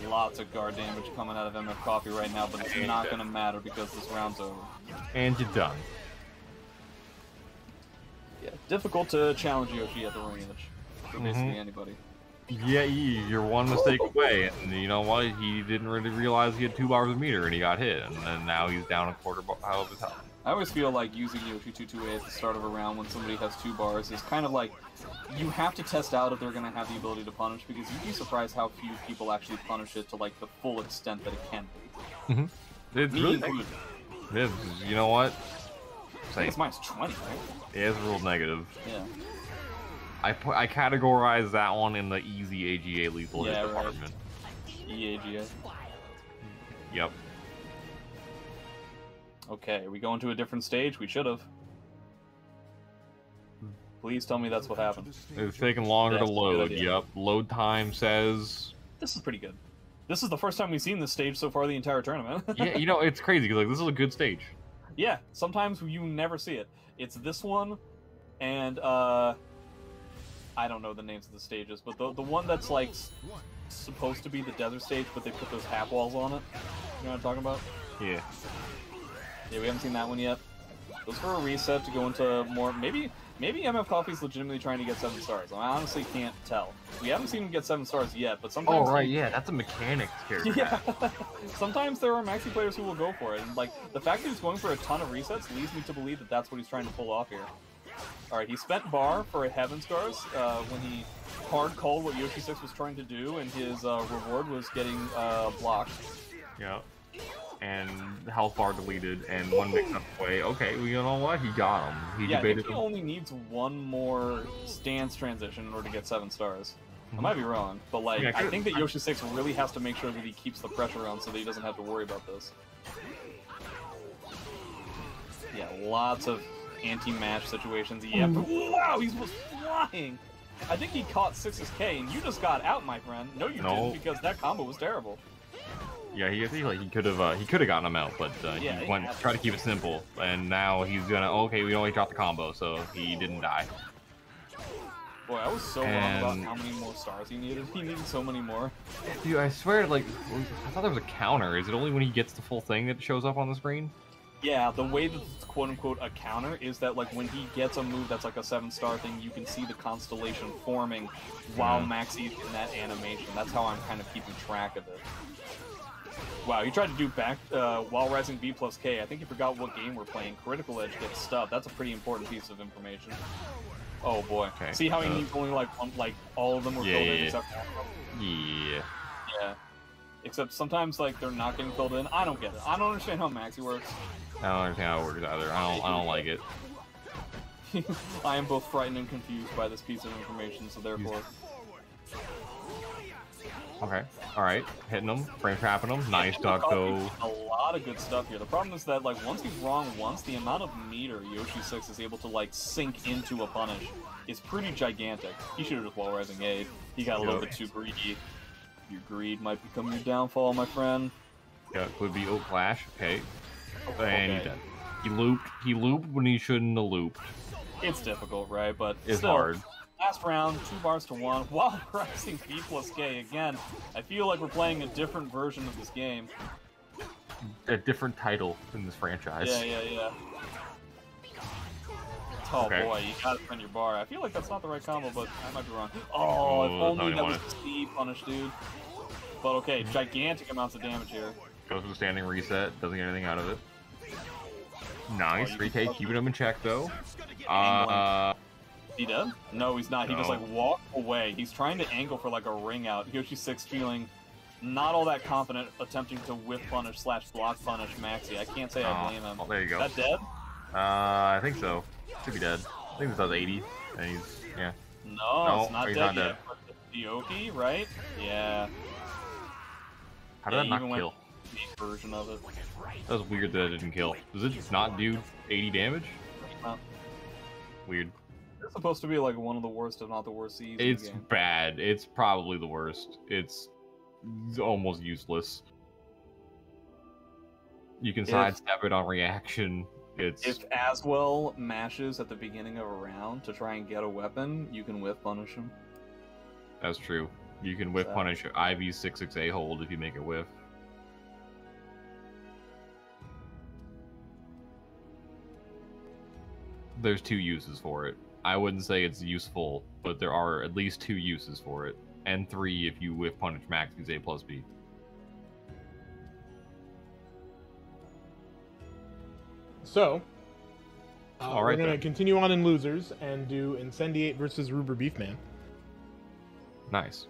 Lots of guard damage coming out of MF Coffee right now, but it's not going to matter because this round's over. And you're done. Yeah, difficult to challenge Yoshi at the range for basically anybody. Yeah, you're one mistake away, and you know what? He didn't really realize he had 2 bars of meter, and he got hit, and then now he's down a quarter of his health. I always feel like using Yoshi 2-2A at the start of a round when somebody has 2 bars is kind of like, you have to test out if they're going to have the ability to punish, because you'd be surprised how few people actually punish it to like the full extent that it can be. It's really good. You know what? I think it's minus 20, right? Yeah, it's real negative. Yeah. I categorize that one in the easy AGA lethal hit Yeah, department. EAGA. Yep. Okay, we go into a different stage? We should have. Please tell me that's what happened. It's taking longer That's to a good load. idea. Yep. Load time says. This is pretty good. This is the first time we've seen this stage so far the entire tournament. Yeah, you know, it's crazy because like this is a good stage. Yeah, sometimes you never see it. It's this one, and I don't know the names of the stages, but the one that's like supposed to be the desert stage, but they put those half walls on it. You know what I'm talking about? Yeah. Yeah, we haven't seen that one yet. Those for a reset to go into more. Maybe MF Coffee's legitimately trying to get 7 stars. I honestly can't tell. We haven't seen him get 7 stars yet, but sometimes. Oh right, yeah, that's a mechanics character. Yeah. Sometimes there are maxi players who will go for it, and like the fact that he's going for a ton of resets leads me to believe that that's what he's trying to pull off here. All right, he spent bar for a Heaven Scars when he hard called what Yoshi 6 was trying to do, and his reward was getting blocked. Yeah. And health bar deleted, and one mix-up away. Okay, well, you know what? He got him. He Yeah, I think debated he him. only needs one more stance transition in order to get 7 stars. I might be wrong, but like Yeah, I think that Yoshi 6 really has to make sure that he keeps the pressure on so that he doesn't have to worry about this. Yeah, lots of anti-match situations. Yeah, but wow, he was flying! I think he caught 6's K, and you just got out, my friend. No, you didn't, because that combo was terrible. Yeah, he could have gotten him out, but Yeah, he he went had to. try to keep it simple, and now he's gonna okay. We only dropped the combo, so he didn't die. Boy, I was so wrong about how many more stars he needed. He needed so many more. Dude, I swear, like I thought there was a counter. Is it only when he gets the full thing that shows up on the screen? Yeah, the way that it's quote-unquote a counter is that like when he gets a move that's like a 7-star thing, you can see the constellation forming while Maxi's in that animation. That's how I'm kind of keeping track of it. Wow, you tried to do back while rising B plus K. I think you forgot what game we're playing. Critical Edge gets stubbed. That's a pretty important piece of information. Oh boy. Okay. See how he needs only like one, like all of them were filled in except Yeah. yeah. Except sometimes like they're not getting filled in. I don't get it. I don't understand how Maxi works. I don't understand how it works either. I don't like it. I am both frightened and confused by this piece of information, so therefore. Okay. All right. Hitting him, frame trapping him. Nice Ducko. A lot of good stuff here. The problem is that like once he's wrong once, the amount of meter Yoshi 6 is able to like sink into a punish is pretty gigantic. He should have just wall rising aid. He got a little bit too greedy. Your greed might become your downfall, my friend. Yeah, could be Oak Clash. Okay. And Okay. he looped. He looped when he shouldn't have looped. It's difficult, right? But It's still, hard. last round, 2 bars to 1, while rising B plus K. Again, I feel like we're playing a different version of this game. A different title in this franchise. Yeah. Oh Okay. boy, you gotta spend your bar. I feel like that's not the right combo, but I might be wrong. Oh, if only that was the speed punish, dude. But okay, gigantic amounts of damage here. Goes for the standing reset. Doesn't get anything out of it. Nice. Oh, 3K, keeping him in check though. He dead? No, he's not. He just No. like walked away. He's trying to angle for like a ring out. Yoshi 6 feeling not all that confident, attempting to whiff punish / block punish Maxi. I can't say I blame him. Oh, there you go. Is that dead? I think so. Should be dead. I think this does 80. And he's yeah. No, it's not he's dead not yet. dead. But the Oki, right? Yeah. How did that not even kill? went the version of it. That was weird that it didn't kill. Does it not do 80 damage? No. Weird. It's supposed to be like one of the worst, if not the worst Cs in It's the game. bad. It's probably the worst. It's almost useless. You can sidestep it on reaction. It's If Aswell mashes at the beginning of a round to try and get a weapon, you can whiff punish him. that's true. You can whiff So- punish Ivy's 6/6A hold if you make it whiff. There's 2 uses for it. I wouldn't say it's useful, but there are at least 2 uses for it. And 3 if you whiff punish Max's A plus B. So, All we're right, going to then. continue on in losers and do Incendiate versus Ruber Beefman. Nice.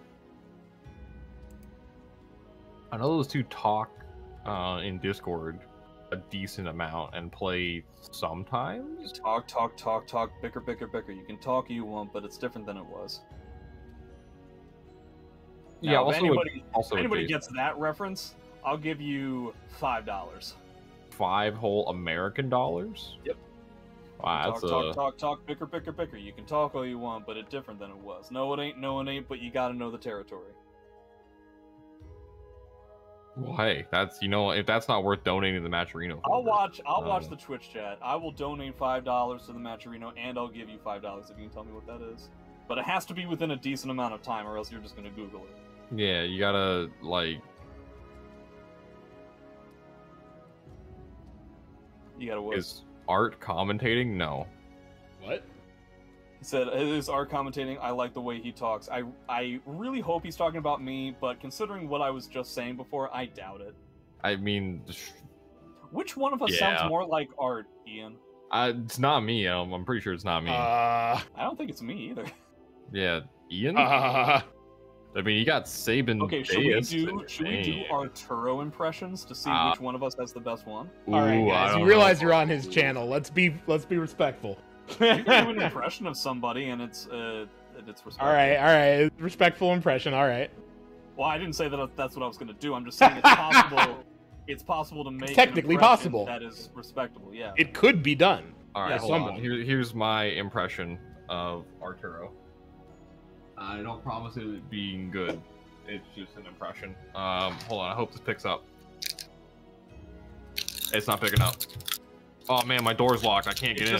I know those two talk in Discord a decent amount and play sometimes. Talk, bicker. You can talk all you want, but it's different than it was. Yeah. Now, Also, if anybody gets that reference, I'll give you $5. 5 whole American dollars. Yep. Wow, that's talk, bicker. You can talk all you want, but it's different than it was. No, it ain't, but you gotta know the territory. Well, hey, that's if that's not worth donating to the Matcherino. I'll watch the Twitch chat. I will donate $5 to the Matcherino, and I'll give you $5 if you can tell me what that is. But it has to be within a decent amount of time, or else you're just gonna Google it. Yeah, you gotta You gotta what? Is Art commentating? No. What? He said, "Is Art commentating? I like the way he talks. I really hope he's talking about me, but considering what I was just saying before, I doubt it." I mean, which one of us sounds more like Art, Ian? It's not me. I'm pretty sure it's not me. I don't think it's me either. Yeah, Ian. I mean, you got Sabin. Okay, should we do Arturo impressions to see which one of us has the best one? All right, guys. You realize you're on his channel. Let's be respectful. You can do an impression of somebody, and it's respectful. All right. Respectful impression. All right. Well, I didn't say that that's what I was going to do. I'm just saying it's possible. It's possible to make. It's technically possible. That is respectable. Yeah. It could be done. All right, hold on. Here's my impression of Arturo. I don't promise it being good. It's just an impression. Hold on. I hope this picks up. It's not picking up. Oh man, my door's locked. I can't get in.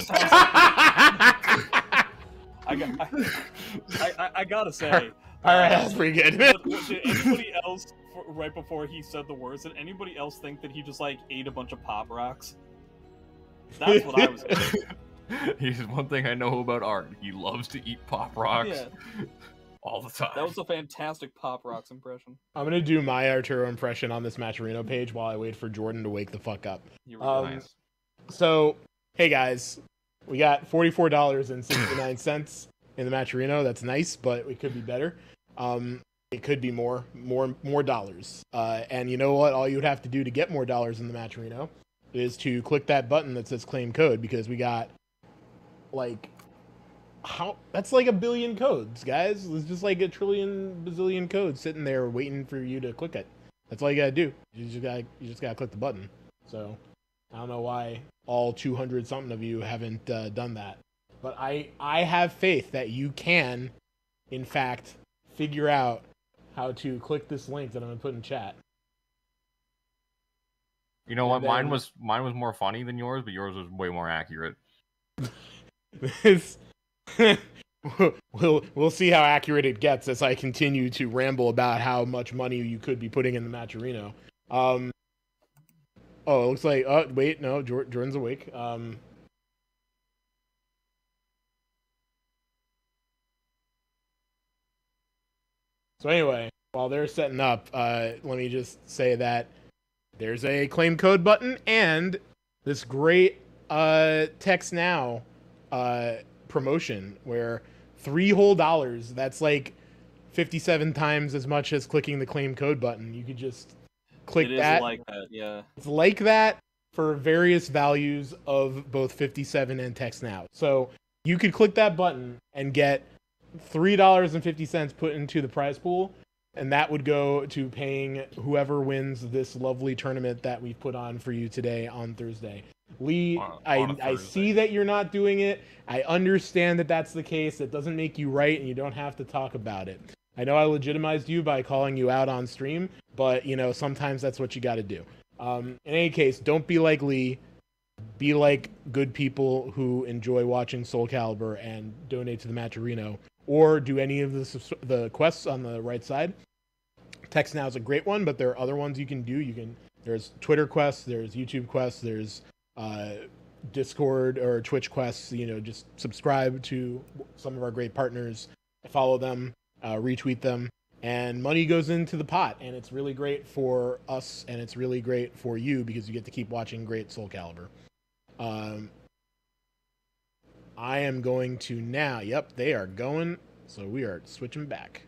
I gotta say. All right, that's pretty good. Did anybody else, right before he said the words, did anybody else think that he just ate a bunch of Pop Rocks? That's what I was thinking. Here's one thing I know about Art. He loves to eat Pop Rocks all the time. That was a fantastic Pop Rocks impression. I'm going to do my Arturo impression on this Matcherino page while I wait for Jordan to wake the fuck up. Nice. So, hey guys, we got $44.69 in the Matcherino. That's nice, but it could be better. It could be more dollars. And you know what? All you would have to do to get more dollars in the Matcherino is to click that button that says claim code, because we got that's like a billion codes, guys. It's just like a trillion bazillion codes sitting there waiting for you to click it. That's all you gotta do. You just gotta click the button. So I don't know why all 200 something of you haven't done that, but I have faith that you can, in fact, figure out how to click this link that I'm gonna put in chat. You know what? Mine was more funny than yours, but yours was way more accurate. We'll see how accurate it gets as I continue to ramble about how much money you could be putting in the Matcherino. It looks like wait, no, Jordan's awake. So anyway, while they're setting up, let me just say that there's a claim code button and this great text now promotion where $3 whole, that's like 57 times as much as clicking the claim code button. You could just click that. It's like that, yeah. It's like that for various values of both 57 and text now. So you could click that button and get $3.50 put into the prize pool, and that would go to paying whoever wins this lovely tournament that we've put on for you today on Thursday. Lee, I see that you're not doing it. I understand that that's the case. It doesn't make you right, and you don't have to talk about it. I know I legitimized you by calling you out on stream, but, sometimes that's what you got to do. In any case, don't be like Lee. Be like good people who enjoy watching Soulcalibur and donate to the Matcherino, or do any of the quests on the right side. Text Now is a great one, but there are other ones you can do. There's Twitter quests, there's YouTube quests, there's Discord or Twitch quests. Just subscribe to some of our great partners, follow them, retweet them, and money goes into the pot, and it's really great for us, and it's really great for you because you get to keep watching great Soulcalibur. I am going to now. Yep, they are going. So we are switching back.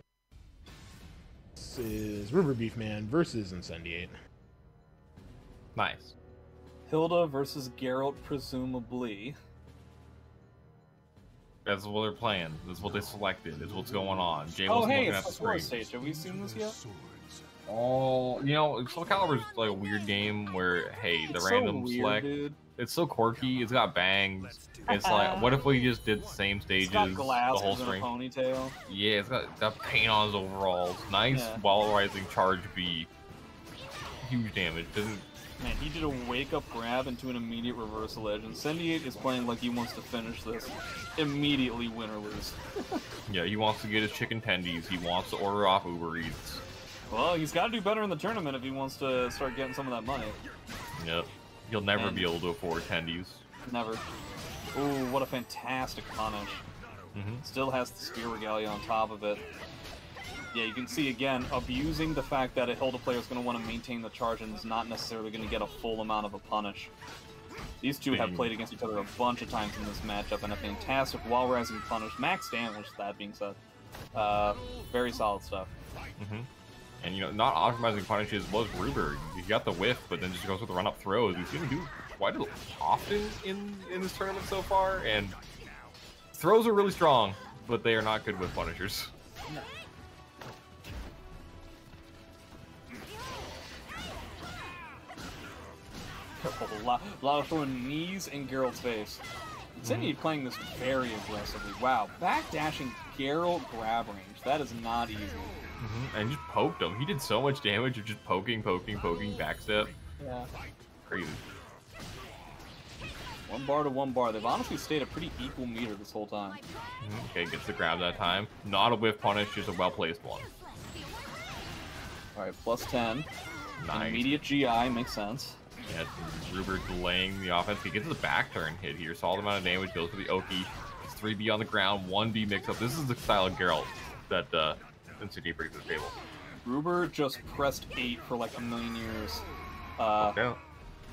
This is River Beef Man versus Incendiate. Nice. Hilda versus Geralt, presumably. That's what they're playing. That's what they selected. That's what's going on. Jay Oh, wasn't hey, looking it's at the the fourth screen. stage. Have we seen this yet? Oh, you know, Soul Calibur's like a weird game where, hey, the It's random so weird, select. dude. It's so quirky. It's got bangs. It's like, what if we just did the same stages It's got the glasses whole and a string? ponytail. Yeah, it's got paint on his overalls. Nice Yeah. while rising charge B. Huge damage. Doesn't. Man, he did a wake-up grab into an immediate reversal edge, and Sendiate is playing like he wants to finish this. Immediately win or lose. Yeah, he wants to get his chicken tendies. He wants to order off Uber Eats. Well, he's got to do better in the tournament if he wants to start getting some of that money. Yep. He'll never And- be able to afford tendies. Never. Ooh, what a fantastic punish. Still has the Spear Regalia on top of it. Yeah, you can see again, abusing the fact that a Hilda player is going to want to maintain the charge and is not necessarily going to get a full amount of a punish. These two have played against each other a bunch of times in this matchup, and a fantastic while rising punish. Max damage, that being said. Very solid stuff. And, you know, not optimizing punishes was Ruber. He got the whiff, but then just goes with the run-up throws. We've seen him do quite often in this tournament so far, and throws are really strong, but they are not good with punishers. A lot of throwing knees in Geralt's face. Sendiate playing this very aggressively. Wow, backdashing Geralt grab range. That is not easy. And just poked him. He did so much damage of just poking, backstep. Yeah. Crazy. 1 bar to 1 bar. They've honestly stayed a pretty equal meter this whole time. Okay, gets the grab that time. Not a whiff punish, just a well-placed one. Alright, plus 10. Nice. Immediate GI, makes sense. Yeah, Ruber delaying the offense. He gets the back turn hit here. Solid amount of damage. Goes for the Oki. It's 3B on the ground. 1B mix-up. This is the style of Geralt that NCD brings to the table. Ruber just pressed 8 for like a million years. Yeah.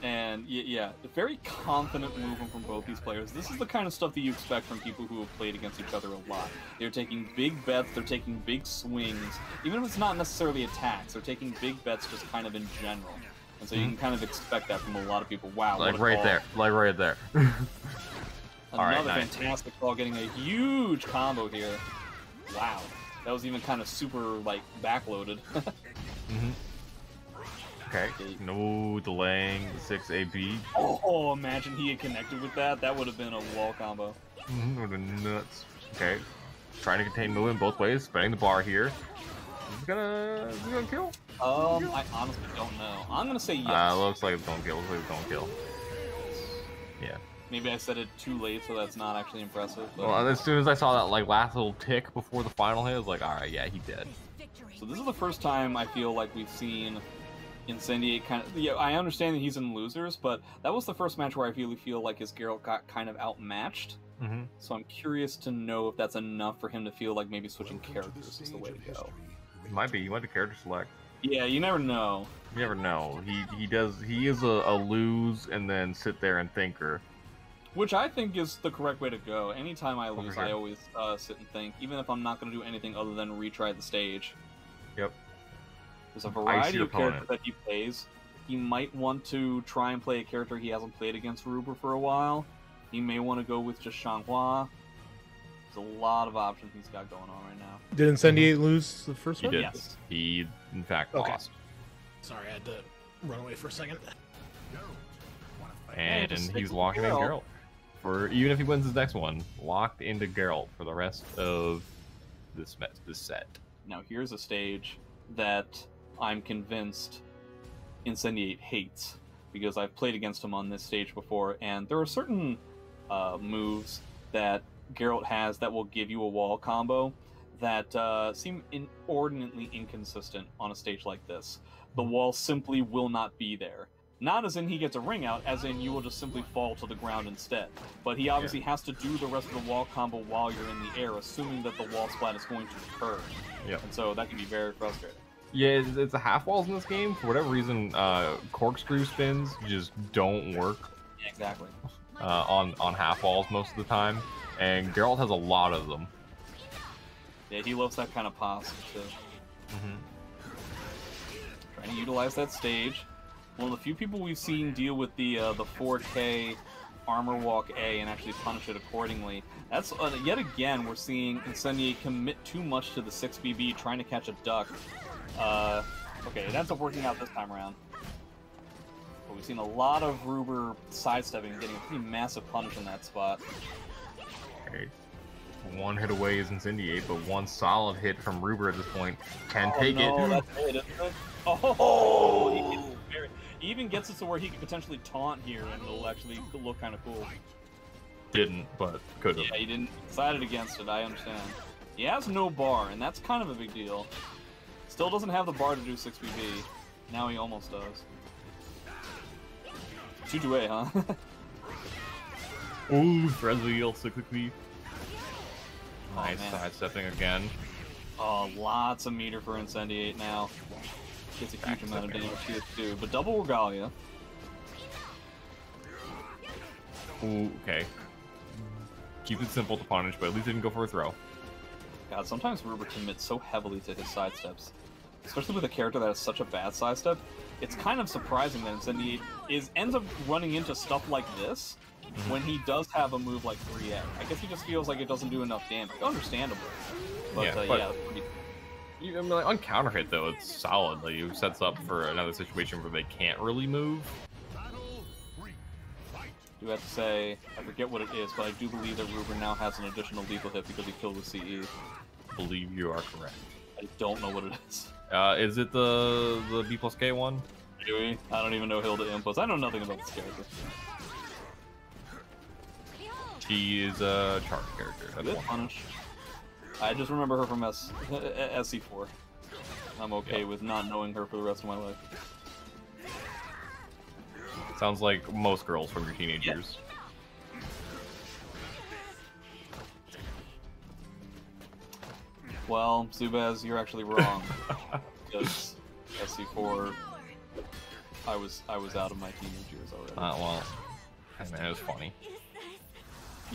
And yeah, a very confident movement from both these players. This is the kind of stuff that you expect from people who have played against each other a lot. They're taking big bets, they're taking big swings. Even if it's not necessarily attacks, they're taking big bets just kind of in general. And so you can kind of expect that from a lot of people. Wow, Like what a right call. there. Like right there. Another nice. fantastic call, getting a huge combo here. Wow. That was even kind of super, like, backloaded. Okay. No delaying. 6AB. Oh, imagine he had connected with that. That would have been a wall combo. Would have nuts. Okay. Trying to contain movement both ways. Spending the bar here. Is he gonna kill? I honestly don't know. I'm gonna say yes. Looks like it's gonna kill. Looks like it's gonna kill. Yeah. Maybe I said it too late, so that's not actually impressive. But... Well, as soon as I saw that like last little tick before the final hit, I was like, all right, yeah, he did. So this is the first time I feel like we've seen Incendiate kind of... Yeah, I understand that he's in losers, but that was the first match where I really feel like his Geralt got kind of outmatched. So I'm curious to know if that's enough for him to feel like maybe switching characters is the way to go. Might be. You went to character select. Yeah, you never know. You never know. He is a lose and then sit there and thinker. Which I think is the correct way to go. Anytime I lose, sure. I always sit and think, even if I'm not going to do anything other than retry the stage. Yep. There's a variety your of characters opponent. that he plays. He might want to try and play a character he hasn't played against Ruber for a while. He may want to go with just Xianghua. There's a lot of options he's got going on right now. Did Incendiate lose the first He one? did. Yes. He, in fact, Okay. lost. Sorry, I had to run away for a second. And just stick he's with locked in Geralt. Geralt. For even if he wins his next one, locked into Geralt for the rest of this set. Now here's a stage that I'm convinced Incendiate hates, because I've played against him on this stage before, and there are certain moves that Geralt has that will give you a wall combo that seem inordinately inconsistent on a stage like this. The wall simply will not be there. Not as in he gets a ring out, as in you will just simply fall to the ground instead. But he obviously has to do the rest of the wall combo while you're in the air, assuming that the wall splat is going to occur. Yep. And so that can be very frustrating. Yeah, it's the half walls in this game. For whatever reason, corkscrew spins just don't work Yeah, exactly. on half walls most of the time, and Geralt has a lot of them. Yeah, he loves that kind of pasta too. Trying to utilize that sage. One of the few people we've seen deal with the 4K armor walk A and actually punish it accordingly. That's yet again we're seeing Incendiate commit too much to the 6BB trying to catch a duck. Okay, it ends up working out this time around. But we've seen a lot of Ruber sidestepping and getting a pretty massive punish in that spot. Okay. One hit away is Incendiate, but one solid hit from Ruber at this point can take it. That's it, isn't it? Oh! He even gets it to where he could potentially taunt here, and it'll actually look kind of cool. Didn't, but could have. Yeah, he didn't. Decided against it, I understand. He has no bar, and that's kind of a big deal. Still doesn't have the bar to do 6BB. Now he almost does. 2-2-A, huh? Ooh, threads wheel, cyclically. Nice man. sidestepping again. Oh, lots of meter for Incendiate now. Gets a huge amount of damage here too, but double Regalia. Ooh, okay. Keep it simple to punish, but at least didn't go for a throw. God, sometimes Ruber commits so heavily to his sidesteps. Especially with a character that has such a bad sidestep. It's kind of surprising that Incendiate ends up running into stuff like this when he does have a move like 3A. I guess he just feels like it doesn't do enough damage. Understandable. But yeah, I mean, like, on counter hit though, it's solid. Like, it sets up for another situation where they can't really move. do have to say, I forget what it is, but I do believe that Ruber now has an additional lethal hit because he killed with CE. I believe you are correct. I don't know what it is. Is it the B plus K one? Do we? I don't even know Hilda inputs. I know nothing about this character. She is a charge character. That's Good one. punish. I just remember her from SC4. I'm okay with not knowing her for the rest of my life. Sounds like most girls from your teenage years. Well, Zubaz, you're actually wrong. Because SC4, I was out of my teenage years already. Well, I mean, it was funny.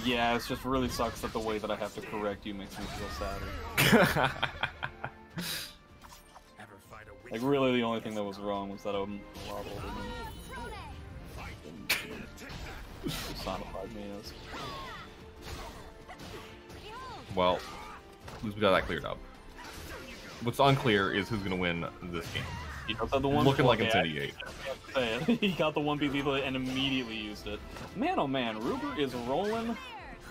Yeah, it just really sucks that the way that I have to correct you makes me feel sadder. Like, really, the only thing that was wrong was that I'm a lot older than personified me as. Well, at least we got that cleared up. What's unclear is who's gonna win this game. He does have the one Looking like Incendiate. He got the 1B lethal and immediately used it. Man, oh man, Ruber is rolling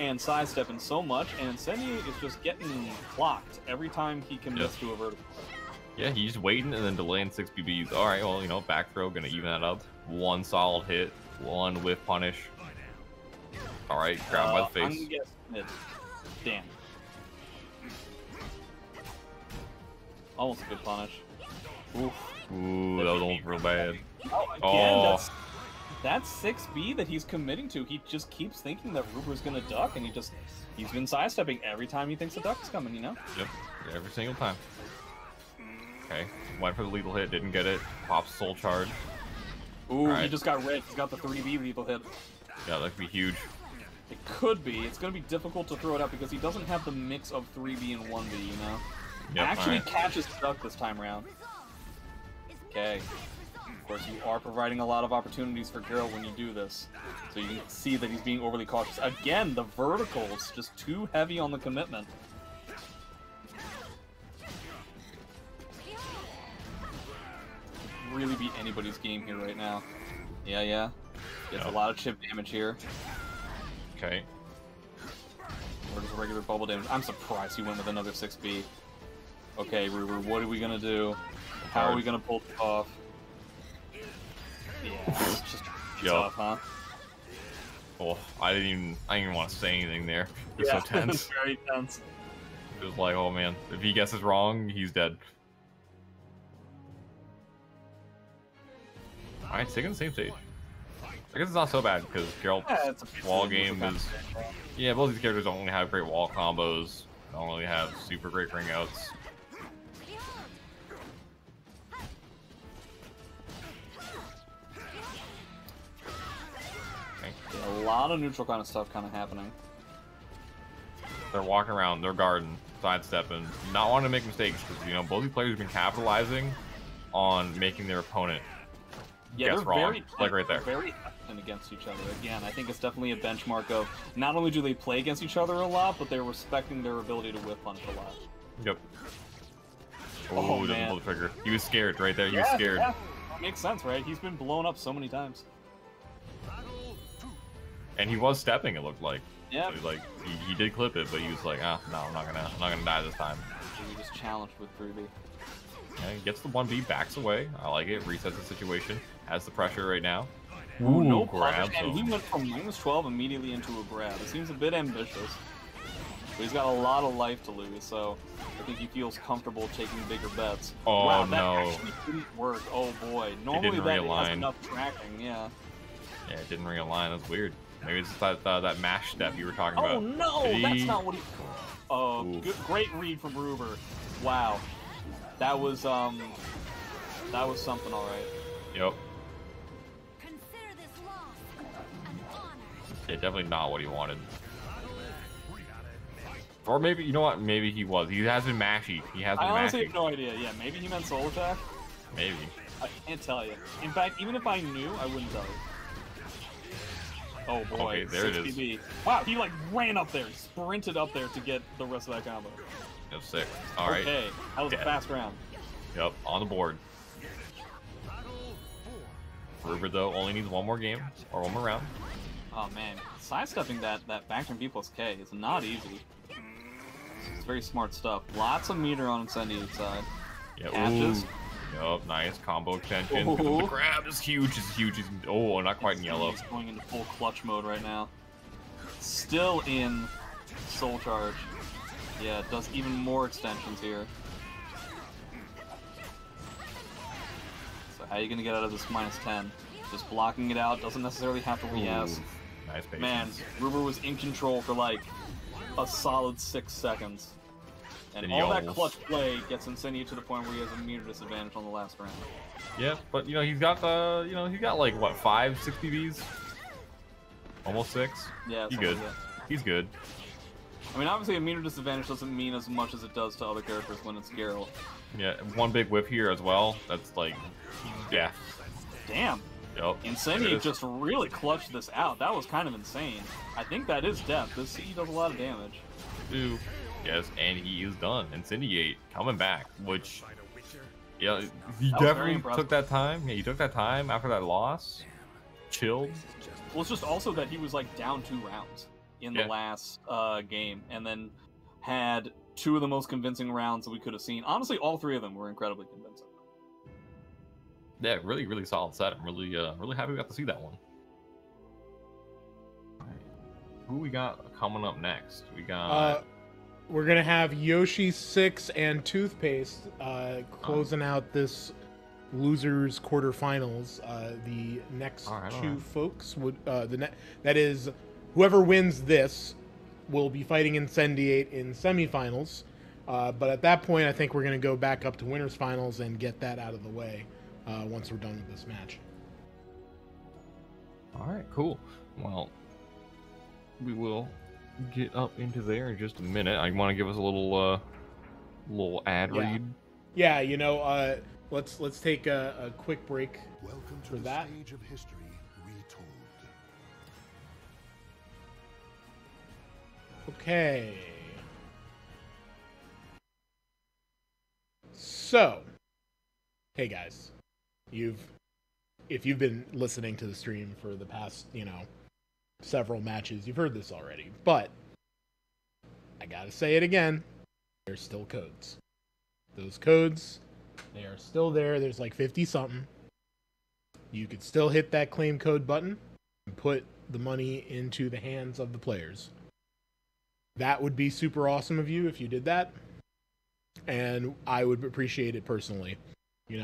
and sidestepping so much, and Incendiate is just getting clocked every time he commits to a vertical. Yeah, he's waiting and then delaying 6 BBs. Alright, well, you know, back throw, gonna even that up. One solid hit, one whiff punish. Alright, grab by the face. I'm gonna guess mid. Damn. Almost a good punish. Oof. Ooh, that was almost real bad. Again, that's 6B that he's committing to. He just keeps thinking that Ruber's gonna duck, and he's been sidestepping every time he thinks a duck's coming, you know? Yep, every single time. Okay, went for the lethal hit, didn't get it. Pops soul charge. Ooh, he just got red. He's got the 3B lethal hit. Yeah, that could be huge. It could be. It's gonna be difficult to throw it out because he doesn't have the mix of 3B and 1B, you know? Yep, Actually catches the duck this time around. Okay. Of course, you are providing a lot of opportunities for Geralt when you do this. So you can see that he's being overly cautious. Again, the verticals, just too heavy on the commitment. Could really be anybody's game here right now. Yeah. Gets a lot of chip damage here. Okay. Or just regular bubble damage. I'm surprised he went with another 6B. Okay, Ruber, what are we gonna do? How are we gonna pull this off? Yeah, it's just tough, huh? Oh, I didn't even want to say anything there. It was so tense. It's very tense. It was like, oh man, if he guesses wrong, he's dead. Alright, taking the same stage. I guess it's not so bad because Geralt's wall game is... Yeah, both these characters don't really have great wall combos. Don't really have super great ring outs. A lot of neutral kind of stuff kind of happening. They're walking around, they're guarding, sidestepping, not wanting to make mistakes because, you know, both these players have been capitalizing on making their opponent Yeah, guess they're wrong. very Right there. very effective against each other. Again, I think it's definitely a benchmark of not only do they play against each other a lot, but they're respecting their ability to whip punch a lot. Yep. Oh, Doesn't man. pull the trigger. He was scared right there. He was scared. Yeah. Makes sense, right? He's been blown up so many times. And he was stepping, it looked like. Yeah. So like he did clip it, but he was like, ah, no, I'm not gonna die this time. He just challenged with 3B. Yeah, he gets the 1B, backs away. I like it. Resets the situation. Has the pressure right now. Ooh, no grab. punish, and he went from -12 immediately into a grab. It seems a bit ambitious, but he's got a lot of life to lose, so I think he feels comfortable taking bigger bets. Oh, wow, that no. actually didn't work. Oh boy, normally that realign. has enough tracking. Yeah. Yeah, it didn't realign. That's weird. Maybe it's that mash step you were talking Oh about. no, that's not what he. Oh, great read from Ruber. Wow, that was something, all right. Yep. Consider this loss an honor. Yeah, definitely not what he wanted. Or maybe, you know what? Maybe he was. He has been mashy. He has been I honestly mashy. have no idea. Yeah, maybe he meant soul attack. Maybe. I can't tell you. In fact, even if I knew, I wouldn't tell you. Oh boy, Okay, there it is. 60B. Wow, he like ran up there, sprinted up there to get the rest of that combo. Yep, sick. All right. Okay, that was a Dead. fast round. Yep, on the board. Ruber, though, only needs one more game, or one more round. Oh man, sidestepping that back turn B plus K is not easy. It's very smart stuff. Lots of meter on Incendiate's side. Yeah, Catches. Yep, nice combo extension. Ooh. The grab is huge. It's huge. Oh, not quite in yellow. He's going into full clutch mode right now. Still in soul charge. Yeah, it does even more extensions here. So how are you gonna get out of this -10? Just blocking it out, doesn't necessarily have to re-S. Nice patience. Man, Ruber was in control for like a solid 6 seconds. And Then he all that almost- clutch play gets Incendiate to the point where he has a meter disadvantage on the last round. Yeah, but you know he's got the he's got like what 5 60Bs, almost 6. Yeah, He's something good. like that. He's good. I mean, obviously a meter disadvantage doesn't mean as much as it does to other characters when it's Geralt. Yeah, one big whip here as well. That's like, yeah. Damn. Yep. Incendiate just really clutched this out. That was kind of insane. I think that is death. This C does a lot of damage. Ooh. Yes, and he is done. Incendiate coming back, which, yeah, he That was very definitely impressive. took that time. Yeah, he took that time after that loss. Chilled. Well, it's just also that he was like down 2 rounds in the Yeah. last game, and then had 2 of the most convincing rounds that we could have seen. Honestly, all 3 of them were incredibly convincing. Yeah, really, really solid set. I'm really, really happy we got to see that one. Alright. Who we got coming up next? We got. We're gonna have Yoshi 6 and Toothpaste closing out this losers quarterfinals. The next All right, all two right. folks would that is whoever wins this will be fighting Incendiate in semifinals. But at that point, I think we're gonna go back up to winners finals and get that out of the way once we're done with this match. All right, cool. Well, we will get up into there in just a minute. I want to give us a little ad Yeah. read. Yeah, you know, let's take a quick break. Welcome to For the that. stage of history retold. Okay. So, hey guys, if you've been listening to the stream for the past, several matches, you've heard this already, but I gotta say it again, there's still codes. Those codes, they are still there. There's like 50 something. You could still hit that claim code button and put the money into the hands of the players. That would be super awesome of you if you did that, and I would appreciate it personally. It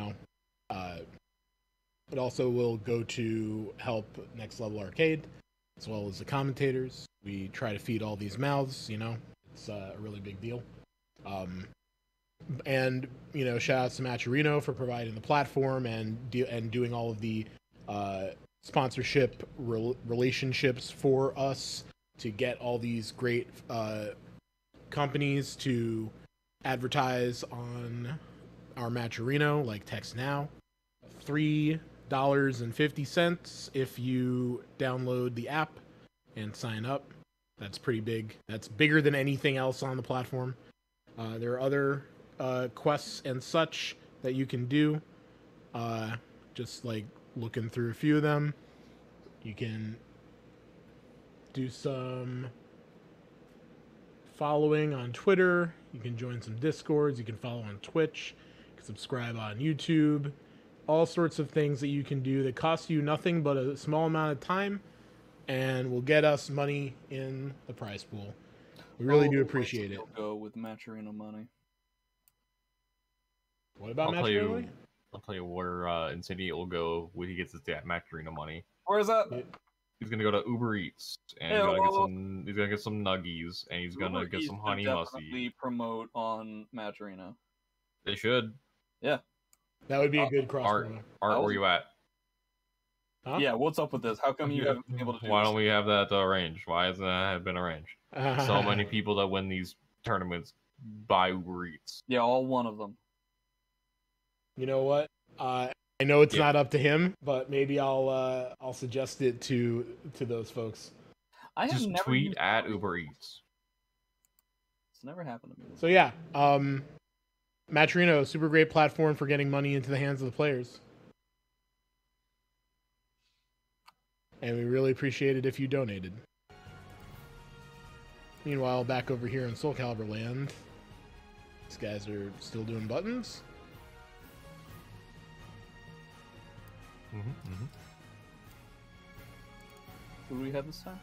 also will go to help Next Level Arcade, as well as the commentators. We try to feed all these mouths, it's a really big deal. And shout outs to Matcherino for providing the platform and doing all of the sponsorship relationships for us to get all these great companies to advertise on our Matcherino, like Text Now. 3 $6.50 if you download the app and sign up. That's pretty big. That's bigger than anything else on the platform. There are other quests and such that you can do. Just like looking through a few of them. You can do some following on Twitter. You can join some Discords. You can follow on Twitch. You can subscribe on YouTube. All sorts of things that you can do that cost you nothing but a small amount of time and will get us money in the prize pool. We really do appreciate it. Go with Match Arena money. What about Match Arena money? I'll tell you where Insidiate will go when he gets his Match Arena money. Where is that? He's gonna go to Uber Eats and he's gonna get some nuggies and he's gonna get some honey mussy. Promote on Match Arena. They should. Yeah. That would be a good cross. Art, where you at? Huh? Yeah, what's up with this? How come you haven't been able to do Why don't we have that arranged? Why hasn't that been arranged? So many people that win these tournaments buy Uber Eats. Yeah, all one of them. You know what? I know it's not up to him, but maybe I'll suggest it to those folks. I have just never tweet at Uber Eats. It's never happened to me. So yeah, Matcherino, super great platform for getting money into the hands of the players. And we really appreciate it if you donated. Meanwhile, back over here in Soulcalibur land, these guys are still doing buttons. Who do we have this time?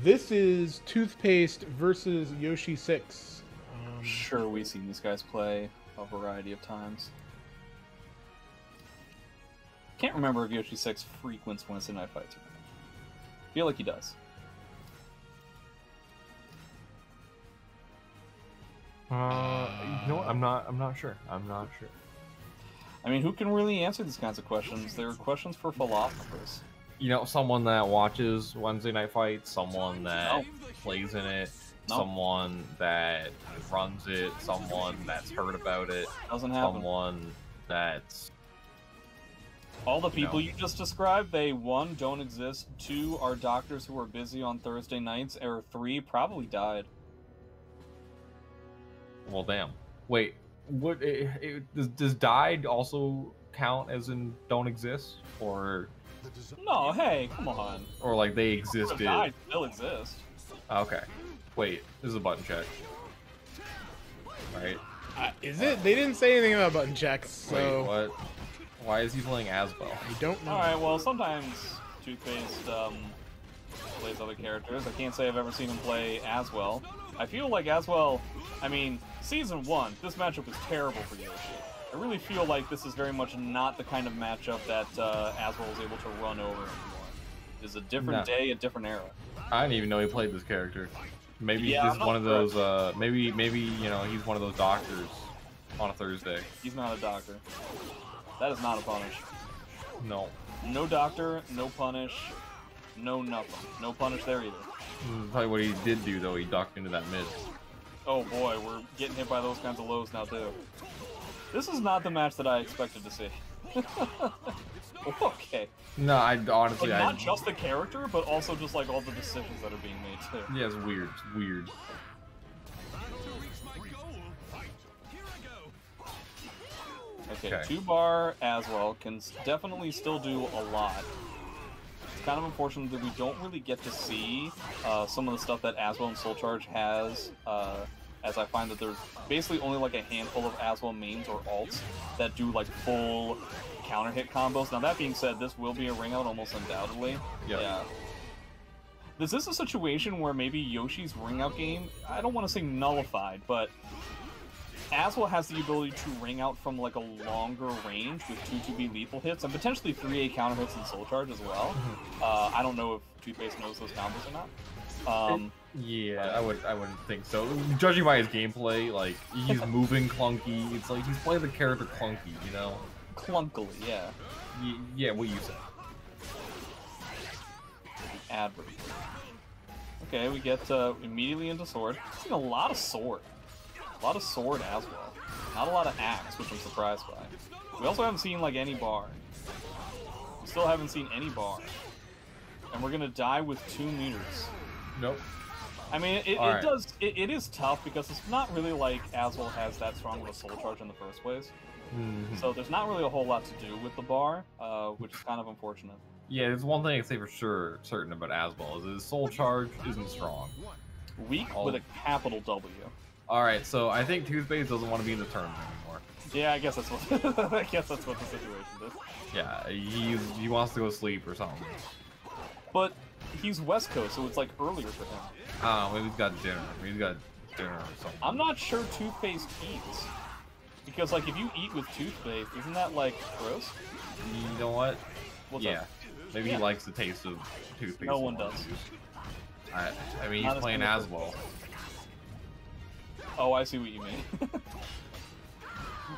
This is Toothpaste versus Yoshi 6. Sure, we've seen these guys play a variety of times. Can't remember if Yoshi 6 frequents Wednesday night fights or not. Feel like he does. You know what? I'm not sure. I mean, who can really answer these kinds of questions? They're questions for philosophers. You know, someone that watches Wednesday night fights, someone that plays in it, someone that runs it, someone that's heard about it, doesn't happen. Someone that's all the people you just described. They 1, don't exist. 2, are doctors who are busy on Thursday nights, or 3, probably died. Well, damn. Wait, what? Does died also count as in don't exist, or? No, hey, come on. Or like they existed. Died still exist. Okay. Wait, this is a button check. Right? Is it? They didn't say anything about button checks. So... Wait, what? Why is he playing Asbo? I don't know. Alright, well, sometimes Toothpaste plays other characters. I can't say I've ever seen him play as well. I feel like as well, I mean, Season 1, this matchup was terrible for Yoshi. I really feel like this is very much not the kind of matchup that Aswell was able to run over anymore. It's a different day, a different era. I didn't even know he played this character. Maybe he's just one of those, maybe, you know, he's one of those doctors on a Thursday. He's not a doctor. That is not a punish. No. No doctor, no punish, no nothing. No punish there either. Probably what he did do, though, he ducked into that mid. Oh boy, we're getting hit by those kinds of lows now, too. This is not the match that I expected to see. Okay. No, I honestly... Like, not just the character, but also just, like, all the decisions that are being made, too. Yeah, it's weird. It's weird. Okay, 2-bar Aswell can definitely still do a lot. It's kind of unfortunate that we don't really get to see some of the stuff that Aswell and Soul Charge has, as I find that there's basically only like a handful of Aswell mains or alts that do like full counter hit combos. Now that being said, this will be a ring out almost undoubtedly. Yep. Yeah. Is this a situation where maybe Yoshi's ring out game, I don't want to say nullified, but Aswell has the ability to ring out from like a longer range with 2-2B lethal hits and potentially 3A counter hits and Soul Charge as well. I don't know if Toothpaste knows those combos or not. Yeah, I wouldn't think so. Judging by his gameplay, like he's moving clunky. It's like he's playing the character clunky, you know. Clunkily, yeah. Yeah, what you said. Adverb. Okay, we get immediately into sword. I've seen a lot of sword. A lot of sword as well. Not a lot of axe, which I'm surprised by. We also haven't seen like any bar. Still haven't seen any bar. And we're gonna die with 2 meters. Nope. I mean, it is tough because it's not really like Aswell has that strong of a soul charge in the first place. So there's not really a whole lot to do with the bar, which is kind of unfortunate. Yeah, there's one thing I can say for sure, certain about Aswell, is his soul charge isn't strong. Weak with a capital W. Alright, so I think Toothpaste doesn't want to be in the tournament anymore. Yeah, I guess that's what I guess that's what the situation is. Yeah, he wants to go sleep or something. But he's West Coast, so it's like earlier for him. Oh, maybe he's got dinner. Maybe he's got dinner or something. I'm not sure Toothpaste eats. Because, like, if you eat with toothpaste, isn't that, like, gross? You know what? What's yeah. up? Maybe he likes the taste of toothpaste. No one does. I mean, he's playing Aswell. Oh, I see what you mean.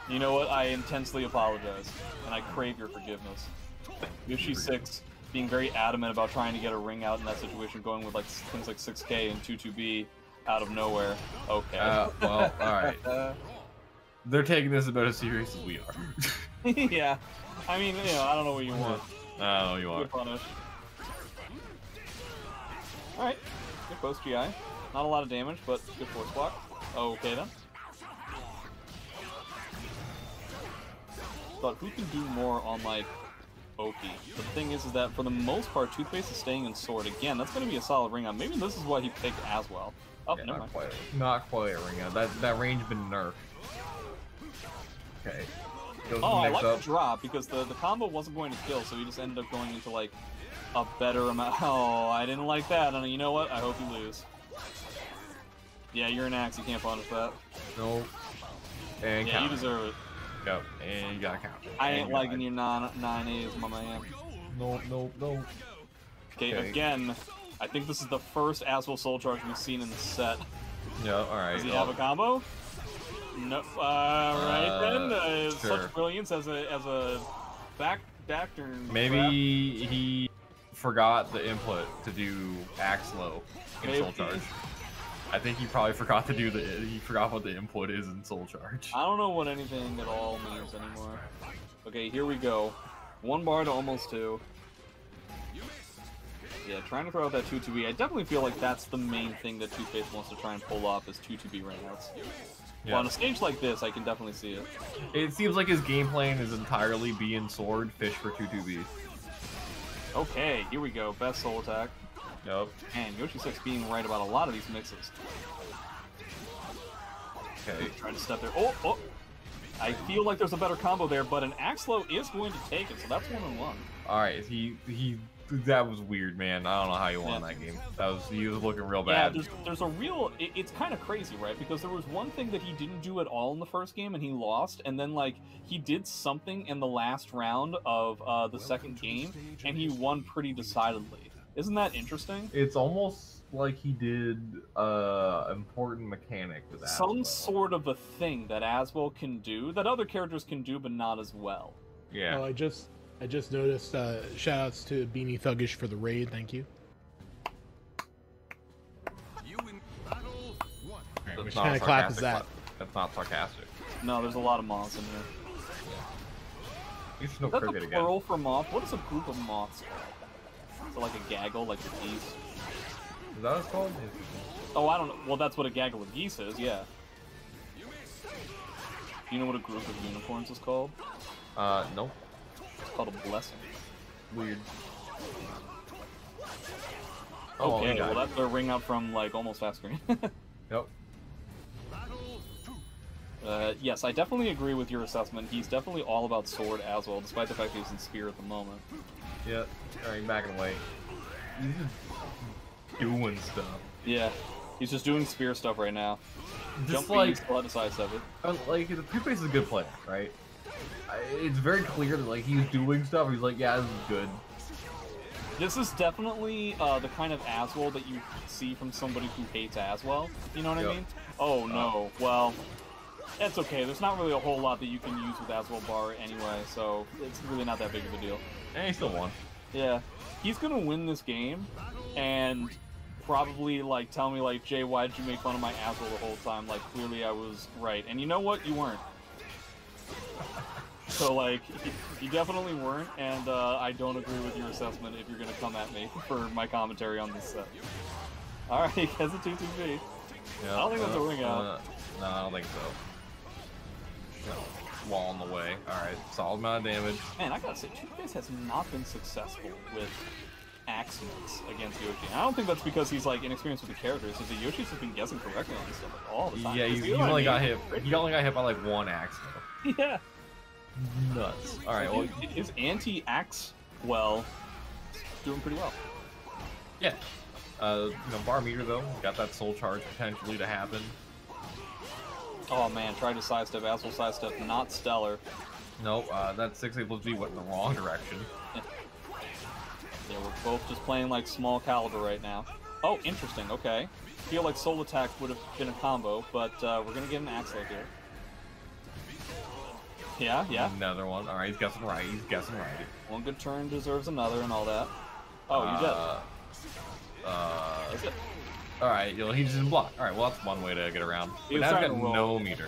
You know what? I intensely apologize, and I crave your forgiveness. Yoshi 6 being very adamant about trying to get a ring out in that situation, going with, like, things like 6K and 2-2B out of nowhere. Okay. Well, alright. They're taking this about as serious as we are. Yeah. I mean, you know, I don't know what you want. I don't know what you want. Good punish. Alright. Good post GI. Not a lot of damage, but good force block. Okay then. But who can do more on, like, Oki? The thing is that for the most part, Toothpaste is staying in Sword. Again, that's going to be a solid ring out. Maybe this is why he picked Aswell. Oh, Yeah, never mind. not quite a ring out. That range been nerfed. Okay. Oh, I like the drop because the combo wasn't going to kill, so he just ended up going into, like, a better amount. Oh, I didn't like that. And you know what? I hope you lose. Yeah, you're an axe. You can't punish that. Nope. And yeah, counter. you deserve it. Go. And you gotta count. I ain't liking your 9As, my man. No. Okay, again, I think this is the first Aswell Soul Charge we've seen in the set. Yeah, alright. Does he have a combo? No. Right then. Sure. Such brilliance as a back turn. Maybe he forgot the input to do axe low in Soul Charge. I think he probably forgot to do he forgot what the input is in Soul Charge. I don't know what anything at all means anymore. Okay, here we go. 1 bar to almost 2. Yeah, trying to throw out that 2-2B. I definitely feel like that's the main thing that Toothpaste wants to try and pull off is 2-2B ringouts. Yeah. Well, on a stage like this, I can definitely see it. It seems like his game plan is entirely be in Sword, fish for 2-2B. Okay, here we go. Best soul attack. Yep. And Yoshi 6 being right about a lot of these mixes. Okay. Trying to step there. Oh! I feel like there's a better combo there, but an Axlow is going to take it, so that's 1-1. Alright, that was weird, man. I don't know how he won that game. He was looking real bad. Yeah, there's a real... It's kind of crazy, right? Because there was one thing that he didn't do at all in the first game, and he lost, and then, like, he did something in the last round of the second game, and he won pretty decidedly. Isn't that interesting? It's almost like he did important mechanic with Aswell. Some sort of a thing that Aswell can do, that other characters can do, but not as well. Yeah. Oh, I just noticed, shoutouts to Beanie Thuggish for the raid, thank you. Which kind of clap is that? That's not sarcastic. No, there's a lot of moths in here. You should know Is that cricket the again. plural for moth? What is a group of moths called? So like a gaggle, like the geese? Is that what it's called? Oh, I don't know. Well, that's what a gaggle of geese is, yeah. Do you know what a group of unicorns is called? Nope. It's called a blessing. Weird. Okay, well that's a ring out from, like, almost fast screen. Yep. Yes, I definitely agree with your assessment. He's definitely all about sword as well, despite the fact he's in spear at the moment. Yep. Alright, backing away. He's just doing stuff. Yeah, he's just doing spear stuff right now. Just Jumping, like, still decisive. like the Toothpaste is a good player, right? It's very clear that like he's doing stuff. He's like, yeah, this is good. This is definitely the kind of Aswell that you see from somebody who hates Aswell. You know what I mean? Oh no. Well, that's okay. There's not really a whole lot that you can use with Aswell Bar anyway, so it's really not that big of a deal. And he still won. Yeah, he's gonna win this game, and probably like tell me like, Jay, why did you make fun of my Aswell the whole time? Like clearly I was right, and you know what? You weren't. So, like, you definitely weren't, and I don't agree with your assessment if you're going to come at me for my commentary on this set. Alright, he has a 2-2-V. Yeah, I don't think that's a ring out. No, I don't think so. No, wall in the way. Alright, solid amount of damage. Man, I gotta say, Toothpaste has not been successful with axe mix against Yoshi. And I don't think that's because he's like inexperienced with the characters. It's that Yoshi's just been guessing correctly on this stuff like, all the time. Yeah, he only got hit. He only got hit by like one axe though. Yeah. Nuts. Alright, well, his anti-axe, well, doing pretty well. yeah. You know, bar meter though, got that soul charge potentially to happen. Oh man, tried to sidestep, asshole sidestep, not stellar. Nope, that 6A plus G went in the wrong direction. Yeah, we're both just playing like Soulcalibur right now. Oh, interesting, okay. Feel like soul attack would have been a combo, but we're gonna get an axe load here. Yeah, yeah. Another one. Alright, he's guessing right, he's guessing right. One good turn deserves another and all that. Oh, you did. Is it? Alright, you know, he just didn't block. Alright, well that's one way to get around. He But was now trying he's to got roll. no meter.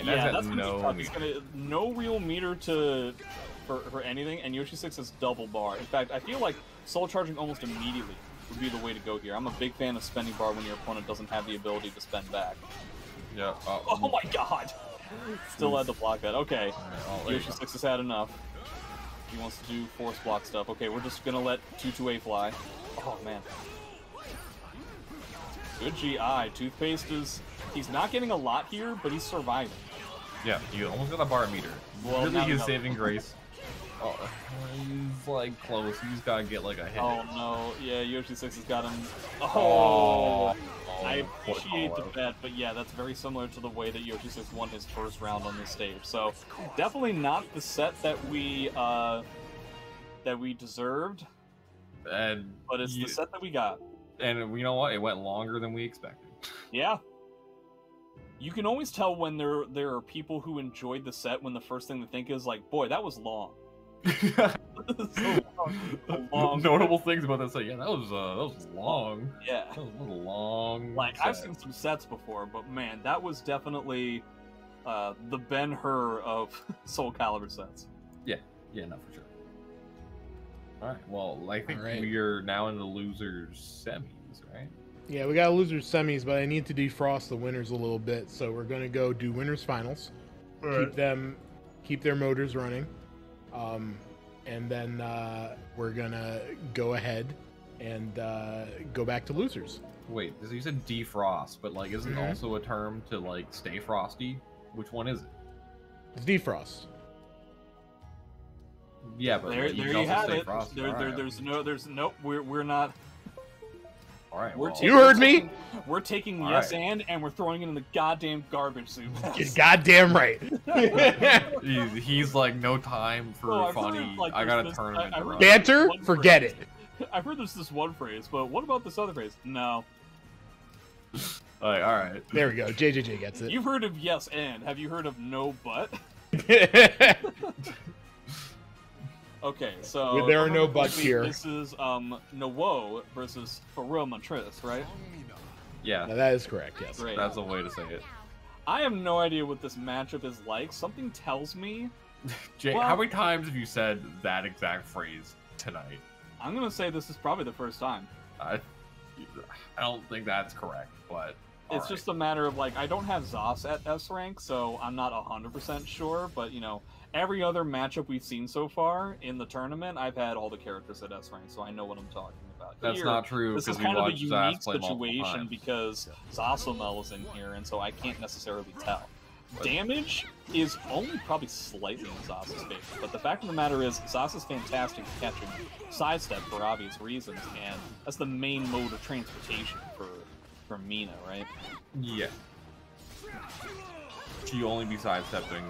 Yeah, that's no He's meter. no real meter for anything, and Yoshi 6 is double bar. In fact, I feel like soul charging almost immediately would be the way to go here. I'm a big fan of spending bar when your opponent doesn't have the ability to spend back. Yeah. Oh my god! Still had to block that. Okay. Right, Yoshi 6 has had enough. He wants to do force block stuff. Okay, we're just gonna let 2-2-A fly. Oh man. Good GI. Toothpaste is... He's not getting a lot here, but he's surviving. Yeah, you almost got a bar meter. Well, really, now his no. saving grace. Oh, he's like close. He's gotta get like a hit. Oh no, yeah, Yoshi 6 has got him. Oh, I appreciate the bet, but yeah, that's very similar to the way that Yoshi 6 won his first round on this stage. So definitely not the set that we deserved, and but it's the set that we got. And you know what? It went longer than we expected. Yeah. You can always tell when there are people who enjoyed the set when the first thing they think is like, boy, that was long. So long. Notable things about that set. Yeah, that was long. Yeah. That was a long. Like, set. I've seen some sets before, but man, that was definitely the Ben-Hur of Soulcalibur sets. Yeah, no, for sure. Alright, well, I think Alright. we are now in the losers semis, right? Yeah, we got losers semis, but I need to defrost the winners a little bit, so we're gonna go do winners finals. Keep their motors running. And then we're gonna go ahead and go back to losers. Wait, so you said defrost, but like, isn't also a term to like stay frosty? Which one is it? It's defrost. Yeah, but There like, you can also have stay it. frosty. There's no. We're not. All right, We're well, You heard me. We're taking All yes right. and we're throwing it in the goddamn garbage soup. You're goddamn right. he's like no time for Oh, I've funny. heard, like, I got a there's this- tournament I to heard run. Banter? One Forget phrase. it. I've heard there's this one phrase, but what about this other phrase? No. All right. There we go. JJJ gets it. You've heard of yes and. Have you heard of no but? Okay, so There are no buts here. This is Nowo versus Farouk Montrez, right? Yeah, No, that is correct, yes. Great. that's a way to say it. I have no idea what this matchup is like. Something tells me. Jay, Well- how many times have you said that exact phrase tonight? I'm gonna say this is probably the first time. I don't think that's correct, but It's just a matter of, like, I don't have Zos at S rank, so I'm not 100% sure, but, you know, every other matchup we've seen so far in the tournament, I've had all the characters at S rank, so I know what I'm talking about. that's Here, not true This is because we kind of a watched Zaz unique play multiple situation times. because Zosomel is in here, and so I can't necessarily tell. But- Damage is only probably slightly in Zos's favor, but the fact of the matter is, Zos is fantastic at catching sidestep for obvious reasons, and that's the main mode of transportation for Mina, right? Yeah. She only be sidestepping.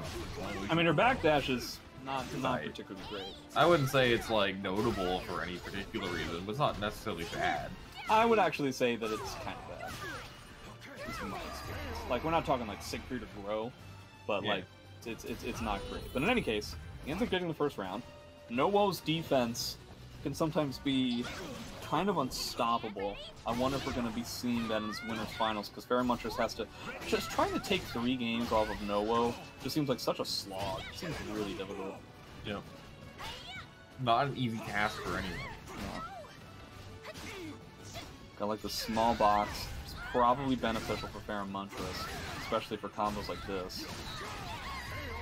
I mean, her backdash is not Right. particularly great. I wouldn't say it's like notable for any particular reason, but it's not necessarily bad. I would actually say that it's kind of bad. At least in my experience. Like, we're not talking like Siegfried or Grow, but Yeah. like it's not great. But in any case, he ends up getting the first round. Nowo's defense can sometimes be kind of unstoppable. I wonder if we're going to be seeing that in this winner's finals, because Pheromontress has to... Just trying to take 3 games off of Nowo just seems like such a slog. It seems really difficult. Yep. Not an easy task for anyone. No. Got like the small box. It's probably beneficial for Pheromontress, especially for combos like this.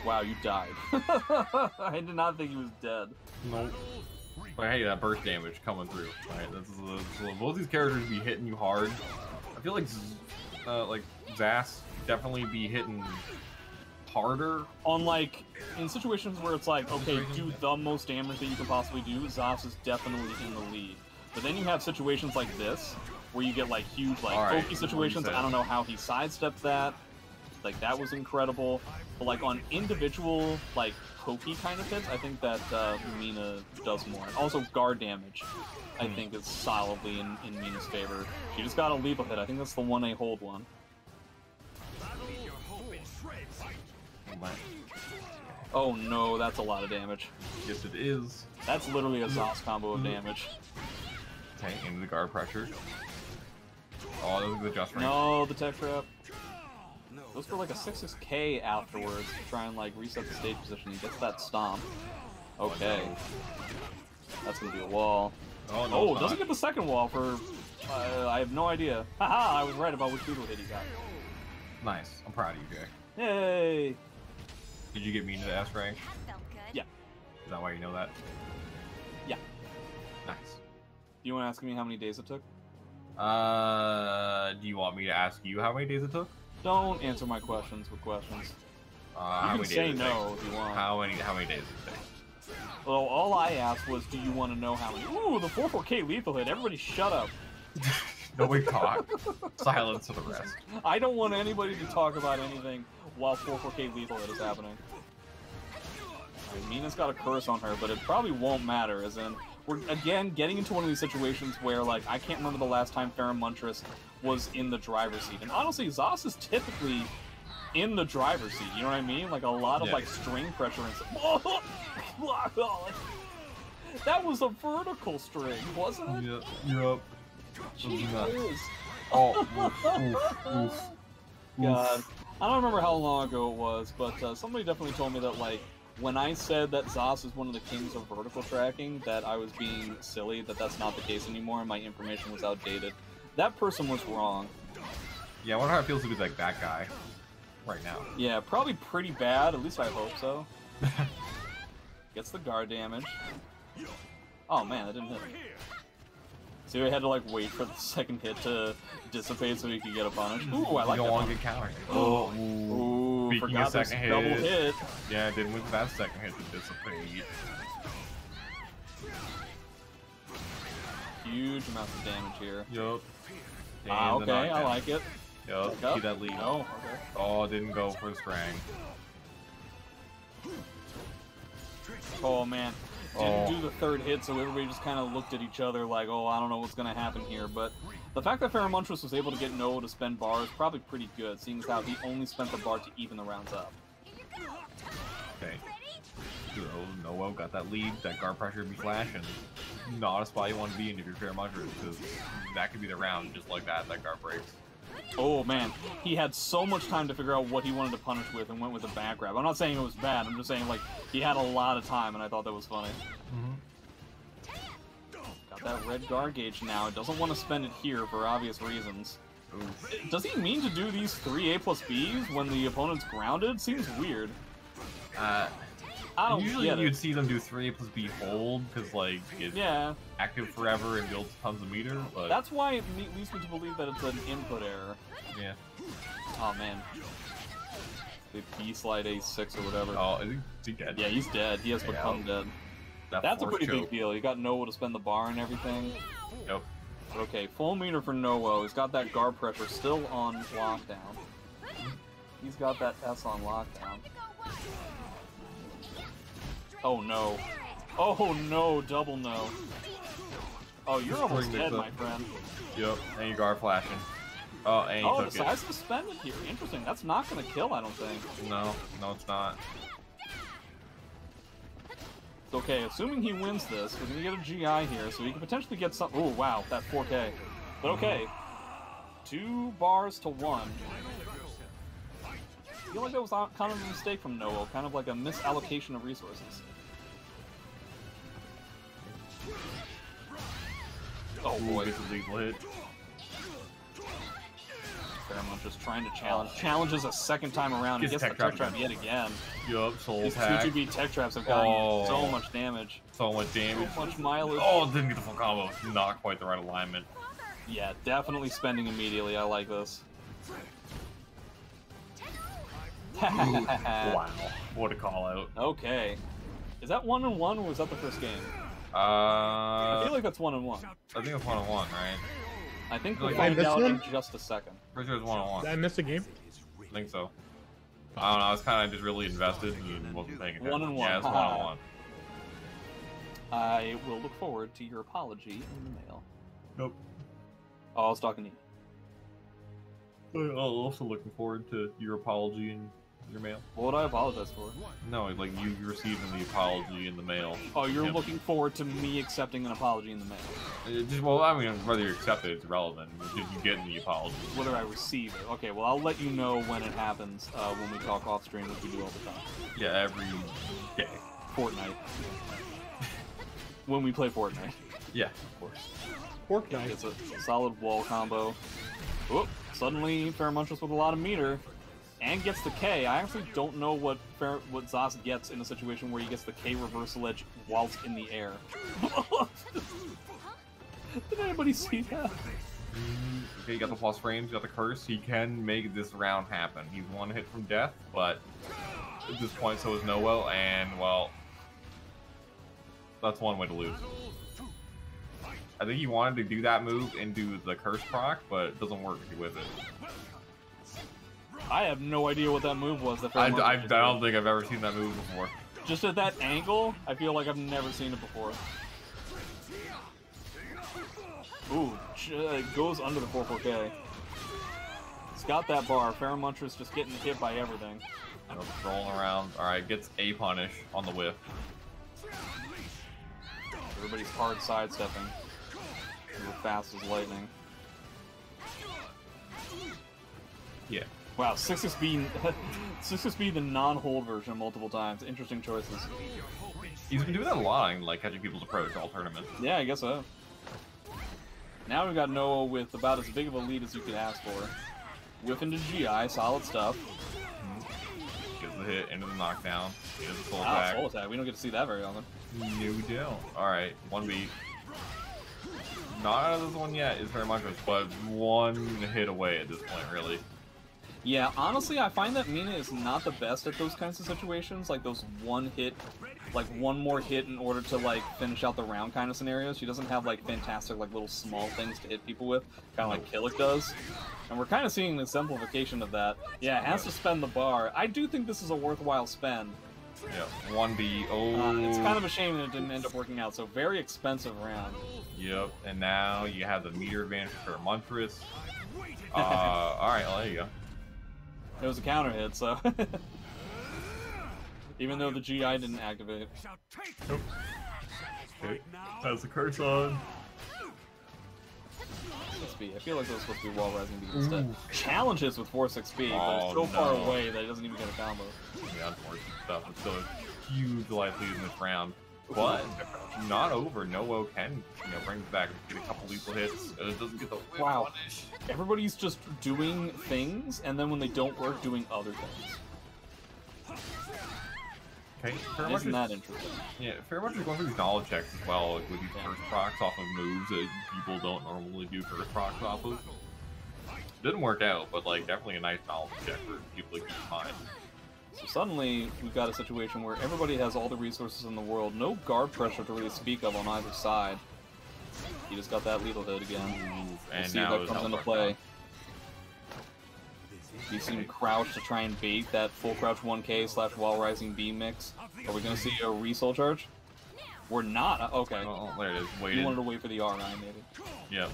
Wow, you died. I did not think he was dead. Nope. But hey, that burst damage coming through. Right, both these characters be hitting you hard. I feel like Zas definitely be hitting harder. On like in situations where it's like, okay, do the most damage that you can possibly do, Zas is definitely in the lead. But then you have situations like this, where you get like huge like pokey situations. I don't know how he sidestepped that. Like that was incredible. But like on individual like pokey kind of hits, I think that Mina does more. And also guard damage, I think is solidly in Mina's favor. She just got a lethal hit. I think that's the 1A hold one. Oh no, that's a lot of damage. Yes, it is. That's literally a Zos combo of damage. Okay, into the guard pressure. Oh, that was the just range. No, the tech trap. Goes for like a 6-6K afterwards to try and like reset the stage position. He gets that stomp. Okay. That's gonna be a wall. Oh, no, doesn't get the second wall for... I have no idea. Haha, I was right about which lethal hit he got. Nice. I'm proud of you, Jay. Yay! Did you get me into the S rank? That felt good. Yeah. Is that why you know that? Yeah. Nice. Do you want to ask me how many days it took? Do you want me to ask you how many days it took? Don't answer my questions with questions. How You can say no if you want. How many days did it take? Well, all I asked was, do you want to know how many? Ooh, the 4-4K lethal hit. Everybody shut up. Nobody talk. Silence for the rest. I don't want anybody to talk about anything while 4-4K lethal hit is happening. I mean, Mina's got a curse on her, but it probably won't matter, as in, we're, again, getting into one of these situations where, like, I can't remember the last time Pheromontress was in the driver's seat. And honestly, Zos is typically in the driver's seat, you know what I mean? Like, a lot of, like, string pressure and stuff. That was a vertical string, wasn't it? Yep. Jeez. Oh, oof. God. I don't remember how long ago it was, but somebody definitely told me that, like, when I said that Zos is one of the kings of vertical tracking, that I was being silly, that that's not the case anymore, and my information was outdated. That person was wrong. Yeah, I wonder how it feels to be like that guy right now. Yeah, probably pretty bad, at least I hope so. Gets the guard damage. Oh man, that didn't hit. So we had to like wait for the second hit to dissipate so he could get a punish. Ooh, I like that. You don't want to get countered. Oh, ooh, Speaking forgot of second hit. double hit. Yeah, didn't wait for that second hit to dissipate. Huge amounts of damage here. Yup. Okay, I like it. Yup, see that lead. No, okay. Oh, didn't go for the strang. Oh man, didn't do the third hit, so everybody just kind of looked at each other like, oh, I don't know what's going to happen here. But the fact that Pheromontress was able to get Noah to spend bar is probably pretty good, seeing as how he only spent the bar to even the rounds up. Okay. So Noah got that lead, that guard pressure be flashing. Not a spot you want to be in if you're Pheromontress, because that could be the round just like that guard breaks. Oh man, he had so much time to figure out what he wanted to punish with and went with a back grab. I'm not saying it was bad, I'm just saying like he had a lot of time and I thought that was funny. Got that red guard gauge now, doesn't want to spend it here for obvious reasons. Oof. Does he mean to do these 3 A+Bs when the opponent's grounded? Seems weird. I don't usually get it. you'd see them do 3A+B hold, because like it's active forever and builds tons of meter, but... That's why it leads me to believe that it's an input error. Yeah. Oh man. The B-slide A6 or whatever. Oh, is he dead? Yeah, he's dead. He has become dead. That's a pretty big deal. You got Noah to spend the bar and everything. Yep. Okay, full meter for Noah. He's got that guard pressure still on lockdown. He's got that S on lockdown. Oh no. Oh no, double no. Oh, you're almost dead, my friend. Yep, and you guard flashing. Oh, and you took the size suspended here. Interesting. That's not gonna kill, I don't think. No, it's not. Okay, assuming he wins this, we're gonna get a GI here, so he can potentially get some. Oh wow, that 4K. But okay, 2 bars to 1. I feel like that was kind of a mistake from Noah, kind of like a misallocation of resources. Oh boy, this is lethal hit. Pheromone just trying to challenge. Challenges a second time around and gets the tech trap yet again. Yup, soul These pack. 2-2-B tech traps have gotten so much damage. So much damage. So much mileage. Oh, didn't get the full combo. Not quite the right alignment. Yeah, definitely spending immediately. I like this. Wow, what a call out. Okay. Is that 1-1 or was that the first game? I feel like that's 1-1. I think it's 1-1, right? I think we'll Like, find out one? in just a second. Pretty sure it's 1-1. Did I miss a game? I think so. I don't know, I was kind of just really invested and wasn't paying attention. 1-1. Yeah, it's 1-1. I will look forward to your apology in the mail. Nope. Oh, I was talking to you. I'm also looking forward to your apology in your mail. What would I apologize for? No, like you receiving the apology in the mail. Oh, you're Yep. looking forward to me accepting an apology in the mail. Well, I mean, whether you accept it, it's irrelevant. Did you get the apology? Whether I receive it. Okay, well, I'll let you know when it happens, when we talk off stream, which we do all the time. Yeah, every day. Fortnite. When we play Fortnite. Yeah, of course. Pork knife. It's a solid wall combo. Whoop! Suddenly, Pheromontress with a lot of meter. And gets the K. I actually don't know what Zos gets in a situation where he gets the K reversal edge whilst in the air. Did anybody see that? Okay, you got the plus frames, you got the curse. He can make this round happen. He's 1 hit from death, but at this point, so is Noel, and well, that's one way to lose. I think he wanted to do that move and do the curse proc, but it doesn't work with it. I have no idea what that move was. That I don't think I've ever seen that move before. Just at that angle, I feel like I've never seen it before. Ooh, it goes under the 4-4K. It's got that bar. Pheromontress just getting hit by everything. Rolling around. Alright, gets a punish on the whiff. Everybody's hard sidestepping. They're fast as lightning. Yeah. Wow, 6-6B the non-hold version multiple times. Interesting choices. He's been doing that a lot in like catching people's approach all tournaments. Yeah, I guess so. Now we've got Noah with about as big of a lead as you could ask for. Whiff into GI, solid stuff. Gets the hit into the knockdown. Gets the soul Ah, attack. soul attack. We don't get to see that very often. No, we don't. Alright, 1 beat. Not out of this one yet, is very much, but 1 hit away at this point, really. Yeah, honestly, I find that Mina is not the best at those kinds of situations, like those one hit, like one more hit in order to like finish out the round kind of scenarios. She doesn't have like fantastic like little small things to hit people with, kind of like Killick does. And we're kind of seeing the exemplification of that. Yeah, has to spend the bar. I do think this is a worthwhile spend. Yeah, 1B. Oh. It's kind of a shame that it didn't end up working out, so very expensive round. Yep, and now you have the meter advantage for Montress. Alright, well, there you go. It was a counter hit, so... Even though the GI didn't activate. Nope. Okay, has the curse on. 6B. I feel like those supposed to be wall rising beat instead. Challenges with 4-6B, but it's Oh, so far no. away that it doesn't even get a combo. Yeah, unfortunate stuff. It's still a huge life lead in this round. But not over. Noah can, bring it back, get a couple lethal hits. It doesn't get the whip Wow. punish. Everybody's just doing things, and then when they don't work, doing other things. Okay, fair much Isn't that interesting? Yeah, fair much is going for these knowledge checks as well, like with these first procs off of moves that people don't normally do first procs off of. Didn't work out, but like definitely a nice knowledge check for people to keep in mind. So suddenly, we've got a situation where everybody has all the resources in the world, no guard pressure to really speak of on either side. He just got that lethal hit again. We'll And see if now that comes into play. You see him crouch to try and bait that full crouch 1K / wall rising B mix. Are we going to see a resoul charge? We're not. Okay. Oh, there it is. You Waited. wanted to wait for the R9 maybe. Yep.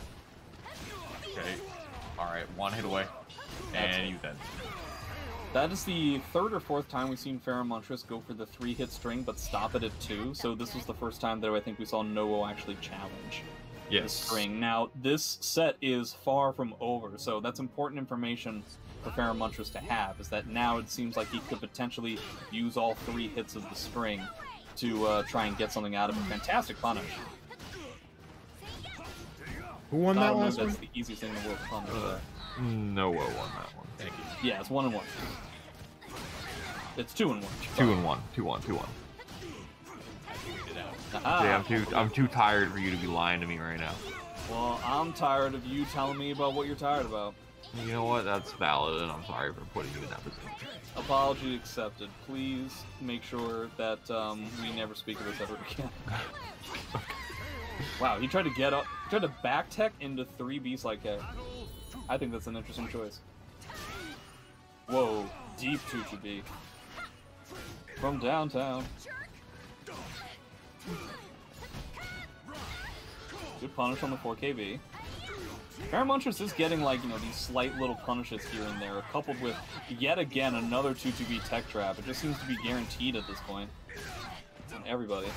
Okay. Alright, 1 hit away. And he's dead. That is the third or fourth time we've seen Pheromontress go for the 3-hit string, but stop it at 2. So this was the first time that I think we saw Nowo actually challenge the string. Now, this set is far from over, so that's important information for Pheromontress to have, is that now it seems like he could potentially use all 3 hits of the string to try and get something out of it. Fantastic punish. Who won that last one? That's the easiest thing in the world to punish. Nowo won that one. Thank you. Yeah, it's 1-1. It's 2-1. 2-1. 2-1. 2-1. Yeah, I'm too tired for you to be lying to me right now. Well, I'm tired of you telling me about what you're tired about. You know what? That's valid, and I'm sorry for putting you in that position. Apology accepted. Please make sure that we never speak of this ever again. Wow, he tried to get up, tried to back tech into 3 beasts like K. I think that's an interesting choice. Whoa, deep 2-2B. From downtown. Good punish on the 4KB. Pheromontress is getting, like, you know, these slight little punishes here and there, coupled with, yet again, another 2-2B tech trap. It just seems to be guaranteed at this point. On everybody.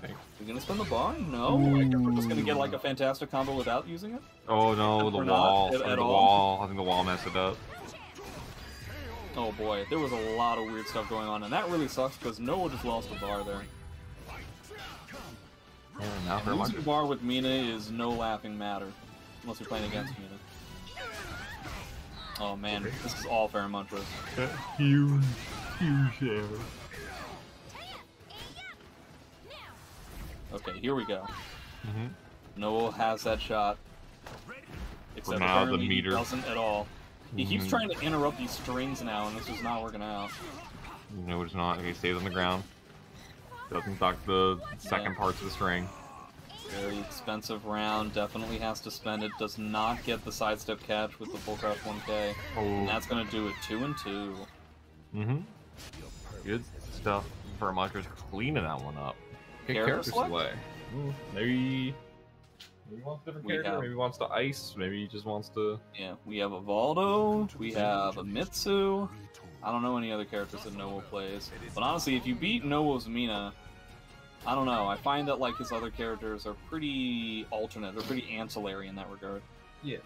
Are we gonna spin the bar? No? I guess we're just gonna get, like, a fantastic combo without using it? Oh no, the wall. I think the wall messed it up. Oh boy, there was a lot of weird stuff going on, and that really sucks because Nowo just lost the bar there. Yeah, now for losing bar with Mina is no laughing matter, unless you're playing against Mina. Oh man, this is all Pheromontress. Huge error. Okay, here we go. Nowo has that shot. Except now the apparently meter he doesn't at all. He keeps trying to interrupt these strings now, and this is not working out. No, it's not. He stays on the ground. Doesn't duck the second parts of the string. Very expensive round. Definitely has to spend it. Does not get the sidestep catch with the full craft 1K. Oh. And that's going to do it 2-2. Good stuff. Pheromontress cleaning that one up. Kick characters away. Maybe he wants a different character. Maybe he wants to ice. Maybe he just wants to. Yeah, we have a Valdo. We have a Mitsu. I don't know any other characters that Nowo plays. But honestly, if you beat Nowo's Mina, I don't know. I find that like his other characters are pretty alternate. They're pretty ancillary in that regard. Yeah.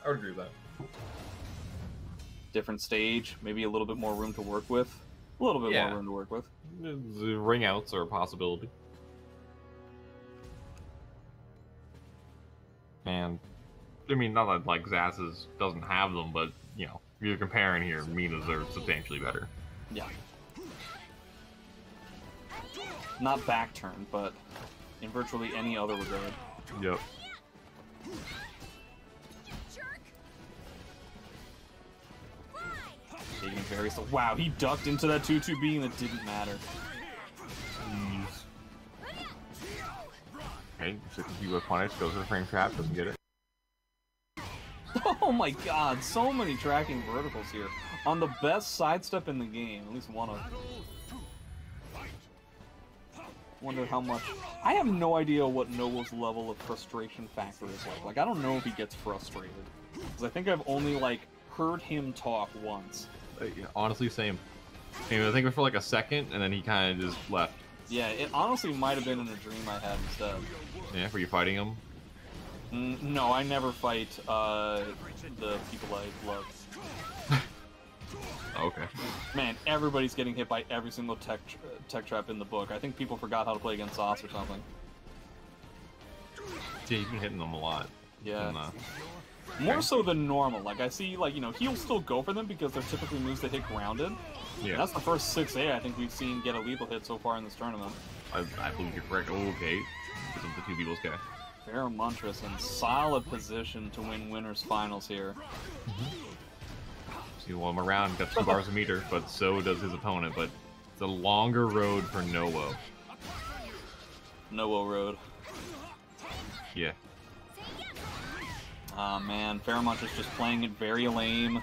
I would agree with that. Different stage, maybe a little bit more room to work with. A little bit more room to work with. The ring outs are a possibility. And, I mean, not that, like, Zazz's doesn't have them, but, you know, if you're comparing here, Mina's are substantially better. Yeah. Not back turn, but in virtually any other regard. Yep. Wow, he ducked into that 2-2B and it didn't matter. Okay, 60 with punish, goes for the frame trap, doesn't get it. Oh my god, so many tracking verticals here. On the best sidestep in the game, at least one of them. Wonder how much... I have no idea what Nowo's level of frustration factor is like. Like, I don't know if he gets frustrated. Because I think I've only, like, heard him talk once. Yeah, honestly, same. I think for like a second, and then he kind of just left. Yeah, it honestly might have been in a dream I had instead. Yeah, were you fighting him? No, I never fight the people I love. Okay. Man, everybody's getting hit by every single tech trap in the book. I think people forgot how to play against Sauce or something. Yeah, you've been hitting them a lot. Yeah. More so than normal. Like, I see, like, you know, he'll still go for them because they're typically moves that hit grounded. Yeah. And that's the first 6A I think we've seen get a lethal hit so far in this tournament. I believe you're correct. Oh, okay. Because of the 2 people's guy. Pheromontress in solid position to win winners finals here. See, well, I'm around, got 2 bars a meter, but so does his opponent. But it's a longer road for Nowo. Nowo road. Yeah. Ah, man, Pheromontress just playing it very lame,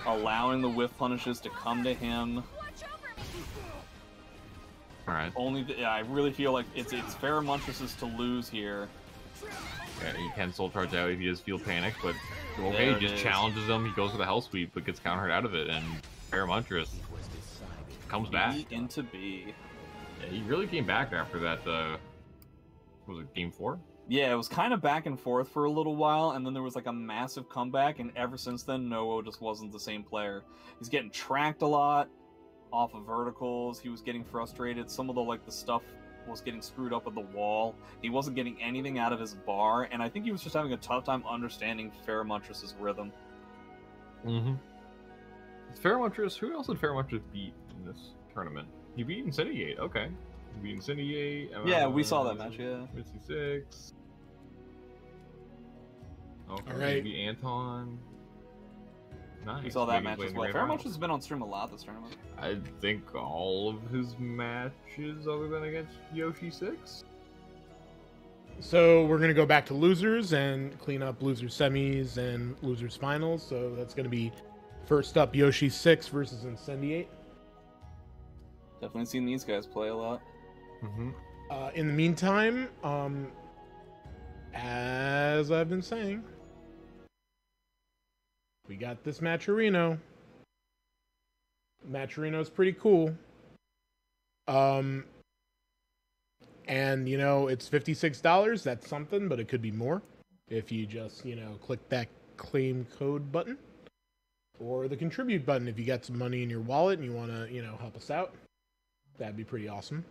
allowing the whiff punishes to come to him. Alright. I really feel like it's Pheromontress's to lose here. Yeah, he can soul charge out if he does feel panic, but okay, he just challenges him. He goes for the hell sweep, but gets countered out of it, and Paramontrus comes back into B. Yeah, he really came back after that. Was it game 4? Yeah, it was kind of back and forth for a little while, and then there was like a massive comeback, and ever since then, Noah just wasn't the same player. He's getting tracked a lot off of verticals. He was getting frustrated. Some of the stuff was getting screwed up with the wall. He wasn't getting anything out of his bar, and I think he was just having a tough time understanding Paramontrus' rhythm. Mm-hmm. Paramontrus, who else did Paramontrus beat in this tournament? He beat Incendiate, okay. He beat Incendiate. Yeah, we saw that match, yeah. 56. Okay, all right. He beat Anton. Nice. We saw that match as well. Paramontrus has been on stream a lot this tournament. I think all of his matches, other than against Yoshi 6. So we're gonna go back to losers and clean up losers semis and losers finals. So that's gonna be first up Yoshi 6 versus Incendiate. Definitely seen these guys play a lot. Mm-hmm. In the meantime, as I've been saying, we got this Matcherino. Matcherino's pretty cool. And you know, it's $56. That's something, but it could be more if you just, you know, click that claim code button or the contribute button if you got some money in your wallet and you want to, you know, help us out. That'd be pretty awesome.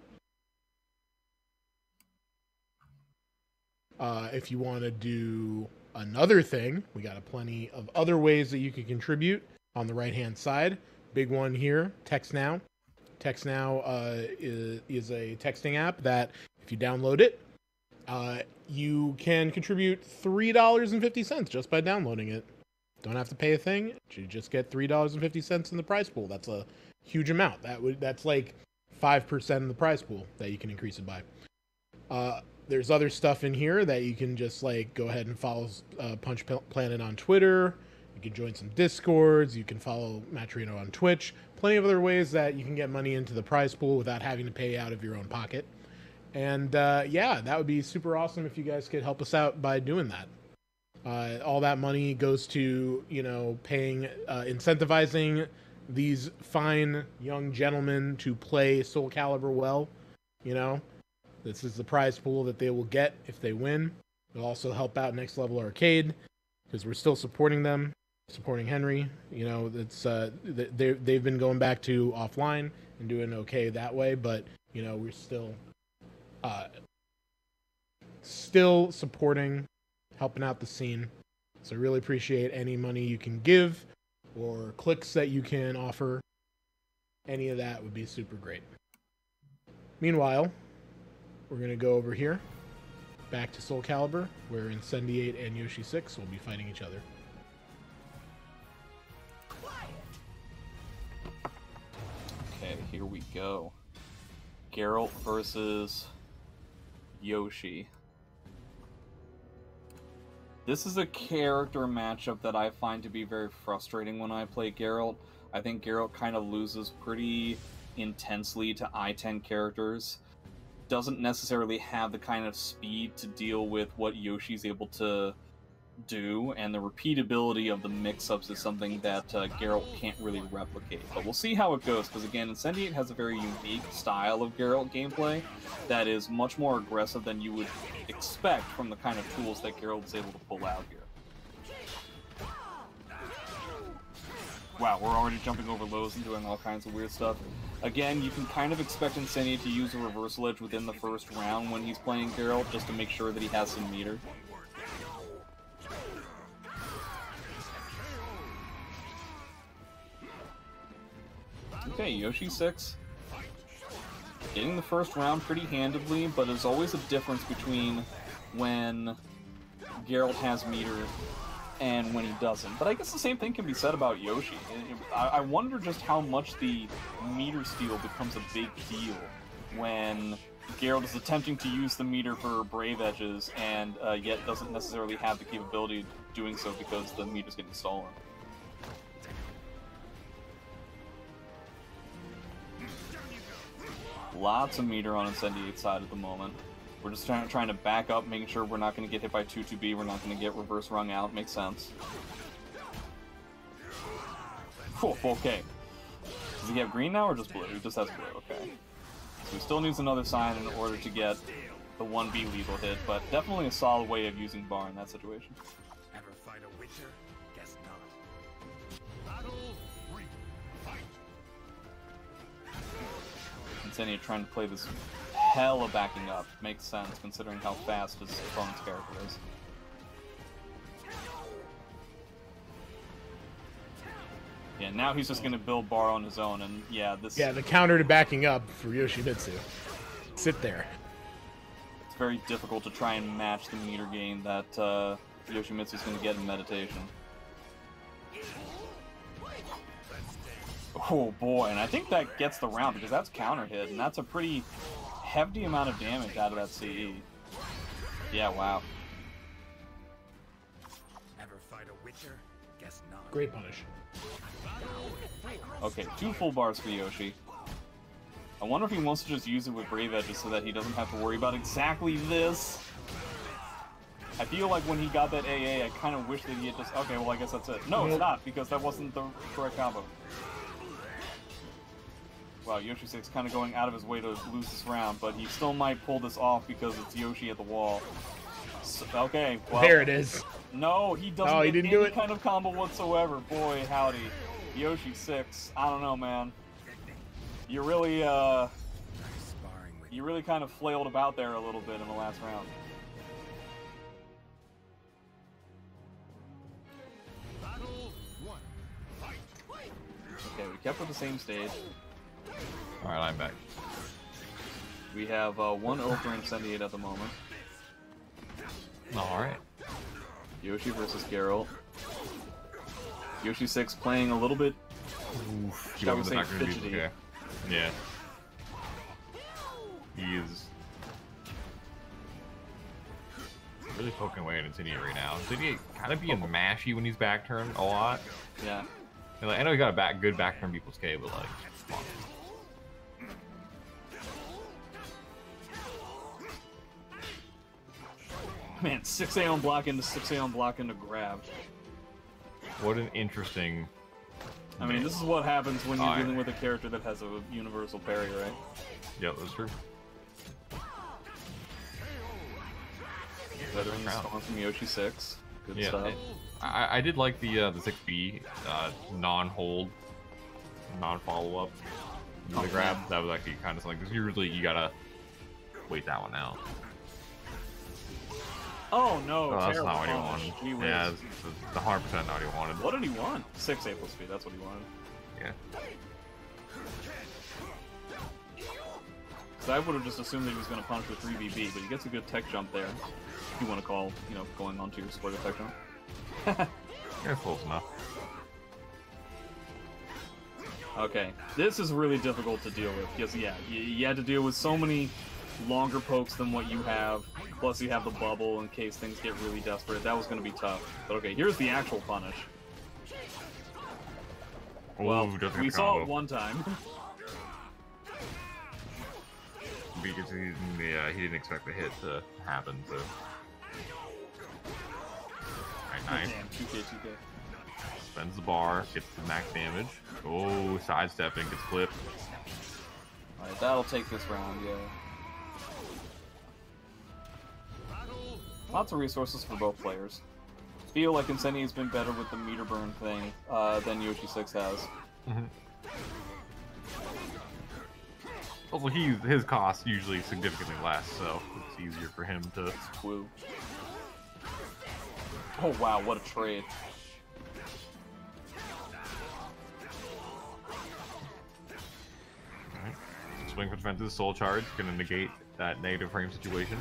If you want to do another thing, we got plenty of other ways that you can contribute on the right-hand side. Big one here, Text Now. Text Now is a texting app that if you download it, you can contribute $3.50 just by downloading it. Don't have to pay a thing. You just get $3.50 in the prize pool. That's a huge amount. That's like 5% of the prize pool that you can increase it by. There's other stuff in here that you can just like go ahead and follow Punch Planet on Twitter. You can join some Discords. You can follow Matcherino on Twitch. Plenty of other ways that you can get money into the prize pool without having to pay out of your own pocket. And yeah, that would be super awesome if you guys could help us out by doing that. All that money goes to, you know, paying, incentivizing these fine young gentlemen to play Soulcalibur well. You know, this is the prize pool that they will get if they win. It'll also help out Next Level Arcade because we're still supporting them, supporting Henry. You know, it's they've been going back to offline and doing okay that way, but you know, we're still supporting, helping out the scene. So I really appreciate any money you can give or clicks that you can offer. Any of that would be super great. Meanwhile, we're going to go over here, back to Soulcalibur, where Incendiate and Yoshi 6 will be fighting each other. Okay, here we go. Geralt versus Yoshi. This is a character matchup that I find to be very frustrating when I play Geralt. I think Geralt kind of loses pretty intensely to I-10 characters. Doesn't necessarily have the kind of speed to deal with what Yoshi's able to do, and the repeatability of the mix-ups is something that Geralt can't really replicate. But we'll see how it goes, because again, Incendiate has a very unique style of Geralt gameplay that is much more aggressive than you would expect from the kind of tools that Geralt is able to pull out here. Wow, we're already jumping over lows and doing all kinds of weird stuff. Again, you can kind of expect Incendiate to use a reversal edge within the first round when he's playing Geralt, just to make sure that he has some meter. Okay, Yoshi 6 getting the first round pretty handedly, but there's always a difference between when Geralt has meter and when he doesn't. But I guess the same thing can be said about Yoshi. I wonder just how much the meter steal becomes a big deal when Geralt is attempting to use the meter for brave edges and yet doesn't necessarily have the capability of doing so because the meter's getting stolen. Lots of meter on Incendiate's side at the moment. We're just trying to back up, making sure we're not going to get hit by 2-2B, we're not going to get reverse rung out. Makes sense. Oh, okay. Does he have green now or just blue? He just has blue, okay. So he still needs another sign in order to get the 1B lethal hit, but definitely a solid way of using bar in that situation. Ever fight a witcher? Guess not. Battle 3. Fight. Insania trying to play this hella backing up. Makes sense considering how fast his opponent's character is. Yeah, now he's just gonna build bar on his own, and yeah, this... Yeah, the counter to backing up for Yoshimitsu. Sit there. It's very difficult to try and match the meter gain that Yoshimitsu's gonna get in meditation. Oh boy, and I think that gets the round, because that's counter hit, and that's a pretty hefty amount of damage out of that CE. Yeah, wow. Ever fight a witcher? Guess not. Great punish. Okay, 2 full bars for Yoshi. I wonder if he wants to just use it with Brave Edges so that he doesn't have to worry about exactly this. I feel like when he got that AA, I kind of wish that he had just... Okay, well, I guess that's it. No, it's not, because that wasn't the correct combo. Wow, Yoshi 6 kind of going out of his way to lose this round, but he still might pull this off because it's Yoshi at the wall. So, okay, well... There it is. No, he doesn't Oh, he get didn't any do it? kind of combo whatsoever. Boy, howdy. Yoshi 6, I don't know, man. You really, Sparring with you really kind of flailed about there a little bit in the last round. Battle 1. Fight. Okay, we kept with the same stage. Alright, I'm back. We have 1 over Incendiate at the moment. Alright. Yoshi versus Geralt. Yoshi 6 playing a little bit, Oof, shall we he's say, not gonna be fidgety. okay. Yeah. He is really poking away at Insidia right now. Insidia kind of being mashy when he's back turned a lot. Yeah. And, like, I know he got a good back turn people's K, but like, come on. Man, 6A on block into 6A on block into grab. What an interesting. I mean, this is what happens when you're Alright. dealing with a character that has a universal parry, right? Yeah, that's true. Veteran response from Yoshi 6. Good Yeah, stuff. I did like the 6B non-hold, non-follow-up the grab. That was actually kind of something, because usually you gotta wait that one out. Oh no, Oh, that's terrible not what he punish. wanted. Gee whiz. Yeah, it's the 100% not what he wanted. What did he want? 6A plus speed, that's what he wanted. Yeah. So I would have just assumed that he was going to punish with 3BB, but he gets a good tech jump there. If you want to call, you know, going on to your sport tech jump. Yeah, close enough. Okay, this is really difficult to deal with, because yeah, you had to deal with so many longer pokes than what you have, plus you have the bubble in case things get really desperate. That was going to be tough. But okay, here's the actual punish. Well, Ooh, doesn't we get the saw combo. it one time. Because he didn't expect the hit to happen, so. Alright, nice. Damn, 2K. Spends the bar, gets the max damage. Oh, sidestepping, gets flipped. Alright, that'll take this round, yeah. Lots of resources for both players. Feel like Incendia's been better with the meter burn thing than Yoshi 6 has. Also, his cost usually significantly less, so it's easier for him to. Woo. Oh wow, what a trade. Alright. Swing for defensive, soul charge, gonna negate that negative frame situation.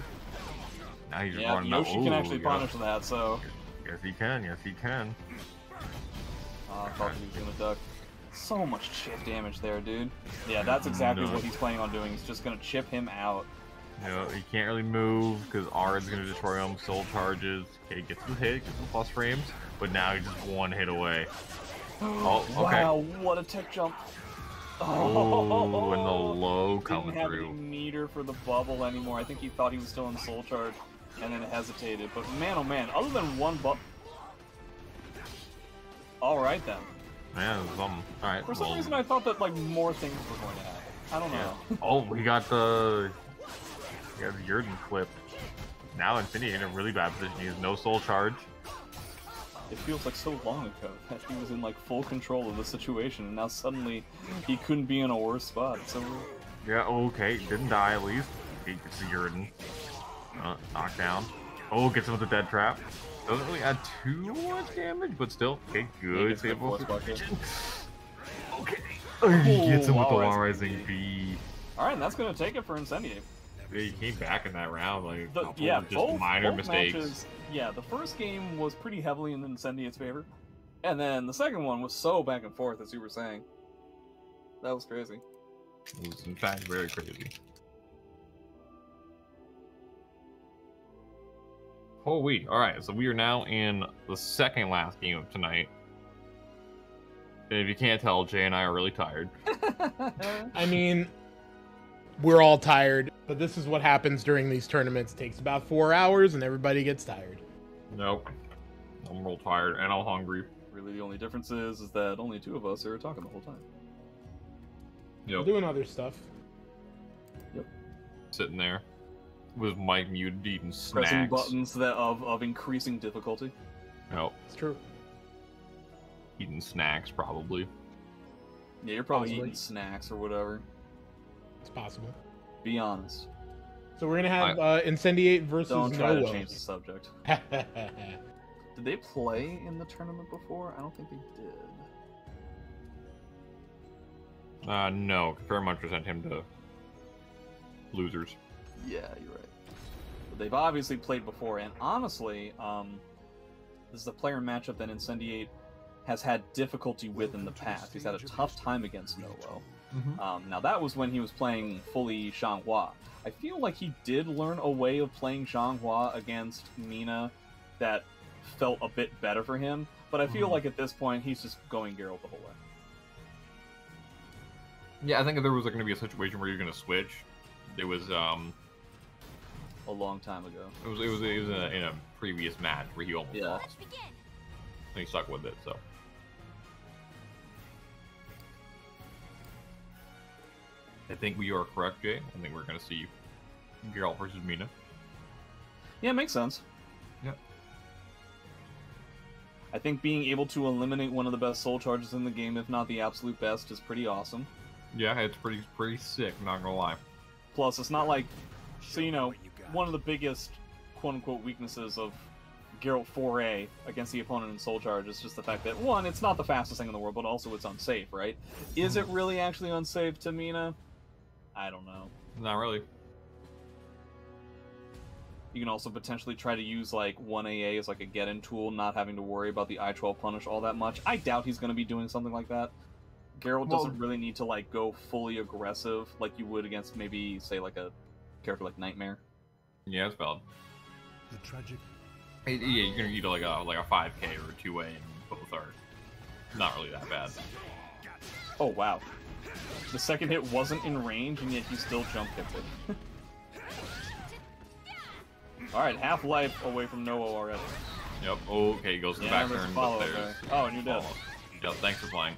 Now he's just Yeah, running up. Yoshi can Ooh, actually yeah. punish that, so... Yes, he can. Yes, he can. I thought he was gonna duck. So much chip damage there, dude. Yeah, that's exactly No. what he's planning on doing. He's just gonna chip him out. You know, he can't really move because Ard's gonna destroy him. Soul charges. Okay, gets the hit, gets the plus frames, but now he's just one hit away. Oh, okay. Wow, what a tech jump. Oh, and the low coming Didn't have through. any meter for the bubble anymore. I think he thought he was still in soul charge and then hesitated. But man, oh man, other than one bubble. Alright then. Yeah, alright. For some reason I thought that like more things were going to happen. I don't know. Yeah. Oh, he got the Jurgen clipped. Now Infinity in a really bad position. He has no soul charge. It feels like so long ago that he was in like full control of the situation, and now suddenly he couldn't be in a worse spot. So yeah, okay, didn't die at least. He gets the Jurgen. Knockdown. Oh, gets him with the dead trap. Doesn't really add too much damage, but still, okay, good. Okay. He gets him with the Wall Wall Rising Rising V. alright, and that's gonna take it for Incendiate. He came back in that round, like, Yeah, just both minor mistakes. Matches, yeah, the first game was pretty heavily in Incendiate's favor, and then the second one was so back and forth, as you were saying. That was crazy. It was, in fact, very crazy. Holy, alright, so we are now in the second last game of tonight. And if you can't tell, Jay and I are really tired. I mean, we're all tired, but this is what happens during these tournaments. It takes about 4 hours and everybody gets tired. Nope. I'm real tired and I'm hungry. Really, the only difference is that only two of us are talking the whole time. We're Yep. doing other stuff. Sitting there with mic muted eating snacks. Pressing buttons that of increasing difficulty. Nope. It's true. Eating snacks, probably. Yeah, you're probably Possibly. eating snacks or whatever. It's possible. Be honest. So we're gonna have Incendiate versus Don't try to Noah. change the subject. Did they play in the tournament before? I don't think they did. No. Very much sent him to losers. Yeah, you're right. But they've obviously played before, and honestly, this is a player matchup that Incendiate has had difficulty with in the past. He's had a tough time against Noah. Now that was when he was playing fully Xianghua. I feel like he did learn a way of playing Xianghua against Mina that felt a bit better for him, but I feel like at this point he's just going Geralt the whole way. Yeah, I think if there was going to be a situation where you're going to switch, it was A long time ago. it was in a previous match where he almost Yeah. lost. And he stuck with it, so. I think we are correct, Jay. I think we're going to see Geralt versus Mina. Yeah, it makes sense. Yeah. I think being able to eliminate one of the best soul charges in the game, if not the absolute best, is pretty awesome. Yeah, it's pretty sick, not gonna lie. Plus, it's not like... So, you know, one of the biggest quote-unquote weaknesses of Geralt 4A against the opponent in soul charge is just the fact that, one, it's not the fastest thing in the world, but also it's unsafe, right? Is it really actually unsafe to Mina? I don't know. Not really. You can also potentially try to use like 1AA as like a get-in tool, not having to worry about the I-12 punish all that much. I doubt he's going to be doing something like that. Geralt doesn't really need to like go fully aggressive like you would against maybe, say, like a character like Nightmare. Yeah, it's valid. The tragic. Yeah, you're gonna need like a 5K or a 2A, and both are not really that bad. Oh, wow. The second hit wasn't in range, and yet he still jump kicked it. Alright, half-life away from Noah already. Yep. Oh, okay, he goes to the back there's a turn, follow-up but there's... there. Oh, and you're dead. Yep, thanks for playing.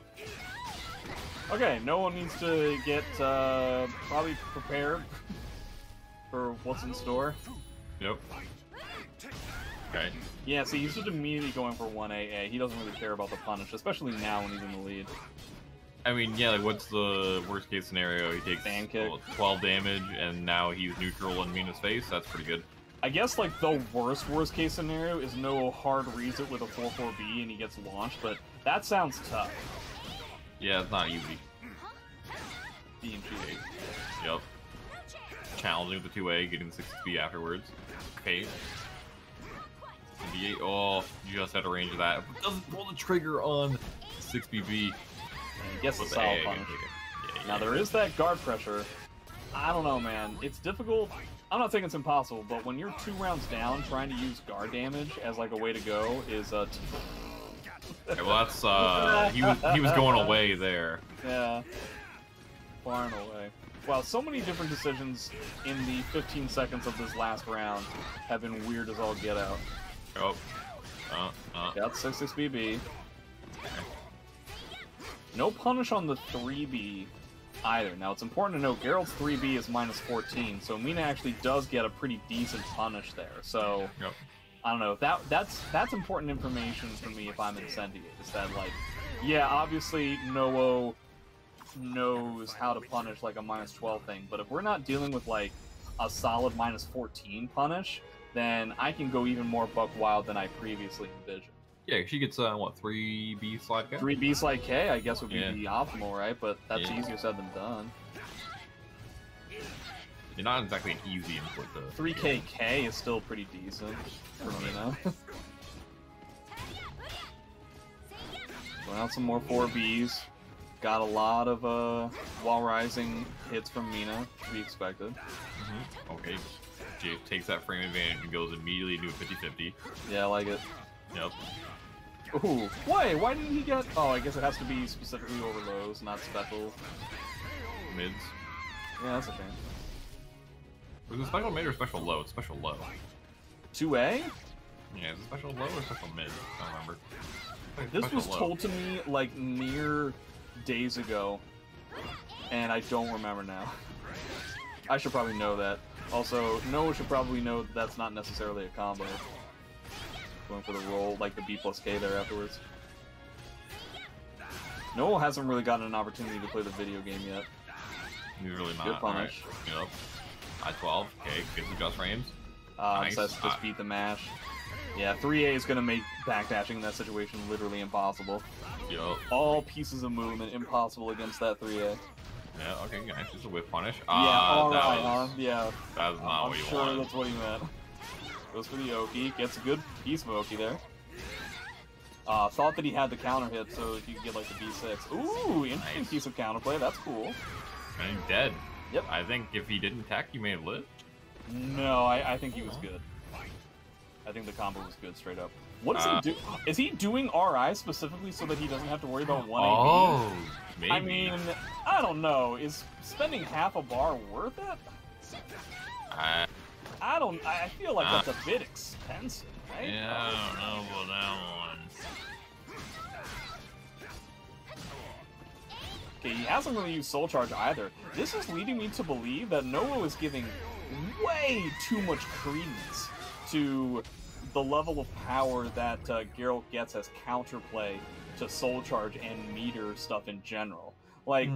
Okay, Noah needs to get probably prepared for what's in store. Yep. Okay. Yeah, see, he's just immediately going for 1AA. He doesn't really care about the punish, especially now when he's in the lead. I mean, yeah, like, what's the worst-case scenario? He takes Fan kick. 12 damage, and now he's neutral in Mina's face. That's pretty good. I guess, like, the worst case scenario is Noah hard reads it with a 4-4B and he gets launched, but that sounds tough. Yeah, it's not easy. Being 2A. Yep. Challenging with the 2A, getting the 6B afterwards. Okay. D8, oh, you just had a range of that. But doesn't pull the trigger on 6BB. And he gets the With the solid AA, punish. yeah, Now, there is that guard pressure. I don't know, man. It's difficult. I'm not saying it's impossible, but when you're 2 rounds down, trying to use guard damage as, like, a way to go is, Okay, well, that's, he was going away there. Yeah. Far and away. Wow, so many different decisions in the 15 seconds of this last round have been weird as all get out. Oh. Got 6-6 BB. No punish on the 3B either. Now, it's important to note Geralt's 3B is -14, so Mina actually does get a pretty decent punish there. So, Yep. I don't know. That's important information for me if I'm Incendiate. Is that, like, yeah, obviously Noah knows how to punish, like, a -12 thing, but if we're not dealing with, like, a solid -14 punish, then I can go even more buck wild than I previously envisioned. Yeah, she gets, what, 3B slide K? 3B slide K, I guess, would be the optimal, right? But that's easier said than done. You're not exactly an easy input, though. 3KK is still pretty decent for Mina. Going out some more 4Bs. Got a lot of wall rising hits from Mina, to be expected. Okay, Jay takes that frame advantage and goes immediately to a 50-50. Yeah, I like it. Yep. Ooh, why didn't he get... Oh, I guess it has to be specifically over lows, not special. Mids. Yeah, that's a shame. Was it special mid or special low? It's special low. 2A? Yeah, is it special low or special mid? I don't remember. This Special was low. told to me, like, mere days ago, and I don't remember now. I should probably know that. Also, Noah should probably know that that's not necessarily a combo. Going for the roll, like the B+K there afterwards. Noah hasn't really gotten an opportunity to play the video game yet. He's really not. Good punish. Right. Yep. I-12. Okay, gets the just frames. Nice. Just beat the mash. Yeah, 3A is going to make backdashing in that situation literally impossible. Yup. All pieces of movement impossible against that 3A. Yeah, okay, nice. Just a whip punish. Yeah, alright, yeah. That was not I'm what you sure wanted. that's what he meant. Goes for the Oki, gets a good piece of Oki there. Thought that he had the counter hit so he could get like the B6. Ooh, interesting piece of counterplay, that's cool. And he's dead. Yep. I think if he didn't attack, you may have lived. No, I think he was good. I think the combo was good, straight up. What does he do? Is he doing RI specifically so that he doesn't have to worry about 1 AB? Oh, maybe. I mean, I don't know. Is spending half a bar worth it? I feel like that's a bit expensive, right? Yeah, I don't know about that one. Okay, he hasn't really used Soul Charge either. This is leading me to believe that Noah is giving way too much credence to the level of power that Geralt gets as counterplay to Soul Charge and meter stuff in general. Like,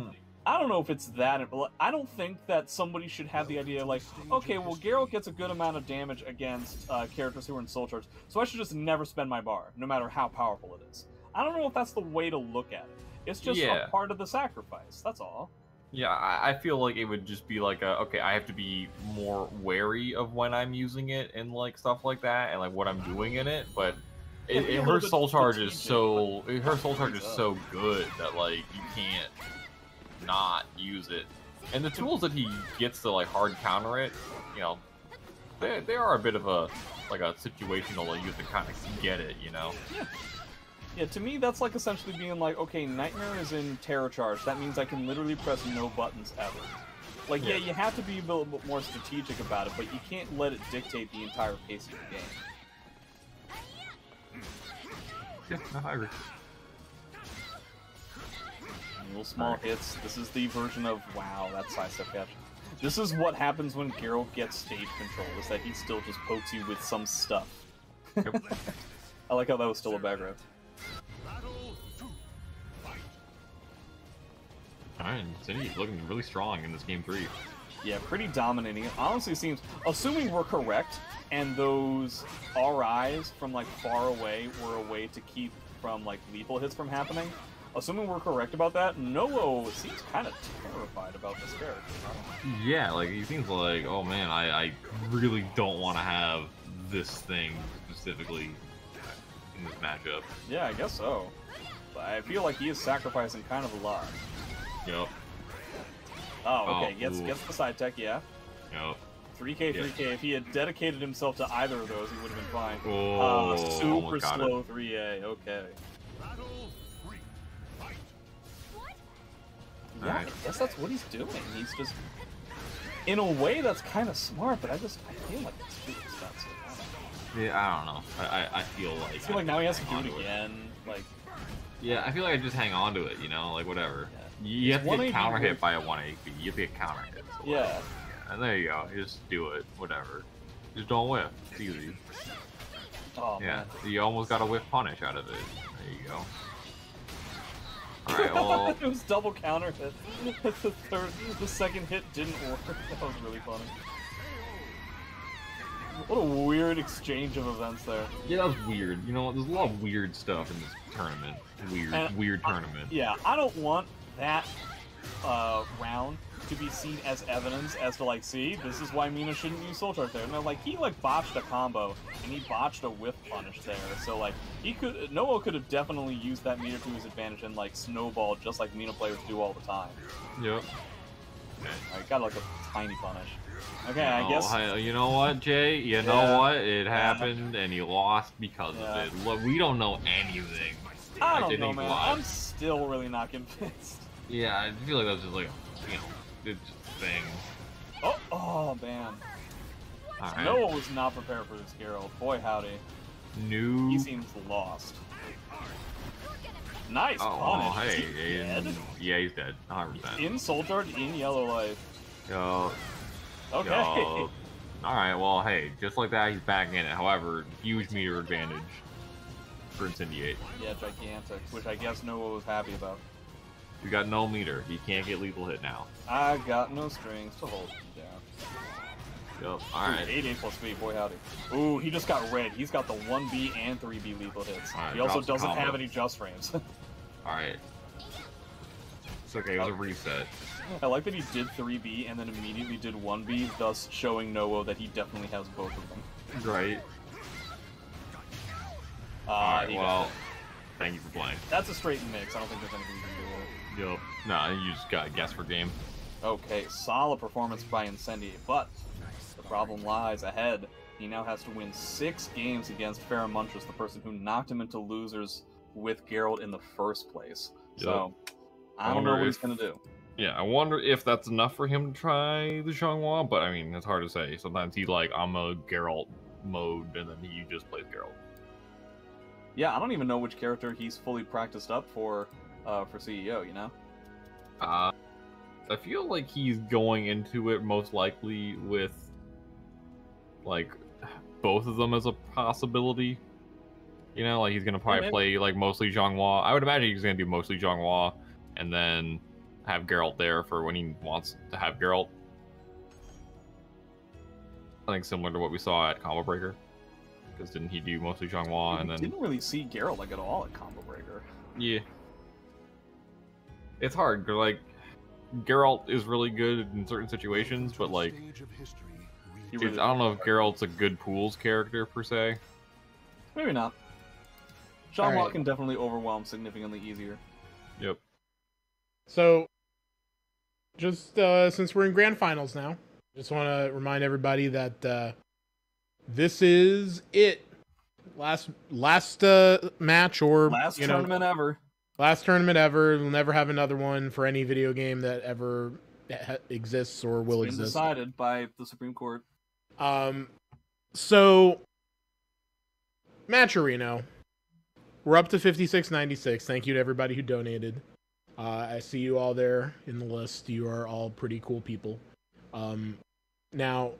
I don't know if it's that... I don't think that somebody should have the idea, like, okay, well, Geralt gets a good amount of damage against characters who are in Soul Charge, so I should just never spend my bar, no matter how powerful it is. I don't know if that's the way to look at it. It's just a part of the sacrifice, that's all. Yeah, I feel like it would just be like okay, I have to be more wary of when I'm using it and like stuff like that, and like what I'm doing in it. But her Soul Charge is so good that like you can't not use it. And the tools that he gets to like hard counter it, you know, they are a bit of a like a situational. Like, you have to kind of get it, you know. Yeah. Yeah, to me, that's like essentially being like, okay, Nightmare is in Terror Charge. That means I can literally press no buttons ever. Like, yeah, you have to be a little bit more strategic about it, but you can't let it dictate the entire pace of the game. Yeah, no, I agree. Little small hits. This is the version of, wow, that's sidestep catch. This is what happens when Geralt gets stage control, is that he still just pokes you with some stuff. Yep. I like how that was still a background. Alright, Cindy's looking really strong in this game 3. Yeah, pretty dominating. It honestly seems, assuming we're correct, and those RIs from like far away were a way to keep from like lethal hits from happening, assuming we're correct about that, Noah seems kind of terrified about this character. Yeah, like he seems like, oh man, I really don't want to have this thing specifically in this matchup. Yeah, I guess so. But I feel like he is sacrificing kind of a lot. Yep. Oh, okay, gets the side tech, yeah. Yep. 3K, 3K. If he had dedicated himself to either of those, he would have been fine. Oh, super slow 3A, okay. Yeah, Alright. I guess that's what he's doing. He's just, in a way, that's kind of smart, but I feel like it's too expensive. Yeah, I don't know. I feel like... I feel like now he has to do it again. Like, yeah, I feel like I just hang on to it, you know, like whatever. Yeah. You have to get counter hit worth... by a 180. You have to get counter hit. So yeah. And there you go. You just do it. Whatever. Just don't whiff. It's easy. Oh, Yeah. man. You almost got a whiff punish out of it. There you go. Alright, well... it was double counter hit. The second hit didn't work. That was really funny. What a weird exchange of events there. Yeah, that was weird. You know, there's a lot of weird stuff in this tournament. Weird tournament. Yeah, I don't want that round to be seen as evidence as to, like, see, this is why Mina shouldn't use Soul Charge there. No, like, he, like, botched a combo, and he botched a whiff punish there, so, like, Noah could have definitely used that meter to his advantage and, like, snowballed just like Mina players do all the time. Yep. Alright, got, like, a tiny punish. Okay, I guess... You know what, Jay? You know what? It happened, and you lost because of it. Look, we don't know anything. I don't know, man. I'm still really not convinced. Yeah, I feel like that's just like, you know, it's just a thing. Oh man. Alright. Noah was not prepared for this Geralt. Boy, howdy. No. He seems lost. Nice punish. Hey. Is he dead? Yeah, he's dead. 100%. In Soul Charge, in Yellow Life. Yo. Okay. Yo. Alright, well, hey, just like that, he's back in it. However, huge meter advantage for Incendiate. Yeah, gigantic, which I guess Noah was happy about. We got no meter. He can't get lethal hit now. I got no strings to hold you down. Yep, alright. 8 plus B, boy howdy. Ooh, he just got red. He's got the 1B and 3B lethal hits. Right, he also drops the doesn't combo. have any just frames. Alright. It's okay, it was a reset. I like that he did 3B and then immediately did 1B, thus showing Noah that he definitely has both of them. Right. Alright, well, it. thank you for playing. That's a straight mix. I don't think there's anything you can do with it. Yup. Nah, you just got a guess for game. Okay, solid performance by Incendiate, but the problem lies ahead. He now has to win 6 games against Farrah Muntress, the person who knocked him into losers with Geralt in the first place. Yep. So, I don't know what he's going to do. Yeah, I wonder if that's enough for him to try the Xianghua, but I mean, it's hard to say. Sometimes he's like, I'm a Geralt mode, and then he just plays Geralt. Yeah, I don't even know which character he's fully practiced up for CEO, you know? I feel like he's going into it most likely with, like, both of them as a possibility. You know, like, he's gonna probably play, like, mostly Xianghua. I would imagine he's gonna do mostly Xianghua, and then have Geralt there for when he wants to have Geralt. I think similar to what we saw at Combo Breaker. Because didn't he do mostly Xianghua, and then... didn't really see Geralt, like, at all at Combo Breaker. Yeah. It's hard, 'cause, like, Geralt is really good in certain situations, but, like, I don't know if Geralt's a good pools character, per se. Maybe not. Xianghua can definitely overwhelm significantly easier. Yep. So, just since we're in grand finals now, just want to remind everybody that this is it. Last match or last tournament ever. Last tournament ever. We'll never have another one for any video game that ever exists or will exist. Decided by the Supreme Court. So, Matcherino. We're up to 56.96. Thank you to everybody who donated. I see you all there in the list. You are all pretty cool people. Now,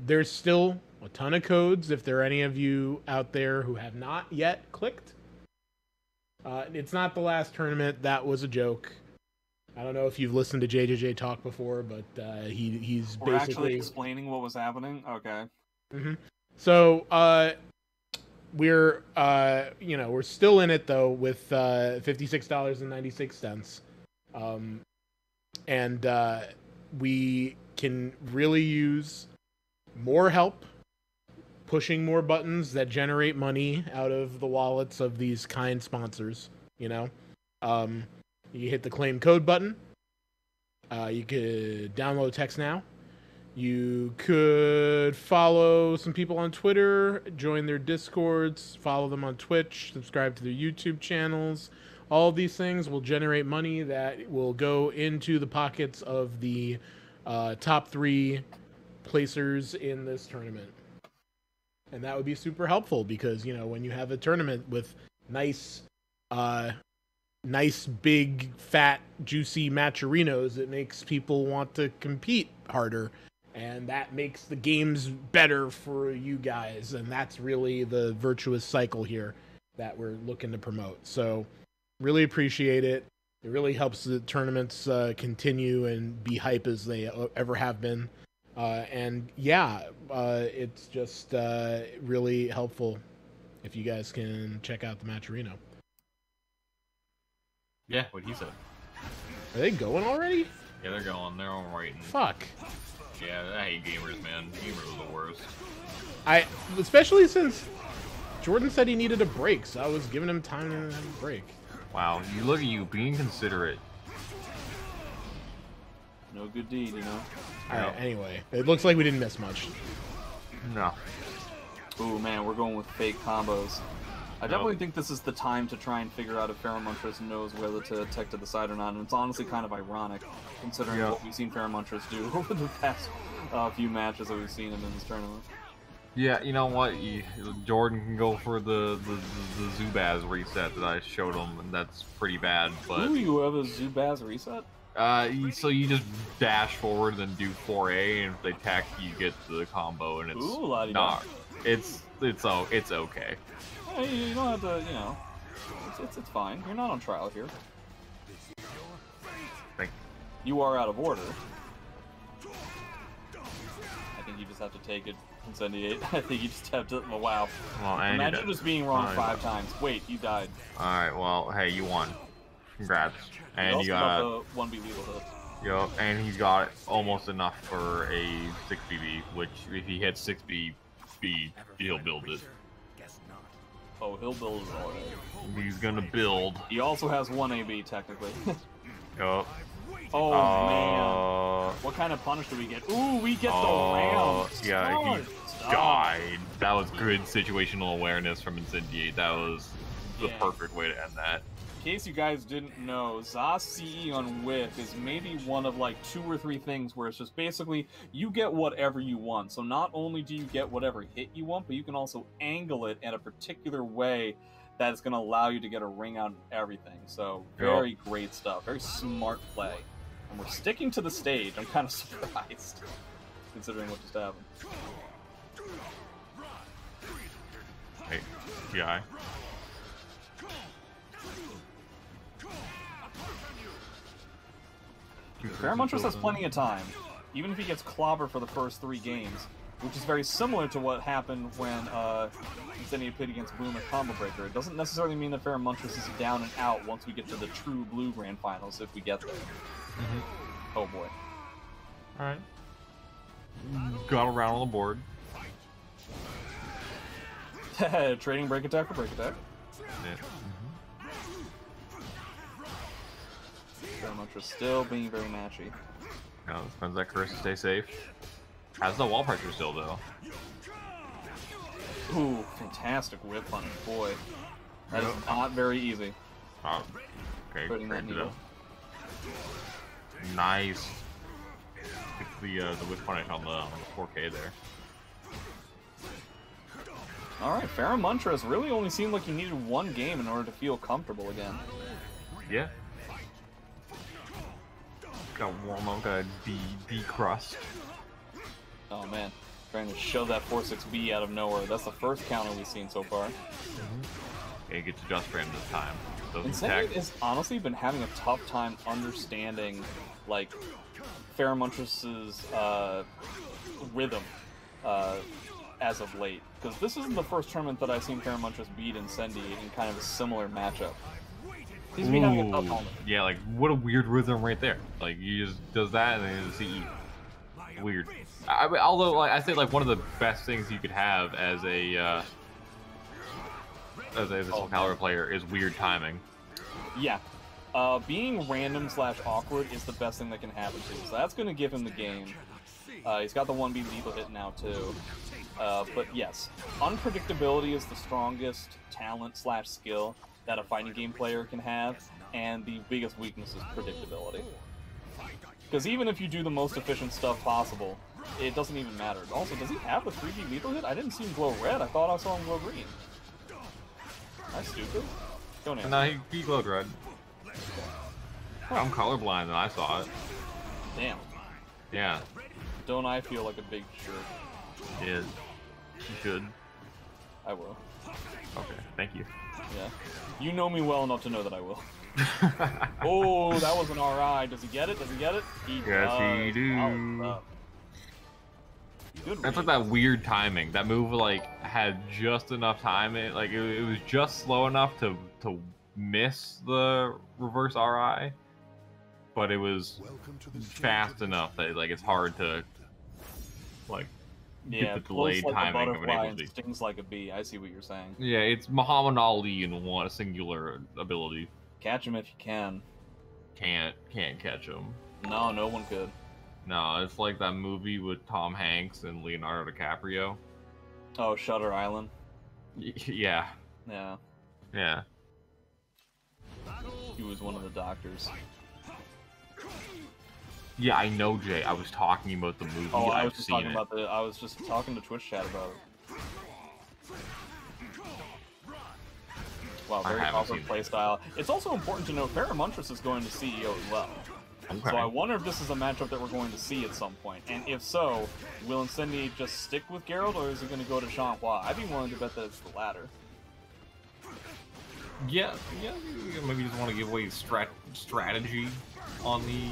there's still a ton of codes if there are any of you out there who have not yet clicked. It's not the last tournament. That was a joke. I don't know if you've listened to JJJ talk before, but he's We're basically actually explaining what was happening. Okay. Mm-hmm. So we're we're still in it though with $56.96, and we can really use more help pushing more buttons that generate money out of the wallets of these kind sponsors. You hit the claim code button. You could download text now. You could follow some people on Twitter, join their Discords, follow them on Twitch, subscribe to their YouTube channels, All of these things will generate money that will go into the pockets of the top 3 placers in this tournament. And that would be super helpful because, you know, when you have a tournament with nice, big, fat, juicy matcherinos, it makes people want to compete harder. And that makes the games better for you guys. And that's really the virtuous cycle here that we're looking to promote. So really appreciate it. It really helps the tournaments continue and be hype as they ever have been. And yeah, it's just really helpful if you guys can check out the Matcherino. Yeah, what he said. Are they going already? Yeah, they're going. They're all waiting. Fuck. Yeah, I hate gamers, man. Gamers are the worst. Especially since Jordan said he needed a break, so I was giving him time to have a break. Wow, you look at you being considerate. No good deed, you know. Alright, anyway. It looks like we didn't miss much. No. Ooh, man, we're going with fake combos. I definitely think this is the time to try and figure out if Pheromontress knows whether to tech to the side or not, and it's honestly kind of ironic, considering what we've seen Pheromontress do over the past few matches that we've seen him in this tournament. Yeah, you know what? Jordan can go for the Zubaz reset that I showed him, and that's pretty bad, but... Ooh, you have a Zubaz reset? So you just dash forward, then do 4A, and if they tech, you get the combo, and it's not. It's okay. Hey, you don't have to, you know. It's fine. You're not on trial here. You are out of order. I think you just have to take it, incendiate. I think you just have to. Oh, wow. Well, imagine just being wrong 5 times. Wait, you died. Alright, well, hey, you won. Congrats. And you got the 1B lethal hit. Yep, and he's got almost enough for a 6BB, which if he hits 6BB, he'll build it. Oh, he'll build it already. He's gonna build. He also has 1AB, technically. Yup. Oh, man. What kind of punish do we get? Ooh, we get the round. Yeah, he died. That was good situational awareness from Incendiate. That was the perfect way to end that. In case you guys didn't know, Zas CE on Whip is maybe one of like 2 or 3 things where it's just basically you get whatever you want. So not only do you get whatever hit you want, but you can also angle it in a particular way that is going to allow you to get a ring out and everything. So very great stuff, very smart play. And we're sticking to the stage. I'm kind of surprised, considering what just happened. Hey, GI. Pheromontress has plenty of time, even if he gets clobber for the first 3 games, which is very similar to what happened when Incendiate pit against Boom at Combo Breaker. It doesn't necessarily mean that Pheromontress is down and out once we get to the true Blue Grand Finals, if we get there. Oh boy. Alright. Got around on the board. Trading break attack for break attack. Yeah. Pheromontress still being very matchy. No, depends that curse to stay safe. Has no wall pressure still, though. Ooh, fantastic whip punch, boy. That is not very easy. Oh, okay, putting that needle. Nice. Get the whip punish on the 4K there. Alright, Pheromontress really only seemed like he needed 1 game in order to feel comfortable again. Yeah. Got warm up, got decrust. Oh man, trying to shove that 4-6B out of nowhere. That's the first counter we've seen so far. Yeah, he gets just frame this time. Incendiate has honestly been having a tough time understanding, like, Pheromontress's rhythm as of late. Because this isn't the first tournament that I've seen Pheromontress beat Incendiate in kind of a similar matchup. He's been having a tough moment. Yeah, like, what a weird rhythm right there. Like, he just does that and then CE. Weird. I mean, although, like, I say, like, one of the best things you could have as a Soulcalibur player is weird timing. Yeah. Being random / awkward is the best thing that can happen to you. So that's going to give him the game. He's got the 1B lethal hit now, too. But yes, unpredictability is the strongest talent / skill. that a fighting game player can have, and the biggest weakness is predictability. Because even if you do the most efficient stuff possible, it doesn't even matter. Also, does he have the 3D lethal hit? I didn't see him glow red. I thought I saw him glow green. Am I stupid? Don't answer. No, he glowed red. I'm colorblind and I saw it. Damn. Yeah. Don't I feel like a big jerk? Yeah. You should. I will. Okay, thank you. Yeah. You know me well enough to know that I will. Oh, that was an RI. Does he get it? Does he get it? He Yes, does. he do. Good That's read. like that weird timing. That move like had just enough time. It was just slow enough to miss the reverse RI, but it was fast enough that like it's hard to like Yeah, get the delayed like timing a of an butterfly and ability. stings like a bee. I see what you're saying. Yeah, it's Muhammad Ali in one singular ability. Catch him if you can. Can't catch him. No, no one could. No, it's like that movie with Tom Hanks and Leonardo DiCaprio. Oh, Shutter Island. Yeah. Yeah, Yeah. he was one of the doctors. Yeah, I know, Jay. I was talking about the movie. Oh, I was I've just seen talking it. about I was just talking to Twitch chat about it. Wow, very haven't awkward seen playstyle. It's also important to note Paramontrus is going to CEO as well. Okay. So I wonder if this is a matchup that we're going to see at some point. And if so, will Incendiate just stick with Geralt, or is he going to go to Shanghua? I'd be willing to bet that it's the latter. Yeah. Maybe he just want to give away his strategy on the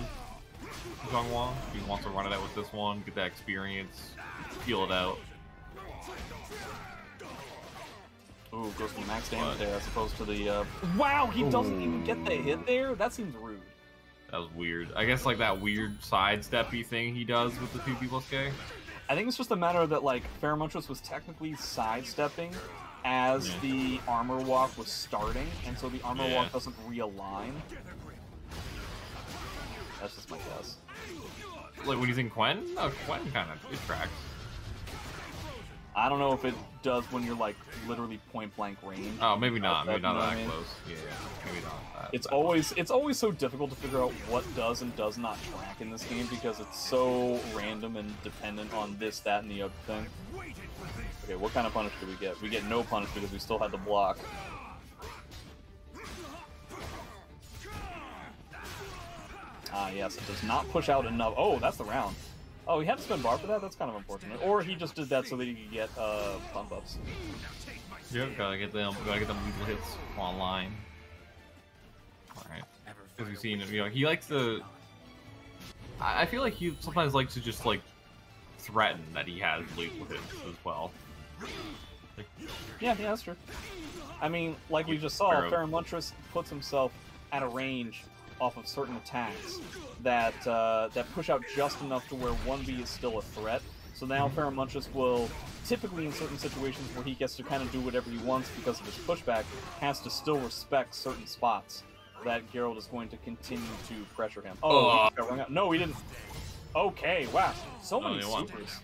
Zhonghua. He wants to run it out with this one, get that experience, feel it out. Ooh, goes for the max damage there as opposed to the, Wow, he doesn't even get the hit there? That seems rude. That was weird. I guess like that weird sidesteppy thing he does with the PP+K. I think it's just a matter that, like, Paramontrus was technically sidestepping as the armor walk was starting, and so the armor walk doesn't realign. That's just my guess. Like when he's in Quen? No, Quen kind of, it tracks. I don't know if it does when you're, like, literally point-blank range. Oh, maybe not. Maybe not You know what that I mean? close. Yeah, maybe not that. It's always so difficult to figure out what does and does not track in this game because it's so random and dependent on this, that, and the other thing. Okay, what kind of punish do we get? We get no punish because we still had the block. Ah, yes, it does not push out enough. Oh, that's the round. Oh, he had to spend bar for that? That's kind of unfortunate. Or he just did that so that he could get bump ups. Yep, gotta get them lethal hits online. Alright. Because we've seen him, you know, he likes to... I feel like he sometimes likes to just, like, threaten that he has lethal hits as well. Like, Yeah, that's true. I mean, like we just saw, Paramontrus puts himself at a range off of certain attacks that that push out just enough to where 1B is still a threat. So now Paramontrus will, typically in certain situations where he gets to kind of do whatever he wants because of his pushback, has to still respect certain spots that Geralt is going to continue to pressure him. Oh, he got rung out. No, he didn't. Okay, wow. So many supers.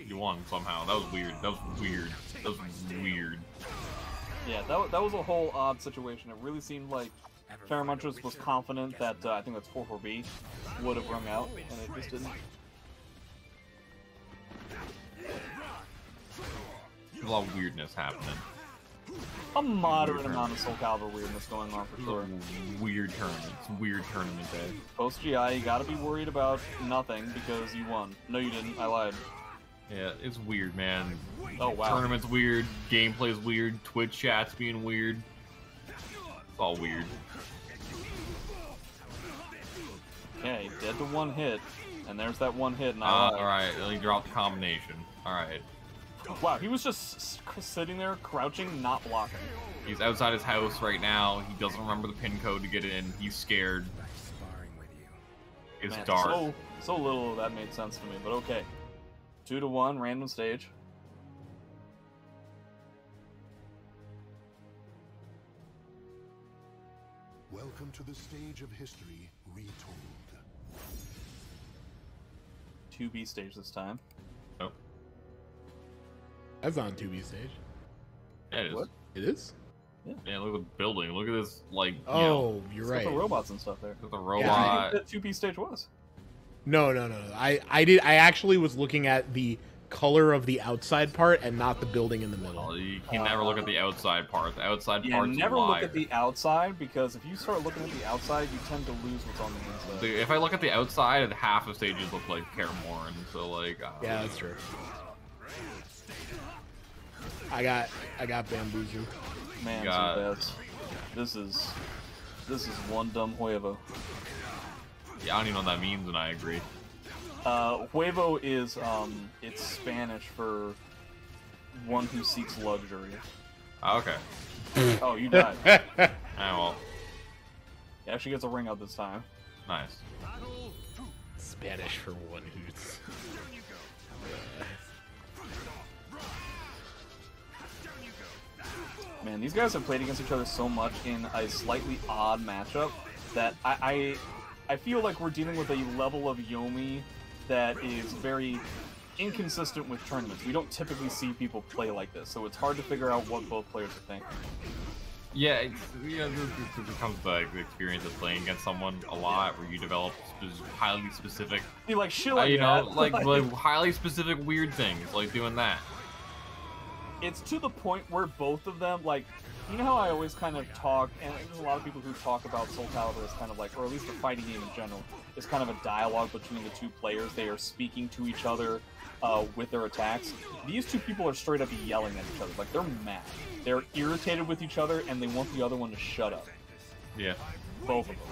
You won somehow. That was weird. That was weird. That was weird. Yeah, that was a whole odd situation. It really seemed like Paramontrus was confident that, I think that's 4-4B, would have rung out, and it just didn't. There's a lot of weirdness happening. A moderate amount of Soulcalibur weirdness going on for sure. Weird tournaments. Weird tournament day. Post GI, you gotta be worried about nothing because you won. No, you didn't. I lied. Yeah, it's weird, man. Oh, wow. Tournament's weird. Gameplay's weird. Twitch chat's being weird. It's all weird. Okay, dead to one hit, and there's that one hit, and I lied. Alright, he dropped the combination. Alright. Wow, he was just sitting there, crouching, not blocking. He's outside his house right now. He doesn't remember the pin code to get in. He's scared. It's Man, dark. So little of that made sense to me, but okay. 2-1, random stage. Welcome to the stage of history retold. 2B stage this time. Oh. That's on 2B stage. Yeah, it is. What? It is? Yeah, look at the building. Look at this, like, you're It's right. got the robots and stuff there. the What robot. do you think that 2B stage was? No. I actually was looking at the color of the outside part and not the building in the middle. Well, you can never look at the outside part. The outside part's never a look liar. at the outside, because if you start looking at the outside, you tend to lose what's on the inside. Dude, if I look at the outside, half of stages look like Karamorn, so like. Yeah, that's true. I got bamboozled. Man, God. this is one dumb huevo. Yeah, I don't even know what that means, and I agree. Huevo is it's Spanish for one who seeks luxury. Okay. Oh, you died. Well, He actually gets a ring out this time. nice. Spanish for one who's. Man, these guys have played against each other so much in a slightly odd matchup that I feel like we're dealing with a level of Yomi that is very inconsistent with tournaments. We don't typically see people play like this, so it's hard to figure out what both players are thinking. Yeah, this becomes the experience of playing against someone a lot, where you develop highly specific, You like shit like you know, that. like highly specific weird things, like doing that. It's to the point where both of them, like, you know how I always kind of talk, and there's a lot of people who talk about Soulcalibur as kind of like, or at least the fighting game in general, is kind of a dialogue between the two players. They are speaking to each other with their attacks. These two people are straight up yelling at each other. Like, they're mad. They're irritated with each other, and they want the other one to shut up. Yeah. Both of them.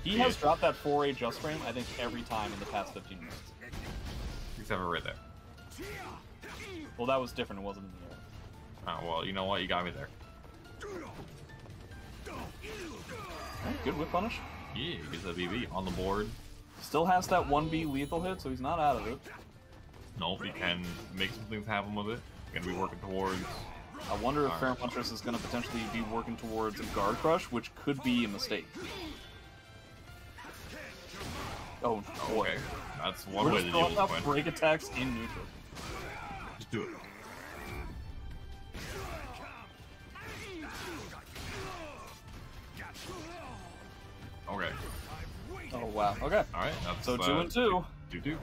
He has dropped that 4A just frame, I think, every time in the past 15 minutes. Except for right there. Well, that was different. It wasn't in the air. Oh, well, you know what? You got me there. Alright, good whip punish. Yeah, he gets a BB on the board. Still has that 1B lethal hit, so he's not out of it. Nope, he can make some things happen with it. Gonna be working towards. I wonder if Fair Huntress is going to potentially be working towards a guard crush, which could be a mistake. Oh, boy. Okay, that's one We're way to just deal throwing with out the point. break attacks in neutral. Just do it. Okay. Oh, wow. Okay. All right. That's, So 2 and 2. 2-2.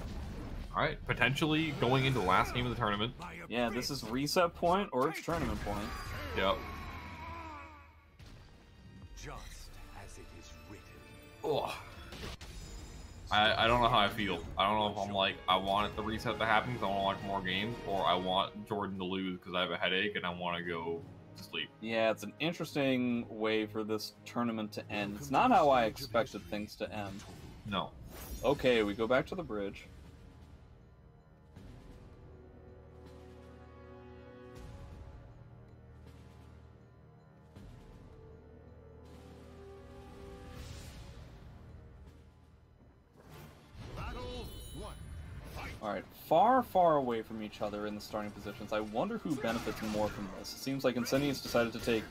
All right. Potentially going into the last game of the tournament. Yeah, this is reset point or it's tournament point. Yep. Just as it is written. Ugh. I don't know how I feel. I don't know if I'm like, I want it to reset to happen because I want to watch more games, or I want Jordan to lose because I have a headache and I want to go to sleep. Yeah, it's an interesting way for this tournament to end. It's not how I expected things to end. No. Okay, we go back to the bridge. Alright, far away from each other in the starting positions. I wonder who benefits more from this. It seems like Incendius decided to take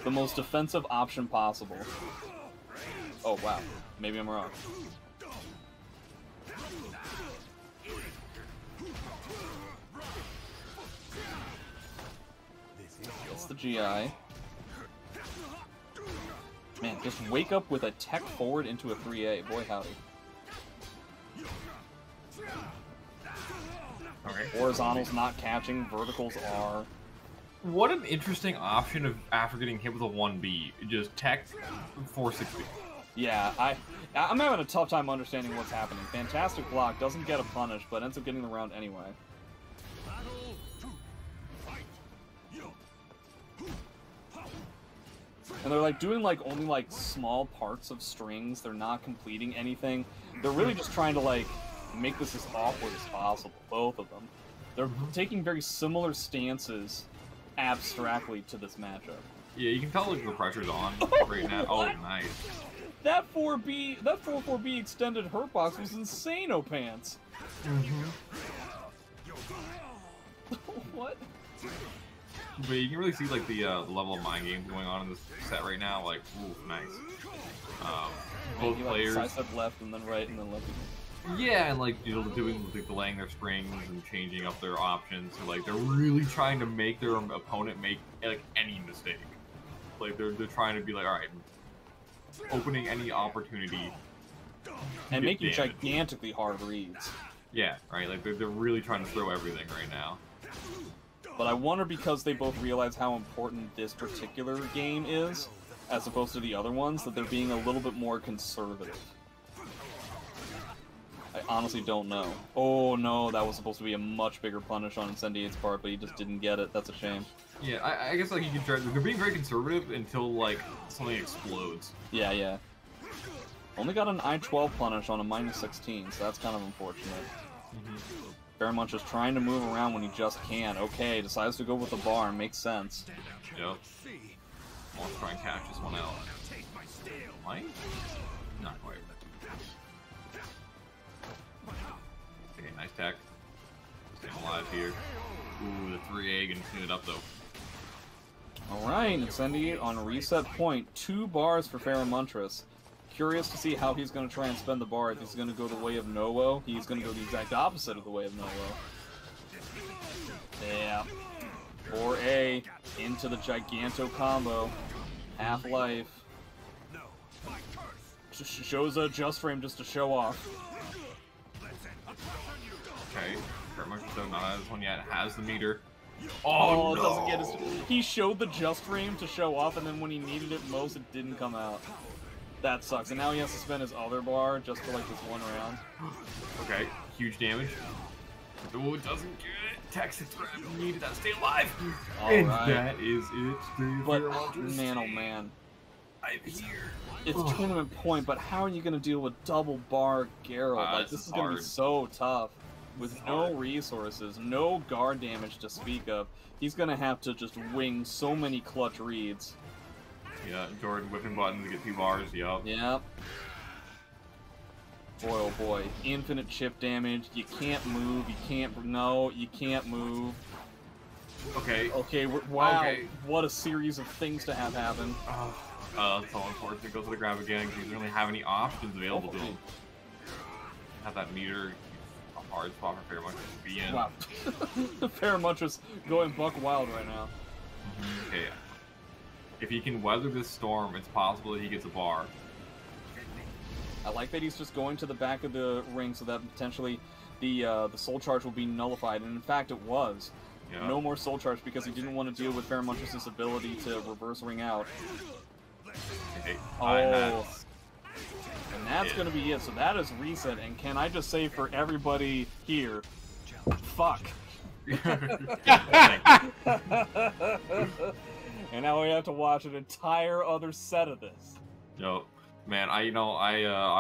the most defensive option possible. Oh, wow. Maybe I'm wrong. That's the GI. Man, just wake up with a tech forward into a 3A. Boy, howdy. Okay. Horizontals not catching, verticals are. What an interesting option of after getting hit with a 1B. Just tech 460. Yeah, I'm having a tough time understanding what's happening. Fantastic block, doesn't get a punish, but ends up getting the round anyway. And they're like doing like only like small parts of strings. They're not completing anything. They're really just trying to like make this as awkward as possible, both of them. They're taking very similar stances abstractly to this matchup. Yeah, you can tell like the pressure's on right now. Oh, nice. That 4-4B extended hurt box was insane, Opants. What? But you can really see like the level of mind games going on in this set right now. Like, ooh, nice. Both players. Side step left and then right and then left again. Yeah, and like, you know, doing like delaying their springs and changing up their options. So like, they're really trying to make their opponent make like any mistake. Like they're trying to be like, all right, opening any opportunity and making damage. gigantically hard reads. Yeah, right. Like they're really trying to throw everything right now. But I wonder because they both realize how important this particular game is, as opposed to the other ones, that they're being a little bit more conservative. I honestly don't know. Oh no, that was supposed to be a much bigger punish on Incendiate's part, but he just didn't get it. That's a shame. Yeah, I guess like you can try. They're being very conservative until like something explodes. Yeah, yeah. Only got an I-12 punish on a -16, so that's kind of unfortunate. Fairmont just trying to move around when he just can. Okay, decides to go with the bar. Makes sense. Yep. I'll try and catch this one out. Might? Not quite. Okay, nice tech. Staying alive here. Ooh, the 3A gonna clean it up though. Alright, Incendiate on reset point. 2 bars for Faramantris. Curious to see how he's going to try and spend the bar. If he's going to go the way of Nowo, he's going to go the exact opposite of the way of Nowo. Yeah. 4A into the Giganto combo. Half-life. Shows a just frame just to show off. Okay, very much so not has this one yet. Has the meter. Oh, Oh, it no. doesn't get his... He showed the just frame to show off, and then when he needed it most, it didn't come out. That sucks. And now he has to spend his other bar just for like this one round. Okay, huge damage. Oh, it doesn't get it. Texas threat needed that to stay alive. And Alright. that is it. But, man, oh man. I'm here. It's tournament point, but how are you going to deal with double bar Geralt? Like, this is going to be so tough. With no resources, no guard damage to speak of, he's going to have to just wing so many clutch reads. Yeah, Jordan whipping buttons to get 2 bars, yup. Yep. Boy, oh boy. Infinite chip damage. You can't move. You can't... No, you can't move. Okay. Okay, wow. Okay. What a series of things to have happen. That's so unfortunate. Goes to the grab again because he doesn't really have any options available to him. Have that meter... A hard spot for Fairmont to be in. Wow. Faramantris going buck wild right now. Okay. If he can weather this storm, it's possible that he gets a bar. I like that he's just going to the back of the ring so that potentially the soul charge will be nullified, and in fact it was. Yeah. No more soul charge because he didn't want to deal with Faramantris' ability to reverse ring out. Okay. Oh. And that's going to be it. So that is reset, and can I just say for everybody here, fuck. And now we have to watch an entire other set of this. Yo, man, I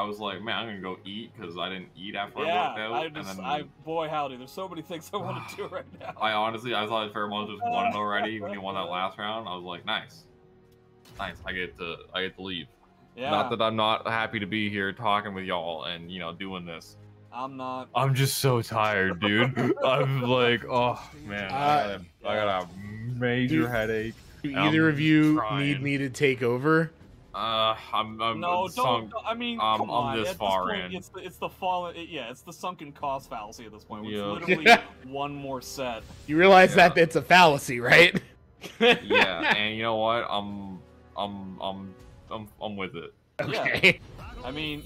was like, man, I'm gonna go eat because I didn't eat after Yeah, I worked out. I boy howdy, there's so many things I want to do right now. I thought Fairmont just won it already when he won that last round. I was like, nice, I get to leave. Yeah. Not that I'm not happy to be here talking with y'all and doing this. I'm not. I'm just so tired, dude. I'm like, oh man, I got a major headache. Do either of you trying. need me to take over? I'm No, sunk. don't. I mean, I'm come on. this At far point, in. It's the fallen. Yeah, it's the sunken cost fallacy at this point. It's Yeah. literally one more set. You realize that it's a fallacy, right? Yeah, and you know what? I'm with it. Okay. I mean,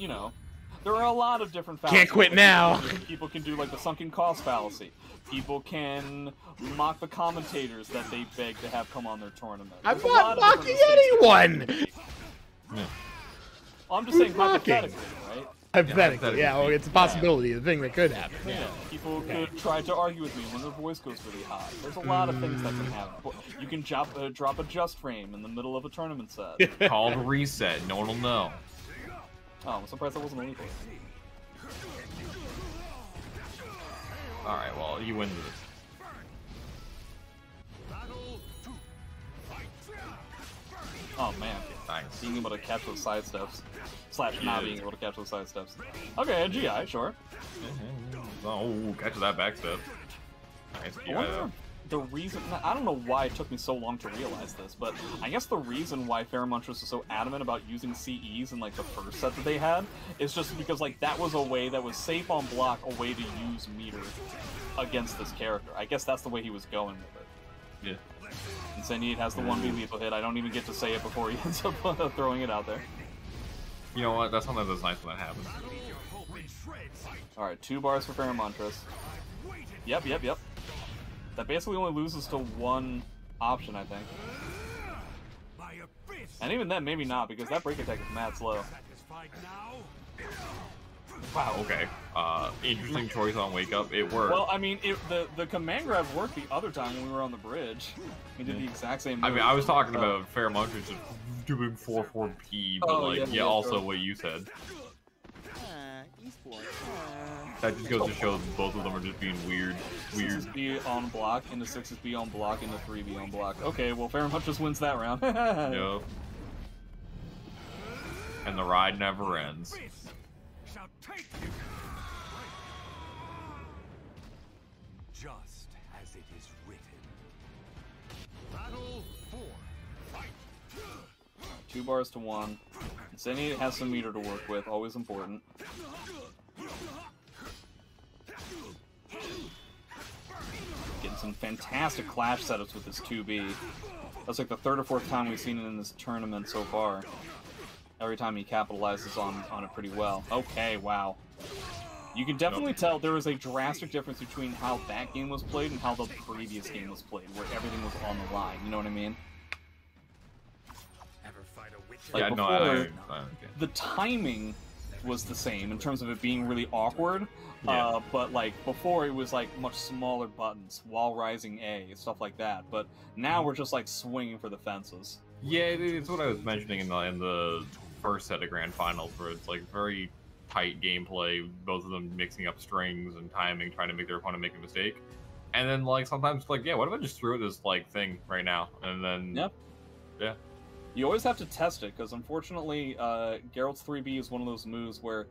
there are a lot of different fallacies. Can't quit now. People can do like the sunken cost fallacy. People can mock the commentators that they beg to have come on their tournament. I'm There's a lot not of different mocking mistakes. anyone. I'm just saying Mocking? hypothetically, right? Hypothetically, yeah. Well, it's a possibility. The thing that could happen. Yeah, people could try to argue with me when their voice goes really high. There's a lot of things that can happen. You can drop a just frame in the middle of a tournament set. Called reset. No one will know. Oh, I'm surprised that wasn't illegal. Alright, well, you win this. Oh man, Nice. being able to catch those side steps. Slash not being able to catch those side steps. Okay, a GI, sure. Oh, catch that back step. Nice. I wonder the reason... I don't know why it took me so long to realize this, but I guess the reason why Faramantris was so adamant about using CEs in, like, the first set that they had is just because, like, that was a way that was safe on block, a way to use meter against this character. I guess that's the way he was going with it. Yeah. Incendiate has the 1v lethal hit. I don't even get to say it before he ends up throwing it out there. You know what? That's something that's nice when that happens. Alright, 2 bars for Pheromontris. Yep. That basically only loses to 1 option, I think. And even then, maybe not, because that break attack is mad slow. Wow, okay. Interesting choice on Wake Up. It worked. Well, I mean, the command grab worked the other time when we were on the bridge. He did the exact same move. I mean, I was talking about Pheromontris just doing 4-4-P, but also what you said. That just goes to show that both of them are just being weird. 6B on block, into 6B on block, into 3B on block. Okay, well, Pheromontris wins that round. Yep. And the ride never ends. Just as it is written. Battle 4. Fight. 2 bars to 1. Incendiate has some meter to work with, always important. Getting some fantastic clash setups with this 2B. That's like the 3rd or 4th time we've seen it in this tournament so far. Every time he capitalizes on it pretty well. Okay, wow. You can definitely tell there was a drastic difference between how that game was played and how the previous game was played, where everything was on the line, you know what I mean? Ever fight a witcher? Like Yeah, before, no, the timing was the same in terms of it being really awkward, but like before it was like much smaller buttons, wall rising A, stuff like that, but now we're just like swinging for the fences. Yeah, it's what I was mentioning in the first set of Grand Finals, where it's like very tight gameplay, both of them mixing up strings and timing, trying to make their opponent make a mistake. And then, like, sometimes, like, yeah, what if I just threw this, like, thing right now? And then... Yep. Yeah. You always have to test it, because unfortunately, Geralt's 3B is one of those moves where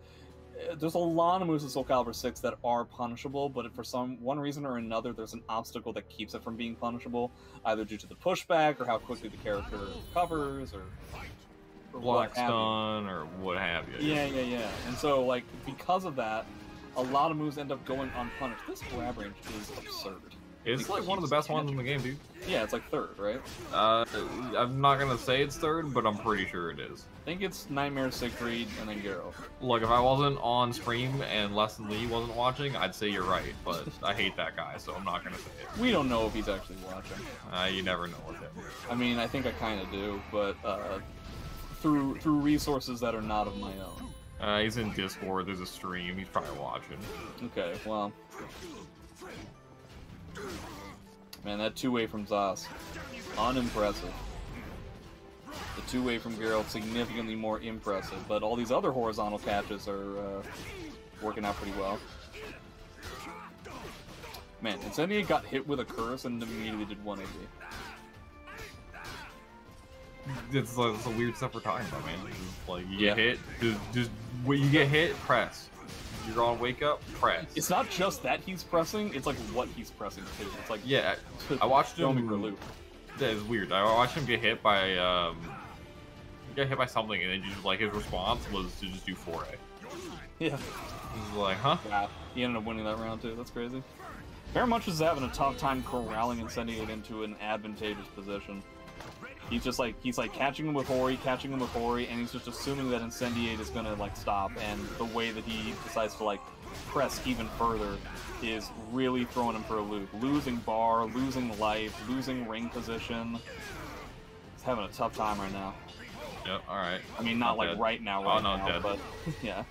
there's a lot of moves in Soulcalibur 6 that are punishable, but if for one reason or another there's an obstacle that keeps it from being punishable, either due to the pushback or how quickly the character recovers, or block stun, or what have you. Yeah. And so, like, because of that, a lot of moves end up going unpunished. This grab range is absurd. It's like one of the best ones in the game, dude. Yeah, it's like 3rd, right? I'm not gonna say it's 3rd, but I'm pretty sure it is. I think it's Nightmare, Siegfried, and then Geralt. Look, if I wasn't on stream and Lesson Lee wasn't watching, I'd say you're right, but I hate that guy, so I'm not gonna say it. We don't know if he's actually watching. You never know with him. I mean, I think I kind of do, but through resources that are not of my own. He's in Discord, there's a stream, he's probably watching. Okay, well... Man, that 2-way from Zos, unimpressive. The 2-way from Geralt, significantly more impressive, but all these other horizontal catches are working out pretty well. Man, Incendiate got hit with a curse and immediately did 180. It's a weird stuff we're talking about, man. Like, you get hit, just when you get hit, press. You're on Wake Up, press. It's not just that he's pressing, it's like what he's pressing too. It's like, yeah, I watched him for a loop. That is weird. I watched him get hit by something, and then just like his response was to just do 4A. Yeah. He was like, huh? Wow. He ended up winning that round too. That's crazy. Pheromontris is having a tough time corralling Incendiate into an advantageous position. He's just like, catching him with Hori, and he's just assuming that Incendiate is gonna, like, stop, and the way that he decides to, like, press even further is really throwing him for a loop. Losing bar, losing life, losing ring position. He's having a tough time right now. Yep, alright. I mean, not like right now, dead. But, yeah.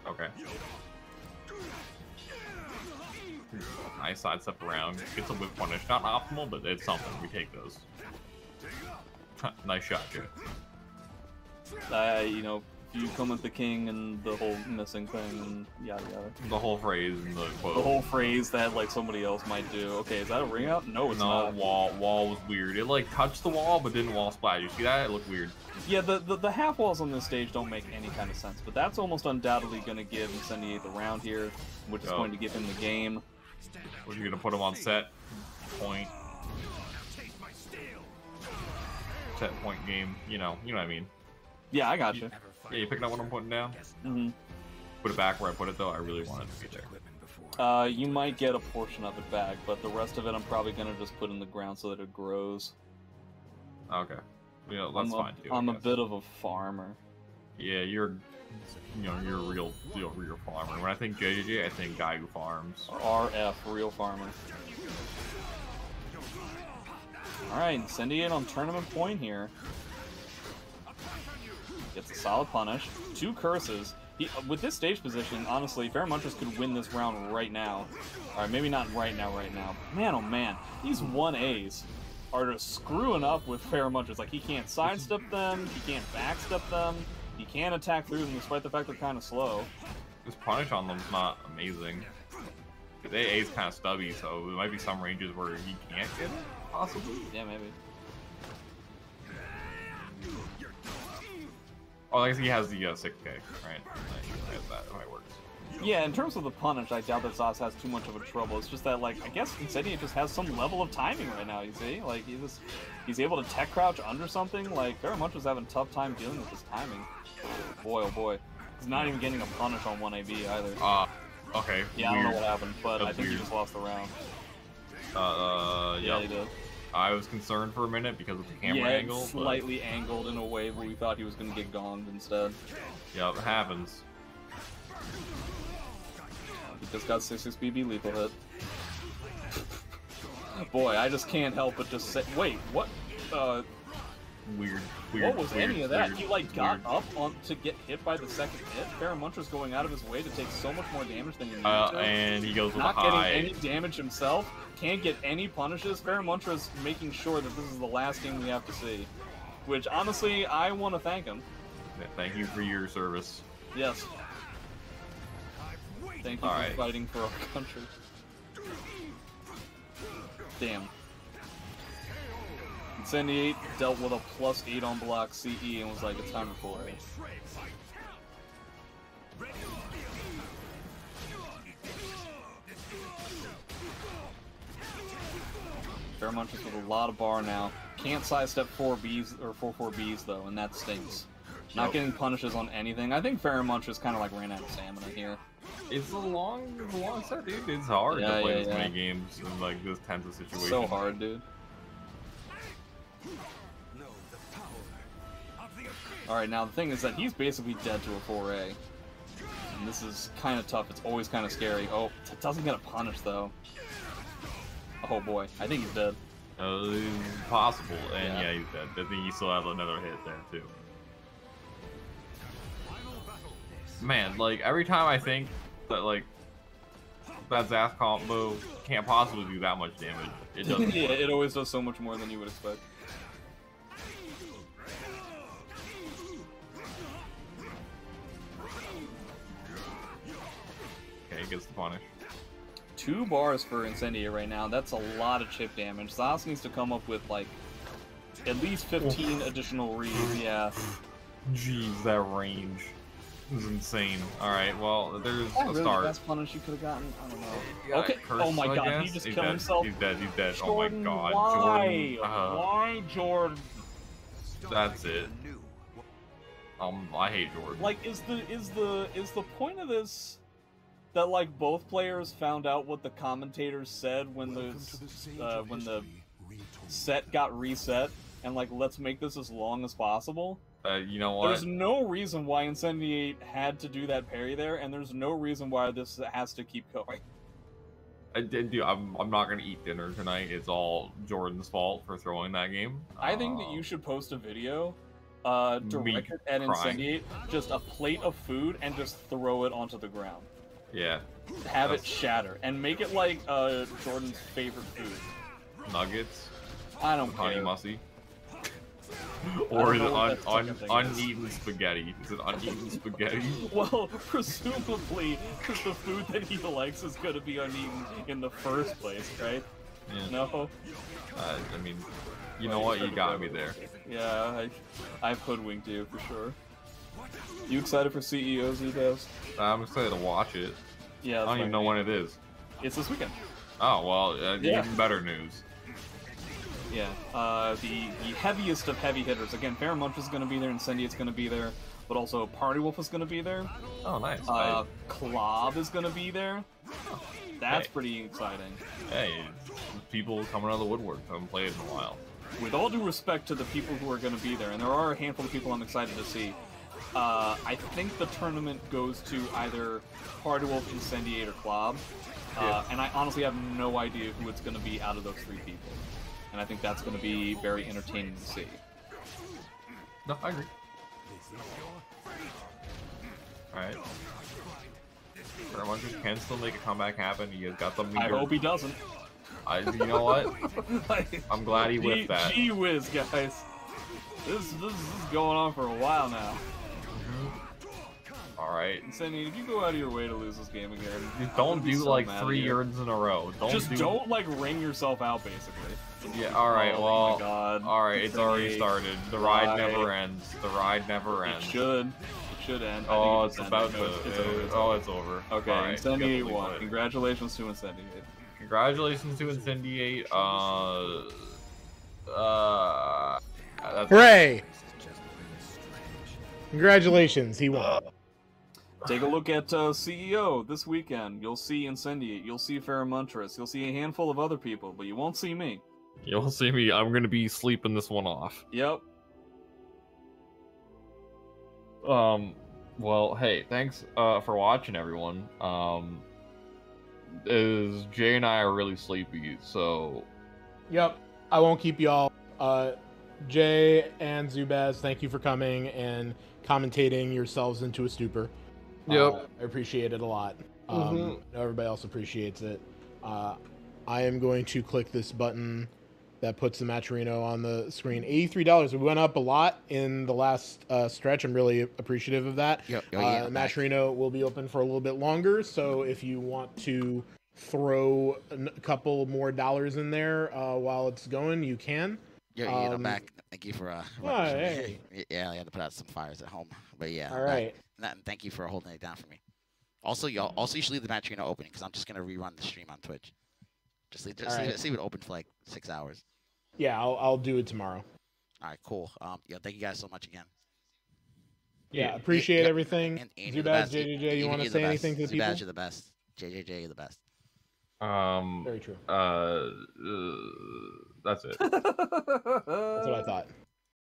Okay. Nice sidestep around. Gets a whip punish. Not optimal, but it's something. We take those. Nice shot, Joe. You know, you come with the king and the whole missing thing and yada yada. The whole phrase and the quote. The whole phrase that, like, somebody else might do. Okay, is that a ring out? No, it's not. Wall was weird. It, like, touched the wall, but didn't wall splash. You see that? It looked weird. Yeah, the half walls on this stage don't make any kind of sense, but that's almost undoubtedly going to give Incendiate the round here, which is going to give him the game. What, you going to put him on set? Point. Set point game. You know what I mean. Yeah, I got you. Yeah, you picking up what I'm putting down? Mm-hmm. Put it back where I put it, though. I really want it to be there. You might get a portion of it back, but the rest of it I'm probably gonna just put in the ground so that it grows. Okay. You know, that's fine too. I'm a bit of a farmer. Yeah, you're a real farmer. When I think JJJ, I think guy who farms. RF, real farmer. Alright, Incendiate on tournament point here. Gets a solid punish. 2 curses. With this stage position, honestly, Fairmunchers could win this round right now. Alright, maybe not right now. Man, oh man, these 1As are just screwing up with Fairmunchers. Like, he can't sidestep them, he can't backstep them, he can't attack through them despite the fact they're kind of slow. This punish on them's not amazing. His AA is kind of stubby, so there might be some ranges where he can't get it, possibly. Yeah, maybe. Oh, I guess he has the 6K, right? He has that, how it works. Yeah, in terms of the punish, I doubt that Zos has too much of a trouble. It's just that, like, I guess Incendiate just has some level of timing right now, you see? Like, he's able to tech crouch under something. Like, Fairmuncher's having a tough time dealing with his timing. Boy, oh boy. He's not even getting a punish on 1AB either. Okay. Yeah, weird. I don't know what happened, but That's I think weird. he just lost the round. Yeah. He did. I was concerned for a minute because of the camera yeah, angle. Slightly angled in a way where we thought he was going to get gonged instead. Yeah, it happens. He just got 6-6 BB lethal hit. Boy, I just can't help but just say, wait, what? Weird. What was any of that? Weird, He like got weird. up on to get hit by the second hit. Fairmuncher's going out of his way to take so much more damage than he needs to. And he goes with Not a high. getting any damage himself. Can't get any punishes. Fairmuncher's making sure that this is the last game we have to see. Which honestly, I want to thank him. Yeah, thank you for your service. Yes. Thank you for fighting for our country. Damn. Incendiate dealt with a +8 on block CE and was like, it's time to pull it. Fairmunchers with a lot of bar now. Can't sidestep 4Bs or 4-4Bs though, and that stinks. Not getting punishes on anything. I think Fairmunchers kind of like ran out of stamina here. It's a long set, dude. It's hard to play this many games in like this tense of situation. So hard, dude. Alright, now the thing is that he's basically dead to a 4A. And this is kind of tough. It's always kind of scary. Oh, doesn't get a punish though. Oh boy, I think he's dead. Possible, and yeah, he's dead. I think he still has another hit there too. Man, like every time I think that like that Zas combo can't possibly do that much damage, it doesn't. Yeah, it always does so much more than you would expect. Okay, gets the punish. 2 bars for Incendiate right now. That's a lot of chip damage. Zas needs to come up with like at least 15 additional reads. Yeah. Jeez, that range is insane. Alright, well, there's a really start. The best punish you could have gotten? I don't know. Yeah, Okay. curse, Oh my I god, guess. he just He's killed dead. himself. He's dead. He's dead. Jordan, oh my god, why? Jordan. Why, Jordan? That's it. I hate Jordan. Like, is the point of this that like both players found out what the commentators said when the set got reset, and like let's make this as long as possible? You know what? There's no reason why Incendiate had to do that parry there, and there's no reason why this has to keep going. I'm not gonna eat dinner tonight. It's all Jordan's fault for throwing that game. I think that you should post a video directed at Incendiate, just a plate of food, and just throw it onto the ground. Yeah. Have it shatter, and make it like Jordan's favorite food. Nuggets. I don't Honey care. Mussy. Or is it thing uneaten spaghetti? Is it uneaten spaghetti? Well, presumably, the food that he likes is going to be uneaten in the first place, right? Yeah. No? I mean, you know what? You got me there. Yeah, I've hoodwinked you, for sure. You excited for CEOs, Zubaz? I'm excited to watch it. Yeah, I don't even know when it is. It's this weekend. Oh, well, even better news. Yeah, the heaviest of heavy hitters. Again, Fairmunch is going to be there, Incendiate's going to be there. but also Party Wolf is going to be there. Oh, nice. Klob is going to be there. That's pretty exciting. Hey, people coming out of the woodwork. I haven't played in a while. With all due respect to the people who are going to be there, and there are a handful of people I'm excited to see, I think the tournament goes to either Party Wolf, Incendiate, or Klob. And I honestly have no idea who it's going to be out of those 3 people. And I think that's going to be very entertaining to see. No, I agree. Alright. Fairmunchers can still make a comeback happen. He has got the meter. I hope he doesn't. You know what? I'm glad he whiffed that. Gee whiz, guys. This is going on for a while now. Alright. Cindy, did you go out of your way to lose this game again? Just don't do like 3 urns in a row. Don't like ring yourself out, basically. Yeah, alright, well, oh my God. Alright, it's already started. The ride never ends. The ride never ends. It should. It should end. Oh, it's about to. It's over. Okay, right, Incendiate won. Congratulations to Incendiate. Congratulations to Incendiate. Hooray! Congratulations, he won. Take a look at CEO this weekend. You'll see Incendiate. You'll see Fairmuntress. You'll see a handful of other people, but you won't see me. You won't see me. I'm gonna be sleeping this one off. Yep. Well, hey, thanks for watching, everyone. Jay and I are really sleepy, so... Yep, I won't keep y'all. Jay and Zubaz, thank you for coming and commentating yourselves into a stupor. Yep. I appreciate it a lot. Everybody else appreciates it. I am going to click this button that puts the Matcherino on the screen. $83. We went up a lot in the last stretch. I'm really appreciative of that. Matcherino will be open for a little bit longer, so if you want to throw a couple more dollars in there while it's going, you can. I'm back. Thank you for hey. Yeah, I had to put out some fires at home, but yeah. All right. And thank you for holding it down for me. Also, y'all. Also, you should leave the Matcherino open because I'm just gonna rerun the stream on Twitch. Just leave it open for like 6 hours. Yeah, I'll do it tomorrow. All right, cool. Thank you guys so much again. Yeah, appreciate everything. And Zubaz, JJJ, you want to say anything to the people? Zubaz, you're the best. JJJ, you're the best. Very true. That's it. That's what I thought.